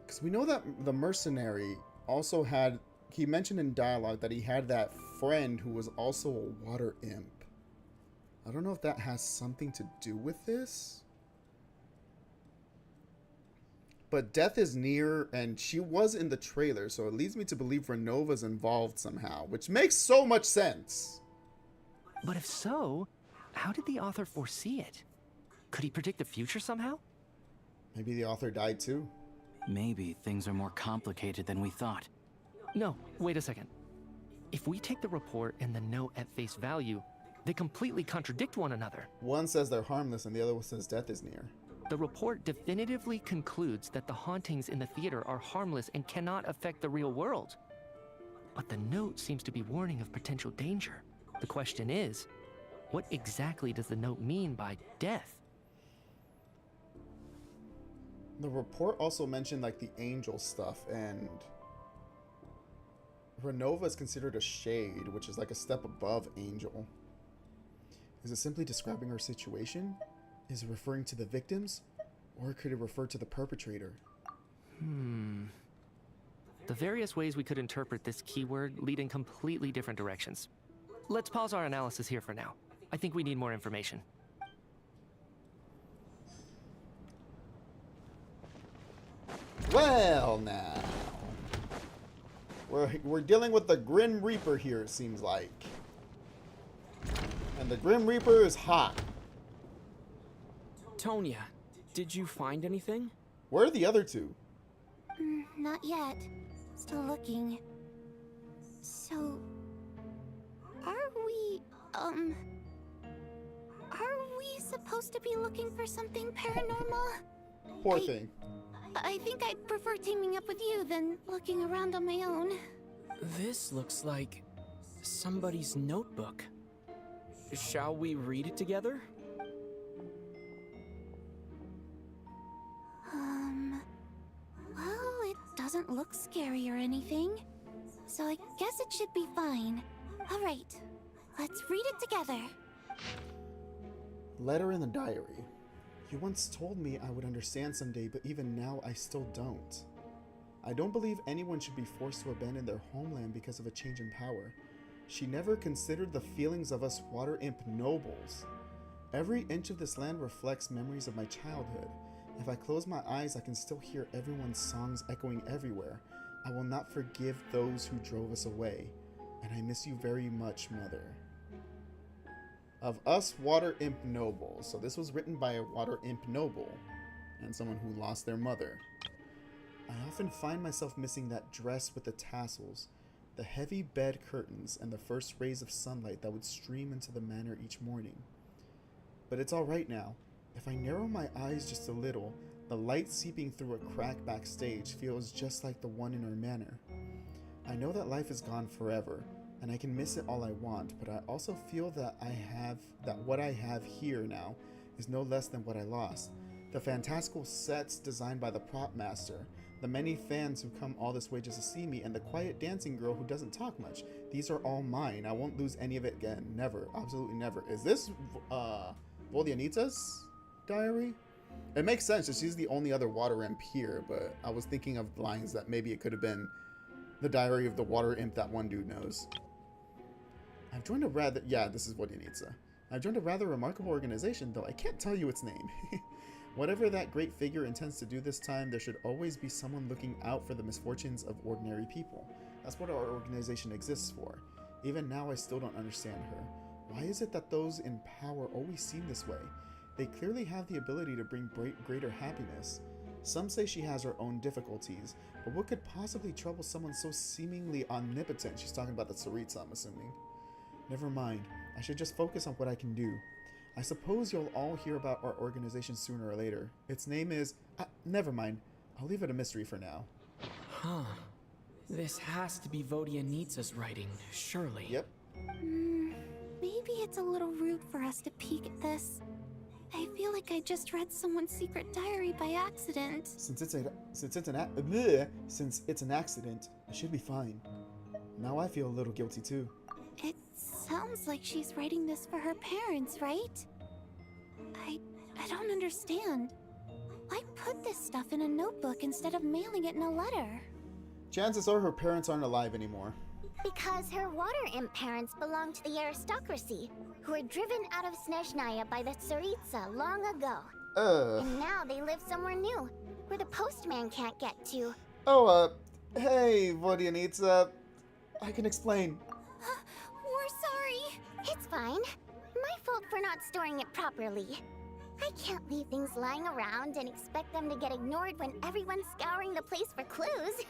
Because we know that the mercenary also had, he mentioned in dialogue that he had that friend who was also a water imp. I don't know if that has something to do with this. But death is near, and she was in the trailer, so it leads me to believe Renova's involved somehow, which makes so much sense. But if so, how did the author foresee it? Could he predict the future somehow? Maybe the author died too. Maybe things are more complicated than we thought. No, wait a second. If we take the report and the note at face value, they completely contradict one another. One says they're harmless and the other one says death is near. The report definitively concludes that the hauntings in the theater are harmless and cannot affect the real world. But the note seems to be warning of potential danger. The question is, what exactly does the note mean by death? The report also mentioned like the angel stuff, and Renova is considered a shade, which is like a step above angel. Is it simply describing her situation? Is it referring to the victims? Or could it refer to the perpetrator? The various ways we could interpret this keyword lead in completely different directions. Let's pause our analysis here for now. I think we need more information. Well, now. We're dealing with the Grim Reaper here, it seems like. And the Grim Reaper is hot. Tonya, did you find anything? Where are the other two? Not yet. Still looking. So, are we supposed to be looking for something paranormal? Poor thing. I think I'd prefer teaming up with you than looking around on my own. This looks like somebody's notebook. Shall we read it together? Well, it doesn't look scary or anything. So I guess it should be fine. Alright, let's read it together. Letter in the diary. You once told me I would understand someday, but even now I still don't. I don't believe anyone should be forced to abandon their homeland because of a change in power. She never considered the feelings of us water imp nobles. Every inch of this land reflects memories of my childhood. If I close my eyes, I can still hear everyone's songs echoing everywhere. I will not forgive those who drove us away, and I miss you very much, Mother. Of us water imp nobles. So this was written by a water imp noble and someone who lost their mother. I often find myself missing that dress with the tassels, the heavy bed curtains, and the first rays of sunlight that would stream into the manor each morning. But it's alright now. If I narrow my eyes just a little, the light seeping through a crack backstage feels just like the one in our manor. I know that life is gone forever, and I can miss it all I want, but I also feel that what I have here now is no less than what I lost. The fantastical sets designed by the prop master, the many fans who come all this way just to see me, and the quiet dancing girl who doesn't talk much. These are all mine. I won't lose any of it again. Never. Absolutely never. Is this Volyanita's diary? It makes sense that she's the only other water imp here, but I was thinking of lines that maybe it could have been the diary of the water imp that one dude knows. I've joined a rather... Yeah, this is Volyanita. I've joined a rather remarkable organization, though I can't tell you its name. Whatever that great figure intends to do this time, there should always be someone looking out for the misfortunes of ordinary people. That's what our organization exists for. Even now, I still don't understand her. Why is it that those in power always seem this way? They clearly have the ability to bring greater happiness. Some say she has her own difficulties, but what could possibly trouble someone so seemingly omnipotent? She's talking about the Tsaritsa, I'm assuming. Never mind. I should just focus on what I can do. I suppose you'll all hear about our organization sooner or later. Its name is... never mind. I'll leave it a mystery for now. Huh. This has to be Volyanita's writing, surely. Yep. Maybe it's a little rude for us to peek at this. I feel like I just read someone's secret diary by accident. Since it's an accident, it should be fine. Now I feel a little guilty too. It sounds like she's writing this for her parents, right? I don't understand. Why put this stuff in a notebook instead of mailing it in a letter? Chances are her parents aren't alive anymore. Because her water imp parents belonged to the aristocracy, who were driven out of Snezhnaya by the Tsaritsa long ago. And now they live somewhere new, where the postman can't get to. Hey, Volyanita. I can explain. We're sorry. It's fine. My fault for not storing it properly. I can't leave things lying around and expect them to get ignored when everyone's scouring the place for clues.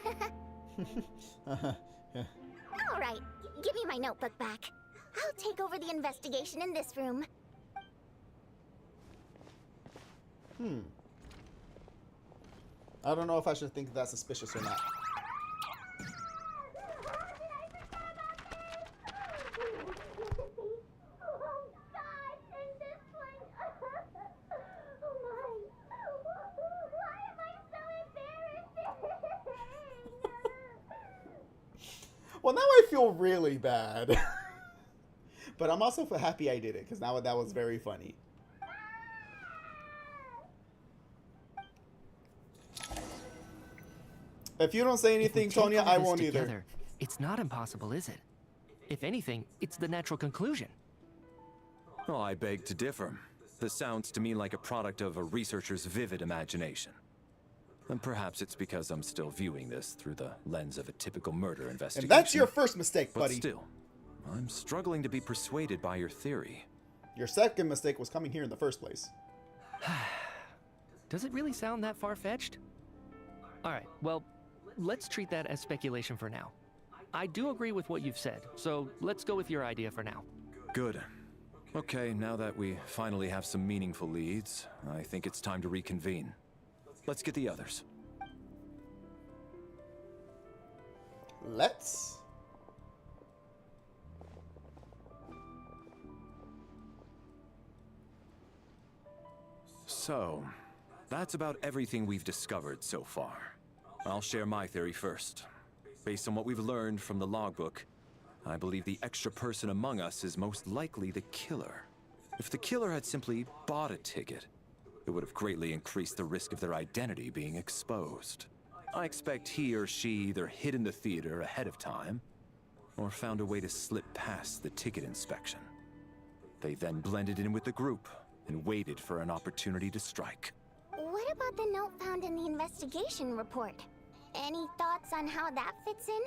Alright, give me my notebook back. I'll take over the investigation in this room. I don't know if I should think that's suspicious or not. Well, now I feel really bad. But I'm also happy I did it, because now that was very funny. If you don't say anything, Tonya, I won't either. It's not impossible, is it? If anything, it's the natural conclusion. Oh, I beg to differ. This sounds to me like a product of a researcher's vivid imagination. And perhaps it's because I'm still viewing this through the lens of a typical murder investigation. And that's your first mistake, buddy. But still, I'm struggling to be persuaded by your theory. Your second mistake was coming here in the first place. Does it really sound that far-fetched? Alright, well, let's treat that as speculation for now. I do agree with what you've said, so let's go with your idea for now. Good. Okay, now that we finally have some meaningful leads, I think it's time to reconvene. Let's get the others. Let's. So, that's about everything we've discovered so far. I'll share my theory first. Based on what we've learned from the logbook, I believe the extra person among us is most likely the killer. If the killer had simply bought a ticket, it would have greatly increased the risk of their identity being exposed. I expect he or she either hid in the theater ahead of time, or found a way to slip past the ticket inspection. They then blended in with the group and waited for an opportunity to strike. What about the note found in the investigation report? Any thoughts on how that fits in?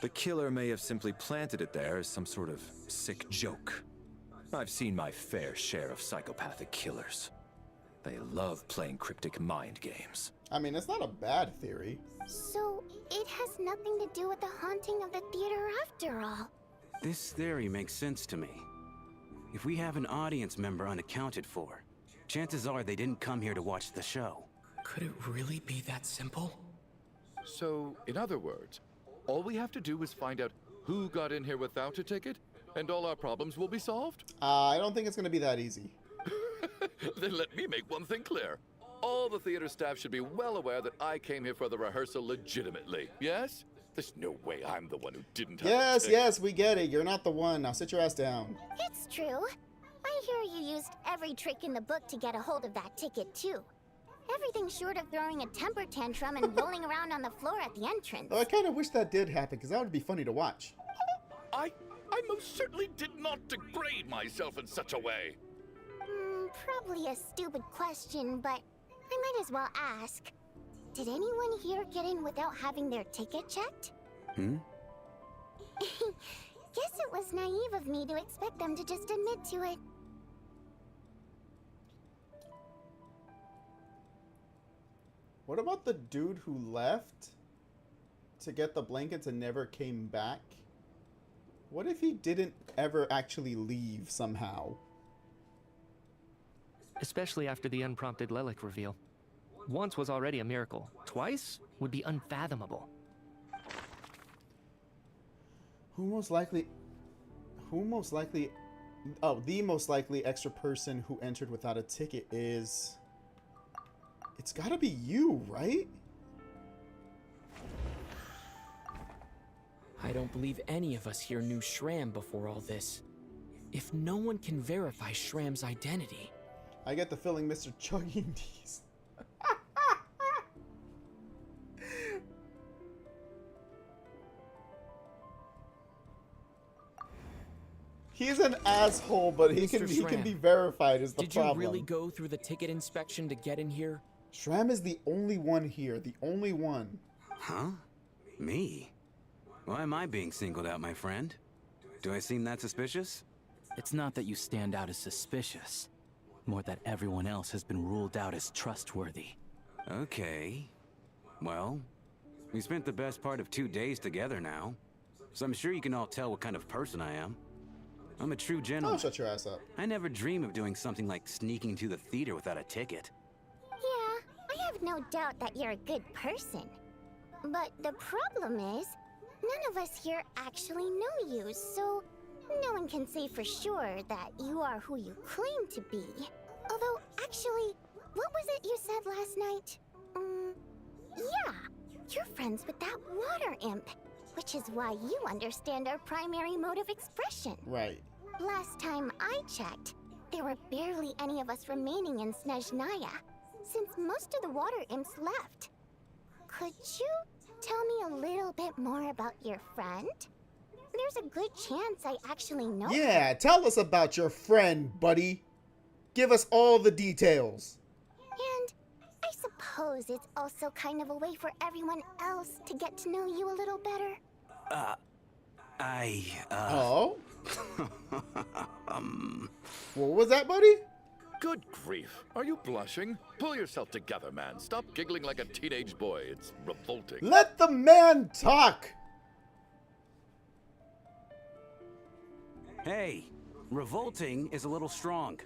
The killer may have simply planted it there as some sort of sick joke. I've seen my fair share of psychopathic killers. They love playing cryptic mind games. I mean, it's not a bad theory. So, it has nothing to do with the haunting of the theater after all. This theory makes sense to me. If we have an audience member unaccounted for, chances are they didn't come here to watch the show. Could it really be that simple? So, in other words, all we have to do is find out who got in here without a ticket, and all our problems will be solved? I don't think it's going to be that easy. Then let me make one thing clear. All the theater staff should be well aware that I came here for the rehearsal legitimately, yes? There's no way I'm the one who didn't have a ticket. Yes, we get it. You're not the one. Now sit your ass down. It's true. I hear you used every trick in the book to get a hold of that ticket, too. Everything short of throwing a temper tantrum and rolling around on the floor at the entrance. Oh, I kind of wish that did happen, because that would be funny to watch. I most certainly did not degrade myself in such a way. Probably a stupid question, but I might as well ask. Did anyone here get in without having their ticket checked? Guess it was naive of me to expect them to just admit to it. What about the dude who left to get the blankets and never came back? What if he didn't ever actually leave somehow? Especially after the unprompted Lelik reveal. Once was already a miracle. Twice would be unfathomable. The most likely extra person who entered without a ticket is... It's gotta be you, right? I don't believe any of us here knew Shram before all this. If no one can verify Shram's identity... I get the feeling Mr. Chugging these. He's an asshole, but he can be verified is the problem. Did you really go through the ticket inspection to get in here? Shram is the only one here, the only one. Huh? Me? Why am I being singled out, my friend? Do I seem that suspicious? It's not that you stand out as suspicious. More that everyone else has been ruled out as trustworthy. Okay. Well, we spent the best part of 2 days together now. So I'm sure you can all tell what kind of person I am. I'm a true gentleman. Oh, shut your ass up. I never dream of doing something like sneaking to the theater without a ticket. Yeah, I have no doubt that you're a good person. But the problem is, none of us here actually know you, so no one can say for sure that you are who you claim to be. Although, actually, what was it you said last night? Yeah, you're friends with that water imp, which is why you understand our primary mode of expression. Right. Last time I checked, there were barely any of us remaining in Snezhnaya, since most of the water imps left. Could you tell me a little bit more about your friend? There's a good chance I actually know Yeah, tell us about your friend, buddy. Give us all the details. And I suppose it's also kind of a way for everyone else to get to know you a little better. Oh? What was that, buddy? Good grief. Are you blushing? Pull yourself together, man. Stop giggling like a teenage boy. It's revolting. Let the man talk! Hey, revolting is a little strong.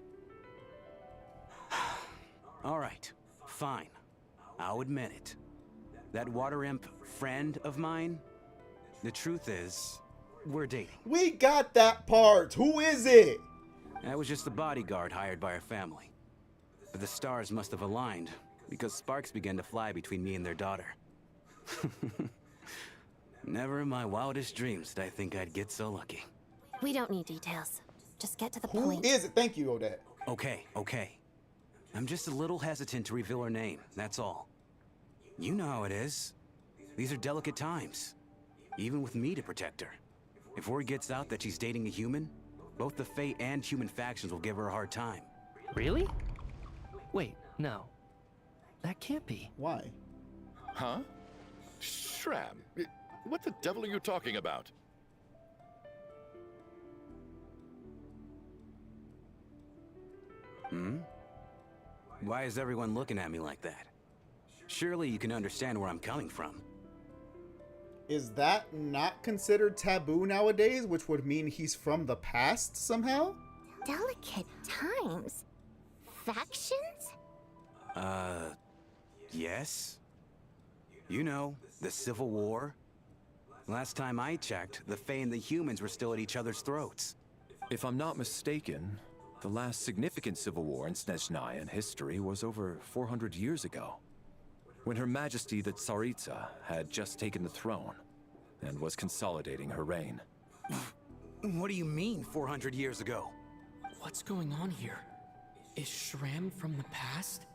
All right, fine. I'll admit it. That water imp friend of mine, the truth is, we're dating. We got that part. Who is it? I was just the bodyguard hired by our family. but the stars must have aligned, because sparks began to fly between me and their daughter. Never in my wildest dreams did I think I'd get so lucky. We don't need details. Just get to the Who point. is it? Thank you, Odette. Okay, okay. I'm just a little hesitant to reveal her name, that's all. You know how it is. These are delicate times. Even with me to protect her. If word gets out that she's dating a human, both the Fae and human factions will give her a hard time. Really? Wait, no. That can't be. Why? Huh? Shram, what the devil are you talking about? Hmm? Why is everyone looking at me like that? Surely you can understand where I'm coming from. Is that not considered taboo nowadays, which would mean he's from the past somehow? Delicate times? Factions? Yes? You know, the Civil War? Last time I checked, the Fae and the humans were still at each other's throats. If I'm not mistaken, the last significant civil war in Snezhnayan history was over 400 years ago, when Her Majesty the Tsaritsa had just taken the throne and was consolidating her reign. What do you mean, 400 years ago? What's going on here? Is Shram from the past?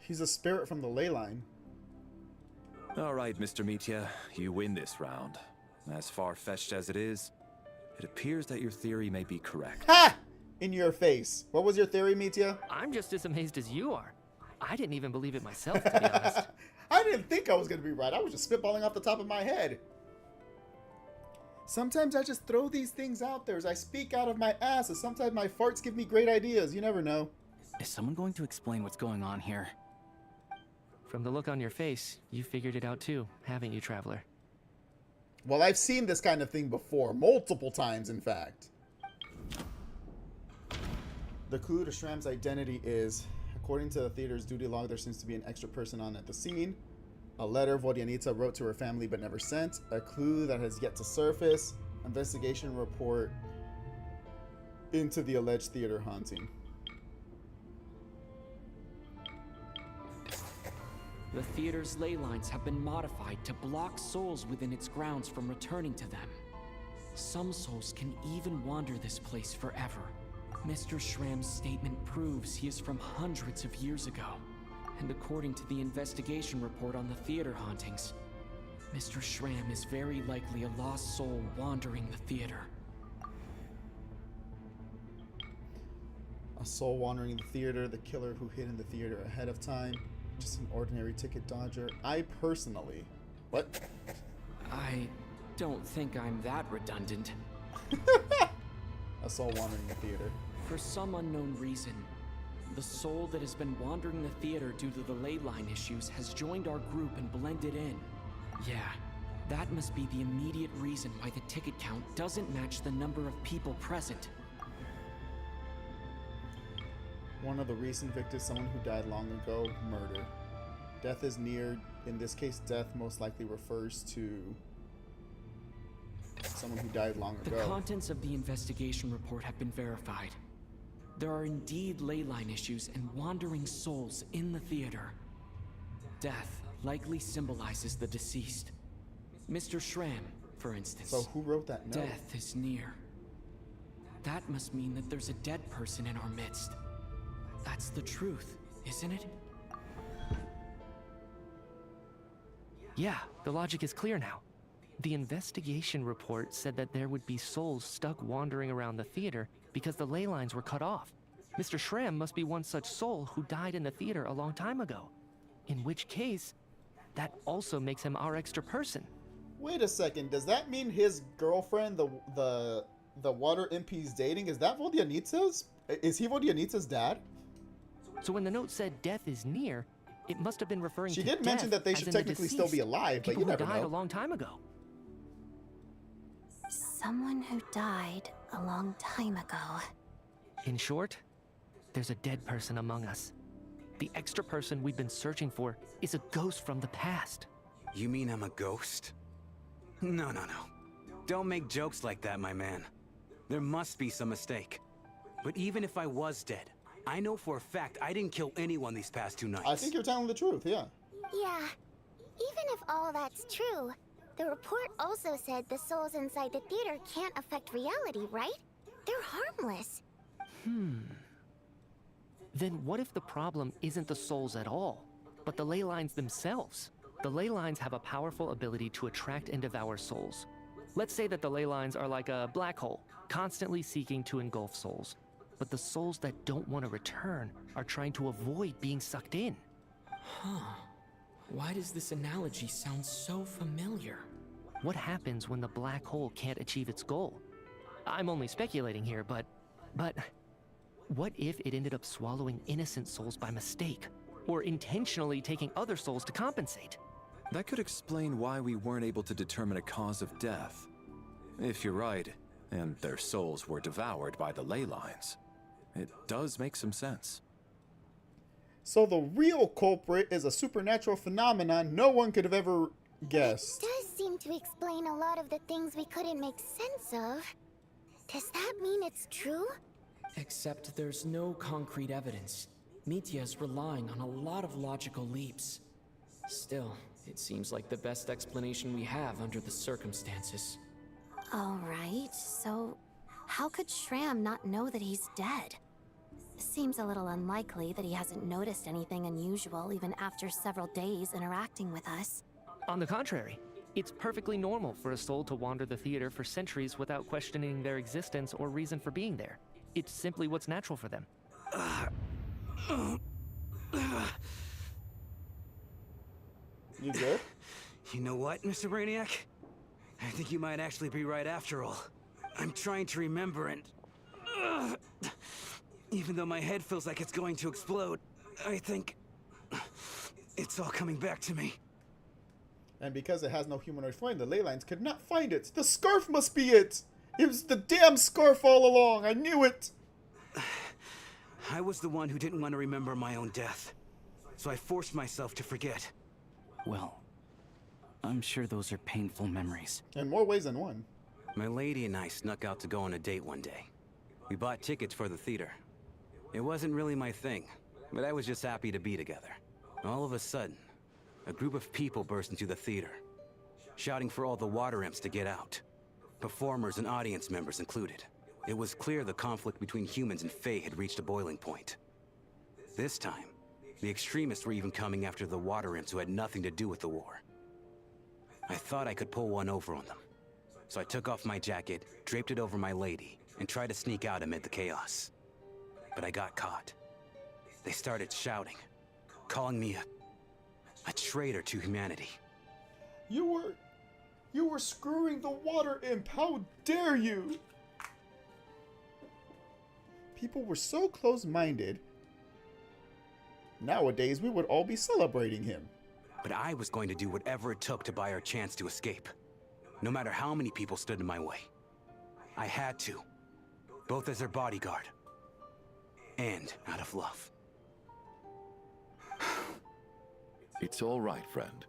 He's a spirit from the ley line. All right, Mr. Mitya, you win this round. As far-fetched as it is, it appears that your theory may be correct. Ha! In your face. What was your theory, Mitya? I'm just as amazed as you are. I didn't even believe it myself, to be honest. I didn't think I was going to be right. I was just spitballing off the top of my head. Sometimes I just throw these things out there as I speak out of my ass, and sometimes my farts give me great ideas. You never know. Is someone going to explain what's going on here? From the look on your face, you figured it out too, haven't you, Traveler? Well, I've seen this kind of thing before. Multiple times, in fact. The clue to Shram's identity is, according to the theater's duty log, there seems to be an extra person on at the scene. A letter Vodyanitsa wrote to her family but never sent. A clue that has yet to surface. Investigation report into the alleged theater haunting. The theater's ley lines have been modified to block souls within its grounds from returning to them. Some souls can even wander this place forever. Mr. Shram's statement proves he is from hundreds of years ago. And according to the investigation report on the theater hauntings, Mr. Shram is very likely a lost soul wandering the theater. A soul wandering the theater, the killer who hid in the theater ahead of time. Just an ordinary ticket dodger. I personally... What? I don't think I'm that redundant. A soul wandering the theater. For some unknown reason, the soul that has been wandering the theater due to the ley line issues has joined our group and blended in. Yeah, that must be the immediate reason why the ticket count doesn't match the number of people present. One of the recent victims, someone who died long ago, murder. Death is near. In this case, death most likely refers to someone who died long ago. The contents of the investigation report have been verified. There are indeed ley line issues and wandering souls in the theater. Death likely symbolizes the deceased. Mr. Shram, for instance. So who wrote that note? Death is near. That must mean that there's a dead person in our midst. That's the truth, isn't it? Yeah, the logic is clear now. The investigation report said that there would be souls stuck wandering around the theater because the ley lines were cut off. Mr. Shram must be one such soul who died in the theater a long time ago. In which case, that also makes him our extra person. Wait a second, does that mean his girlfriend, the water MP's dating, is that Vodyanitsa's? Is he Vodyanitsa's dad? So when the note said death is near, it must have been referring to She did mention that they should technically still be alive, but you never know. People who died a long time ago. Someone who died a long time ago. In short, there's a dead person among us. The extra person we've been searching for is a ghost from the past. You mean I'm a ghost? No. Don't make jokes like that, my man. There must be some mistake. But even if I was dead, I know for a fact I didn't kill anyone these past 2 nights. I think you're telling the truth, yeah. Yeah. Even if all that's true, the report also said the souls inside the theater can't affect reality, right? They're harmless. Then what if the problem isn't the souls at all, but the ley lines themselves? The ley lines have a powerful ability to attract and devour souls. Let's say that the ley lines are like a black hole, constantly seeking to engulf souls. But the souls that don't want to return are trying to avoid being sucked in. Huh. Why does this analogy sound so familiar? What happens when the black hole can't achieve its goal? I'm only speculating here, but what if it ended up swallowing innocent souls by mistake? Or intentionally taking other souls to compensate? That could explain why we weren't able to determine a cause of death. If you're right, and their souls were devoured by the ley lines, it does make some sense. So the real culprit is a supernatural phenomenon no one could have ever guessed. It does seem to explain a lot of the things we couldn't make sense of. Does that mean it's true? Except there's no concrete evidence. Mitya's relying on a lot of logical leaps. Still, it seems like the best explanation we have under the circumstances. Alright, so how could Shram not know that he's dead? Seems a little unlikely that he hasn't noticed anything unusual even after several days interacting with us. On the contrary, it's perfectly normal for a soul to wander the theater for centuries without questioning their existence or reason for being there. It's simply what's natural for them. You good? You know what, Mr. Brainiac? I think you might actually be right after all. I'm trying to remember and... even though my head feels like it's going to explode, I think... it's all coming back to me. And because it has no humanoid form, the ley lines could not find it. The scarf must be it! It was the damn scarf all along! I knew it! I was the one who didn't want to remember my own death. So I forced myself to forget. Well, I'm sure those are painful memories. In more ways than one. My lady and I snuck out to go on a date one day. We bought tickets for the theater. It wasn't really my thing, but I was just happy to be together. All of a sudden, a group of people burst into the theater, shouting for all the water imps to get out. Performers and audience members included. It was clear the conflict between humans and Fae had reached a boiling point. This time, the extremists were even coming after the water imps who had nothing to do with the war. I thought I could pull one over on them. So I took off my jacket, draped it over my lady, and tried to sneak out amid the chaos. But I got caught. They started shouting, calling me a traitor to humanity. You were screwing the water imp. How dare you? People were so close-minded. Nowadays, we would all be celebrating him. But I was going to do whatever it took to buy our chance to escape. No matter how many people stood in my way. I had to. Both as their bodyguard. And out of love. It's all right, friend.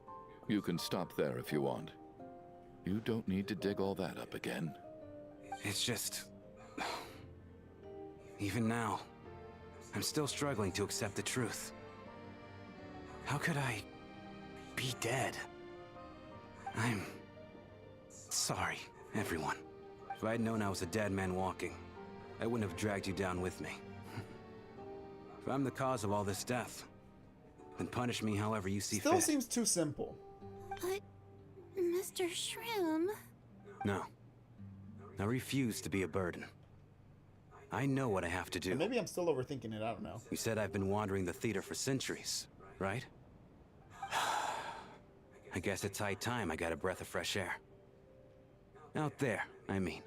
You can stop there if you want. You don't need to dig all that up again. It's just... even now, I'm still struggling to accept the truth. How could I be dead? I'm sorry, everyone. If I'd known I was a dead man walking, I wouldn't have dragged you down with me. If I'm the cause of all this death, then punish me however you see fit. Still seems too simple. But, Mr. Shroom... No. I refuse to be a burden. I know what I have to do. Or maybe I'm still overthinking it, I don't know. You said I've been wandering the theater for centuries, right? I guess it's high time I got a breath of fresh air. Out there, I mean.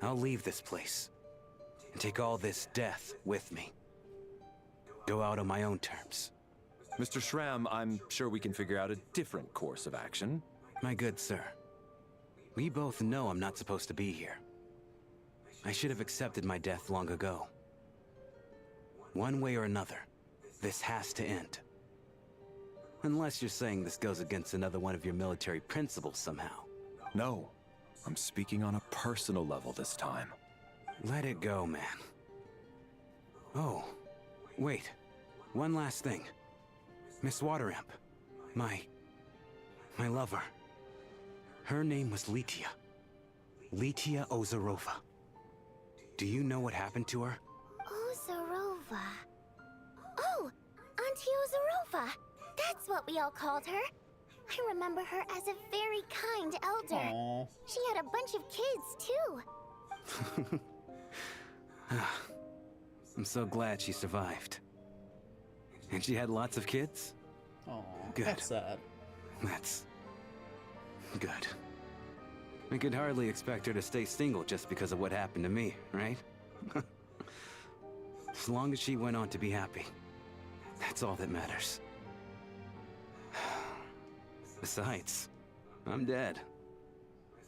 I'll leave this place and take all this death with me. Go out on my own terms. Mr. Shram, I'm sure we can figure out a different course of action. My good sir, we both know I'm not supposed to be here. I should have accepted my death long ago. One way or another, this has to end. Unless you're saying this goes against another one of your military principles somehow. No, I'm speaking on a personal level this time. Let it go, man. Oh, wait. One last thing. Miss Water Imp. My lover. Her name was Litia. Litia Ozarova. Do you know what happened to her? Ozarova. Oh, Auntie Ozarova. That's what we all called her. I remember her as a very kind elder. Aww. She had a bunch of kids, too. I'm so glad she survived. And she had lots of kids? Aww, good. That's sad. That's good. We could hardly expect her to stay single just because of what happened to me, right? As long as she went on to be happy, that's all that matters. Besides, I'm dead.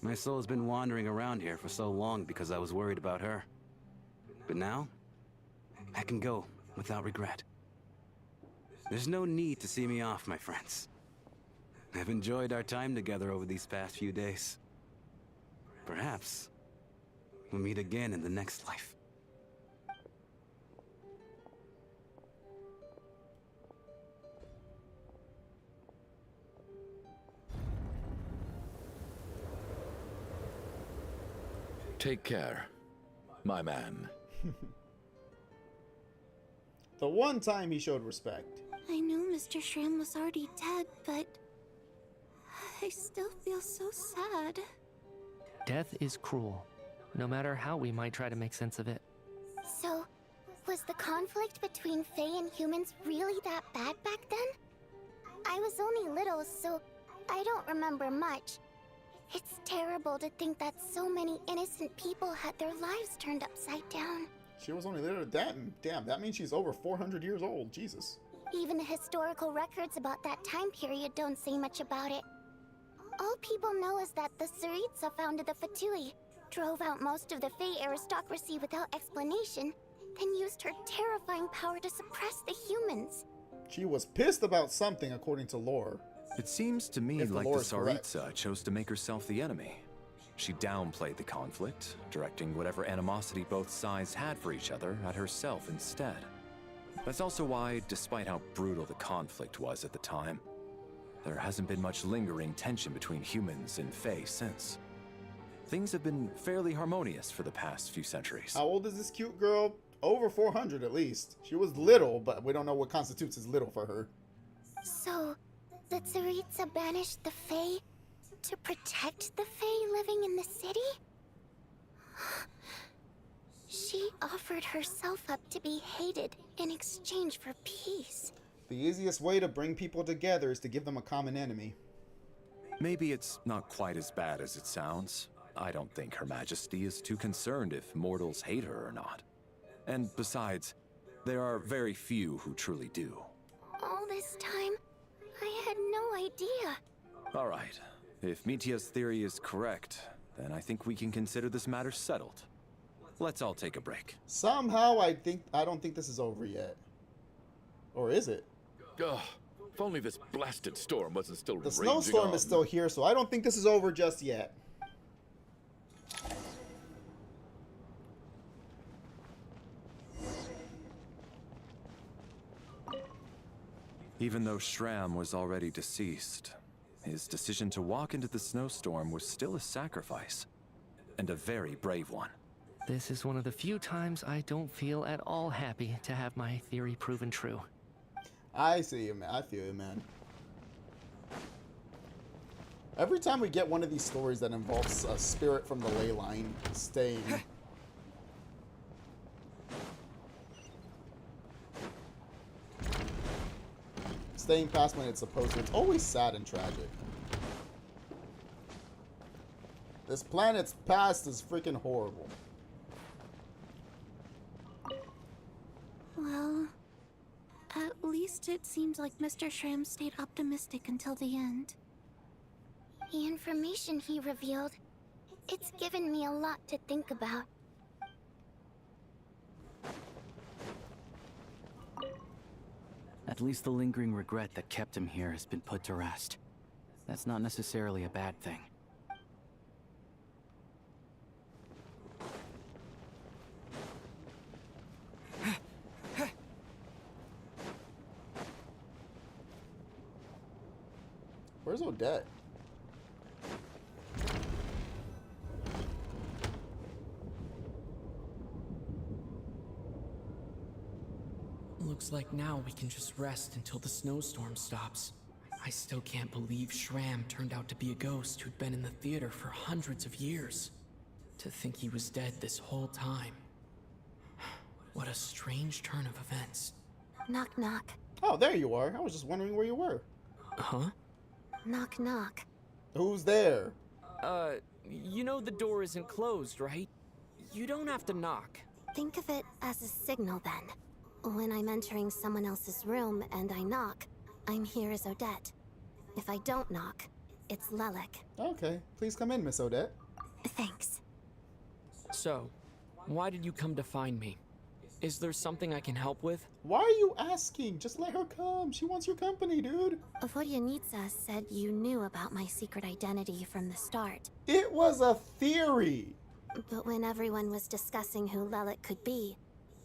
My soul's been wandering around here for so long because I was worried about her. But now, I can go without regret. There's no need to see me off, my friends. I've enjoyed our time together over these past few days. Perhaps we'll meet again in the next life. Take care, my man. The one time he showed respect. I knew Mr. Shram was already dead, but I still feel so sad. Death is cruel, no matter how we might try to make sense of it. So, was the conflict between Fae and humans really that bad back then? I was only little, so I don't remember much. It's terrible to think that so many innocent people had their lives turned upside down. She was only little. Damn, that means she's over 400 years old. Jesus. Even the historical records about that time period don't say much about it. All people know is that the Tsaritsa founded the Fatui, drove out most of the Fae aristocracy without explanation, then used her terrifying power to suppress the humans. She was pissed about something, according to lore. It seems to me If the like the lore is correct. Tsaritsa chose to make herself the enemy. She downplayed the conflict, directing whatever animosity both sides had for each other at herself instead. That's also why, despite how brutal the conflict was at the time, there hasn't been much lingering tension between humans and Fae since. Things have been fairly harmonious for the past few centuries. How old is this cute girl? Over 400 at least. She was little, but we don't know what constitutes as little for her. So, the Tsaritsa banished the Fae to protect the Fae living in the city? She offered herself up to be hated in exchange for peace. The easiest way to bring people together is to give them a common enemy. Maybe it's not quite as bad as it sounds. I don't think Her Majesty is too concerned if mortals hate her or not. And besides, there are very few who truly do. All this time, I had no idea. All right. If Mitia's theory is correct, then I think we can consider this matter settled. Let's all take a break. Somehow I don't think this is over yet. Or is it? Ugh, if only this blasted storm wasn't still The raging snowstorm on. is still here, so I don't think this is over just yet. Even though Shram was already deceased, his decision to walk into the snowstorm was still a sacrifice, and a very brave one. This is one of the few times I don't feel at all happy to have my theory proven true. I see you, man. I feel you, man. Every time we get one of these stories that involves a spirit from the ley line staying... staying past when it's supposed to, it's always sad and tragic. This planet's past is freaking horrible. Well, at least it seems like Mr. Shram stayed optimistic until the end. The information he revealed, it's given me a lot to think about. At least the lingering regret that kept him here has been put to rest. That's not necessarily a bad thing. Odette. Looks like now we can just rest until the snowstorm stops. I still can't believe Shram turned out to be a ghost who'd been in the theater for hundreds of years. To think he was dead this whole time. What a strange turn of events. Knock, knock. Oh, there you are. I was just wondering where you were. Huh? Knock, knock. Who's there? You know the door isn't closed, right? You don't have to knock. Think of it as a signal then. When I'm entering someone else's room and I knock, I'm here as Odette. If I don't knock, it's Lelik. Okay, please come in, Miss Odette. Thanks. So, why did you come to find me? Is there something I can help with? Why are you asking? Just let her come. She wants your company, dude. Vodyanitsa said you knew about my secret identity from the start. It was a theory. But when everyone was discussing who Lelik could be,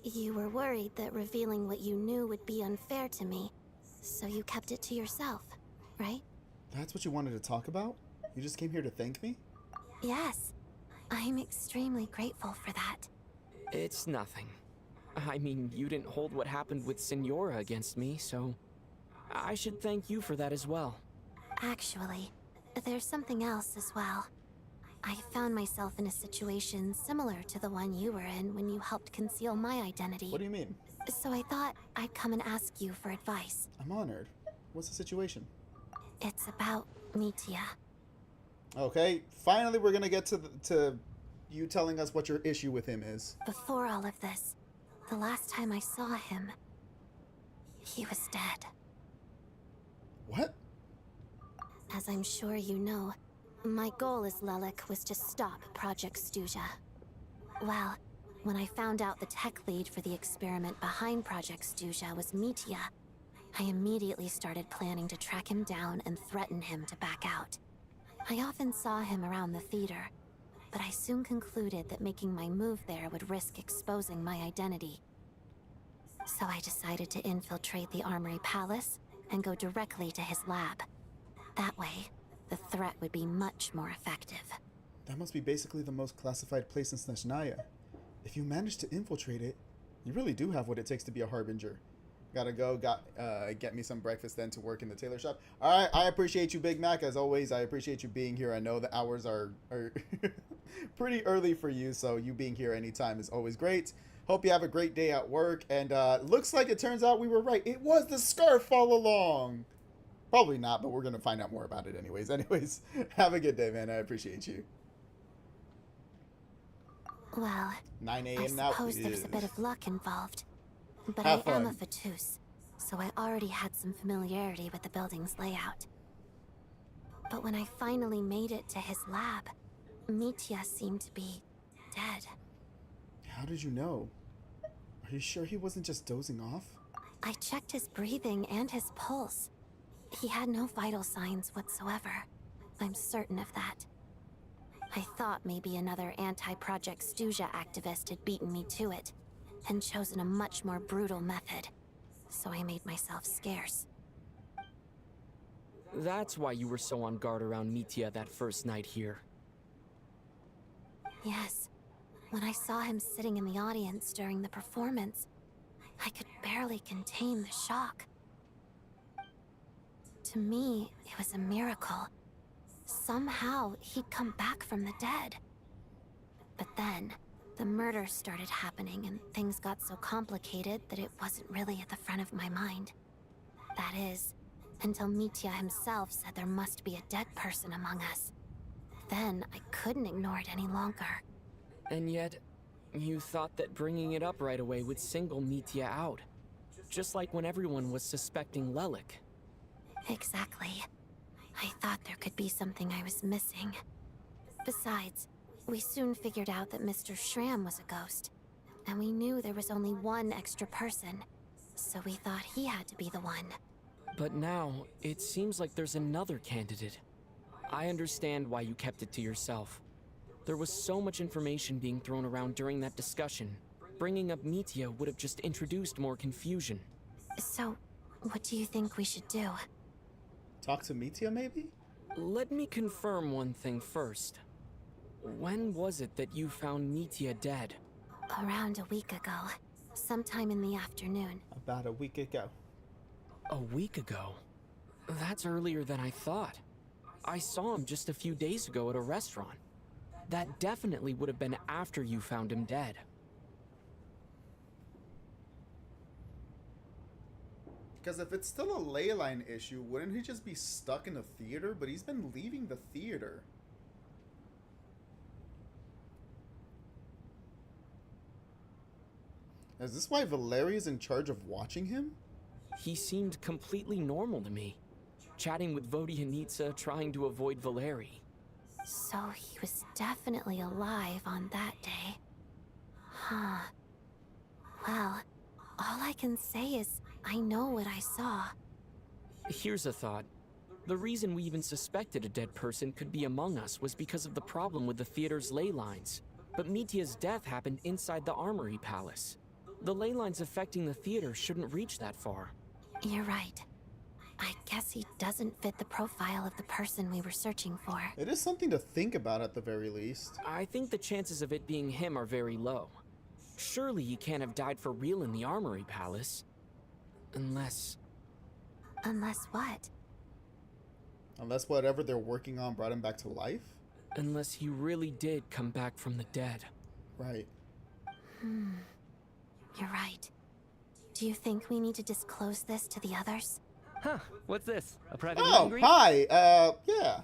you were worried that revealing what you knew would be unfair to me. So you kept it to yourself, right? That's what you wanted to talk about? You just came here to thank me? Yes. I'm extremely grateful for that. It's nothing. I mean, you didn't hold what happened with Signora against me, so I should thank you for that as well. Actually, there's something else as well. I found myself in a situation similar to the one you were in when you helped conceal my identity. What do you mean? So I thought I'd come and ask you for advice. I'm honored. What's the situation? It's about Mitya. Okay, finally we're gonna get to you telling us what your issue with him is. Before all of this, the last time I saw him, he was dead. What? As I'm sure you know, my goal as Lelik was to stop Project Stuja. Well, when I found out the tech lead for the experiment behind Project Stuja was Mitya, I immediately started planning to track him down and threaten him to back out. I often saw him around the theater, but I soon concluded that making my move there would risk exposing my identity. So I decided to infiltrate the Armory Palace and go directly to his lab. That way, the threat would be much more effective. That must be basically the most classified place in Snezhnaya. If you manage to infiltrate it, you really do have what it takes to be a harbinger. Gotta go, get me some breakfast then to work in the tailor shop. Alright, I appreciate you, Big Mac, as always. I appreciate you being here. I know the hours are pretty early for you, so you being here anytime is always great. Hope you have a great day at work, and looks like it turns out we were right. It was the scarf all along. Probably not, but we're gonna find out more about it anyways. Anyways, have a good day, man. I appreciate you. Well, 9 I a.m. now. suppose there's a bit of luck involved. But Have I am fun. a Fatus, so I already had some familiarity with the building's layout. But when I finally made it to his lab, Mitya seemed to be dead. How did you know? Are you sure he wasn't just dozing off? I checked his breathing and his pulse. He had no vital signs whatsoever. I'm certain of that. I thought maybe another anti-Project Stuja activist had beaten me to it, and chosen a much more brutal method. So I made myself scarce. That's why you were so on guard around Mitya that first night here. Yes. When I saw him sitting in the audience during the performance, I could barely contain the shock. To me, it was a miracle. Somehow, he'd come back from the dead. But then, the murders started happening and things got so complicated that it wasn't really at the front of my mind. That is, until Mitya himself said there must be a dead person among us. Then, I couldn't ignore it any longer. And yet, you thought that bringing it up right away would single Mitya out. Just like when everyone was suspecting Lelik. Exactly. I thought there could be something I was missing. Besides, we soon figured out that Mr. Shram was a ghost. And we knew there was only one extra person. So we thought he had to be the one. But now, it seems like there's another candidate. I understand why you kept it to yourself. There was so much information being thrown around during that discussion. Bringing up Mitya would have just introduced more confusion. So, what do you think we should do? Talk to Mitya, maybe? Let me confirm one thing first. When was it that you found Mitya dead? Around a week ago. Sometime in the afternoon. About a week ago. A week ago? That's earlier than I thought. I saw him just a few days ago at a restaurant. That definitely would have been after you found him dead. Because if it's still a ley line issue, wouldn't he just be stuck in the theater? But he's been leaving the theater. Is this why Valeria's in charge of watching him? He seemed completely normal to me. Chatting with Vodyanitsa, trying to avoid Valeri. So he was definitely alive on that day. Huh. Well, all I can say is I know what I saw. Here's a thought. The reason we even suspected a dead person could be among us was because of the problem with the theater's ley lines. But Mitya's death happened inside the Armory Palace. The ley lines affecting the theater shouldn't reach that far. You're right. I guess he doesn't fit the profile of the person we were searching for. It is something to think about at the very least. I think the chances of it being him are very low. Surely he can't have died for real in the Armory Palace. Unless... Unless what? Unless whatever they're working on brought him back to life? Unless he really did come back from the dead. Right. You're right. Do you think we need to disclose this to the others? Huh, what's this? A private meet Oh, and greet? hi! Yeah.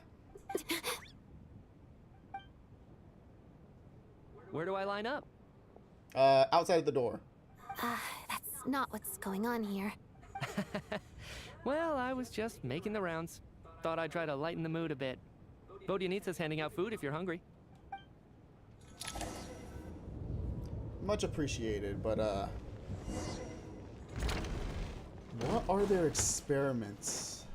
Where do I line up? Outside of the door. That's not what's going on here. Well, I was just making the rounds. Thought I'd try to lighten the mood a bit. Vodyanitsa's handing out food if you're hungry. Much appreciated, but what are their experiments?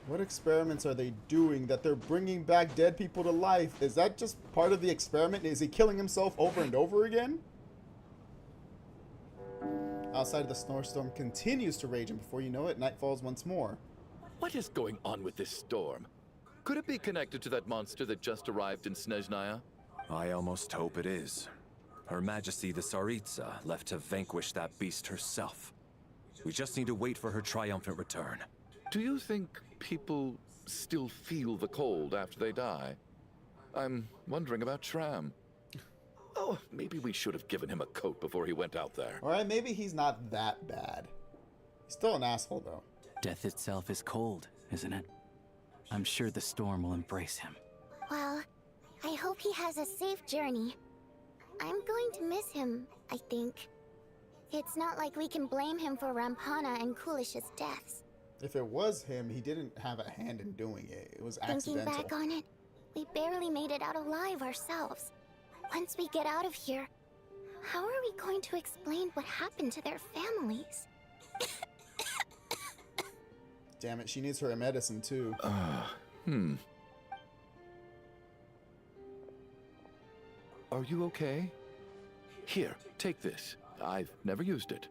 What experiments are they doing that they're bringing back dead people to life? Is that just part of the experiment? Is he killing himself over and over again? Outside, the snowstorm continues to rage, and before you know it, night falls once more. What is going on with this storm? Could it be connected to that monster that just arrived in Snezhnaya? I almost hope it is. Her Majesty the Tsaritsa left to vanquish that beast herself. We just need to wait for her triumphant return. Do you think people still feel the cold after they die? I'm wondering about Shram. Oh, maybe we should have given him a coat before he went out there. Alright, maybe he's not that bad. He's still an asshole, though. Death itself is cold, isn't it? I'm sure the storm will embrace him. Well, I hope he has a safe journey. I'm going to miss him, I think. It's not like we can blame him for Rampana and Kulish's deaths. If it was him, he didn't have a hand in doing it. It was accidental. Thinking back on it, we barely made it out alive ourselves. Once we get out of here, how are we going to explain what happened to their families? Damn it, she needs her medicine too. Are you okay? Here, take this. I've never used it.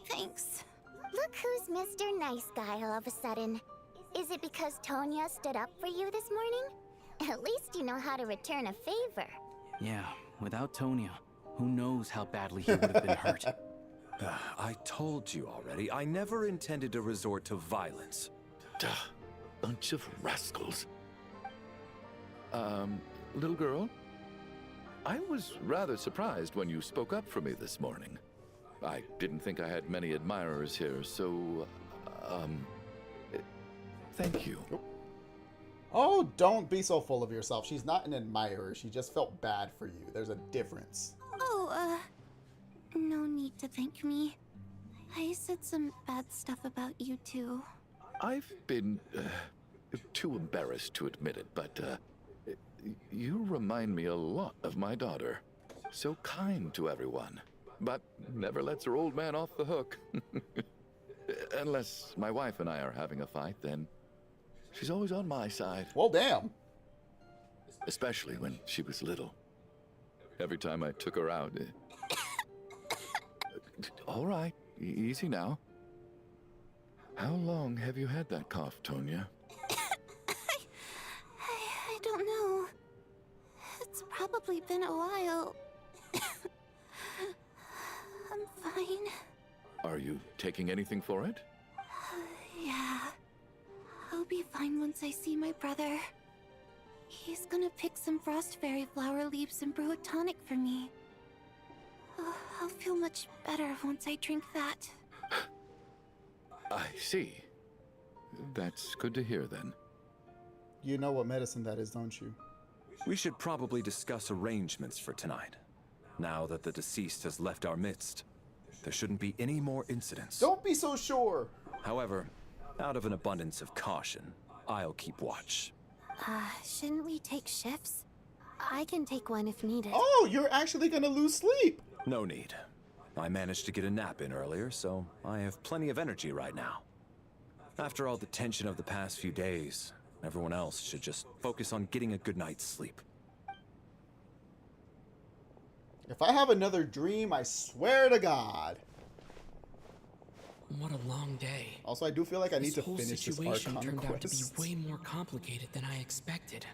Thanks. Look who's Mr. Nice Guy all of a sudden. Is it because Tonya stood up for you this morning? At least you know how to return a favor. Yeah, without Tonya, who knows how badly he would have been hurt. I told you already, I never intended to resort to violence. Duh, bunch of rascals. Little girl? I was rather surprised when you spoke up for me this morning. I didn't think I had many admirers here, so, thank you. Oh, don't be so full of yourself. She's not an admirer. She just felt bad for you. There's a difference. Oh, no need to thank me. I said some bad stuff about you too. I've been, too embarrassed to admit it, but, you remind me a lot of my daughter. So kind to everyone, but never lets her old man off the hook. Unless my wife and I are having a fight, then she's always on my side. Well, damn. Especially when she was little. Every time I took her out. All right, easy now. How long have you had that cough, Tonya? I don't know. It's probably been a while. I'm fine. Are you taking anything for it? Yeah. I'll be fine once I see my brother. He's gonna pick some frost fairy flower leaves and brew a tonic for me. I'll feel much better once I drink that. I see. That's good to hear then. You know what medicine that is, don't you? We should probably discuss arrangements for tonight. Now that the deceased has left our midst, there shouldn't be any more incidents. Don't be so sure. However, out of an abundance of caution, I'll keep watch. Shouldn't we take shifts? I can take one if needed. Oh, you're actually gonna lose sleep. No need. I managed to get a nap in earlier, so I have plenty of energy right now. After all the tension of the past few days, everyone else should just focus on getting a good night's sleep. If I have another dream, I swear to God. What a long day. Also, I do feel like I need to whole finish this situation Archon turned out to be Quest. way more complicated than I expected.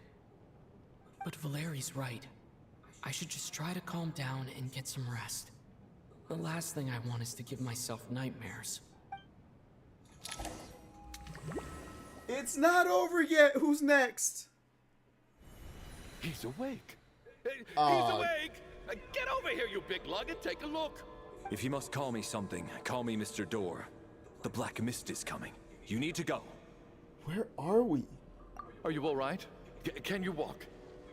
But Valeri's right. I should just try to calm down and get some rest. The last thing I want is to give myself nightmares. It's not over yet. Who's next? He's awake. He's awake! Get over here, you big lug, and take a look. If you must call me something, call me Mr. Door. The Black Mist is coming. You need to go. Where are we? Are you all right? Can you walk?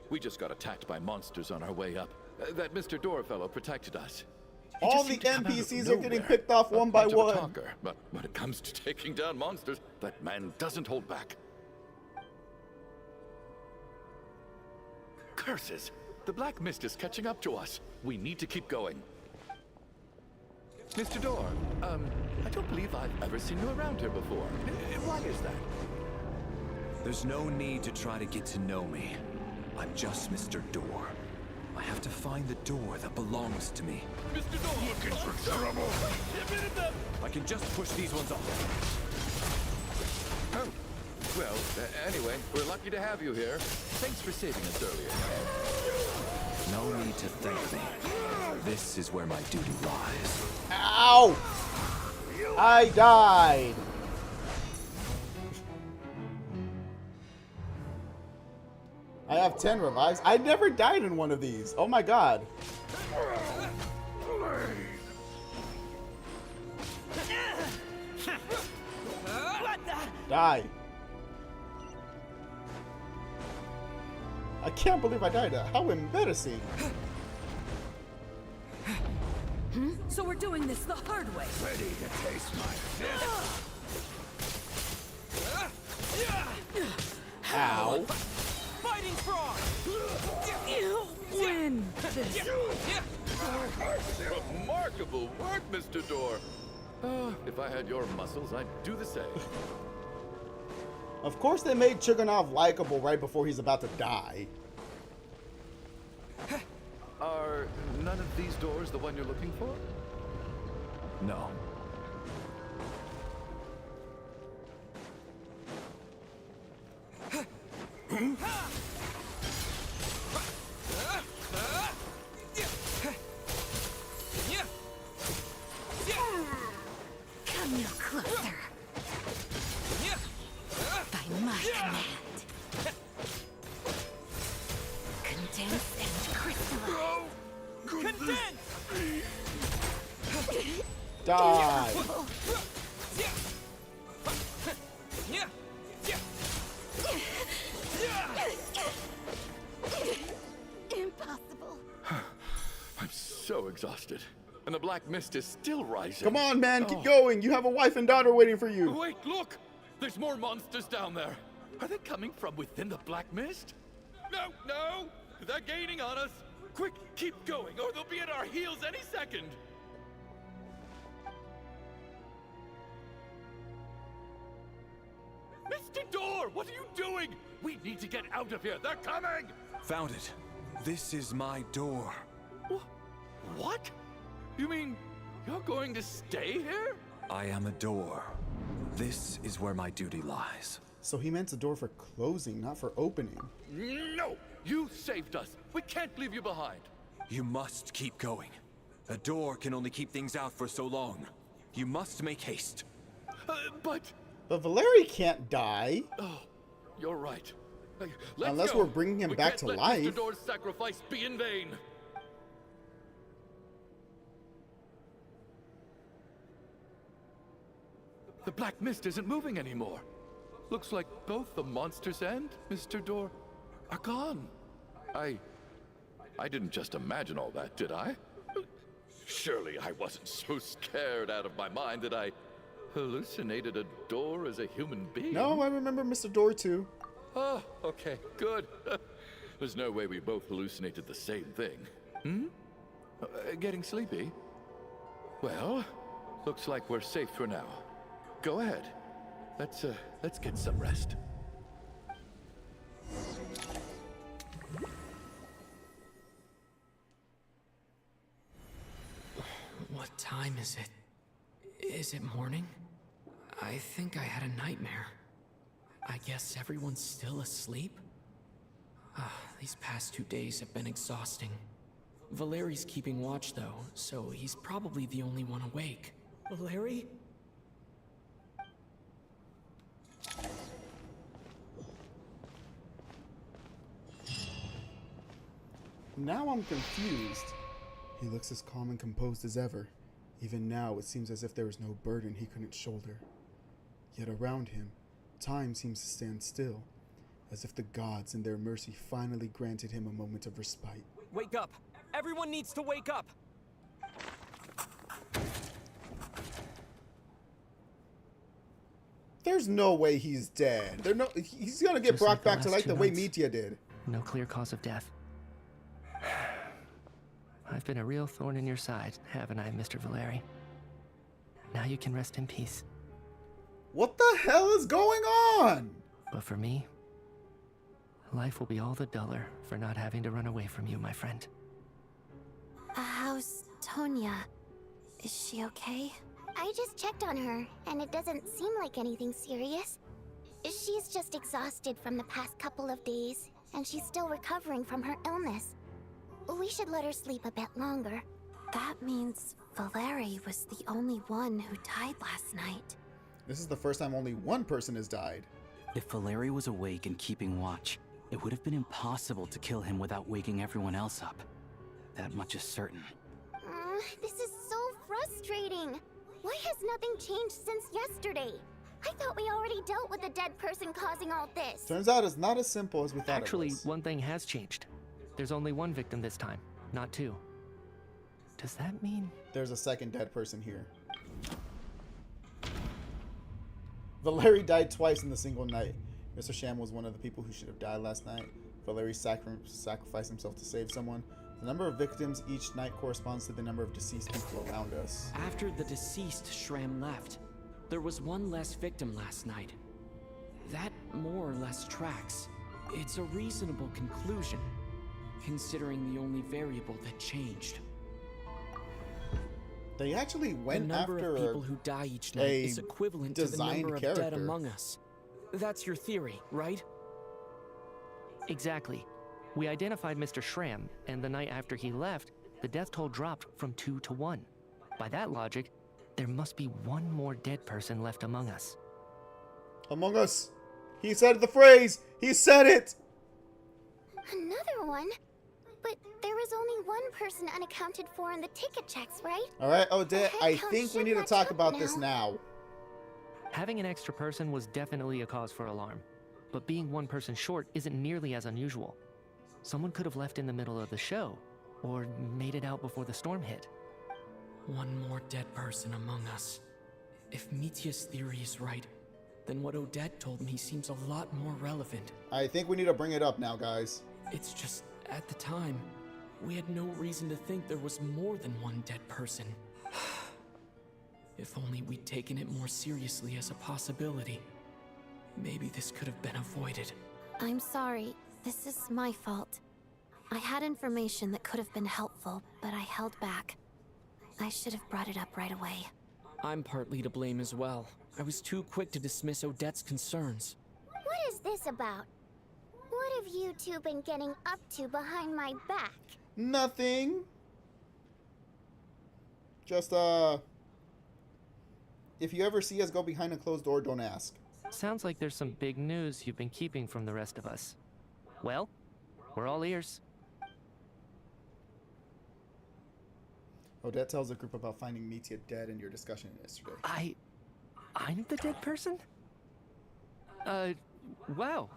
We just got attacked by monsters on our way up. That Mr. Door fellow protected us. All the NPCs are getting picked off one by one. Talker, but when it comes to taking down monsters, that man doesn't hold back. Curses! The Black Mist is catching up to us. We need to keep going. Mr. Door, I don't believe I've ever seen you around here before. Why is that? There's no need to try to get to know me. I'm just Mr. Door. I have to find the door that belongs to me. Mr. Door! Looking for trouble! I can just push these ones off. Oh, well, anyway, we're lucky to have you here. Thanks for saving us earlier. No need to thank me. This is where my duty lies. Ow! I died. I have 10 revives. I never died in one of these. Oh my god. Die. I can't believe I died. How embarrassing. So we're doing this the hard way. Ready to taste my fist? Ow. Fighting frog! You win this. Remarkable work, Mr. Door. If I had your muscles, I'd do the same. Of course they made Chuganov likable right before he's about to die. Are none of these doors the one you're looking for? No. Come no closer. By my command. Condense and crystallize. Condense! Die. Impossible. I'm so exhausted. And the Black Mist is still rising. Come on, man. Keep going. You have a wife and daughter waiting for you. Wait, look! There's more monsters down there. Are they coming from within the Black Mist? No, no! They're gaining on us. Quick, keep going, or they'll be at our heels any second. Mr. Door, what are you doing? We need to get out of here. They're coming! Found it. This is my door. What? You mean you're going to stay here? I am a door. This is where my duty lies. So he meant the door for closing, not for opening. No! You saved us! We can't leave you behind! You must keep going. A door can only keep things out for so long. You must make haste. But Valeri can't die. Oh, you're right. Unless we're bringing him back to life. Mr. Door's sacrifice be in vain. The black mist isn't moving anymore. Looks like both the monsters and Mr. Door are gone. I didn't just imagine all that, did I? Surely I wasn't so scared out of my mind that I hallucinated a door as a human being. No, I remember Mr. Door too. Oh, okay, good. There's no way we both hallucinated the same thing. Hmm? Getting sleepy? Well, looks like we're safe for now. Go ahead. Let's get some rest. What time is it? Is it morning? I think I had a nightmare. I guess everyone's still asleep? These past 2 days have been exhausting. Valeri's keeping watch though, so he's probably the only one awake. Valeri? Now I'm confused. He looks as calm and composed as ever. Even now, it seems as if there is no burden he couldn't shoulder. Yet around him, time seems to stand still, as if the gods in their mercy finally granted him a moment of respite. Wake up! Everyone needs to wake up! There's no way he's dead. He's gonna get brought back to like the way Mitya did. No clear cause of death. I've been a real thorn in your side, haven't I, Mr. Valeri? Now you can rest in peace. What the hell is going on? But for me, life will be all the duller for not having to run away from you, my friend. How's Tonya? Is she okay? I just checked on her, and it doesn't seem like anything serious. She's just exhausted from the past couple of days, and she's still recovering from her illness. We should let her sleep a bit longer. That means Valeri was the only one who died last night. This is the first time only one person has died. If Valeri was awake and keeping watch, it would have been impossible to kill him without waking everyone else up. That much is certain. This is so frustrating. Why has nothing changed since yesterday? I thought we already dealt with the dead person causing all this. Turns out it's not as simple as we thought Actually, it was. one thing has changed. There's only one victim this time, not two. Does that mean... There's a second dead person here. Valeri died twice in the single night. Mr. Sham was one of the people who should have died last night. Valeri sacrificed himself to save someone. The number of victims each night corresponds to the number of deceased people around us. After the deceased Shram left, there was one less victim last night. That more or less tracks. It's a reasonable conclusion, considering the only variable that changed. They actually went the number after of people who die each night is equivalent to the number of dead among us. That's your theory, right? Exactly. We identified Mr. Shram, and the night after he left, the death toll dropped from 2 to 1. By that logic, there must be one more dead person left among us. Among us! He said the phrase! He said it! Another one? But there was only one person unaccounted for in the ticket checks, right? Alright, Odette, I think we need to talk about this now. Having an extra person was definitely a cause for alarm, but being one person short isn't nearly as unusual. Someone could have left in the middle of the show, or made it out before the storm hit. One more dead person among us. If Mitya's theory is right, then what Odette told me seems a lot more relevant. I think we need to bring it up now, guys. It's just, at the time, we had no reason to think there was more than one dead person. If only we'd taken it more seriously as a possibility. Maybe this could have been avoided. I'm sorry. This is my fault. I had information that could have been helpful, but I held back. I should have brought it up right away. I'm partly to blame as well. I was too quick to dismiss Odette's concerns. What is this about? What have you two been getting up to behind my back? Nothing. Just, if you ever see us go behind a closed door, don't ask. Sounds like there's some big news you've been keeping from the rest of us. Well, we're all ears. Odette tells the group about finding Mitya dead in your discussion yesterday. I'm the dead person? Wow.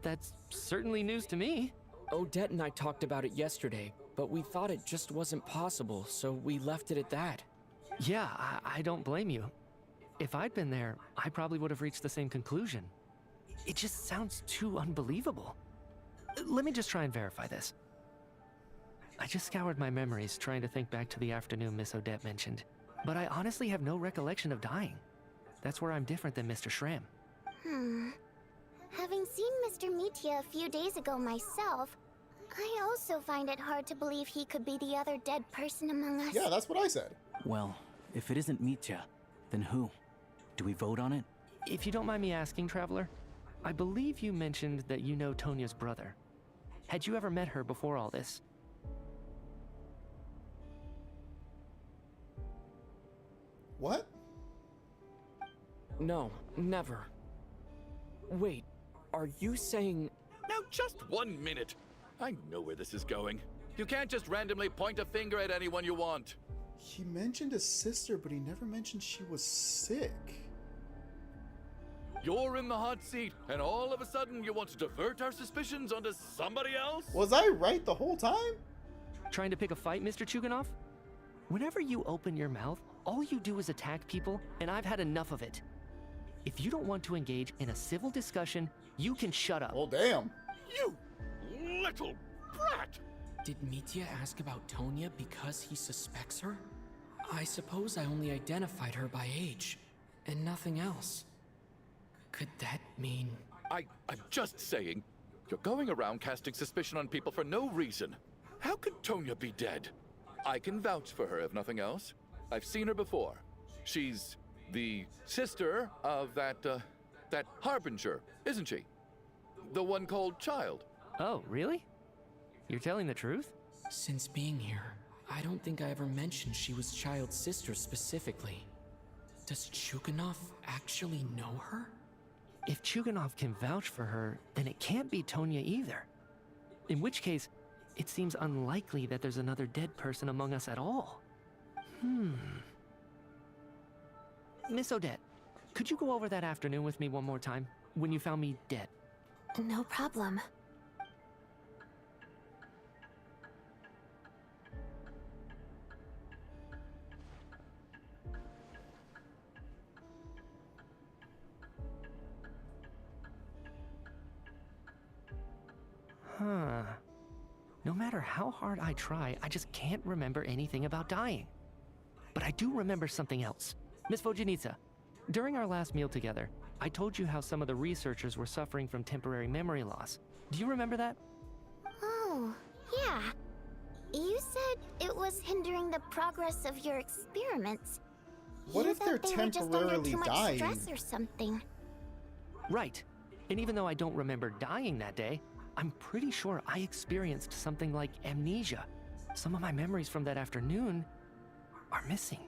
That's certainly news to me. Odette and I talked about it yesterday, but we thought it just wasn't possible, so we left it at that. Yeah, I don't blame you. If I'd been there, I probably would have reached the same conclusion. It just sounds too unbelievable. Let me just try and verify this. I just scoured my memories trying to think back to the afternoon Miss Odette mentioned, but I honestly have no recollection of dying. That's where I'm different than Mr. Shram. Having seen Mr. Mitya a few days ago myself, I also find it hard to believe he could be the other dead person among us. Yeah, that's what I said. Well, if it isn't Mitya, then who? Do we vote on it? If you don't mind me asking, Traveler, I believe you mentioned that you know Tonya's brother. Had you ever met her before all this? What? No, never. Wait, are you saying... Now, just 1 minute. I know where this is going. You can't just randomly point a finger at anyone you want. He mentioned his sister, but he never mentioned she was sick. You're in the hot seat, and all of a sudden you want to divert our suspicions onto somebody else? Was I right the whole time? Trying to pick a fight, Mr. Chuganov? Whenever you open your mouth, all you do is attack people, and I've had enough of it. If you don't want to engage in a civil discussion, you can shut up. Well, damn. You little brat! Did Mitya ask about Tonya because he suspects her? I suppose I only identified her by age, and nothing else. Could that mean... I'm just saying, you're going around casting suspicion on people for no reason. How could Tonya be dead? I can vouch for her, if nothing else. I've seen her before. She's the sister of that Harbinger, isn't she? The one called Child. Oh, really? You're telling the truth? Since being here, I don't think I ever mentioned she was Child's sister specifically. Does Chuganov actually know her? If Chuganov can vouch for her, then it can't be Tonya either. In which case, it seems unlikely that there's another dead person among us at all. Miss Odette, could you go over that afternoon with me one more time, when you found me dead? No problem. No matter how hard I try, I just can't remember anything about dying. But I do remember something else. Miss Vojanitsa, during our last meal together, I told you how some of the researchers were suffering from temporary memory loss. Do you remember that? Oh, yeah. You said it was hindering the progress of your experiments. What You if they're thought they were just under temporarily too much dying? stress or something. Right. And even though I don't remember dying that day, I'm pretty sure I experienced something like amnesia. Some of my memories from that afternoon are missing.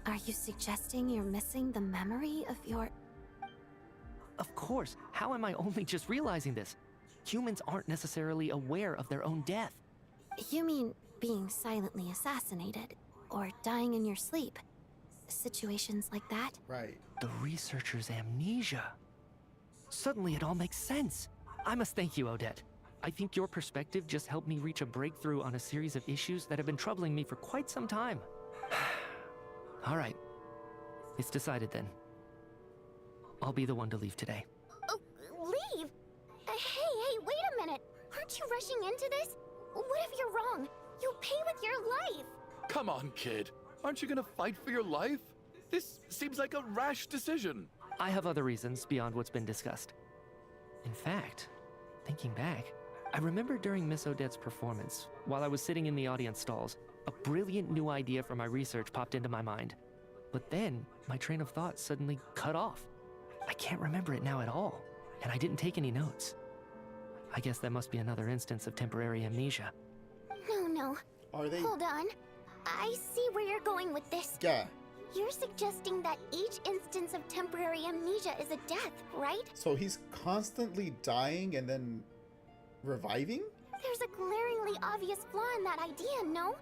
Are you suggesting you're missing the memory of your... Of course. How am I only just realizing this? Humans aren't necessarily aware of their own death. You mean being silently assassinated, or dying in your sleep? Situations like that? Right. The researcher's amnesia. Suddenly it all makes sense. I must thank you, Odette. I think your perspective just helped me reach a breakthrough on a series of issues that have been troubling me for quite some time. All right. It's decided then. I'll be the one to leave today. Oh, leave? Hey, wait a minute. Aren't you rushing into this? What if you're wrong? You'll pay with your life. Come on, kid. Aren't you gonna fight for your life? This seems like a rash decision. I have other reasons beyond what's been discussed. In fact, thinking back, I remember during Miss Odette's performance, while I was sitting in the audience stalls, a brilliant new idea for my research popped into my mind. But then, my train of thought suddenly cut off. I can't remember it now at all, and I didn't take any notes. I guess that must be another instance of temporary amnesia. No. Are they? Hold on. I see where you're going with this. Yeah. You're suggesting that each instance of temporary amnesia is a death, right? So he's constantly dying and then reviving? There's a glaringly obvious flaw in that idea, no?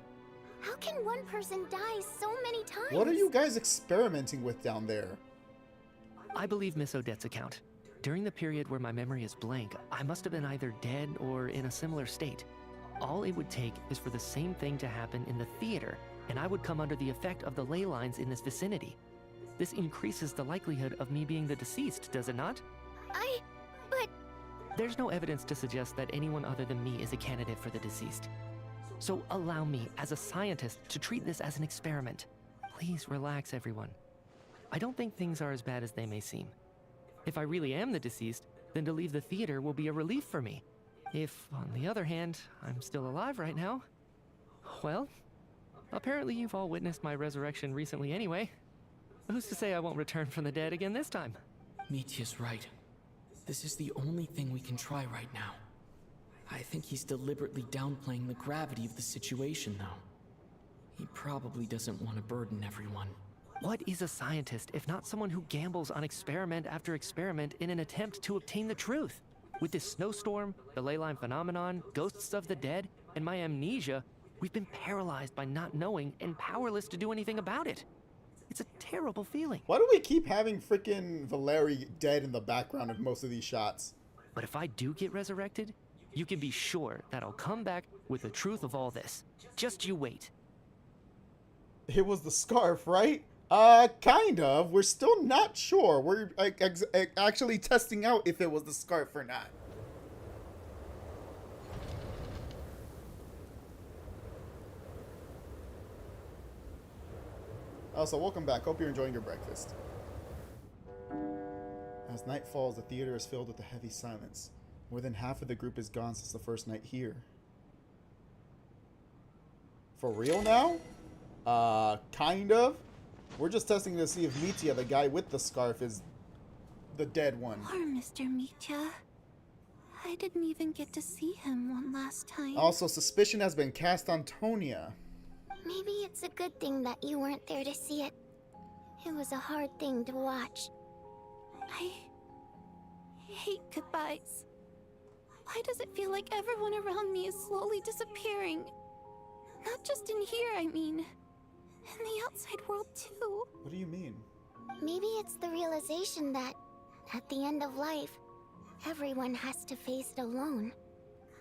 How can one person die so many times? What are you guys experimenting with down there? I believe Miss Odette's account. During the period where my memory is blank, I must have been either dead or in a similar state. All it would take is for the same thing to happen in the theater, and I would come under the effect of the ley lines in this vicinity. This increases the likelihood of me being the deceased, does it not? But... There's no evidence to suggest that anyone other than me is a candidate for the deceased. So allow me, as a scientist, to treat this as an experiment. Please relax, everyone. I don't think things are as bad as they may seem. If I really am the deceased, then to leave the theater will be a relief for me. If, on the other hand, I'm still alive right now, well, apparently you've all witnessed my resurrection recently anyway. Who's to say I won't return from the dead again this time? Mitya's right. This is the only thing we can try right now. I think he's deliberately downplaying the gravity of the situation, though. He probably doesn't want to burden everyone. What is a scientist if not someone who gambles on experiment after experiment in an attempt to obtain the truth? With this snowstorm, the ley line phenomenon, ghosts of the dead, and my amnesia, we've been paralyzed by not knowing and powerless to do anything about it. It's a terrible feeling. Why do we keep having freaking Valeri dead in the background of most of these shots? But if I do get resurrected, you can be sure that I'll come back with the truth of all this. Just you wait. It was the scarf, right? Kind of. We're still not sure. We're actually testing out if it was the scarf or not. Also, welcome back. Hope you're enjoying your breakfast. As night falls, the theater is filled with a heavy silence. More than half of the group is gone since the first night here. For real now? Kind of. We're just testing to see if Mitya, the guy with the scarf, is the dead one. Poor Mr. Mitya. I didn't even get to see him one last time. Also, suspicion has been cast on Tonya. Maybe it's a good thing that you weren't there to see it. It was a hard thing to watch. I hate goodbyes. Why does it feel like everyone around me is slowly disappearing? Not just in here, I mean. In the outside world, too. What do you mean? Maybe it's the realization that, at the end of life, everyone has to face it alone.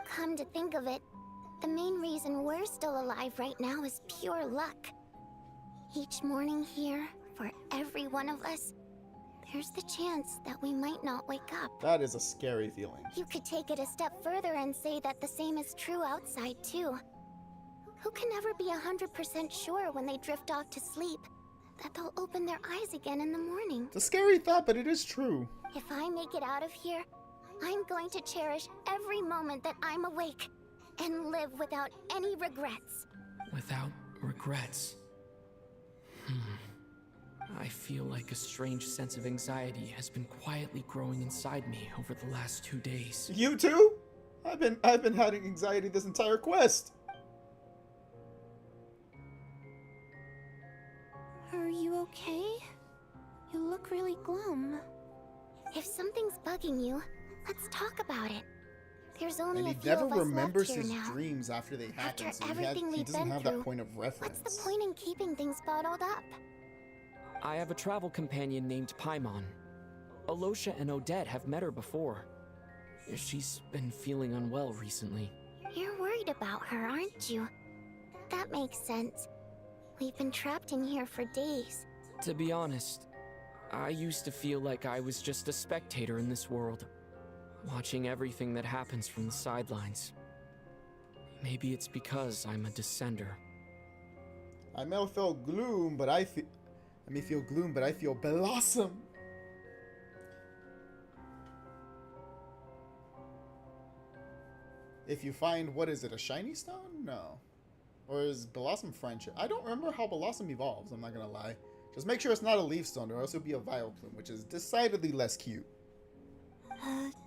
Come to think of it, the main reason we're still alive right now is pure luck. Each morning here, for every one of us, there's the chance that we might not wake up. That is a scary feeling. You could take it a step further and say that the same is true outside, too. Who can ever be 100% sure when they drift off to sleep that they'll open their eyes again in the morning? It's a scary thought, but it is true. If I make it out of here, I'm going to cherish every moment that I'm awake and live without any regrets. Without regrets? I feel like a strange sense of anxiety has been quietly growing inside me over the last 2 days. You too? I've been having anxiety this entire quest. Are you okay? You look really glum. If something's bugging you, let's talk about it. There's only And a he few never of us remembers left here his now. dreams after they happen, After so everything he we've doesn't been have through, that point of reference. What's the point in keeping things bottled up? I have a travel companion named Paimon. Alosha and Odette have met her before. She's been feeling unwell recently. You're worried about her, aren't you? That makes sense. We've been trapped in here for days. To be honest, I used to feel like I was just a spectator in this world, watching everything that happens from the sidelines. Maybe it's because I'm a descender. I may feel gloom, but I feel blossom. If you find, what is it, a shiny stone? No. Or is Blossom friendship? I don't remember how Blossom evolves, I'm not gonna lie. Just make sure it's not a leaf stone, or else it'll be a Vileplume, which is decidedly less cute.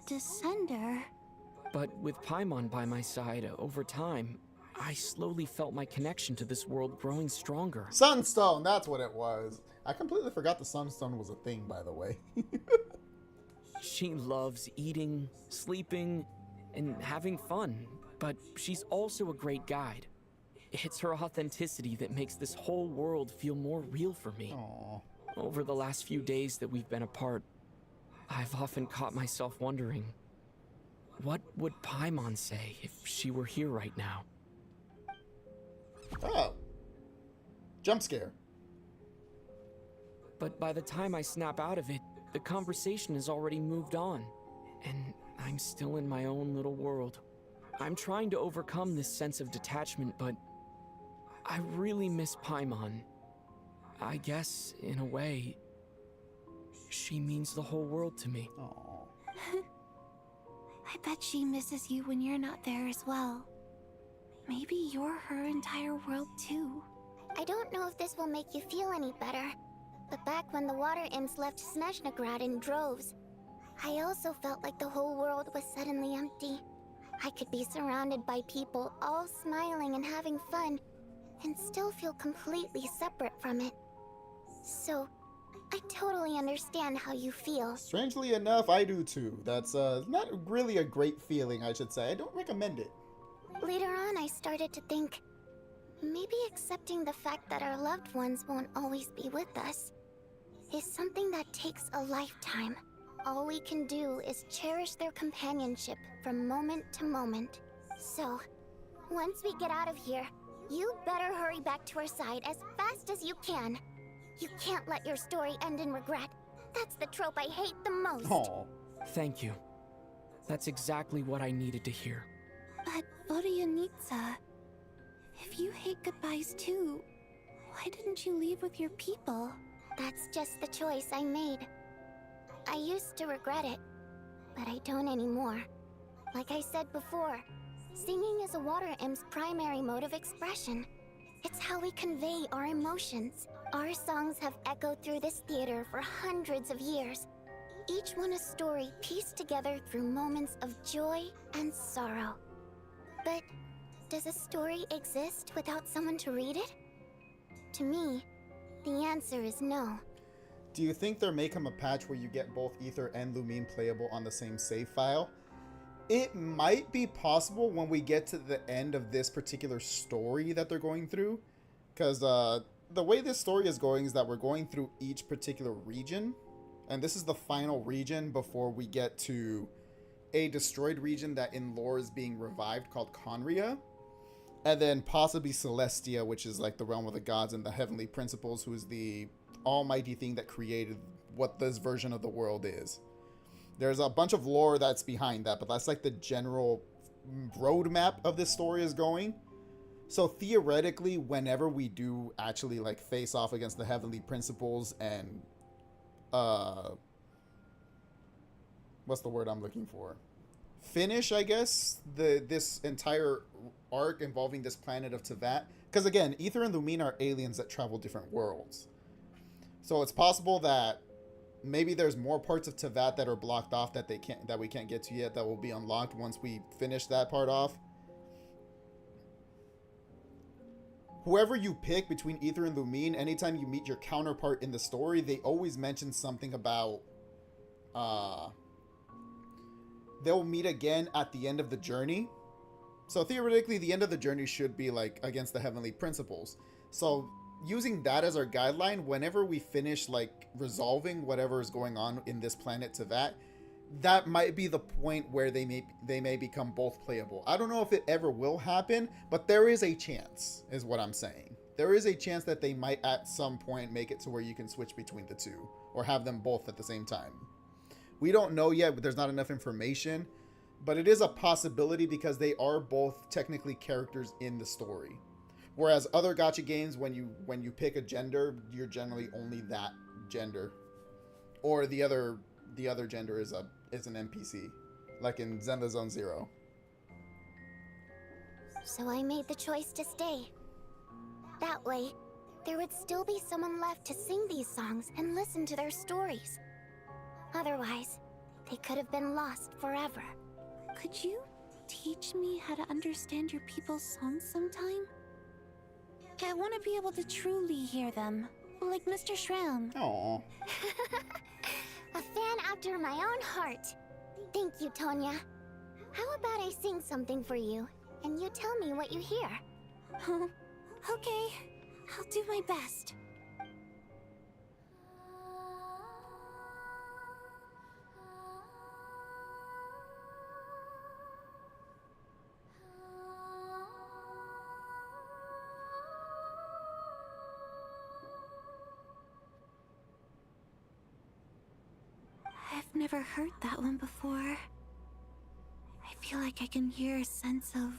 Descender. But with Paimon by my side, over time, I slowly felt my connection to this world growing stronger. Sunstone, that's what it was. I completely forgot the Sunstone was a thing, by the way. She loves eating, sleeping, and having fun, but she's also a great guide. It's her authenticity that makes this whole world feel more real for me. Aww. Over the last few days that we've been apart, I've often caught myself wondering, what would Paimon say if she were here right now? Oh. Jump scare. But by the time I snap out of it, the conversation has already moved on, and I'm still in my own little world. I'm trying to overcome this sense of detachment, but I really miss Paimon. I guess, in a way, she means the whole world to me. Aww. I bet she misses you when you're not there as well. Maybe you're her entire world too. I don't know if this will make you feel any better, but back when the water imps left Snezhnaya in droves, I also felt like the whole world was suddenly empty. I could be surrounded by people all smiling and having fun, and still feel completely separate from it. So, I totally understand how you feel. Strangely enough, I do too. That's not really a great feeling, I should say. I don't recommend it. Later on, I started to think, maybe accepting the fact that our loved ones won't always be with us is something that takes a lifetime. All we can do is cherish their companionship from moment to moment. So, once we get out of here, you better hurry back to our side as fast as you can. You can't let your story end in regret. That's the trope I hate the most. Aww. Thank you. That's exactly what I needed to hear. But Voryanitsa, if you hate goodbyes too, why didn't you leave with your people? That's just the choice I made. I used to regret it, but I don't anymore. Like I said before, singing is a water imp's primary mode of expression. It's how we convey our emotions. Our songs have echoed through this theater for hundreds of years, each one a story pieced together through moments of joy and sorrow. But does a story exist without someone to read it? To me, the answer is no. Do you think there may come a patch where you get both Aether and Lumine playable on the same save file? It might be possible when we get to the end of this particular story that they're going through. Because the way this story is going is that we're going through each particular region. And this is the final region before we get to a destroyed region that in lore is being revived called Conria. And then possibly Celestia, which is like the realm of the gods and the heavenly principles, who is the almighty thing that created what this version of the world is. There's a bunch of lore that's behind that, but that's like the general roadmap of this story is going. So theoretically, whenever we do actually like face off against the heavenly principles and what's the word I'm looking for? Finish, I guess, this entire arc involving this planet of Teyvat. Because again, Aether and Lumine are aliens that travel different worlds. So it's possible that maybe there's more parts of Teyvat that are blocked off that we can't get to yet that will be unlocked once we finish that part off. Whoever you pick between Aether and Lumine, anytime you meet your counterpart in the story, they always mention something about they'll meet again at the end of the journey. So theoretically, the end of the journey should be like against the heavenly principles. So using that as our guideline, whenever we finish like resolving whatever is going on in this planet Teyvat, that might be the point where they may become both playable. I don't know if it ever will happen, but there is a chance, is what I'm saying. There is a chance that they might at some point make it to where you can switch between the two or have them both at the same time. We don't know yet, but there's not enough information, but it is a possibility because they are both technically characters in the story. Whereas other gacha games, when you pick a gender, you're generally only that gender, or the other gender is an NPC, like in Zelda Zone Zero. So I made the choice to stay. That way, there would still be someone left to sing these songs and listen to their stories. Otherwise, they could have been lost forever. Could you teach me how to understand your people's songs sometime? I want to be able to truly hear them, like Mr. Shram. Aww. A fan after my own heart. Thank you, Tonya. How about I sing something for you, and you tell me what you hear? Okay, I'll do my best. I've never heard that one before. I feel like I can hear a sense of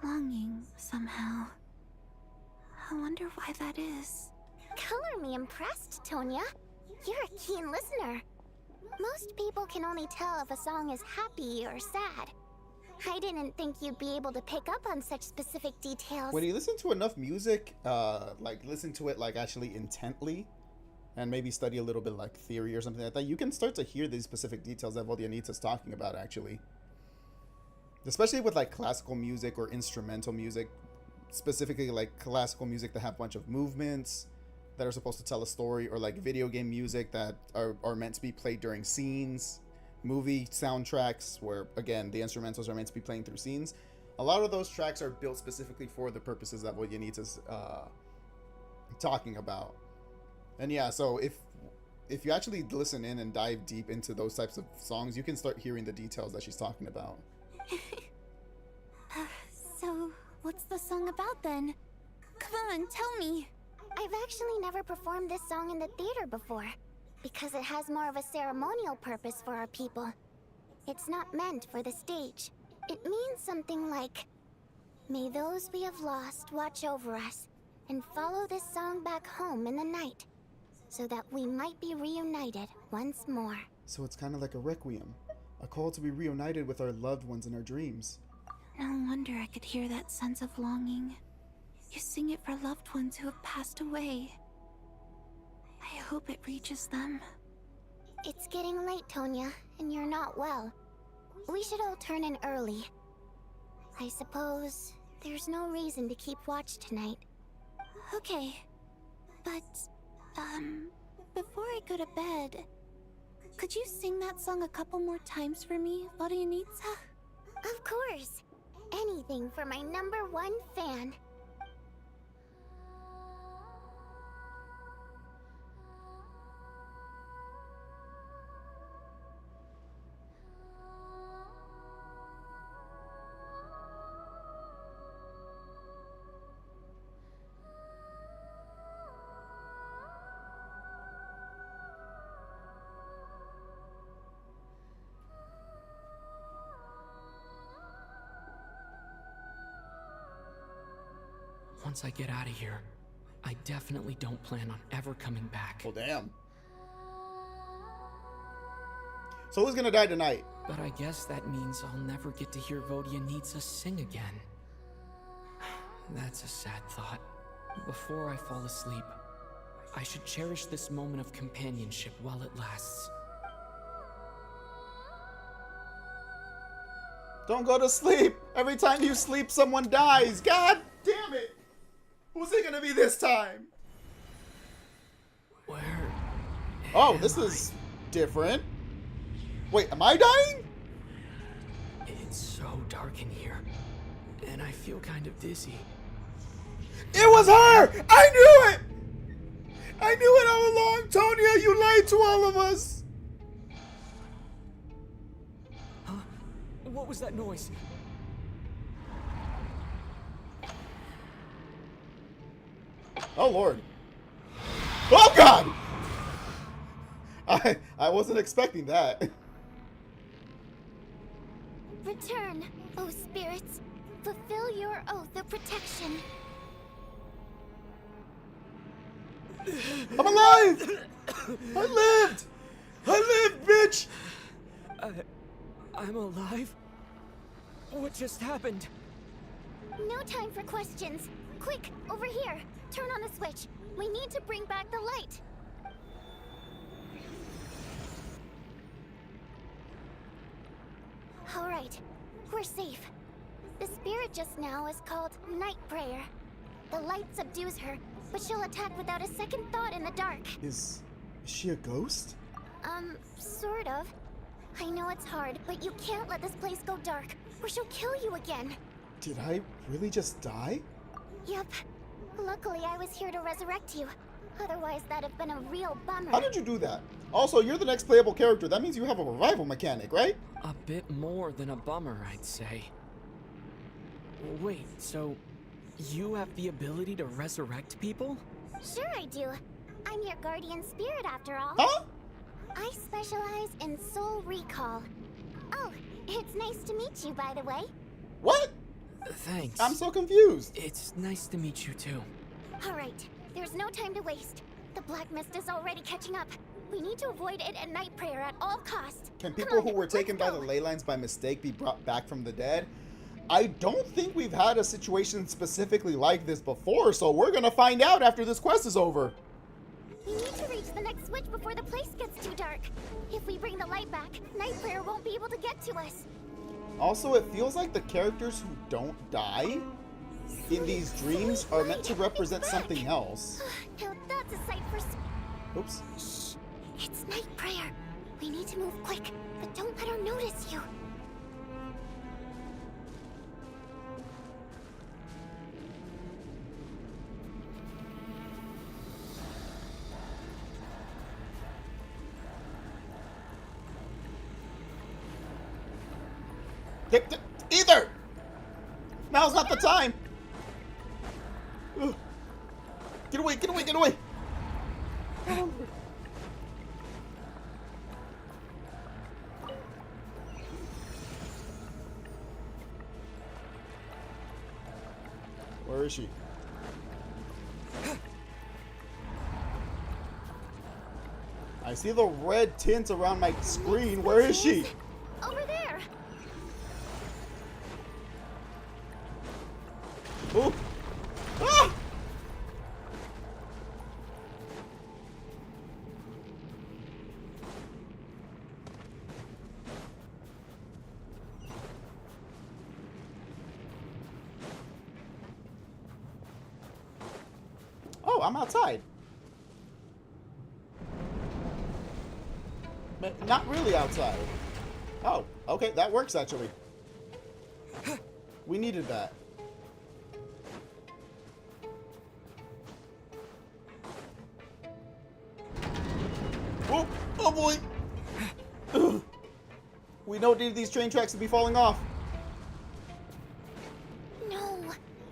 longing somehow. I wonder why that is. Color me impressed, Tonya. You're a keen listener. Most people can only tell if a song is happy or sad. I didn't think you'd be able to pick up on such specific details. When you listen to enough music, like listen to it like actually intently, and maybe study a little bit like theory or something like that, you can start to hear these specific details that Vodyanitsa's talking about, actually. Especially with like classical music or instrumental music, specifically like classical music that have a bunch of movements that are supposed to tell a story, or like video game music that are meant to be played during scenes, movie soundtracks where, again, the instrumentals are meant to be playing through scenes. A lot of those tracks are built specifically for the purposes that Vodyanitsa's talking about. And yeah, so if you actually listen in and dive deep into those types of songs, you can start hearing the details that she's talking about. So, what's the song about then? Come on, tell me. I've actually never performed this song in the theater before, because it has more of a ceremonial purpose for our people. It's not meant for the stage. It means something like, "May those we have lost watch over us, and follow this song back home in the night, so that we might be reunited once more." So it's kind of like a requiem, a call to be reunited with our loved ones in our dreams. No wonder I could hear that sense of longing. You sing it for loved ones who have passed away. I hope it reaches them. It's getting late, Tonya, and you're not well. We should all turn in early. I suppose there's no reason to keep watch tonight. Okay, but, before I go to bed, could you sing that song a couple more times for me, Vodyanitsa? Of course. Anything for my #1 fan. Once I get out of here, I definitely don't plan on ever coming back. Well, damn. So who's gonna die tonight? But I guess that means I'll never get to hear Vodyanitsa sing again. That's a sad thought. Before I fall asleep, I should cherish this moment of companionship while it lasts. Don't go to sleep. Every time you sleep, someone dies. God damn it. Who's it gonna be this time? Where? Oh, this is different. Wait, am I dying? It's so dark in here, and I feel kind of dizzy. It was her! I knew it! I knew it all along, Tonya! You lied to all of us! Huh? What was that noise? Oh, Lord. Oh, God! I wasn't expecting that. Return, O spirits. Fulfill your oath of protection. I'm alive! I lived! I lived, bitch! I'm alive? What just happened? No time for questions. Quick, over here. Turn on the switch. We need to bring back the light. All right, we're safe. The spirit just now is called Night Prayer. The light subdues her, but she'll attack without a second thought in the dark. Is she a ghost? Sort of. I know it's hard, but you can't let this place go dark, or she'll kill you again. Did I really just die? Yep. Luckily, I was here to resurrect you. Otherwise, that'd have been a real bummer. How did you do that? Also, you're the next playable character. That means you have a revival mechanic, right? A bit more than a bummer, I'd say. Wait, so you have the ability to resurrect people? Sure I do. I'm your guardian spirit after all. Huh? I specialize in soul recall. Oh, it's nice to meet you, by the way. What? Thanks. I'm so confused. It's nice to meet you too. All right, there's no time to waste. The black mist is already catching up. We need to avoid it at Night Prayer at all costs. Can people who were taken by the ley lines by mistake be brought back from the dead? I don't think we've had a situation specifically like this before, so we're gonna find out after this quest is over. We need to reach the next switch before the place gets too dark. If we bring the light back, Night Prayer won't be able to get to us. Also, it feels like the characters who don't die in these dreams are meant to represent something else. Now that's a sight for... Oops. Shh. It's Night Prayer. We need to move quick, but don't let her notice you. Either! Now's not the time! Ugh. Get away, get away, get away! Where is she? I see the red tint around my screen. Where is she? Over there. Oh! Ah! Oh, I'm outside. But not really outside. Oh, okay, that works actually. We needed that. Oh, oh boy! Ugh. We don't need these train tracks to be falling off. No.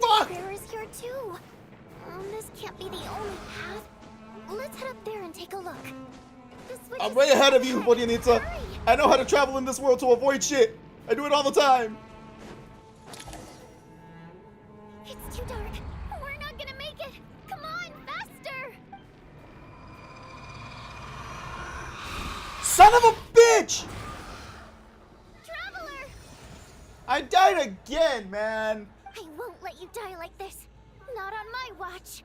Fuck! There is here too. This can't be the only path. Let's head up there and take a look. I'm way ahead of you, Bodianita. I know how to travel in this world to avoid shit. I do it all the time. It's too dark. We're not gonna make it. Come on, faster! Son of a bitch! Traveler! I died again, man. I won't let you die like this. Not on my watch.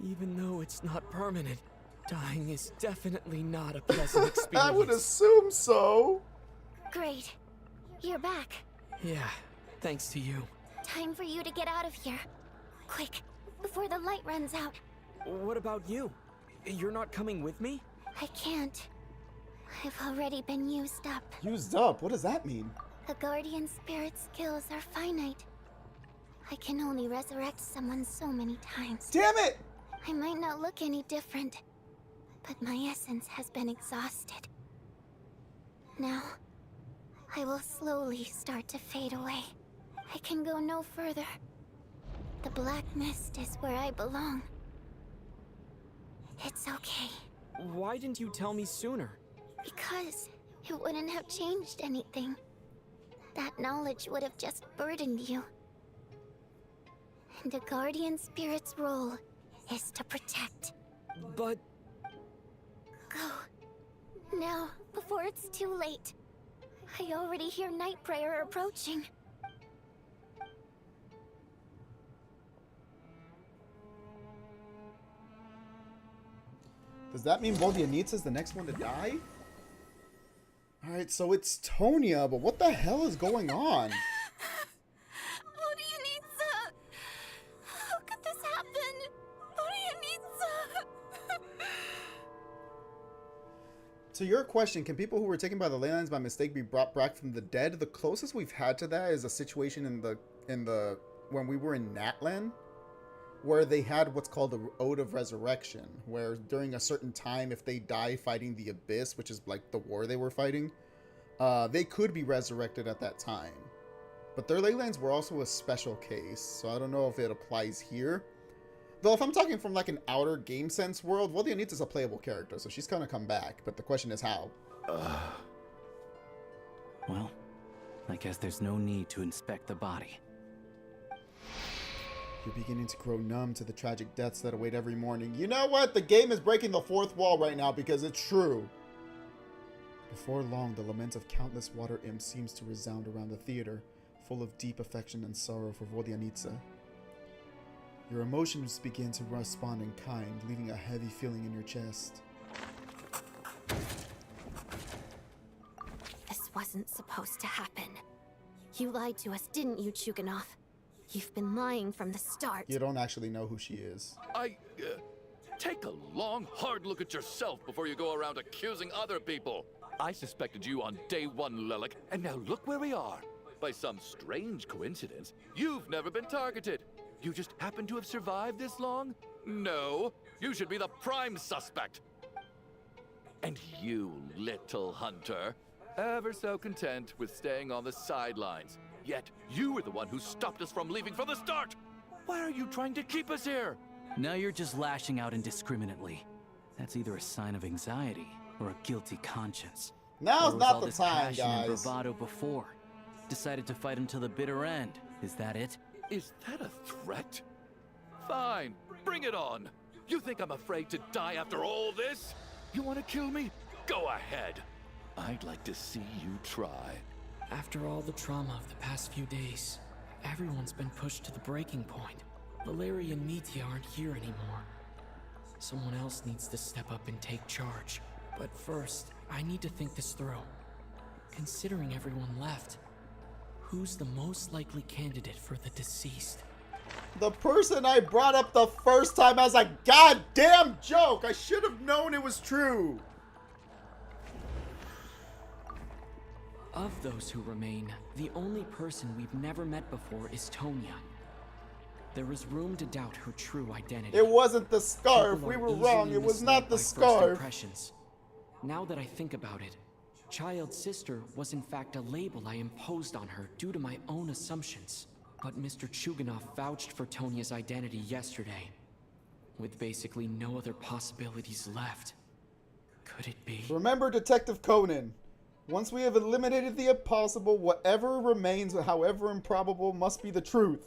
Even though it's not permanent, dying is definitely not a pleasant experience. I would assume so. Great. You're back. Yeah, thanks to you. Time for you to get out of here. Quick, before the light runs out. What about you? You're not coming with me? I can't. I've already been used up. Used up? What does that mean? The guardian spirit's skills are finite. I can only resurrect someone so many times. Damn it! I might not look any different, but my essence has been exhausted. Now, I will slowly start to fade away. I can go no further. The black mist is where I belong. It's okay. Why didn't you tell me sooner? Because it wouldn't have changed anything. That knowledge would have just burdened you. And the guardian spirit's role is to protect. But... Go. Now, before it's too late. I already hear Night Prayer approaching. Does that mean Voldianitsa is the next one to die? Alright, so it's Tonya, but what the hell is going on? Voldianitsa! How could this happen? Voldianitsa! To your question, can people who were taken by the ley lines by mistake be brought back from the dead? The closest we've had to that is a situation in the when we were in Natlan, where they had what's called the Ode of Resurrection, where during a certain time, if they die fighting the Abyss, which is like the war they were fighting, they could be resurrected at that time. But their ley lines were also a special case, so I don't know if it applies here. Though if I'm talking from like an outer game sense world, Voldianitsa is a playable character, so she's gonna come back, but the question is how. Well, I guess there's no need to inspect the body. You're beginning to grow numb to the tragic deaths that await every morning. You know what? The game is breaking the fourth wall right now because it's true. Before long, the lament of countless water imps seems to resound around the theater, full of deep affection and sorrow for Voldianitsa. Your emotions begin to respond in kind, leaving a heavy feeling in your chest. This wasn't supposed to happen. You lied to us, didn't you, Chuganov? You've been lying from the start. You don't actually know who she is. Take a long, hard look at yourself before you go around accusing other people. I suspected you on day one, Lelik, and now look where we are. By some strange coincidence, you've never been targeted. You just happen to have survived this long? No, you should be the prime suspect. And you, little hunter, ever so content with staying on the sidelines. Yet, you were the one who stopped us from leaving from the start! Why are you trying to keep us here? Now you're just lashing out indiscriminately. That's either a sign of anxiety or a guilty conscience. Now's Or was not all the this time, passion and guys. bravado before. Decided to fight until the bitter end. Is that it? Is that a threat? Fine, bring it on. You think I'm afraid to die after all this? You want to kill me? Go ahead. I'd like to see you try. After all the trauma of the past few days, everyone's been pushed to the breaking point. Valeria and Mitya aren't here anymore. Someone else needs to step up and take charge. But first, I need to think this through. Considering everyone left, who's the most likely candidate for the deceased? The person I brought up the first time as a goddamn joke! I should have known it was true! Of those who remain, the only person we've never met before is Tonya. There is room to doubt her true identity. It wasn't the scarf. People We are were wrong. easily It was misled not the by first scarf. impressions. Now that I think about it, Child's sister was in fact a label I imposed on her due to my own assumptions. But Mr. Chuganov vouched for Tonya's identity yesterday, with basically no other possibilities left. Could it be? Remember, Detective Conan. Once we have eliminated the impossible, whatever remains, however improbable, must be the truth.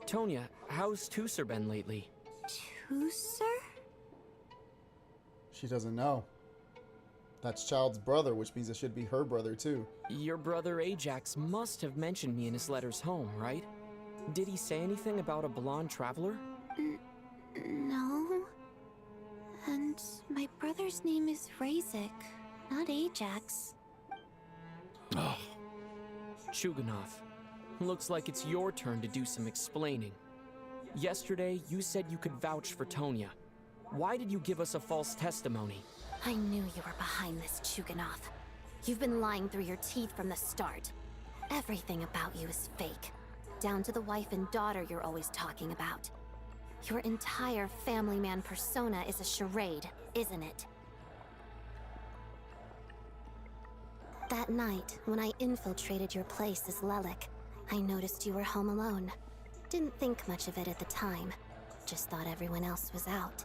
Tonya, how's Tusser been lately? Tusser? She doesn't know. That's Child's brother, which means it should be her brother too. Your brother Ajax must have mentioned me in his letters home, right? Did he say anything about a blonde traveler? No. And my brother's name is Razik, not Ajax. Chuganov, looks like it's your turn to do some explaining. Yesterday, you said you could vouch for Tonya. Why did you give us a false testimony? I knew you were behind this, Chuganov. You've been lying through your teeth from the start. Everything about you is fake. Down to the wife and daughter you're always talking about. Your entire family man persona is a charade, isn't it? That night, when I infiltrated your place as Lelik, I noticed you were home alone. Didn't think much of it at the time. Just thought everyone else was out.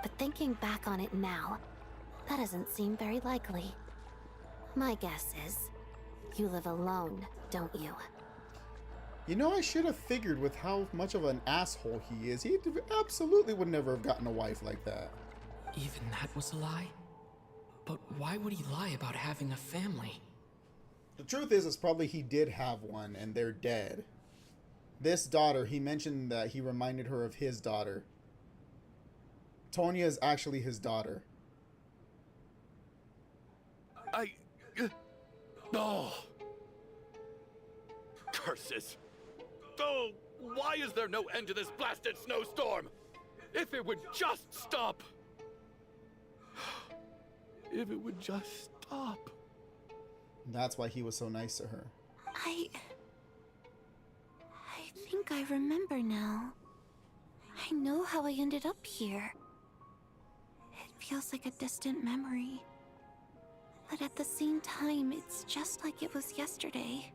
But thinking back on it now, that doesn't seem very likely. My guess is, you live alone, don't you? You know, I should have figured with how much of an asshole he is. He absolutely would never have gotten a wife like that. Even that was a lie? But why would he lie about having a family? The truth is probably he did have one and they're dead. This daughter, he mentioned that he reminded her of his daughter. Tonya is actually his daughter. Oh. Curses. Oh, why is there no end to this blasted snowstorm? If it would just stop. If it would just stop. That's why he was so nice to her. I think I remember now. I know how I ended up here. It feels like a distant memory. But at the same time, it's just like it was yesterday.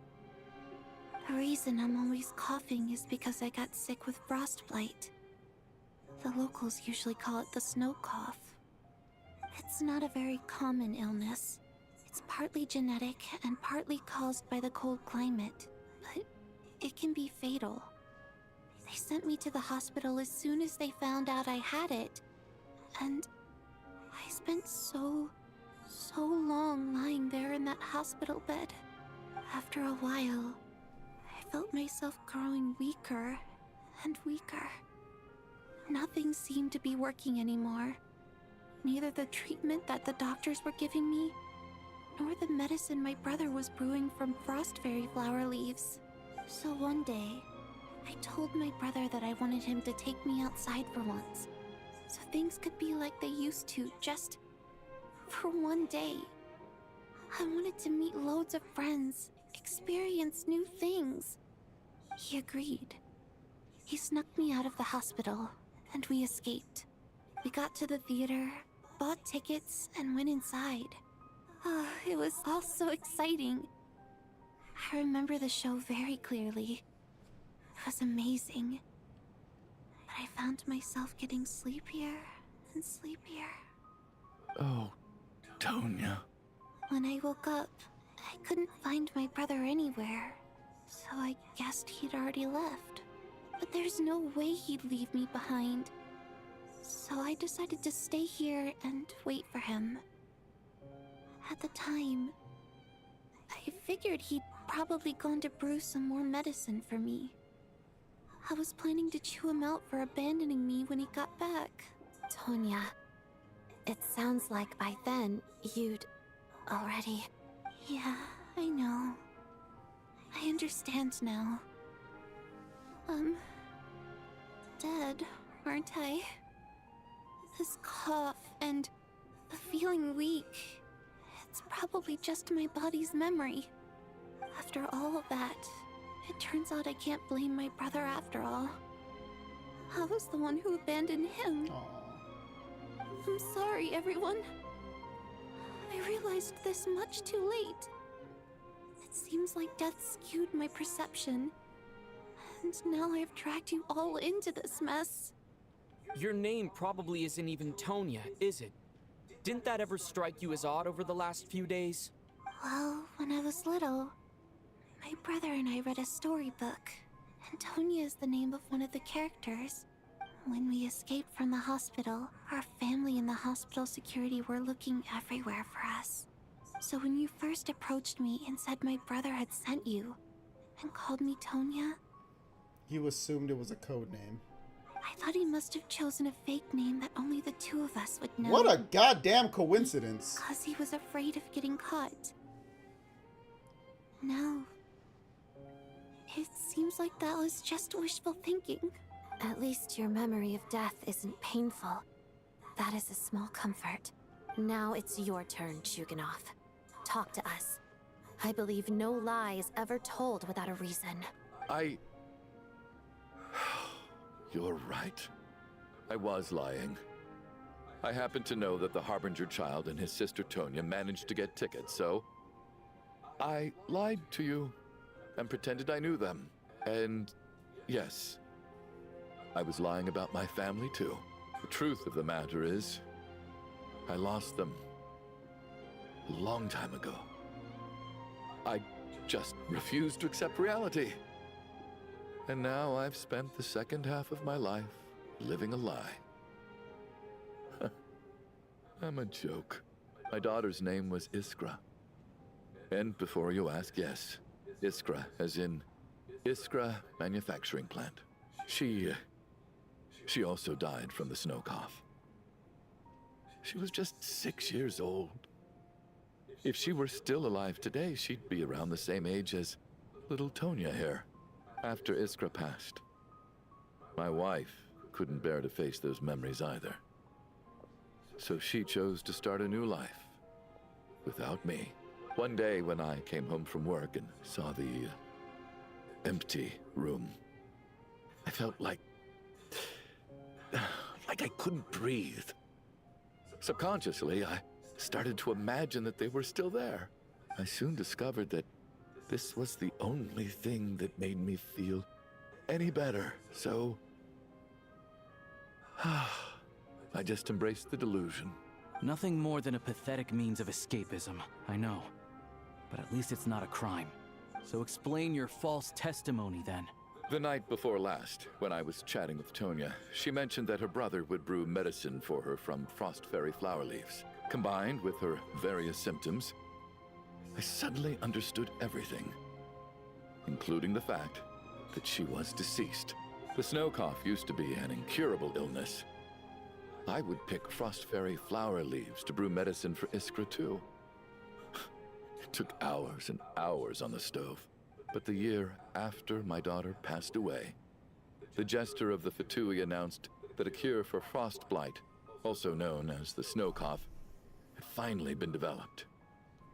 The reason I'm always coughing is because I got sick with frostbite. The locals usually call it the snow cough. It's not a very common illness. It's partly genetic and partly caused by the cold climate, but it can be fatal. They sent me to the hospital as soon as they found out I had it, and I spent so long lying there in that hospital bed. After a while, I felt myself growing weaker and weaker. Nothing seemed to be working anymore. Neither the treatment that the doctors were giving me, nor the medicine my brother was brewing from frost fairy flower leaves. So one day, I told my brother that I wanted him to take me outside for once, so things could be like they used to, just for one day. I wanted to meet loads of friends, experience new things. He agreed. He snuck me out of the hospital, and we escaped. We got to the theater, bought tickets, and went inside. It was all so exciting. I remember the show very clearly. It was amazing. But I found myself getting sleepier and sleepier. Oh, Tonya. When I woke up, I couldn't find my brother anywhere, so I guessed he'd already left. But there's no way he'd leave me behind. So I decided to stay here and wait for him. At the time, I figured he'd probably gone to brew some more medicine for me. I was planning to chew him out for abandoning me when he got back. Tonya, it sounds like by then you'd already... Yeah, I know. I understand now. Dead, aren't I? This cough and the feeling weak, it's probably just my body's memory. After all of that, it turns out I can't blame my brother after all. I was the one who abandoned him. I'm sorry, everyone. I realized this much too late. It seems like death skewed my perception. And now I've dragged you all into this mess. Your name probably isn't even Tonya, is it? Didn't that ever strike you as odd over the last few days? Well, when I was little, my brother and I read a storybook, and Tonya is the name of one of the characters. When we escaped from the hospital, our family and the hospital security were looking everywhere for us. So when you first approached me and said my brother had sent you, and called me Tonya, you assumed it was a code name. I thought he must have chosen a fake name that only the two of us would know. What a goddamn coincidence. Because he was afraid of getting caught. No. It seems like that was just wishful thinking. At least your memory of death isn't painful. That is a small comfort. Now it's your turn, Chuganov. Talk to us. I believe no lie is ever told without a reason. You're right. I was lying. I happen to know that the Harbinger child and his sister Tonya managed to get tickets, so I lied to you and pretended I knew them. And yes, I was lying about my family too. The truth of the matter is, I lost them a long time ago. I just refused to accept reality. And now I've spent the second half of my life living a lie. I'm a joke. My daughter's name was Iskra. And before you ask, yes, Iskra, as in Iskra Manufacturing Plant. She also died from the snow cough. She was just 6 years old. If she were still alive today, she'd be around the same age as little Tonya here, after Iskra passed. My wife couldn't bear to face those memories either. So she chose to start a new life, without me. One day when I came home from work and saw the empty room, I felt like I couldn't breathe. Subconsciously, I started to imagine that they were still there. I soon discovered that this was the only thing that made me feel any better, so I just embraced the delusion. Nothing more than a pathetic means of escapism, I know. But at least it's not a crime. So explain your false testimony then. The night before last, when I was chatting with Tonya, she mentioned that her brother would brew medicine for her from frost fairy flower leaves. Combined with her various symptoms, I suddenly understood everything, including the fact that she was deceased. The snow cough used to be an incurable illness. I would pick frost fairy flower leaves to brew medicine for Iskra too. It took hours and hours on the stove. But the year after my daughter passed away, the jester of the Fatui announced that a cure for frost blight, also known as the snow cough, had finally been developed.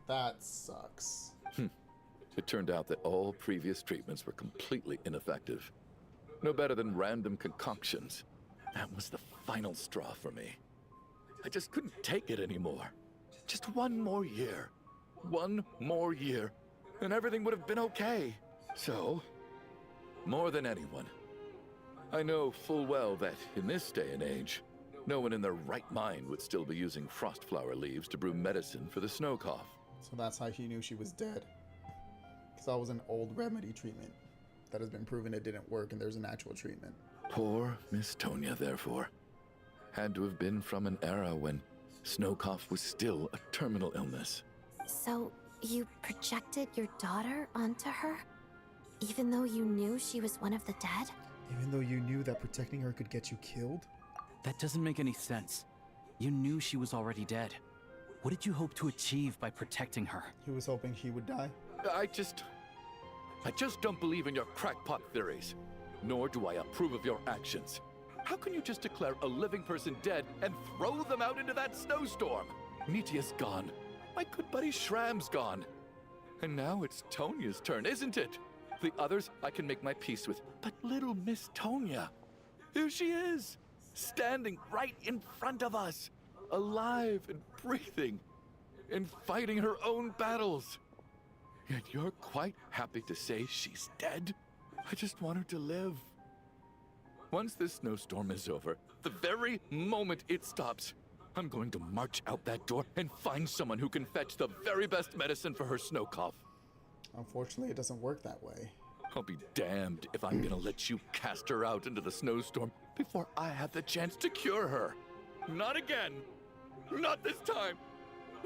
That sucks. It turned out that all previous treatments were completely ineffective. No better than random concoctions. That was the final straw for me. I just couldn't take it anymore. Just one more year. One more year. And everything would have been okay. So, more than anyone, I know full well that in this day and age, no one in their right mind would still be using frost flower leaves to brew medicine for the snow cough. So that's how he knew she was dead. Because that was an old remedy treatment that has been proven it didn't work, and there's an actual treatment. Poor Miss Tonya, therefore, had to have been from an era when snow cough was still a terminal illness. So, you projected your daughter onto her? Even though you knew she was one of the dead? Even though you knew that protecting her could get you killed? That doesn't make any sense. You knew she was already dead. What did you hope to achieve by protecting her? He was hoping she would die. I just don't believe in your crackpot theories. Nor do I approve of your actions. How can you just declare a living person dead and throw them out into that snowstorm? Nitia's gone. My good buddy Shram's gone. And now it's Tonya's turn, isn't it? The others I can make my peace with. But little Miss Tonya, here she is, standing right in front of us, alive and breathing, and fighting her own battles. Yet you're quite happy to say she's dead? I just want her to live. Once this snowstorm is over, the very moment it stops, I'm going to march out that door and find someone who can fetch the very best medicine for her snow cough. Unfortunately, it doesn't work that way. I'll be damned if I'm gonna let you cast her out into the snowstorm before I have the chance to cure her. Not again. Not this time.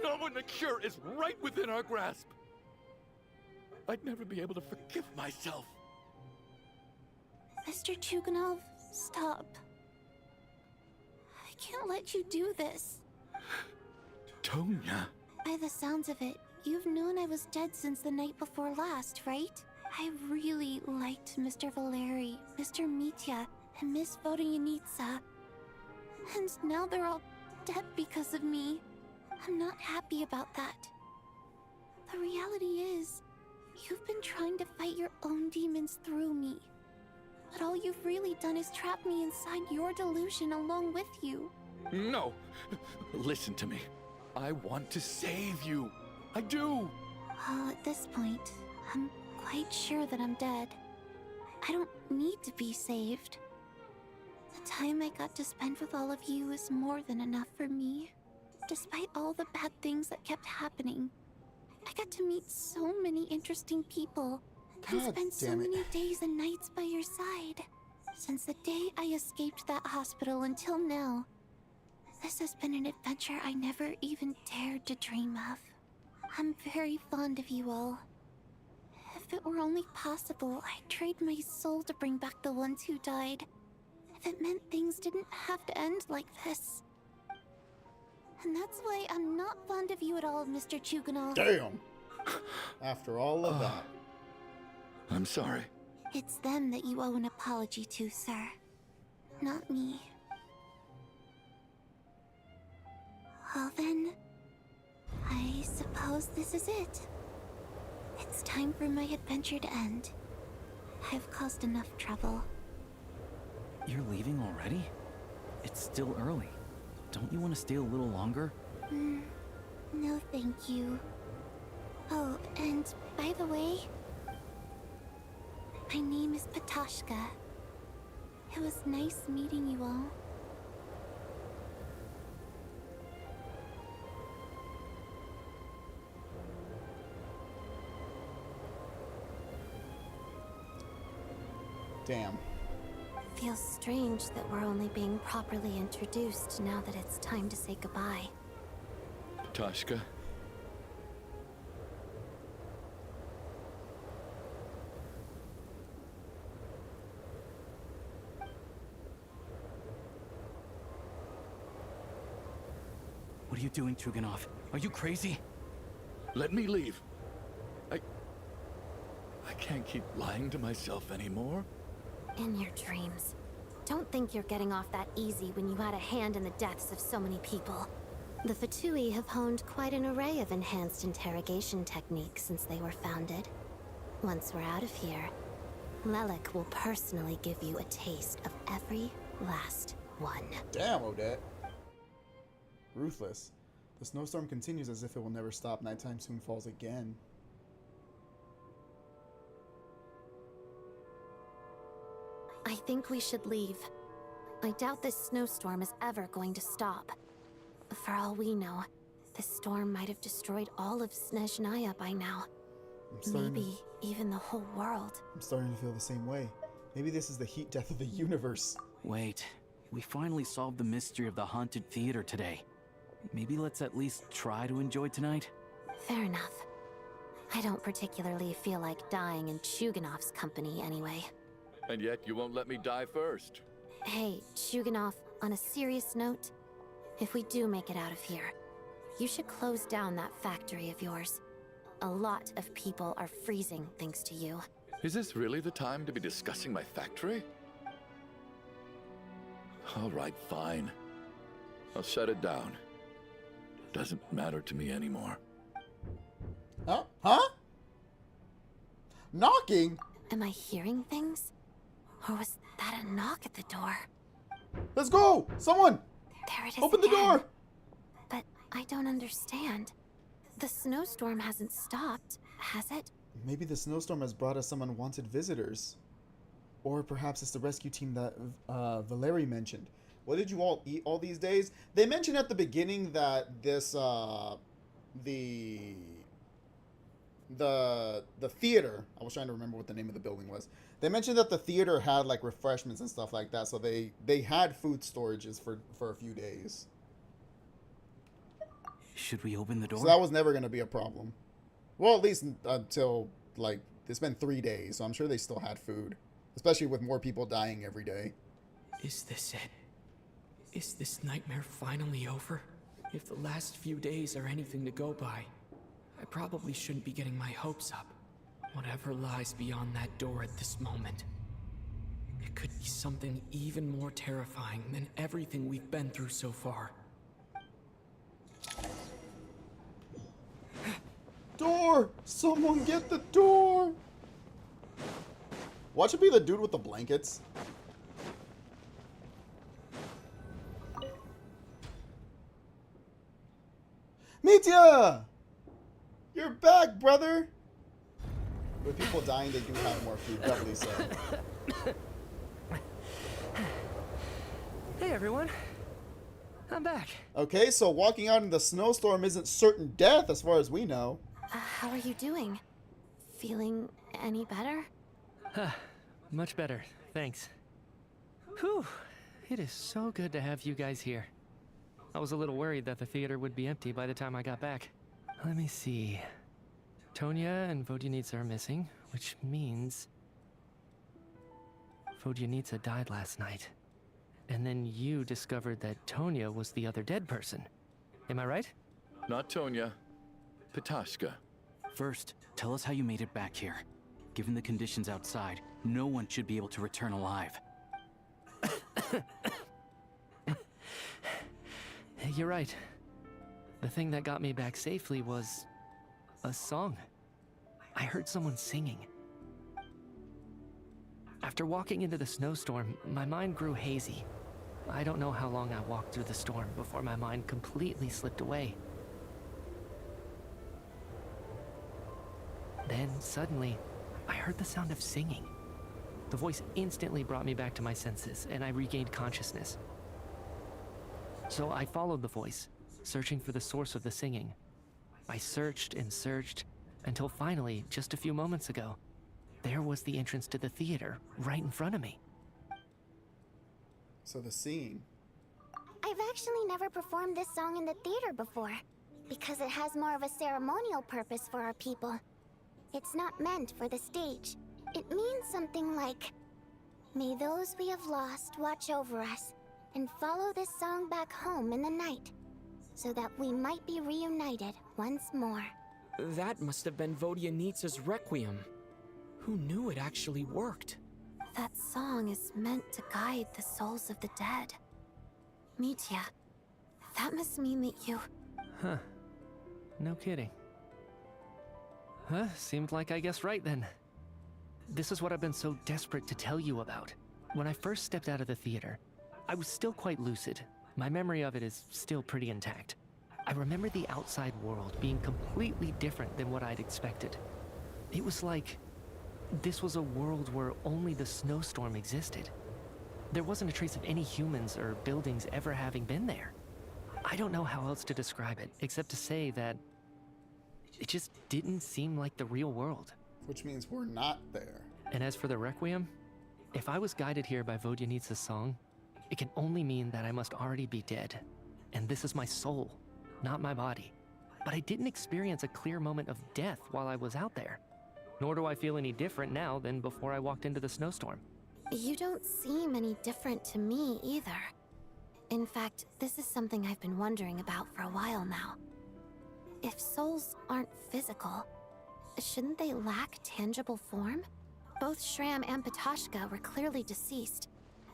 Not when the cure is right within our grasp. I'd never be able to forgive myself. Mr. Chuganov, stop. I can't let you do this. Tonya. By the sounds of it, you've known I was dead since the night before last, right? I really liked Mr. Valeri, Mr. Mitya, and Miss Vodyanitsa. And now they're all dead because of me. I'm not happy about that. The reality is, you've been trying to fight your own demons through me. But all you've really done is trap me inside your delusion along with you. No. Listen to me. I want to save you. I do. Well, at this point, I'm quite sure that I'm dead. I don't need to be saved. The time I got to spend with all of you is more than enough for me. Despite all the bad things that kept happening, I got to meet so many interesting people and God spent so damn it. many days and nights by your side. Since the day I escaped that hospital until now. This has been an adventure I never even dared to dream of. I'm very fond of you all. If it were only possible, I'd trade my soul to bring back the ones who died. If it meant things didn't have to end like this. And that's why I'm not fond of you at all, Mr. Chuganov. Damn! After all of that. I'm sorry. It's them that you owe an apology to, sir. Not me. Well then, I suppose this is it. It's time for my adventure to end. I've caused enough trouble. You're leaving already? It's still early. Don't you want to stay a little longer? No thank you. Oh, and by the way, my name is Patashka. It was nice meeting you all. Damn. Feels strange that we're only being properly introduced now that it's time to say goodbye. Tashka. What are you doing, Chuganov? Are you crazy? Let me leave. I can't keep lying to myself anymore. In your dreams. Don't think you're getting off that easy when you had a hand in the deaths of so many people. The Fatui have honed quite an array of enhanced interrogation techniques since they were founded. Once we're out of here, Lelik will personally give you a taste of every last one. Damn, Odette. Ruthless. The snowstorm continues as if it will never stop. Nighttime soon falls again. I think we should leave. I doubt this snowstorm is ever going to stop. For all we know, this storm might have destroyed all of Snezhnaya by now. Maybe even the whole world. I'm starting to feel the same way. Maybe this is the heat death of the universe. Wait, we finally solved the mystery of the haunted theater today. Maybe let's at least try to enjoy tonight? Fair enough. I don't particularly feel like dying in Chuganov's company anyway. And yet you won't let me die first. Hey, Chuganov, on a serious note, if we do make it out of here, you should close down that factory of yours. A lot of people are freezing thanks to you. Is this really the time to be discussing my factory? All right, fine. I'll shut it down. Doesn't matter to me anymore. Huh? Huh? Knocking? Am I hearing things? Or was that a knock at the door? Let's go! Someone! There it is. Open the door! But I don't understand. The snowstorm hasn't stopped, has it? Maybe the snowstorm has brought us some unwanted visitors. Or perhaps it's the rescue team that Valeri mentioned. What did you all eat all these days? They mentioned at the beginning that this, the theater, I was trying to remember what the name of the building was. They mentioned that the theater had like refreshments and stuff like that, so they had food storages for a few days. Should we open the door? So that was never going to be a problem. Well, at least until, like, it's been 3 days, so I'm sure they still had food. Especially with more people dying every day. Is this it? Is this nightmare finally over? If the last few days are anything to go by, I probably shouldn't be getting my hopes up. Whatever lies beyond that door at this moment. It could be something even more terrifying than everything we've been through so far. Door! Someone get the door! Watch it be the dude with the blankets. Mitya! You're back, brother! With people dying, they do have more food, doubly so. Hey everyone, I'm back. Okay, so walking out in the snowstorm isn't certain death as far as we know. How are you doing? Feeling Any better? Much better, thanks. Whew, it is so good to have you guys here. I was a little worried that the theater would be empty by the time I got back. Let me see. Tonya and Vodyanitsa are missing, which means Vodyanitsa died last night. And then you discovered that Tonya was the other dead person. Am I right? Not Tonya. Petashka. First, tell us how you made it back here. Given the conditions outside, no one should be able to return alive. You're right. The thing that got me back safely was a song. I heard someone singing. After walking into the snowstorm, my mind grew hazy. I don't know how long I walked through the storm before my mind completely slipped away. Then, suddenly, I heard the sound of singing. The voice instantly brought me back to my senses, and I regained consciousness. So I followed the voice, searching for the source of the singing. I searched and searched, until finally, just a few moments ago, there was the entrance to the theater, right in front of me. So the scene. I've actually never performed this song in the theater before, because it has more of a ceremonial purpose for our people. It's not meant for the stage. It means something like, "May those we have lost watch over us, and follow this song back home in the night, so that we might be reunited once more." That must have been Vodyanitsa's Requiem. Who knew it actually worked? That song is meant to guide the souls of the dead. Mitya, that must mean that you... Huh. No kidding. Huh, seemed like I guessed right then. This is what I've been so desperate to tell you about. When I first stepped out of the theater, I was still quite lucid. My memory of it is still pretty intact. I remember the outside world being completely different than what I'd expected. It was like this was a world where only the snowstorm existed. There wasn't a trace of any humans or buildings ever having been there. I don't know how else to describe it, except to say that it just didn't seem like the real world. Which means we're not there. And as for the Requiem, if I was guided here by Vodyanitsa's song, it can only mean that I must already be dead. And this is my soul, not my body. But I didn't experience a clear moment of death while I was out there. Nor do I feel any different now than before I walked into the snowstorm. You don't seem any different to me either. In fact, this is something I've been wondering about for a while now. If souls aren't physical, shouldn't they lack tangible form? Both Shram and Petashka were clearly deceased,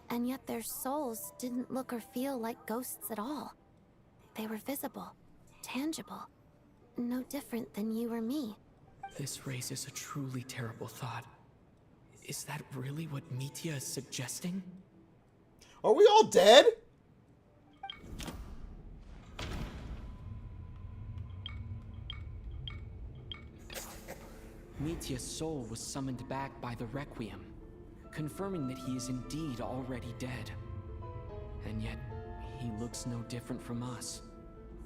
and yet their souls didn't look or feel like ghosts at all. They were visible, tangible, no different than you or me. This raises a truly terrible thought. Is that really what Mitya is suggesting? Are we all dead? Mitya's soul was summoned back by the Requiem, confirming that he is indeed already dead. And yet, he looks no different from us.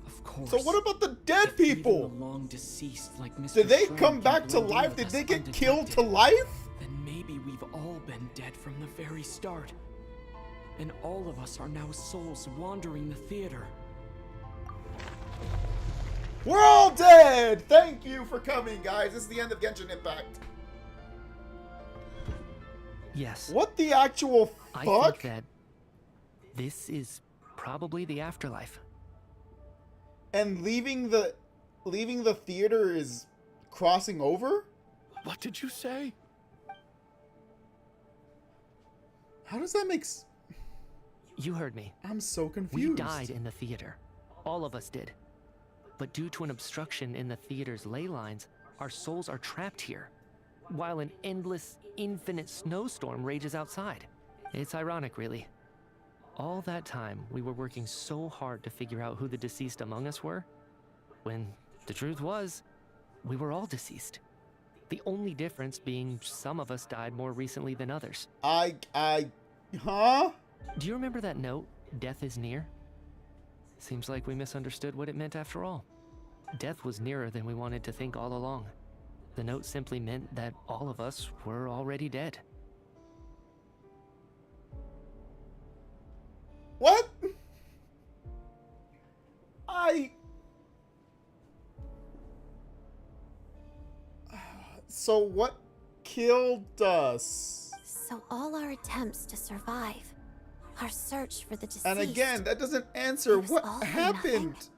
Of course. So what about the dead people? The long deceased like Mr. Did they Shram come back can to blend in life? with Did us they get undetected, killed to life? Then maybe we've all been dead from the very start. And all of us are now souls wandering the theater. We're all dead! Thank you for coming, guys. This is the end of Genshin Impact. Yes. What the actual fuck? I think that this is probably the afterlife. And leaving the theater is crossing over? What did you say? How does that make You heard me. I'm so confused. We died in the theater. All of us did. But due to an obstruction in the theater's ley lines, our souls are trapped here, while an endless, infinite snowstorm rages outside. It's ironic, really. All that time, we were working so hard to figure out who the deceased among us were, when the truth was, we were all deceased. The only difference being some of us died more recently than others. Huh? Do you remember that note, "Death is near"? Seems like we misunderstood what it meant after all. Death was nearer than we wanted to think all along. The note simply meant that all of us were already dead. What? So what killed us? So all our attempts to survive, our search for the deceased. And again, that doesn't answer what happened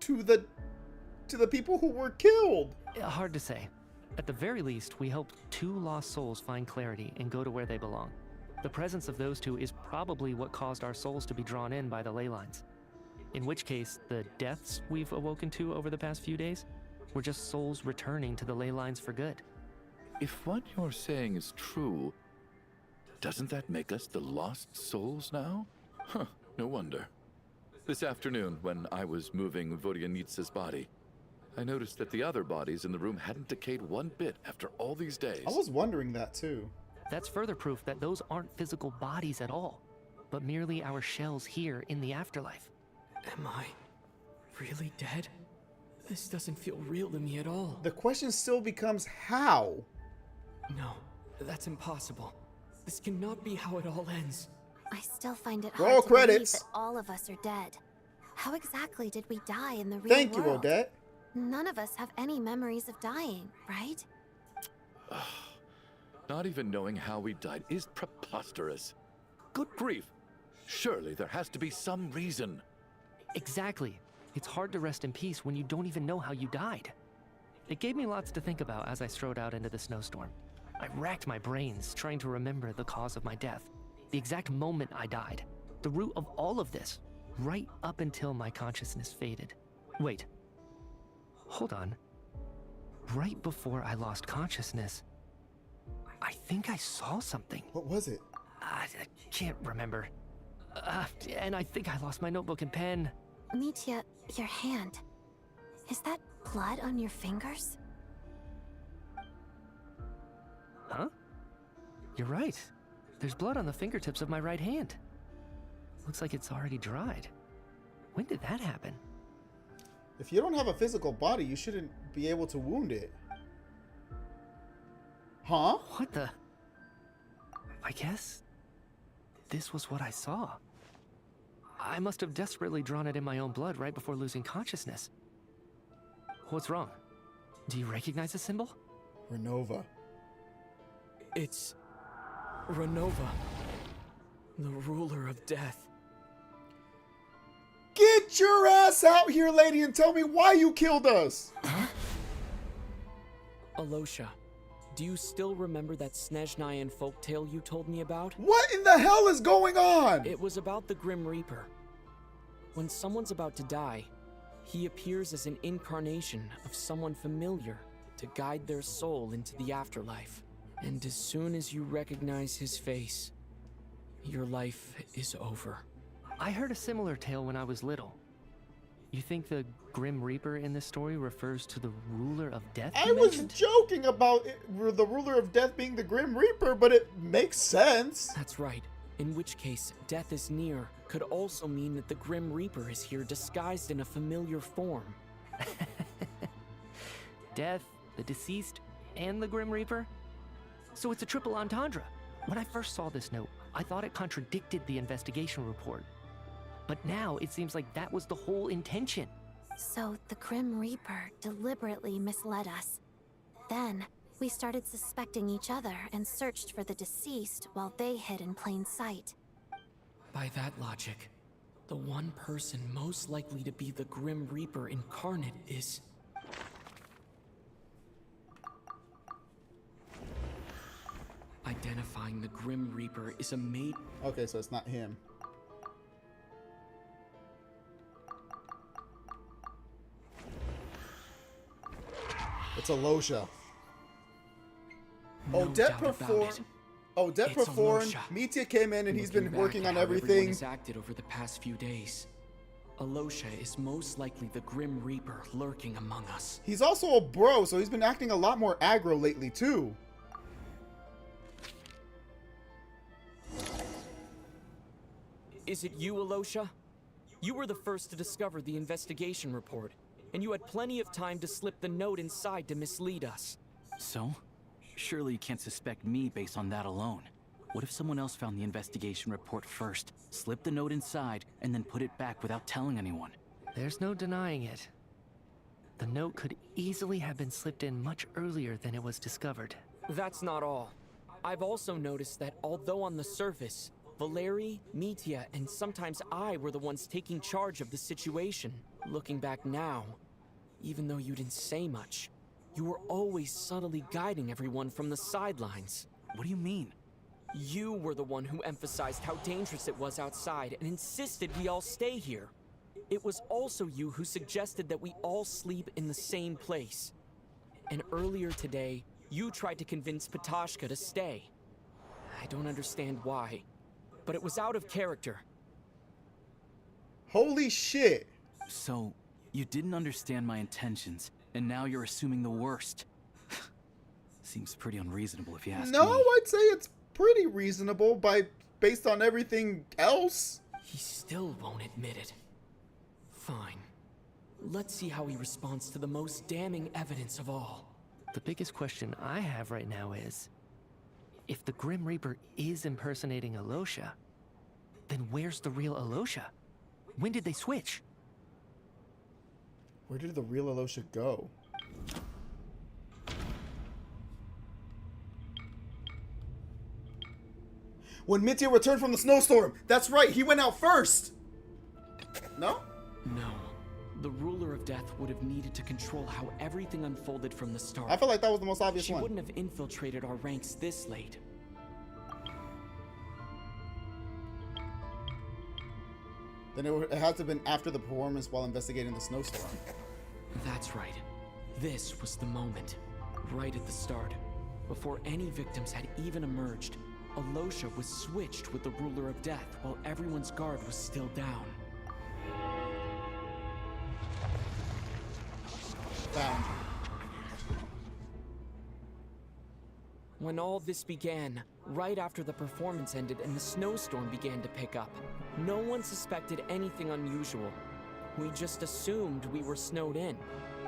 to the people who were killed. Hard to say. At the very least, we hope 2 lost souls find clarity and go to where they belong. The presence of those 2 is probably what caused our souls to be drawn in by the ley lines. In which case, the deaths we've awoken to over the past few days were just souls returning to the ley lines for good. If what you're saying is true, doesn't that make us the lost souls now? Huh, no wonder. This afternoon, when I was moving Vodyanitsa's body, I noticed that the other bodies in the room hadn't decayed one bit after all these days. I was wondering that too. That's further proof that those aren't physical bodies at all, but merely our shells here in the afterlife. Am I really dead? This doesn't feel real to me at all. The question still becomes how? No, that's impossible. This cannot be how it all ends. I still find it Roll hard to credits. believe that all of us are dead. How exactly did we die in the real Thank you, world? Odette. None of us have any memories of dying, right? Not even knowing how we died is preposterous. Good grief. Surely there has to be some reason. Exactly. It's hard to rest in peace when you don't even know how you died. It gave me lots to think about as I strode out into the snowstorm. I racked my brains trying to remember the cause of my death, the exact moment I died, the root of all of this, right up until my consciousness faded. Wait. Hold on. Right before I lost consciousness, I think I saw something. What was it? I can't remember. And I think I lost my notebook and pen. Mitya, your hand. Is that blood on your fingers? Huh? You're right. There's blood on the fingertips of my right hand. Looks like it's already dried. When did that happen? If you don't have a physical body, you shouldn't be able to wound it. Huh? What the? I guess this was what I saw. I must have desperately drawn it in my own blood right before losing consciousness. What's wrong? Do you recognize the symbol? Renova. It's Renova, the ruler of death. Get your ass out here, lady, and tell me why you killed us! Alosha, do you still remember that Snezhnayan folktale you told me about? What in the hell is going on? It was about the Grim Reaper. When someone's about to die, he appears as an incarnation of someone familiar to guide their soul into the afterlife. And as soon as you recognize his face, your life is over. I heard a similar tale when I was little. You think the Grim Reaper in this story refers to the ruler of death? I was joking about the ruler of death being the Grim Reaper, but it makes sense. That's right. In which case, death is near could also mean that the Grim Reaper is here disguised in a familiar form. Death, the deceased, and the Grim Reaper? So it's a triple entendre. When I first saw this note, I thought it contradicted the investigation report. But now it seems like that was the whole intention. So the Grim Reaper deliberately misled us. Then, we started suspecting each other and searched for the deceased while they hid in plain sight. By that logic, the one person most likely to be the Grim Reaper incarnate is... Identifying the Grim Reaper is a maid... Okay, so it's not him. It's Alosha. No Odette doubt about performed. it. Odette It's performed. Alosha. Mitya came in and he's been Looking working back on at how everyone everything. has acted over the past few days. Alosha is most likely the Grim Reaper lurking among us. He's also a bro, so he's been acting a lot more aggro lately too. Is it you, Alosha? You were the first to discover the investigation report, and you had plenty of time to slip the note inside to mislead us. So? Surely you can't suspect me based on that alone. What if someone else found the investigation report first, slipped the note inside, and then put it back without telling anyone? There's no denying it. The note could easily have been slipped in much earlier than it was discovered. That's not all. I've also noticed that although on the surface, Valeri, Mitya, and sometimes I were the ones taking charge of the situation, looking back now, even though you didn't say much, you were always subtly guiding everyone from the sidelines. What do you mean? You were the one who emphasized how dangerous it was outside and insisted we all stay here. It was also you who suggested that we all sleep in the same place. And earlier today, you tried to convince Patashka to stay. I don't understand why, but it was out of character. Holy shit. So, you didn't understand my intentions, and now you're assuming the worst. Seems pretty unreasonable if you ask me. No, I'd say it's pretty reasonable based on everything else. He still won't admit it. Fine. Let's see how he responds to the most damning evidence of all. The biggest question I have right now is, if the Grim Reaper is impersonating Alosha, then where's the real Alosha? When did they switch? Where did the real Alosha go? When Mitya returned from the snowstorm! That's right, he went out first! No? No. The ruler of death would have needed to control how everything unfolded from the start. I feel like that was the most obvious she one. She wouldn't have infiltrated our ranks this late. Then it had to have been after the performance while investigating the snowstorm. That's right. This was the moment. Right at the start. Before any victims had even emerged, Alosha was switched with the ruler of death while everyone's guard was still down. Found. When all this began, right after the performance ended and the snowstorm began to pick up, no one suspected anything unusual. We just assumed we were snowed in.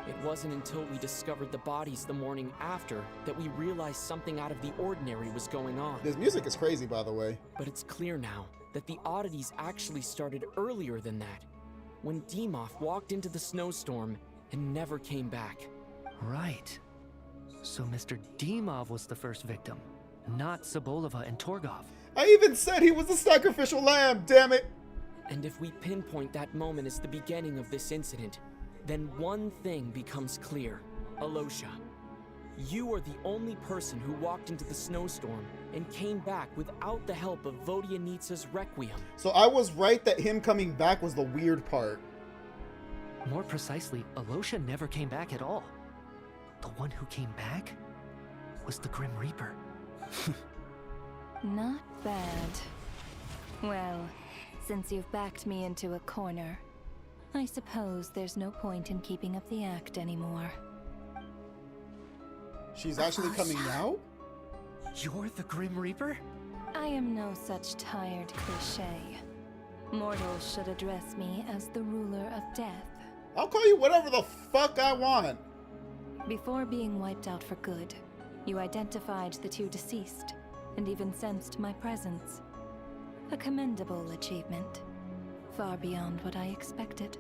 It wasn't until we discovered the bodies the morning after that we realized something out of the ordinary was going on. This music is crazy, by the way. But it's clear now that the oddities actually started earlier than that, when Dimov walked into the snowstorm and never came back. Right. So Mr. Dimov was the first victim, not Sobolova and Torgov. I even said he was the sacrificial lamb, damn it! And if we pinpoint that moment as the beginning of this incident, then one thing becomes clear. Alosha, you are the only person who walked into the snowstorm and came back without the help of Vodyanitsa's Requiem. So I was right that him coming back was the weird part. More precisely, Alosha never came back at all. The one who came back was the Grim Reaper. Not bad. Well, since you've backed me into a corner, I suppose there's no point in keeping up the act anymore. She's actually coming now? You're the Grim Reaper? I am no such tired cliché. Mortals should address me as the ruler of death. I'll call you whatever the fuck I want. Before being wiped out for good, you identified the two deceased, and even sensed my presence. A commendable achievement. Far beyond what I expected.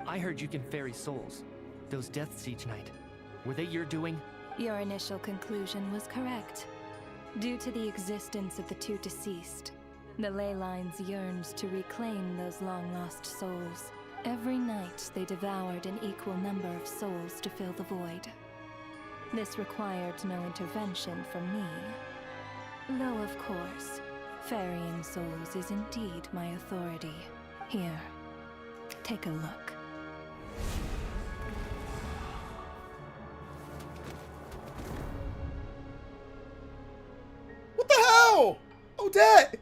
I heard you can ferry souls. Those deaths each night. Were they your doing? Your initial conclusion was correct. Due to the existence of the two deceased, the ley lines yearns to reclaim those long-lost souls. Every night they devoured an equal number of souls to fill the void. This required no intervention from me. Though, of course, ferrying souls is indeed my authority. Here, take a look. What the hell? Odette!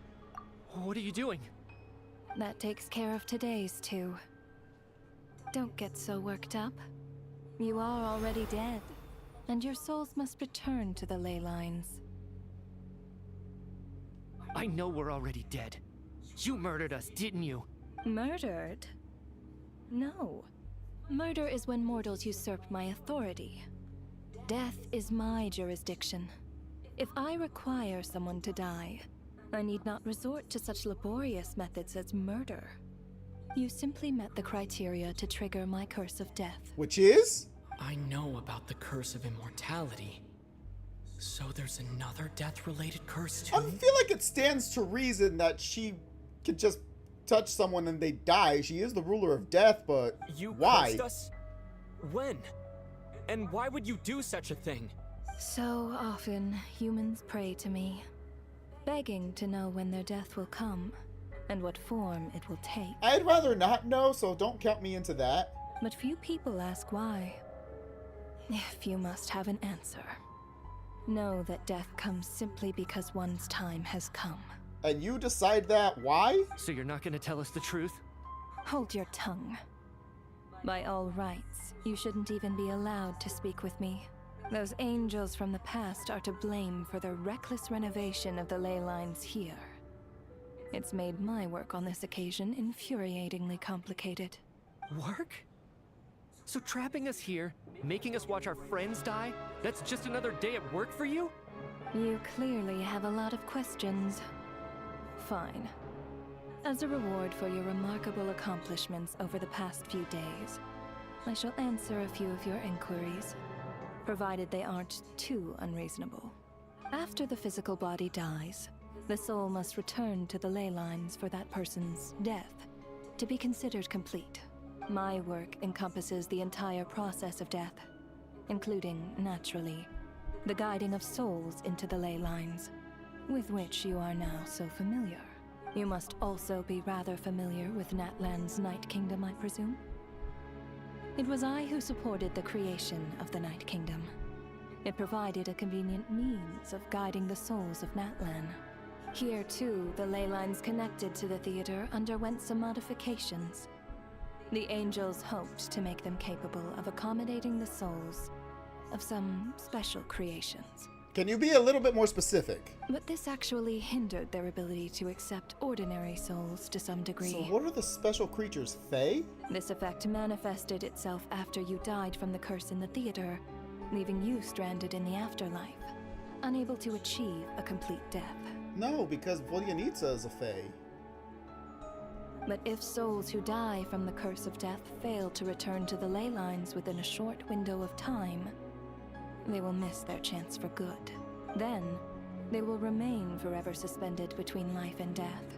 What are you doing? That takes care of today's two. Don't get so worked up. You are already dead, and your souls must return to the ley lines. I know we're already dead. You murdered us, didn't you? Murdered? No. Murder is when mortals usurp my authority. Death is my jurisdiction. If I require someone to die, I need not resort to such laborious methods as murder. You simply met the criteria to trigger my curse of death. Which is? I know about the curse of immortality. So there's another death-related curse too? I feel like it stands to reason that she could just touch someone and they die. She is the ruler of death, but why? Cursed us? When? And why would you do such a thing? So often, humans pray to me, begging to know when their death will come and what form it will take. I'd rather not know, so don't count me into that. But few people ask why. If you must have an answer, know that death comes simply because one's time has come. And you decide that? Why? So you're not gonna tell us the truth? Hold your tongue. By all rights, you shouldn't even be allowed to speak with me. Those angels from the past are to blame for the reckless renovation of the ley lines here. It's made my work on this occasion infuriatingly complicated. Work? So trapping us here, making us watch our friends die, that's just another day at work for you? You clearly have a lot of questions. Fine. As a reward for your remarkable accomplishments over the past few days, I shall answer a few of your inquiries, provided they aren't too unreasonable. After the physical body dies, the soul must return to the ley lines for that person's death to be considered complete. My work encompasses the entire process of death, including, naturally, the guiding of souls into the ley lines, with which you are now so familiar. You must also be rather familiar with Natlan's Night Kingdom, I presume? It was I who supported the creation of the Night Kingdom. It provided a convenient means of guiding the souls of Natlan. Here, too, the ley lines connected to the theater underwent some modifications. The angels hoped to make them capable of accommodating the souls of some special creations. Can you be a little bit more specific? But this actually hindered their ability to accept ordinary souls to some degree. So what are the special creatures, Fae? This effect manifested itself after you died from the curse in the theater, leaving you stranded in the afterlife, unable to achieve a complete death. No, because Volyanitsa is a Fae. But if souls who die from the curse of death fail to return to the ley lines within a short window of time, they will miss their chance for good. Then, they will remain forever suspended between life and death,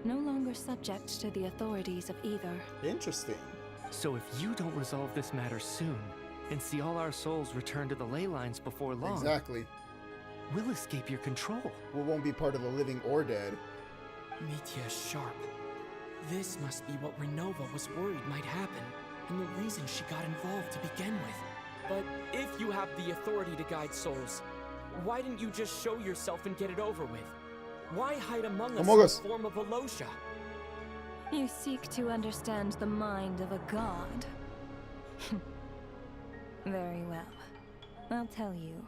no longer subject to the authorities of either. Interesting. So if you don't resolve this matter soon, and see all our souls return to the ley lines before long... Exactly. We'll escape your control. We won't be part of the living or dead. Mitya is sharp. This must be what Renova was worried might happen, and the reason she got involved to begin with. But if you have the authority to guide souls, why didn't you just show yourself and get it over with? Why hide among us in the form of Alosha? You seek to understand the mind of a god. Very well. I'll tell you.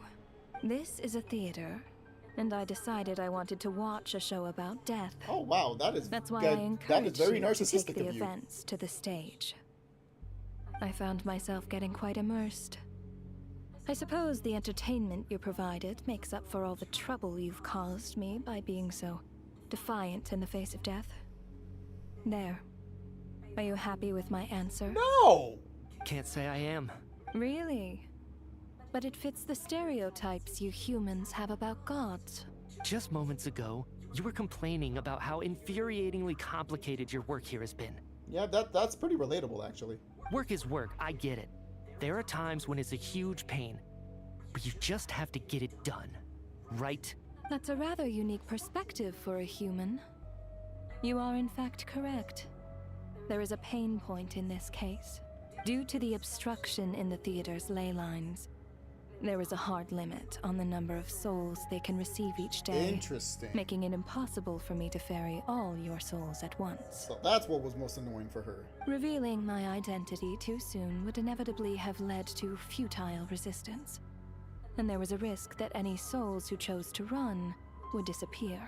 This is a theater, and I decided I wanted to watch a show about death. Oh wow, That's why I encouraged you to take the events to the stage. I found myself getting quite immersed. I suppose the entertainment you provided makes up for all the trouble you've caused me by being so defiant in the face of death. There. Are you happy with my answer? No! Can't say I am. Really? But it fits the stereotypes you humans have about gods. Just moments ago, you were complaining about how infuriatingly complicated your work here has been. Yeah, that's pretty relatable, actually. Work is work, I get it. There are times when it's a huge pain, but you just have to get it done, right? That's a rather unique perspective for a human. You are in fact correct. There is a pain point in this case. Due to the obstruction in the theater's ley lines, there is a hard limit on the number of souls they can receive each day. Interesting. Making it impossible for me to ferry all your souls at once. So that's what was most annoying for her. Revealing my identity too soon would inevitably have led to futile resistance. And there was a risk that any souls who chose to run would disappear.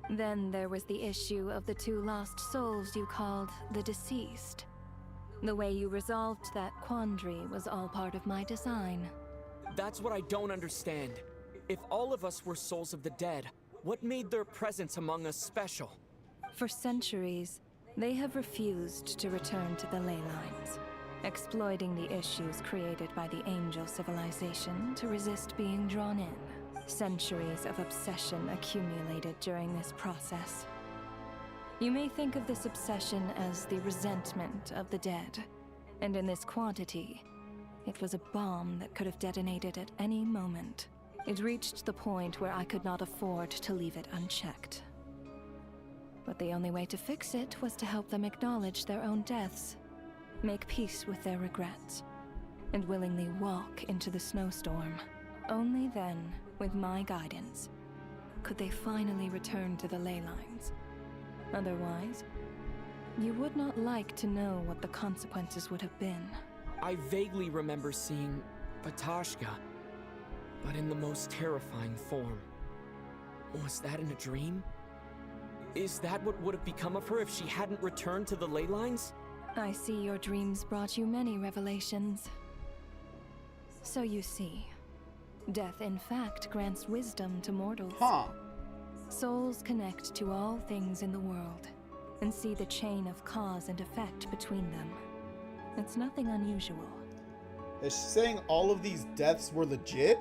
Then there was the issue of the 2 lost souls you called the deceased. The way you resolved that quandary was all part of my design. That's what I don't understand. If all of us were souls of the dead, what made their presence among us special? For centuries, they have refused to return to the ley lines, exploiting the issues created by the angel civilization to resist being drawn in. Centuries of obsession accumulated during this process. You may think of this obsession as the resentment of the dead, and in this quantity, it was a bomb that could have detonated at any moment. It reached the point where I could not afford to leave it unchecked. But the only way to fix it was to help them acknowledge their own deaths, make peace with their regrets, and willingly walk into the snowstorm. Only then, with my guidance, could they finally return to the ley lines. Otherwise, you would not like to know what the consequences would have been. I vaguely remember seeing Batashka, but in the most terrifying form. Was that in a dream? Is that what would have become of her if she hadn't returned to the ley lines? I see your dreams brought you many revelations. So you see, death in fact grants wisdom to mortals. Souls connect to all things in the world and see the chain of cause and effect between them. It's nothing unusual. Is she saying all of these deaths were legit?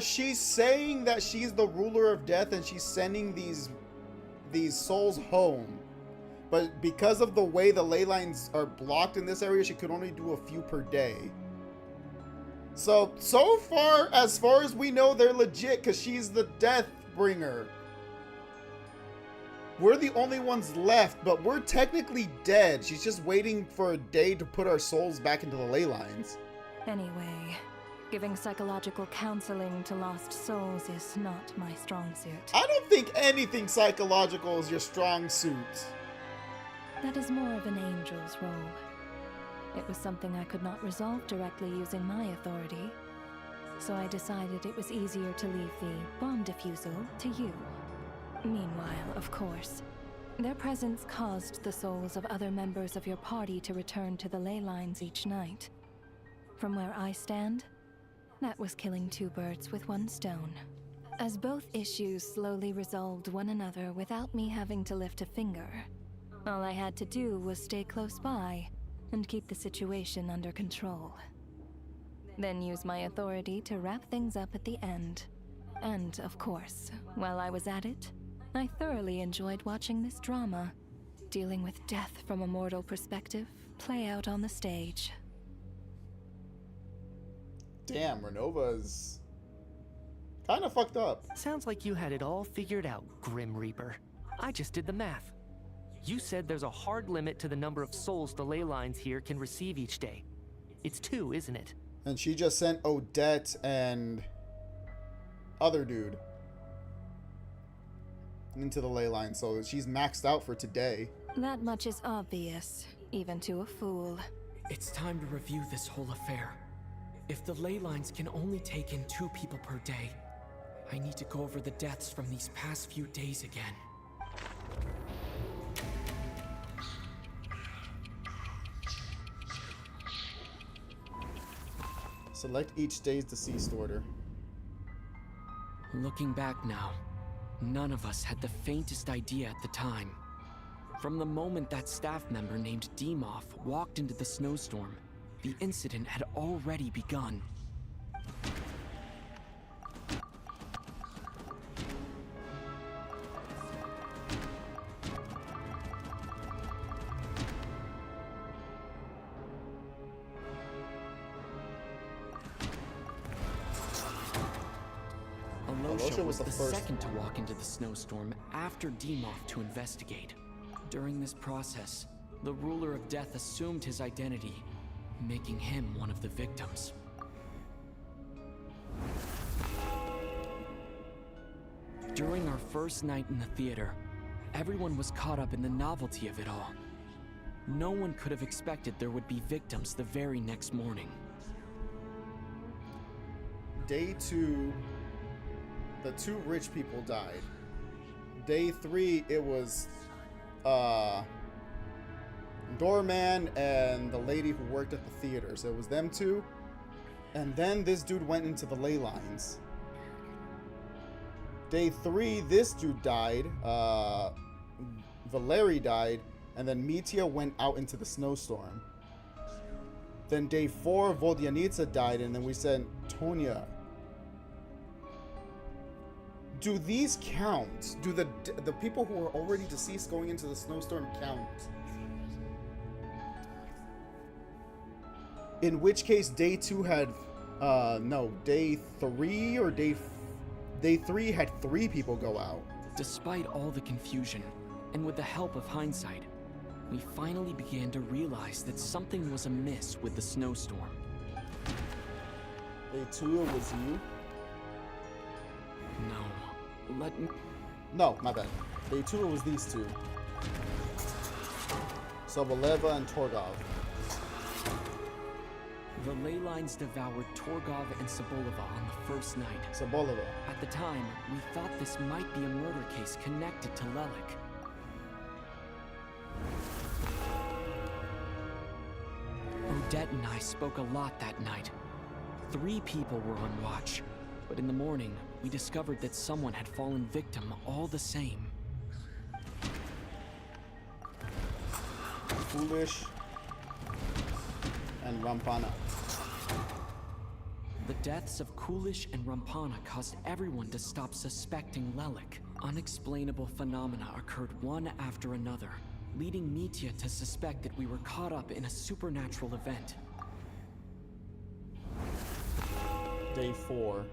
She's saying that she's the ruler of death and she's sending these souls home. But because of the way the ley lines are blocked in this area, she could only do a few per day. So far as we know, they're legit because she's the death bringer. We're the only ones left, but we're technically dead. She's just waiting for a day to put our souls back into the ley lines. Anyway, giving psychological counseling to lost souls is not my strong suit. I don't think anything psychological is your strong suit. That is more of an angel's role. It was something I could not resolve directly using my authority, so I decided it was easier to leave the bomb defusal to you. Meanwhile, of course, their presence caused the souls of other members of your party to return to the ley lines each night. From where I stand, that was killing two birds with one stone. As both issues slowly resolved one another without me having to lift a finger, all I had to do was stay close by and keep the situation under control. Then use my authority to wrap things up at the end. And, of course, while I was at it, I thoroughly enjoyed watching this drama, dealing with death from a mortal perspective, play out on the stage. Damn, Renova's kind of fucked up. Sounds like you had it all figured out, Grim Reaper. I just did the math. You said there's a hard limit to the number of souls the ley lines here can receive each day. It's 2, isn't it? And she just sent Odette and other dude into the ley line, so she's maxed out for today. That much is obvious, even to a fool. It's time to review this whole affair. If the ley lines can only take in 2 people per day, I need to go over the deaths from these past few days again. Select each day's deceased order. Looking back now, none of us had the faintest idea at the time. From the moment that staff member named Demoff walked into the snowstorm, the incident had already begun. Alosha was the second to walk into the snowstorm after Demoff to investigate. During this process, the ruler of death assumed his identity, making him one of the victims. During our first night in the theater, everyone was caught up in the novelty of it all. No one could have expected there would be victims the very next morning. Day 2, the 2 rich people died. Day 3, it was doorman and the lady who worked at the theater. So it was them 2. And then this dude went into the ley lines. Day 3, this dude died. Valeri died. And then Mitya went out into the snowstorm. Then day 4, Vodyanica died. And then we sent Tonya. Do these count? Do the people who are already deceased going into the snowstorm count? In which case, day 2 had, no, day 3 or day 3 had 3 people go out. Despite all the confusion, and with the help of hindsight, we finally began to realize that something was amiss with the snowstorm. Day 2, it was you? No, let me... No, my bad. Day 2, it was these two. Soboleva and Torgov. The ley lines devoured Torgov and Soboleva on the first night. Soboleva. At the time, we thought this might be a murder case connected to Lelik. Odette and I spoke a lot that night. 3 people were on watch, but in the morning, we discovered that someone had fallen victim all the same. Foolish and Rampana. The deaths of Kulish and Rampana caused everyone to stop suspecting Lelik. Unexplainable phenomena occurred one after another, leading Mitya to suspect that we were caught up in a supernatural event. Day 4.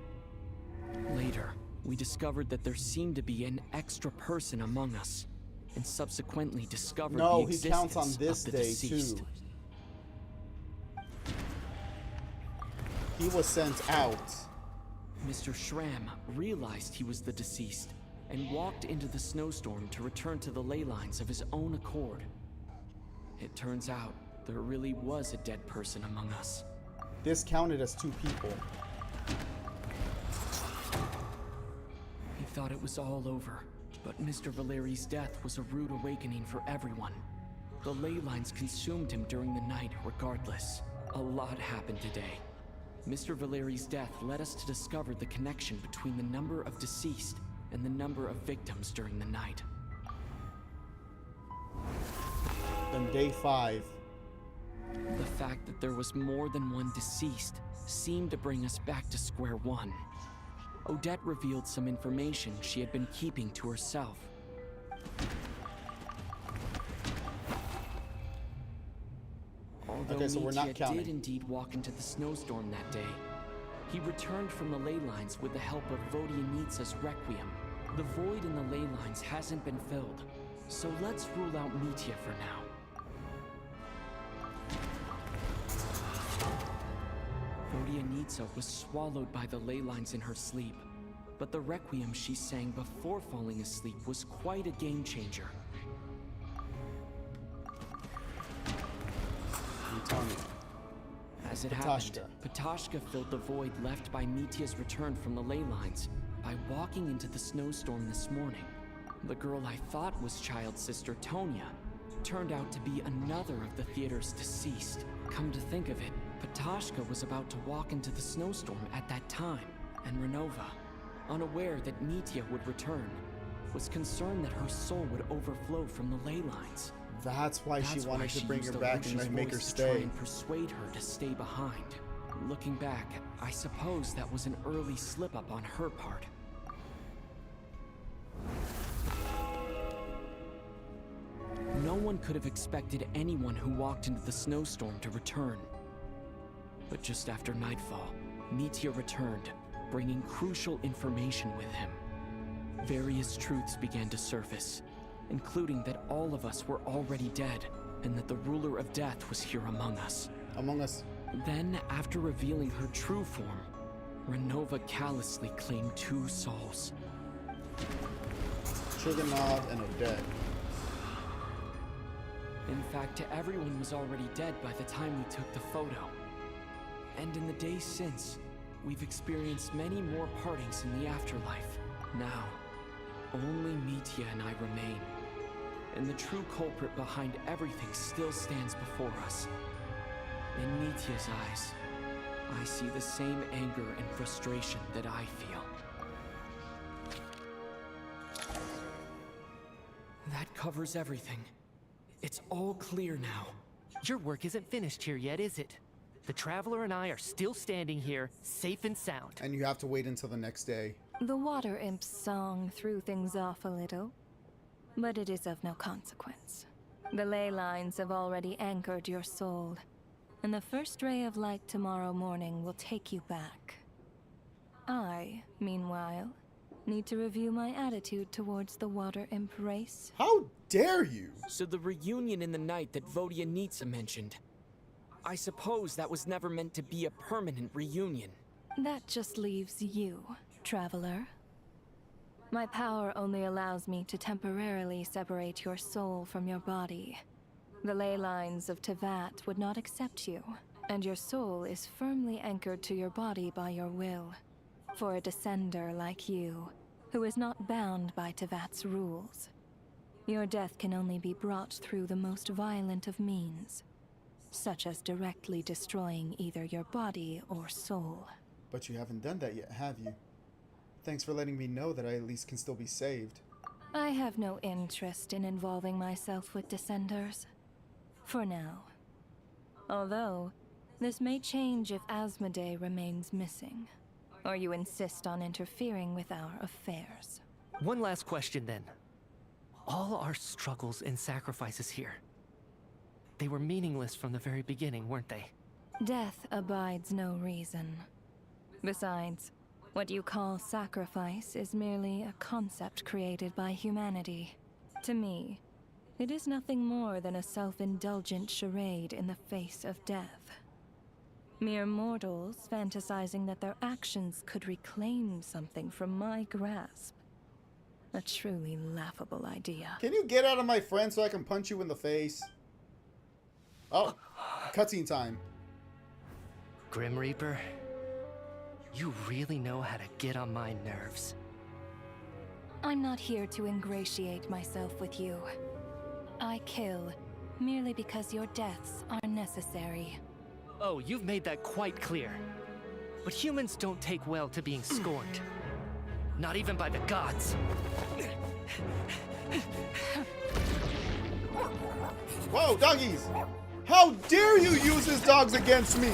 Later, we discovered that there seemed to be an extra person among us, and subsequently discovered the existence he counts on this of the day deceased. too. He was sent out. Mr. Schramm realized he was the deceased and walked into the snowstorm to return to the ley lines of his own accord. It turns out there really was a dead person among us. This counted as 2 people. He thought it was all over, but Mr. Valeri's death was a rude awakening for everyone. The ley lines consumed him during the night regardless. A lot happened today. Mr. Valeri's death led us to discover the connection between the number of deceased and the number of victims during the night. Then day 5. The fact that there was more than one deceased seemed to bring us back to square one. Odette revealed some information she had been keeping to herself. Although Okay, so we're not Mitya counting. did indeed walk into the snowstorm that day, he returned from the ley lines with the help of Vodyanitsa's Requiem. The void in the ley lines hasn't been filled, so let's rule out Mitya for now. Vodyanitsa was swallowed by the ley lines in her sleep, but the Requiem she sang before falling asleep was quite a game changer. As it happened, Ptashka filled the void left by Mitya's return from the ley lines by walking into the snowstorm this morning. The girl I thought was child sister Tonya turned out to be another of the theater's deceased. Come to think of it, Ptashka was about to walk into the snowstorm at that time, and Renova, unaware that Mitya would return, was concerned that her soul would overflow from the ley lines. That's why she wanted to bring her used back and Alicia's make her voice to try stay. and persuade her to stay behind. Looking back, I suppose that was an early slip-up on her part. No one could have expected anyone who walked into the snowstorm to return. But just after nightfall, Mitya returned, bringing crucial information with him. Various truths began to surface, including that all of us were already dead, and that the ruler of death was here among us. Among us. Then, after revealing her true form, Renova callously claimed 2 souls. Trigonov and Odette. In fact, everyone was already dead by the time we took the photo. And in the days since, we've experienced many more partings in the afterlife. Now, only Mitya and I remain. And the true culprit behind everything still stands before us. In Mitya's eyes, I see the same anger and frustration that I feel. That covers everything. It's all clear now. Your work isn't finished here yet, is it? The Traveler and I are still standing here, safe and sound. And you have to wait until the next day. The water imp's song threw things off a little, but it is of no consequence. The ley lines have already anchored your soul, and the first ray of light tomorrow morning will take you back. I, meanwhile, need to review my attitude towards the water imp race. How dare you? So the reunion in the night that Vodyanitsa mentioned. I suppose that was never meant to be a permanent reunion. That just leaves you, Traveler. My power only allows me to temporarily separate your soul from your body. The ley lines of Tevat would not accept you, and your soul is firmly anchored to your body by your will. For a descender like you, who is not bound by Tevat's rules, your death can only be brought through the most violent of means, such as directly destroying either your body or soul. But you haven't done that yet, have you? Thanks for letting me know that I at least can still be saved. I have no interest in involving myself with Descenders. For now. Although, this may change if Asmodee remains missing. Or you insist on interfering with our affairs. One last question then. All our struggles and sacrifices here, they were meaningless from the very beginning, weren't they? Death abides no reason. Besides, what you call sacrifice is merely a concept created by humanity. To me, it is nothing more than a self-indulgent charade in the face of death. Mere mortals fantasizing that their actions could reclaim something from my grasp. A truly laughable idea. Can you get out of my friend so I can punch you in the face? Oh, cutscene time. Grim Reaper, you really know how to get on my nerves. I'm not here to ingratiate myself with you. I kill merely because your deaths are necessary. Oh, you've made that quite clear. But humans don't take well to being scorned. Not even by the gods. Whoa, doggies! How dare you use his dogs against me?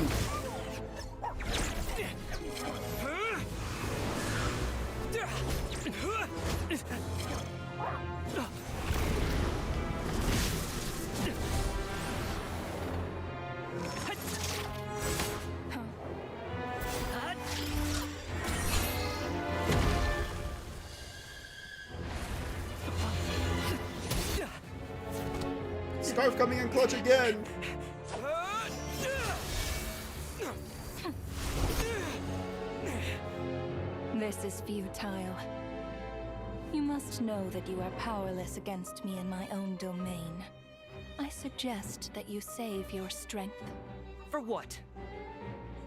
Scarf coming in clutch again. This is futile. You must know that you are powerless against me in my own domain. I suggest that you save your strength. For what?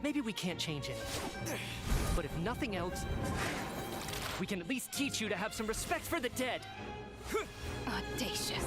Maybe we can't change it. But if nothing else, we can at least teach you to have some respect for the dead. Audacious.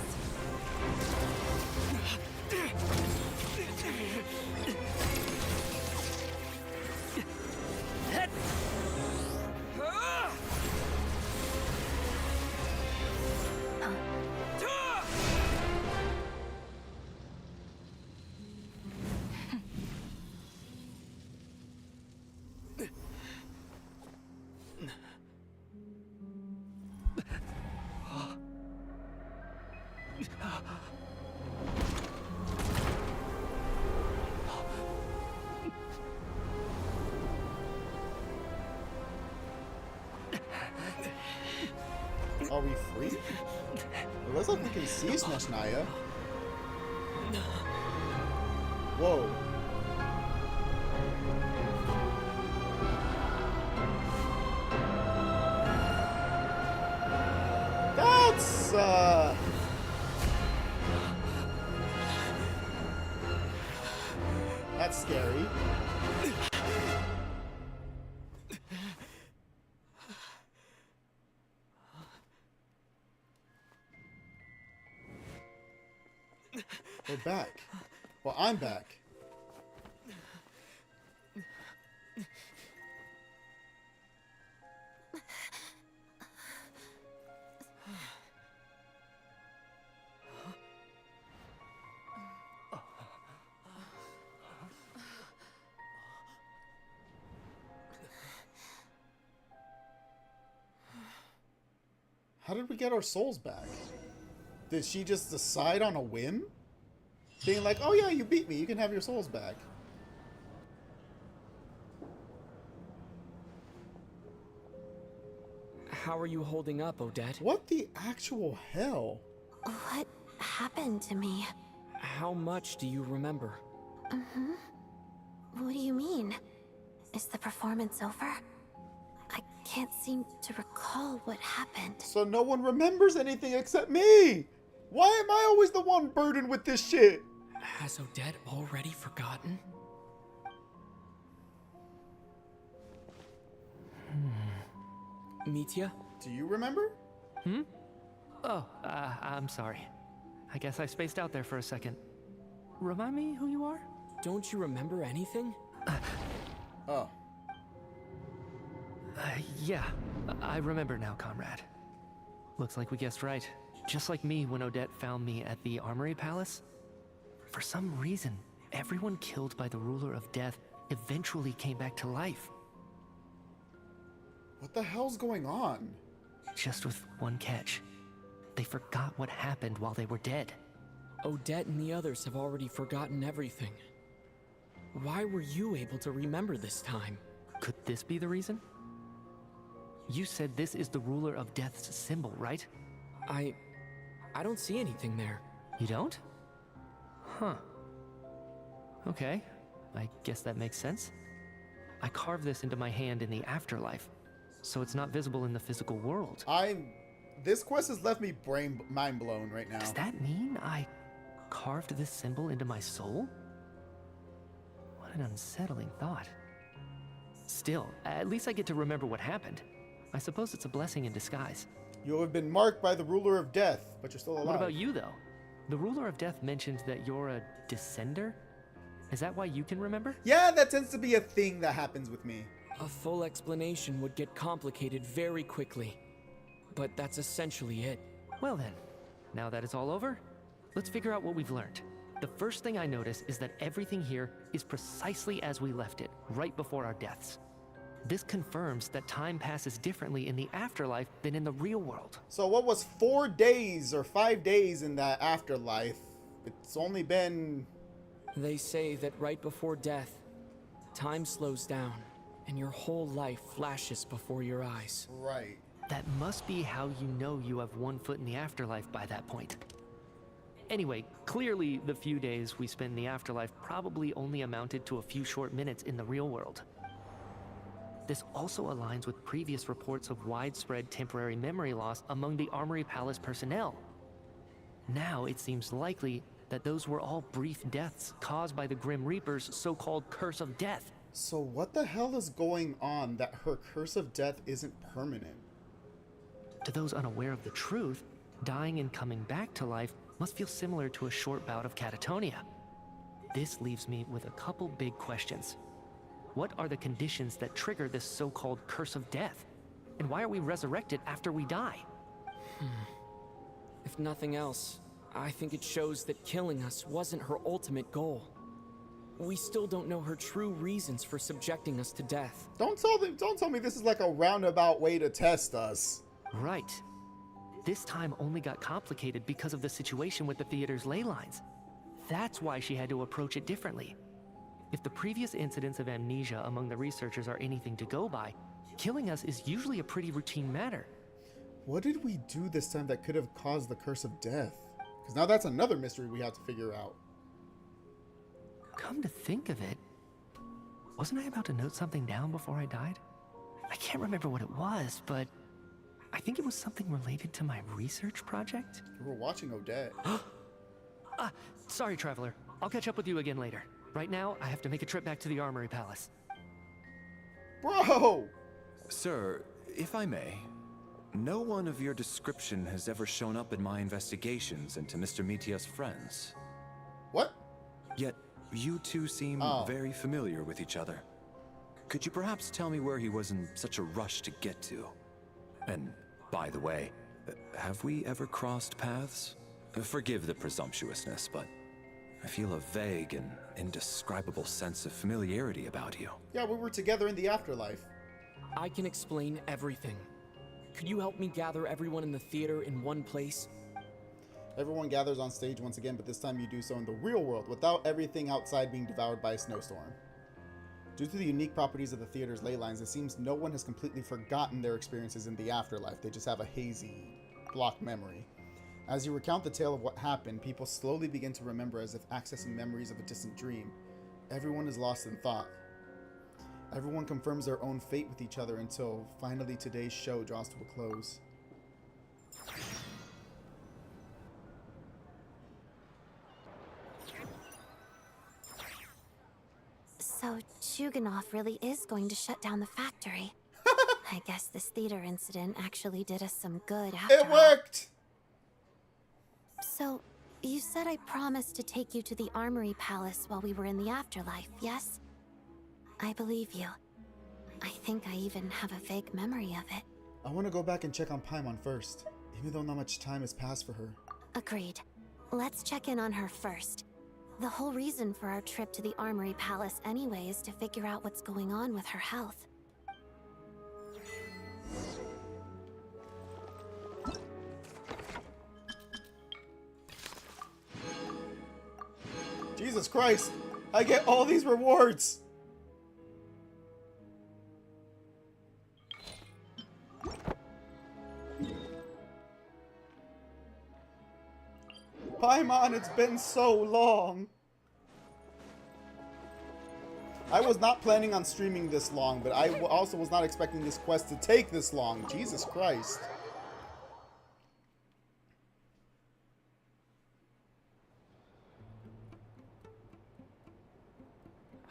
Are we free? It looks like we can see Snezhnaya. Whoa. That's that's scary. We're back. Well, I'm back. How did we get our souls back? Did she just decide on a whim? Being like, oh yeah, you beat me, you can have your souls back. How are you holding up, Odette? What the actual hell? What happened to me? How much do you remember? What do you mean? Is the performance over? I can't seem to recall what happened. So no one remembers anything except me! Why am I always the one burdened with this shit? Has Odette already forgotten? Mitya? Do you remember? Oh, I'm sorry. I guess I spaced out there for a second. Remind me who you are? Don't you remember anything? Oh. Yeah, I remember now, comrade. Looks like we guessed right. Just like me when Odette found me at the Armory Palace. For some reason, everyone killed by the Ruler of Death eventually came back to life. What the hell's going on? Just with one catch. They forgot what happened while they were dead. Odette and the others have already forgotten everything. Why were you able to remember this time? Could this be the reason? You said this is the Ruler of Death's symbol, right? I don't see anything there. You don't? Huh. Okay, I guess that makes sense. I carved this into my hand in the afterlife, so it's not visible in the physical world. This quest has left me mind blown right now. Does that mean I carved this symbol into my soul? What an unsettling thought. Still, at least I get to remember what happened. I suppose it's a blessing in disguise. You have been marked by the Ruler of Death, but you're still alive. What about you, though? The Ruler of Death mentioned that you're a descender? Is that why you can remember? Yeah, that tends to be a thing that happens with me. A full explanation would get complicated very quickly. But that's essentially it. Well then, now that it's all over, let's figure out what we've learned. The first thing I notice is that everything here is precisely as we left it, right before our deaths. This confirms that time passes differently in the afterlife than in the real world. So what was 4 days or 5 days in that afterlife? It's only been... They say that right before death, time slows down, and your whole life flashes before your eyes. Right. That must be how you know you have one foot in the afterlife by that point. Anyway, clearly the few days we spend in the afterlife probably only amounted to a few short minutes in the real world. This also aligns with previous reports of widespread temporary memory loss among the Armory Palace personnel. Now it seems likely that those were all brief deaths caused by the Grim Reaper's so-called Curse of Death. So what the hell is going on that her Curse of Death isn't permanent? To those unaware of the truth, dying and coming back to life must feel similar to a short bout of catatonia. This leaves me with a couple big questions. What are the conditions that trigger this so-called Curse of Death? And why are we resurrected after we die? If nothing else, I think it shows that killing us wasn't her ultimate goal. We still don't know her true reasons for subjecting us to death. Don't tell me this is like a roundabout way to test us. Right. This time only got complicated because of the situation with the theater's ley lines. That's why she had to approach it differently. If the previous incidents of amnesia among the researchers are anything to go by, killing us is usually a pretty routine matter. What did we do this time that could have caused the Curse of Death? Because now that's another mystery we have to figure out. Come to think of it, wasn't I about to note something down before I died? I can't remember what it was, but I think it was something related to my research project. You were watching Odette. Sorry, Traveler. I'll catch up with you again later. Right now, I have to make a trip back to the Armory Palace. Bro! Sir, if I may, no one of your description has ever shown up in my investigations into Mr. Mitya's friends. What? Yet, you two seem very familiar with each other. Could you perhaps tell me where he was in such a rush to get to? And, by the way, have we ever crossed paths? Forgive the presumptuousness, but I feel a vague and indescribable sense of familiarity about you. Yeah, we were together in the afterlife. I can explain everything. Could you help me gather everyone in the theater in one place? Everyone gathers on stage once again, but this time you do so in the real world, without everything outside being devoured by a snowstorm. Due to the unique properties of the theater's ley lines, it seems no one has completely forgotten their experiences in the afterlife. They just have a hazy, blocked memory. As you recount the tale of what happened, people slowly begin to remember as if accessing memories of a distant dream. Everyone is lost in thought. Everyone confirms their own fate with each other until finally today's show draws to a close. So Chuganov really is going to shut down the factory. I guess this theater incident actually did us some good after all. It worked! So, you said I promised to take you to the Armory Palace while we were in the afterlife, yes? I believe you. I think I even have a vague memory of it. I want to go back and check on Paimon first, even though not much time has passed for her. Agreed. Let's check in on her first. The whole reason for our trip to the Armory Palace anyway is to figure out what's going on with her health. Jesus Christ! I get all these rewards! Paimon, it's been so long! I was not planning on streaming this long, but I also was not expecting this quest to take this long. Jesus Christ.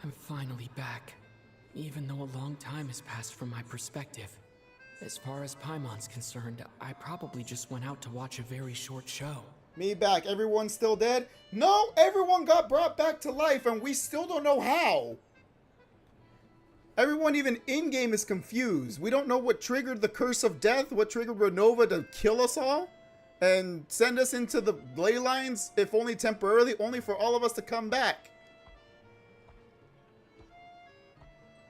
I'm finally back, even though a long time has passed from my perspective. As far as Paimon's concerned, I probably just went out to watch a very short show. Me back. Everyone's still dead? No, everyone got brought back to life, and we still don't know how. Everyone, even in-game, is confused. We don't know what triggered the curse of death, what triggered Renova to kill us all, and send us into the ley lines, if only temporarily, only for all of us to come back.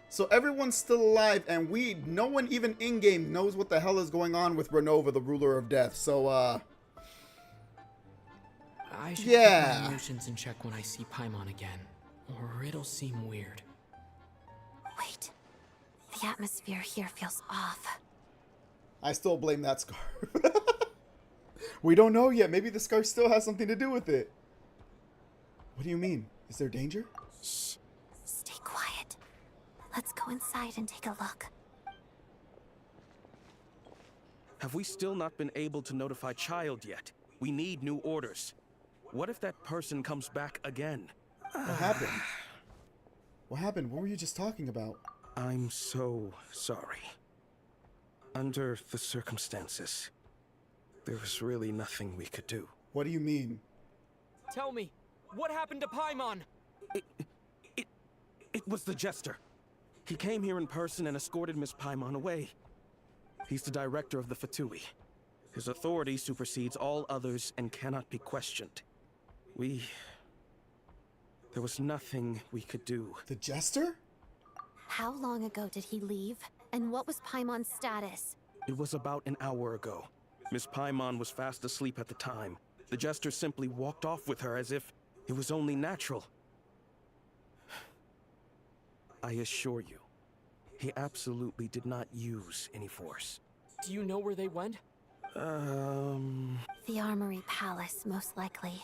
So everyone's still alive, and no one even in-game knows what the hell is going on with Renova, the ruler of death. So, I should keep my emotions in check when I see Paimon again, or it'll seem weird. Wait. The atmosphere here feels off. I still blame that scarf. We don't know yet. Maybe the scarf still has something to do with it. What do you mean? Is there danger? Shh. Stay quiet. Let's go inside and take a look. Have we still not been able to notify Child yet? We need new orders. What if that person comes back again? What happened? What happened? What were you just talking about? I'm so sorry. Under the circumstances, there was really nothing we could do. What do you mean? Tell me, what happened to Paimon? It was the Jester. He came here in person and escorted Miss Paimon away. He's the director of the Fatui. His authority supersedes all others and cannot be questioned. There was nothing we could do. The Jester? How long ago did he leave? And what was Paimon's status? It was about an hour ago. Miss Paimon was fast asleep at the time. The Jester simply walked off with her as if it was only natural. I assure you, he absolutely did not use any force. Do you know where they went? The Armory Palace, most likely.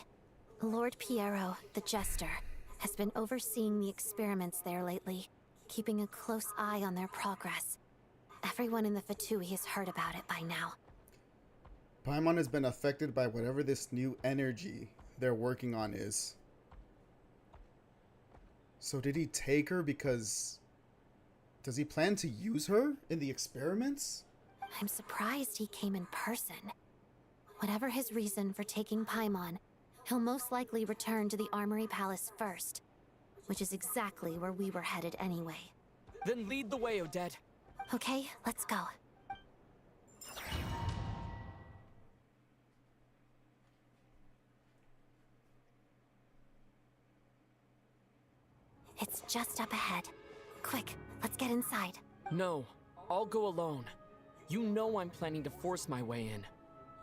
Lord Pyro, the Jester, has been overseeing the experiments there lately, keeping a close eye on their progress. Everyone in the Fatui has heard about it by now. Paimon has been affected by whatever this new energy they're working on is. So did he take her because... Does he plan to use her in the experiments? I'm surprised he came in person. Whatever his reason for taking Paimon, he'll most likely return to the Armory Palace first, which is exactly where we were headed anyway. Then lead the way, Odette. Okay, let's go. It's just up ahead. Quick, let's get inside. No, I'll go alone. You know I'm planning to force my way in.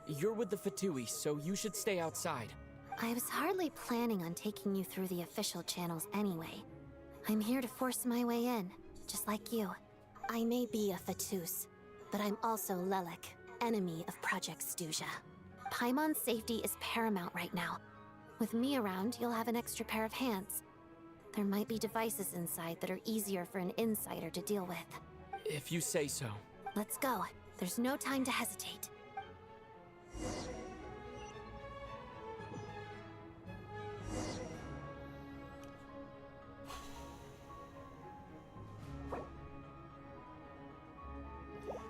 You're with the Fatui, so you should stay outside. I was hardly planning on taking you through the official channels anyway. I'm here to force my way in, just like you. I may be a Fatus, but I'm also Lelik, enemy of Project Stuzha. Paimon's safety is paramount right now. With me around, you'll have an extra pair of hands. There might be devices inside that are easier for an insider to deal with. If you say so. Let's go. There's no time to hesitate.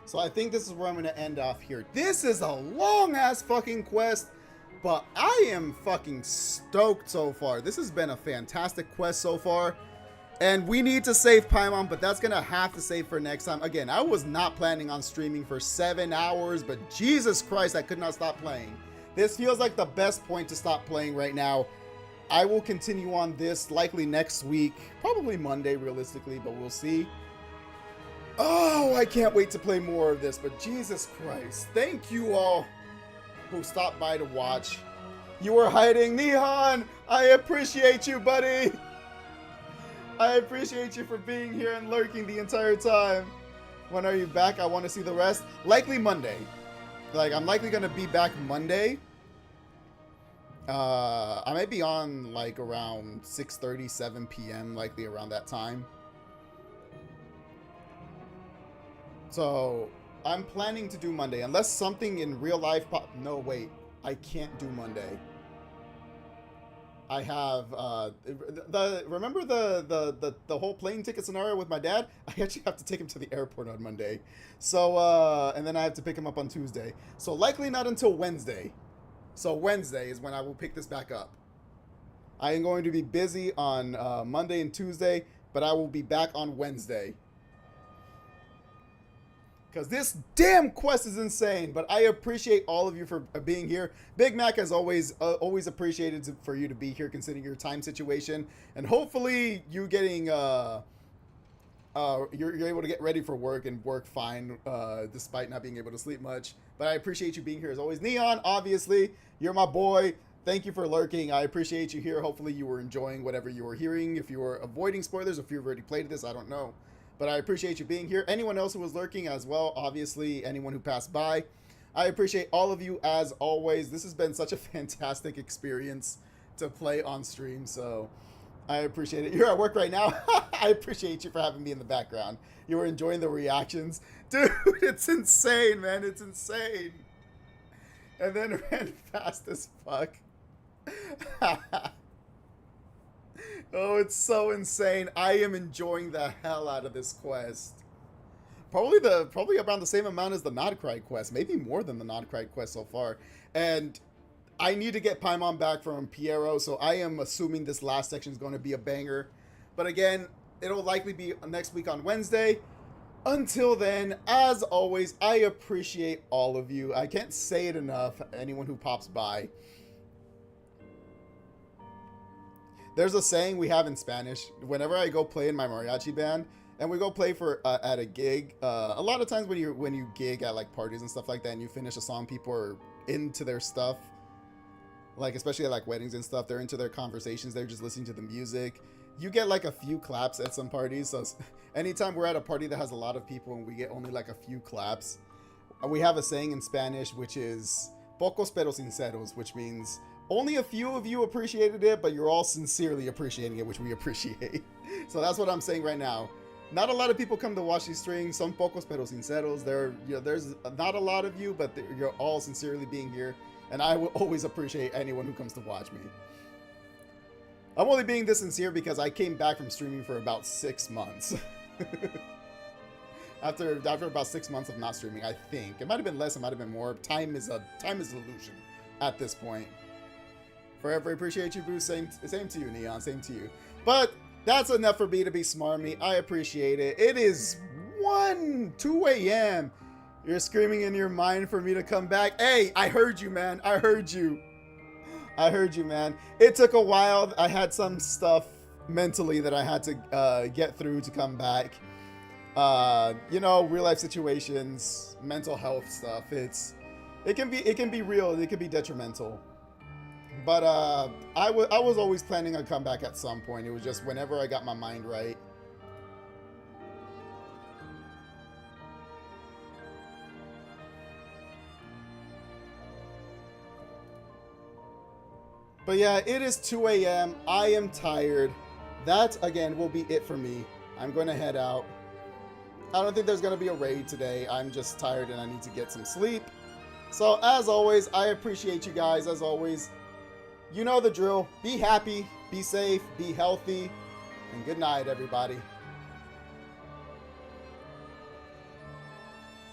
So I think this is where I'm going to end off here. This is a long-ass fucking quest, but I am fucking stoked so far. This has been a fantastic quest so far. And we need to save Paimon, but that's going to have to save for next time. Again, I was not planning on streaming for 7 hours, but Jesus Christ, I could not stop playing. This feels like the best point to stop playing right now. I will continue on this likely next week, probably Monday realistically, but we'll see. Oh, I can't wait to play more of this, but Jesus Christ. Thank you all who stopped by to watch. You were hiding. Nihon, I appreciate you, buddy. I appreciate you for being here and lurking the entire time. When are you back? I want to see the rest. Likely Monday. Like, I'm likely going to be back Monday. I might be on, like, around 6:30, 7 p.m., likely around that time. So, I'm planning to do Monday. Unless something in real life No, wait. I can't do Monday. I have, remember the whole plane ticket scenario with my dad? I actually have to take him to the airport on Monday. So, and then I have to pick him up on Tuesday. So, likely not until Wednesday. So, Wednesday is when I will pick this back up. I am going to be busy on Monday and Tuesday, but I will be back on Wednesday. Because this damn quest is insane, but I appreciate all of you for being here. Big Mac, as always, always appreciated for you to be here considering your time situation. And hopefully you getting, you're able to get ready for work and work fine, despite not being able to sleep much. But I appreciate you being here as always. Neon, obviously, you're my boy. Thank you for lurking. I appreciate you here. Hopefully you were enjoying whatever you were hearing. If you were avoiding spoilers, if you've already played this, I don't know. But I appreciate you being here. Anyone else who was lurking as well, obviously, anyone who passed by. I appreciate all of you as always. This has been such a fantastic experience to play on stream, so I appreciate it. You're at work right now. I appreciate you for having me in the background. You were enjoying the reactions. Dude, it's insane, man. It's insane. And then ran fast as fuck. Oh, it's so insane. I am enjoying the hell out of this quest. Probably around the same amount as the Nodcry quest. Maybe more than the Nodcry quest so far. And I need to get Paimon back from Pyro, so I am assuming this last section is going to be a banger. But again, it'll likely be next week on Wednesday. Until then, as always, I appreciate all of you. I can't say it enough, anyone who pops by. There's a saying we have in Spanish. Whenever I go play in my mariachi band, and we go play for at a gig, a lot of times when you gig at like parties and stuff like that, and you finish a song, people are into their stuff. Like especially at like weddings and stuff, they're into their conversations. They're just listening to the music. You get like a few claps at some parties. So anytime we're at a party that has a lot of people and we get only like a few claps, we have a saying in Spanish which is "pocos pero sinceros," which means only a few of you appreciated it, but you're all sincerely appreciating it, which we appreciate. So that's what I'm saying right now. Not a lot of people come to watch these streams. Son pocos pero sinceros. There's not a lot of you, but you're all sincerely being here. And I will always appreciate anyone who comes to watch me. I'm only being this sincere because I came back from streaming for about 6 months. after about 6 months of not streaming, I think. It might have been less, it might have been more. Time is an illusion at this point. Forever appreciate you, Bruce. Same to you, Neon. Same to you. But that's enough for me to be smarmy. I appreciate it. It is 2 a.m. You're screaming in your mind for me to come back. Hey, I heard you, man. I heard you. I heard you, man. It took a while. I had some stuff mentally that I had to get through to come back. You know, real life situations, mental health stuff. It can be real. It can be detrimental. But I was always planning on come back at some point. It was just whenever I got my mind right. But yeah, it is 2 a.m. I am tired. That, again, will be it for me. I'm going to head out. I don't think there's going to be a raid today. I'm just tired and I need to get some sleep. So, as always, I appreciate you guys. As always, you know the drill. Be happy, be safe, be healthy, and good night, everybody.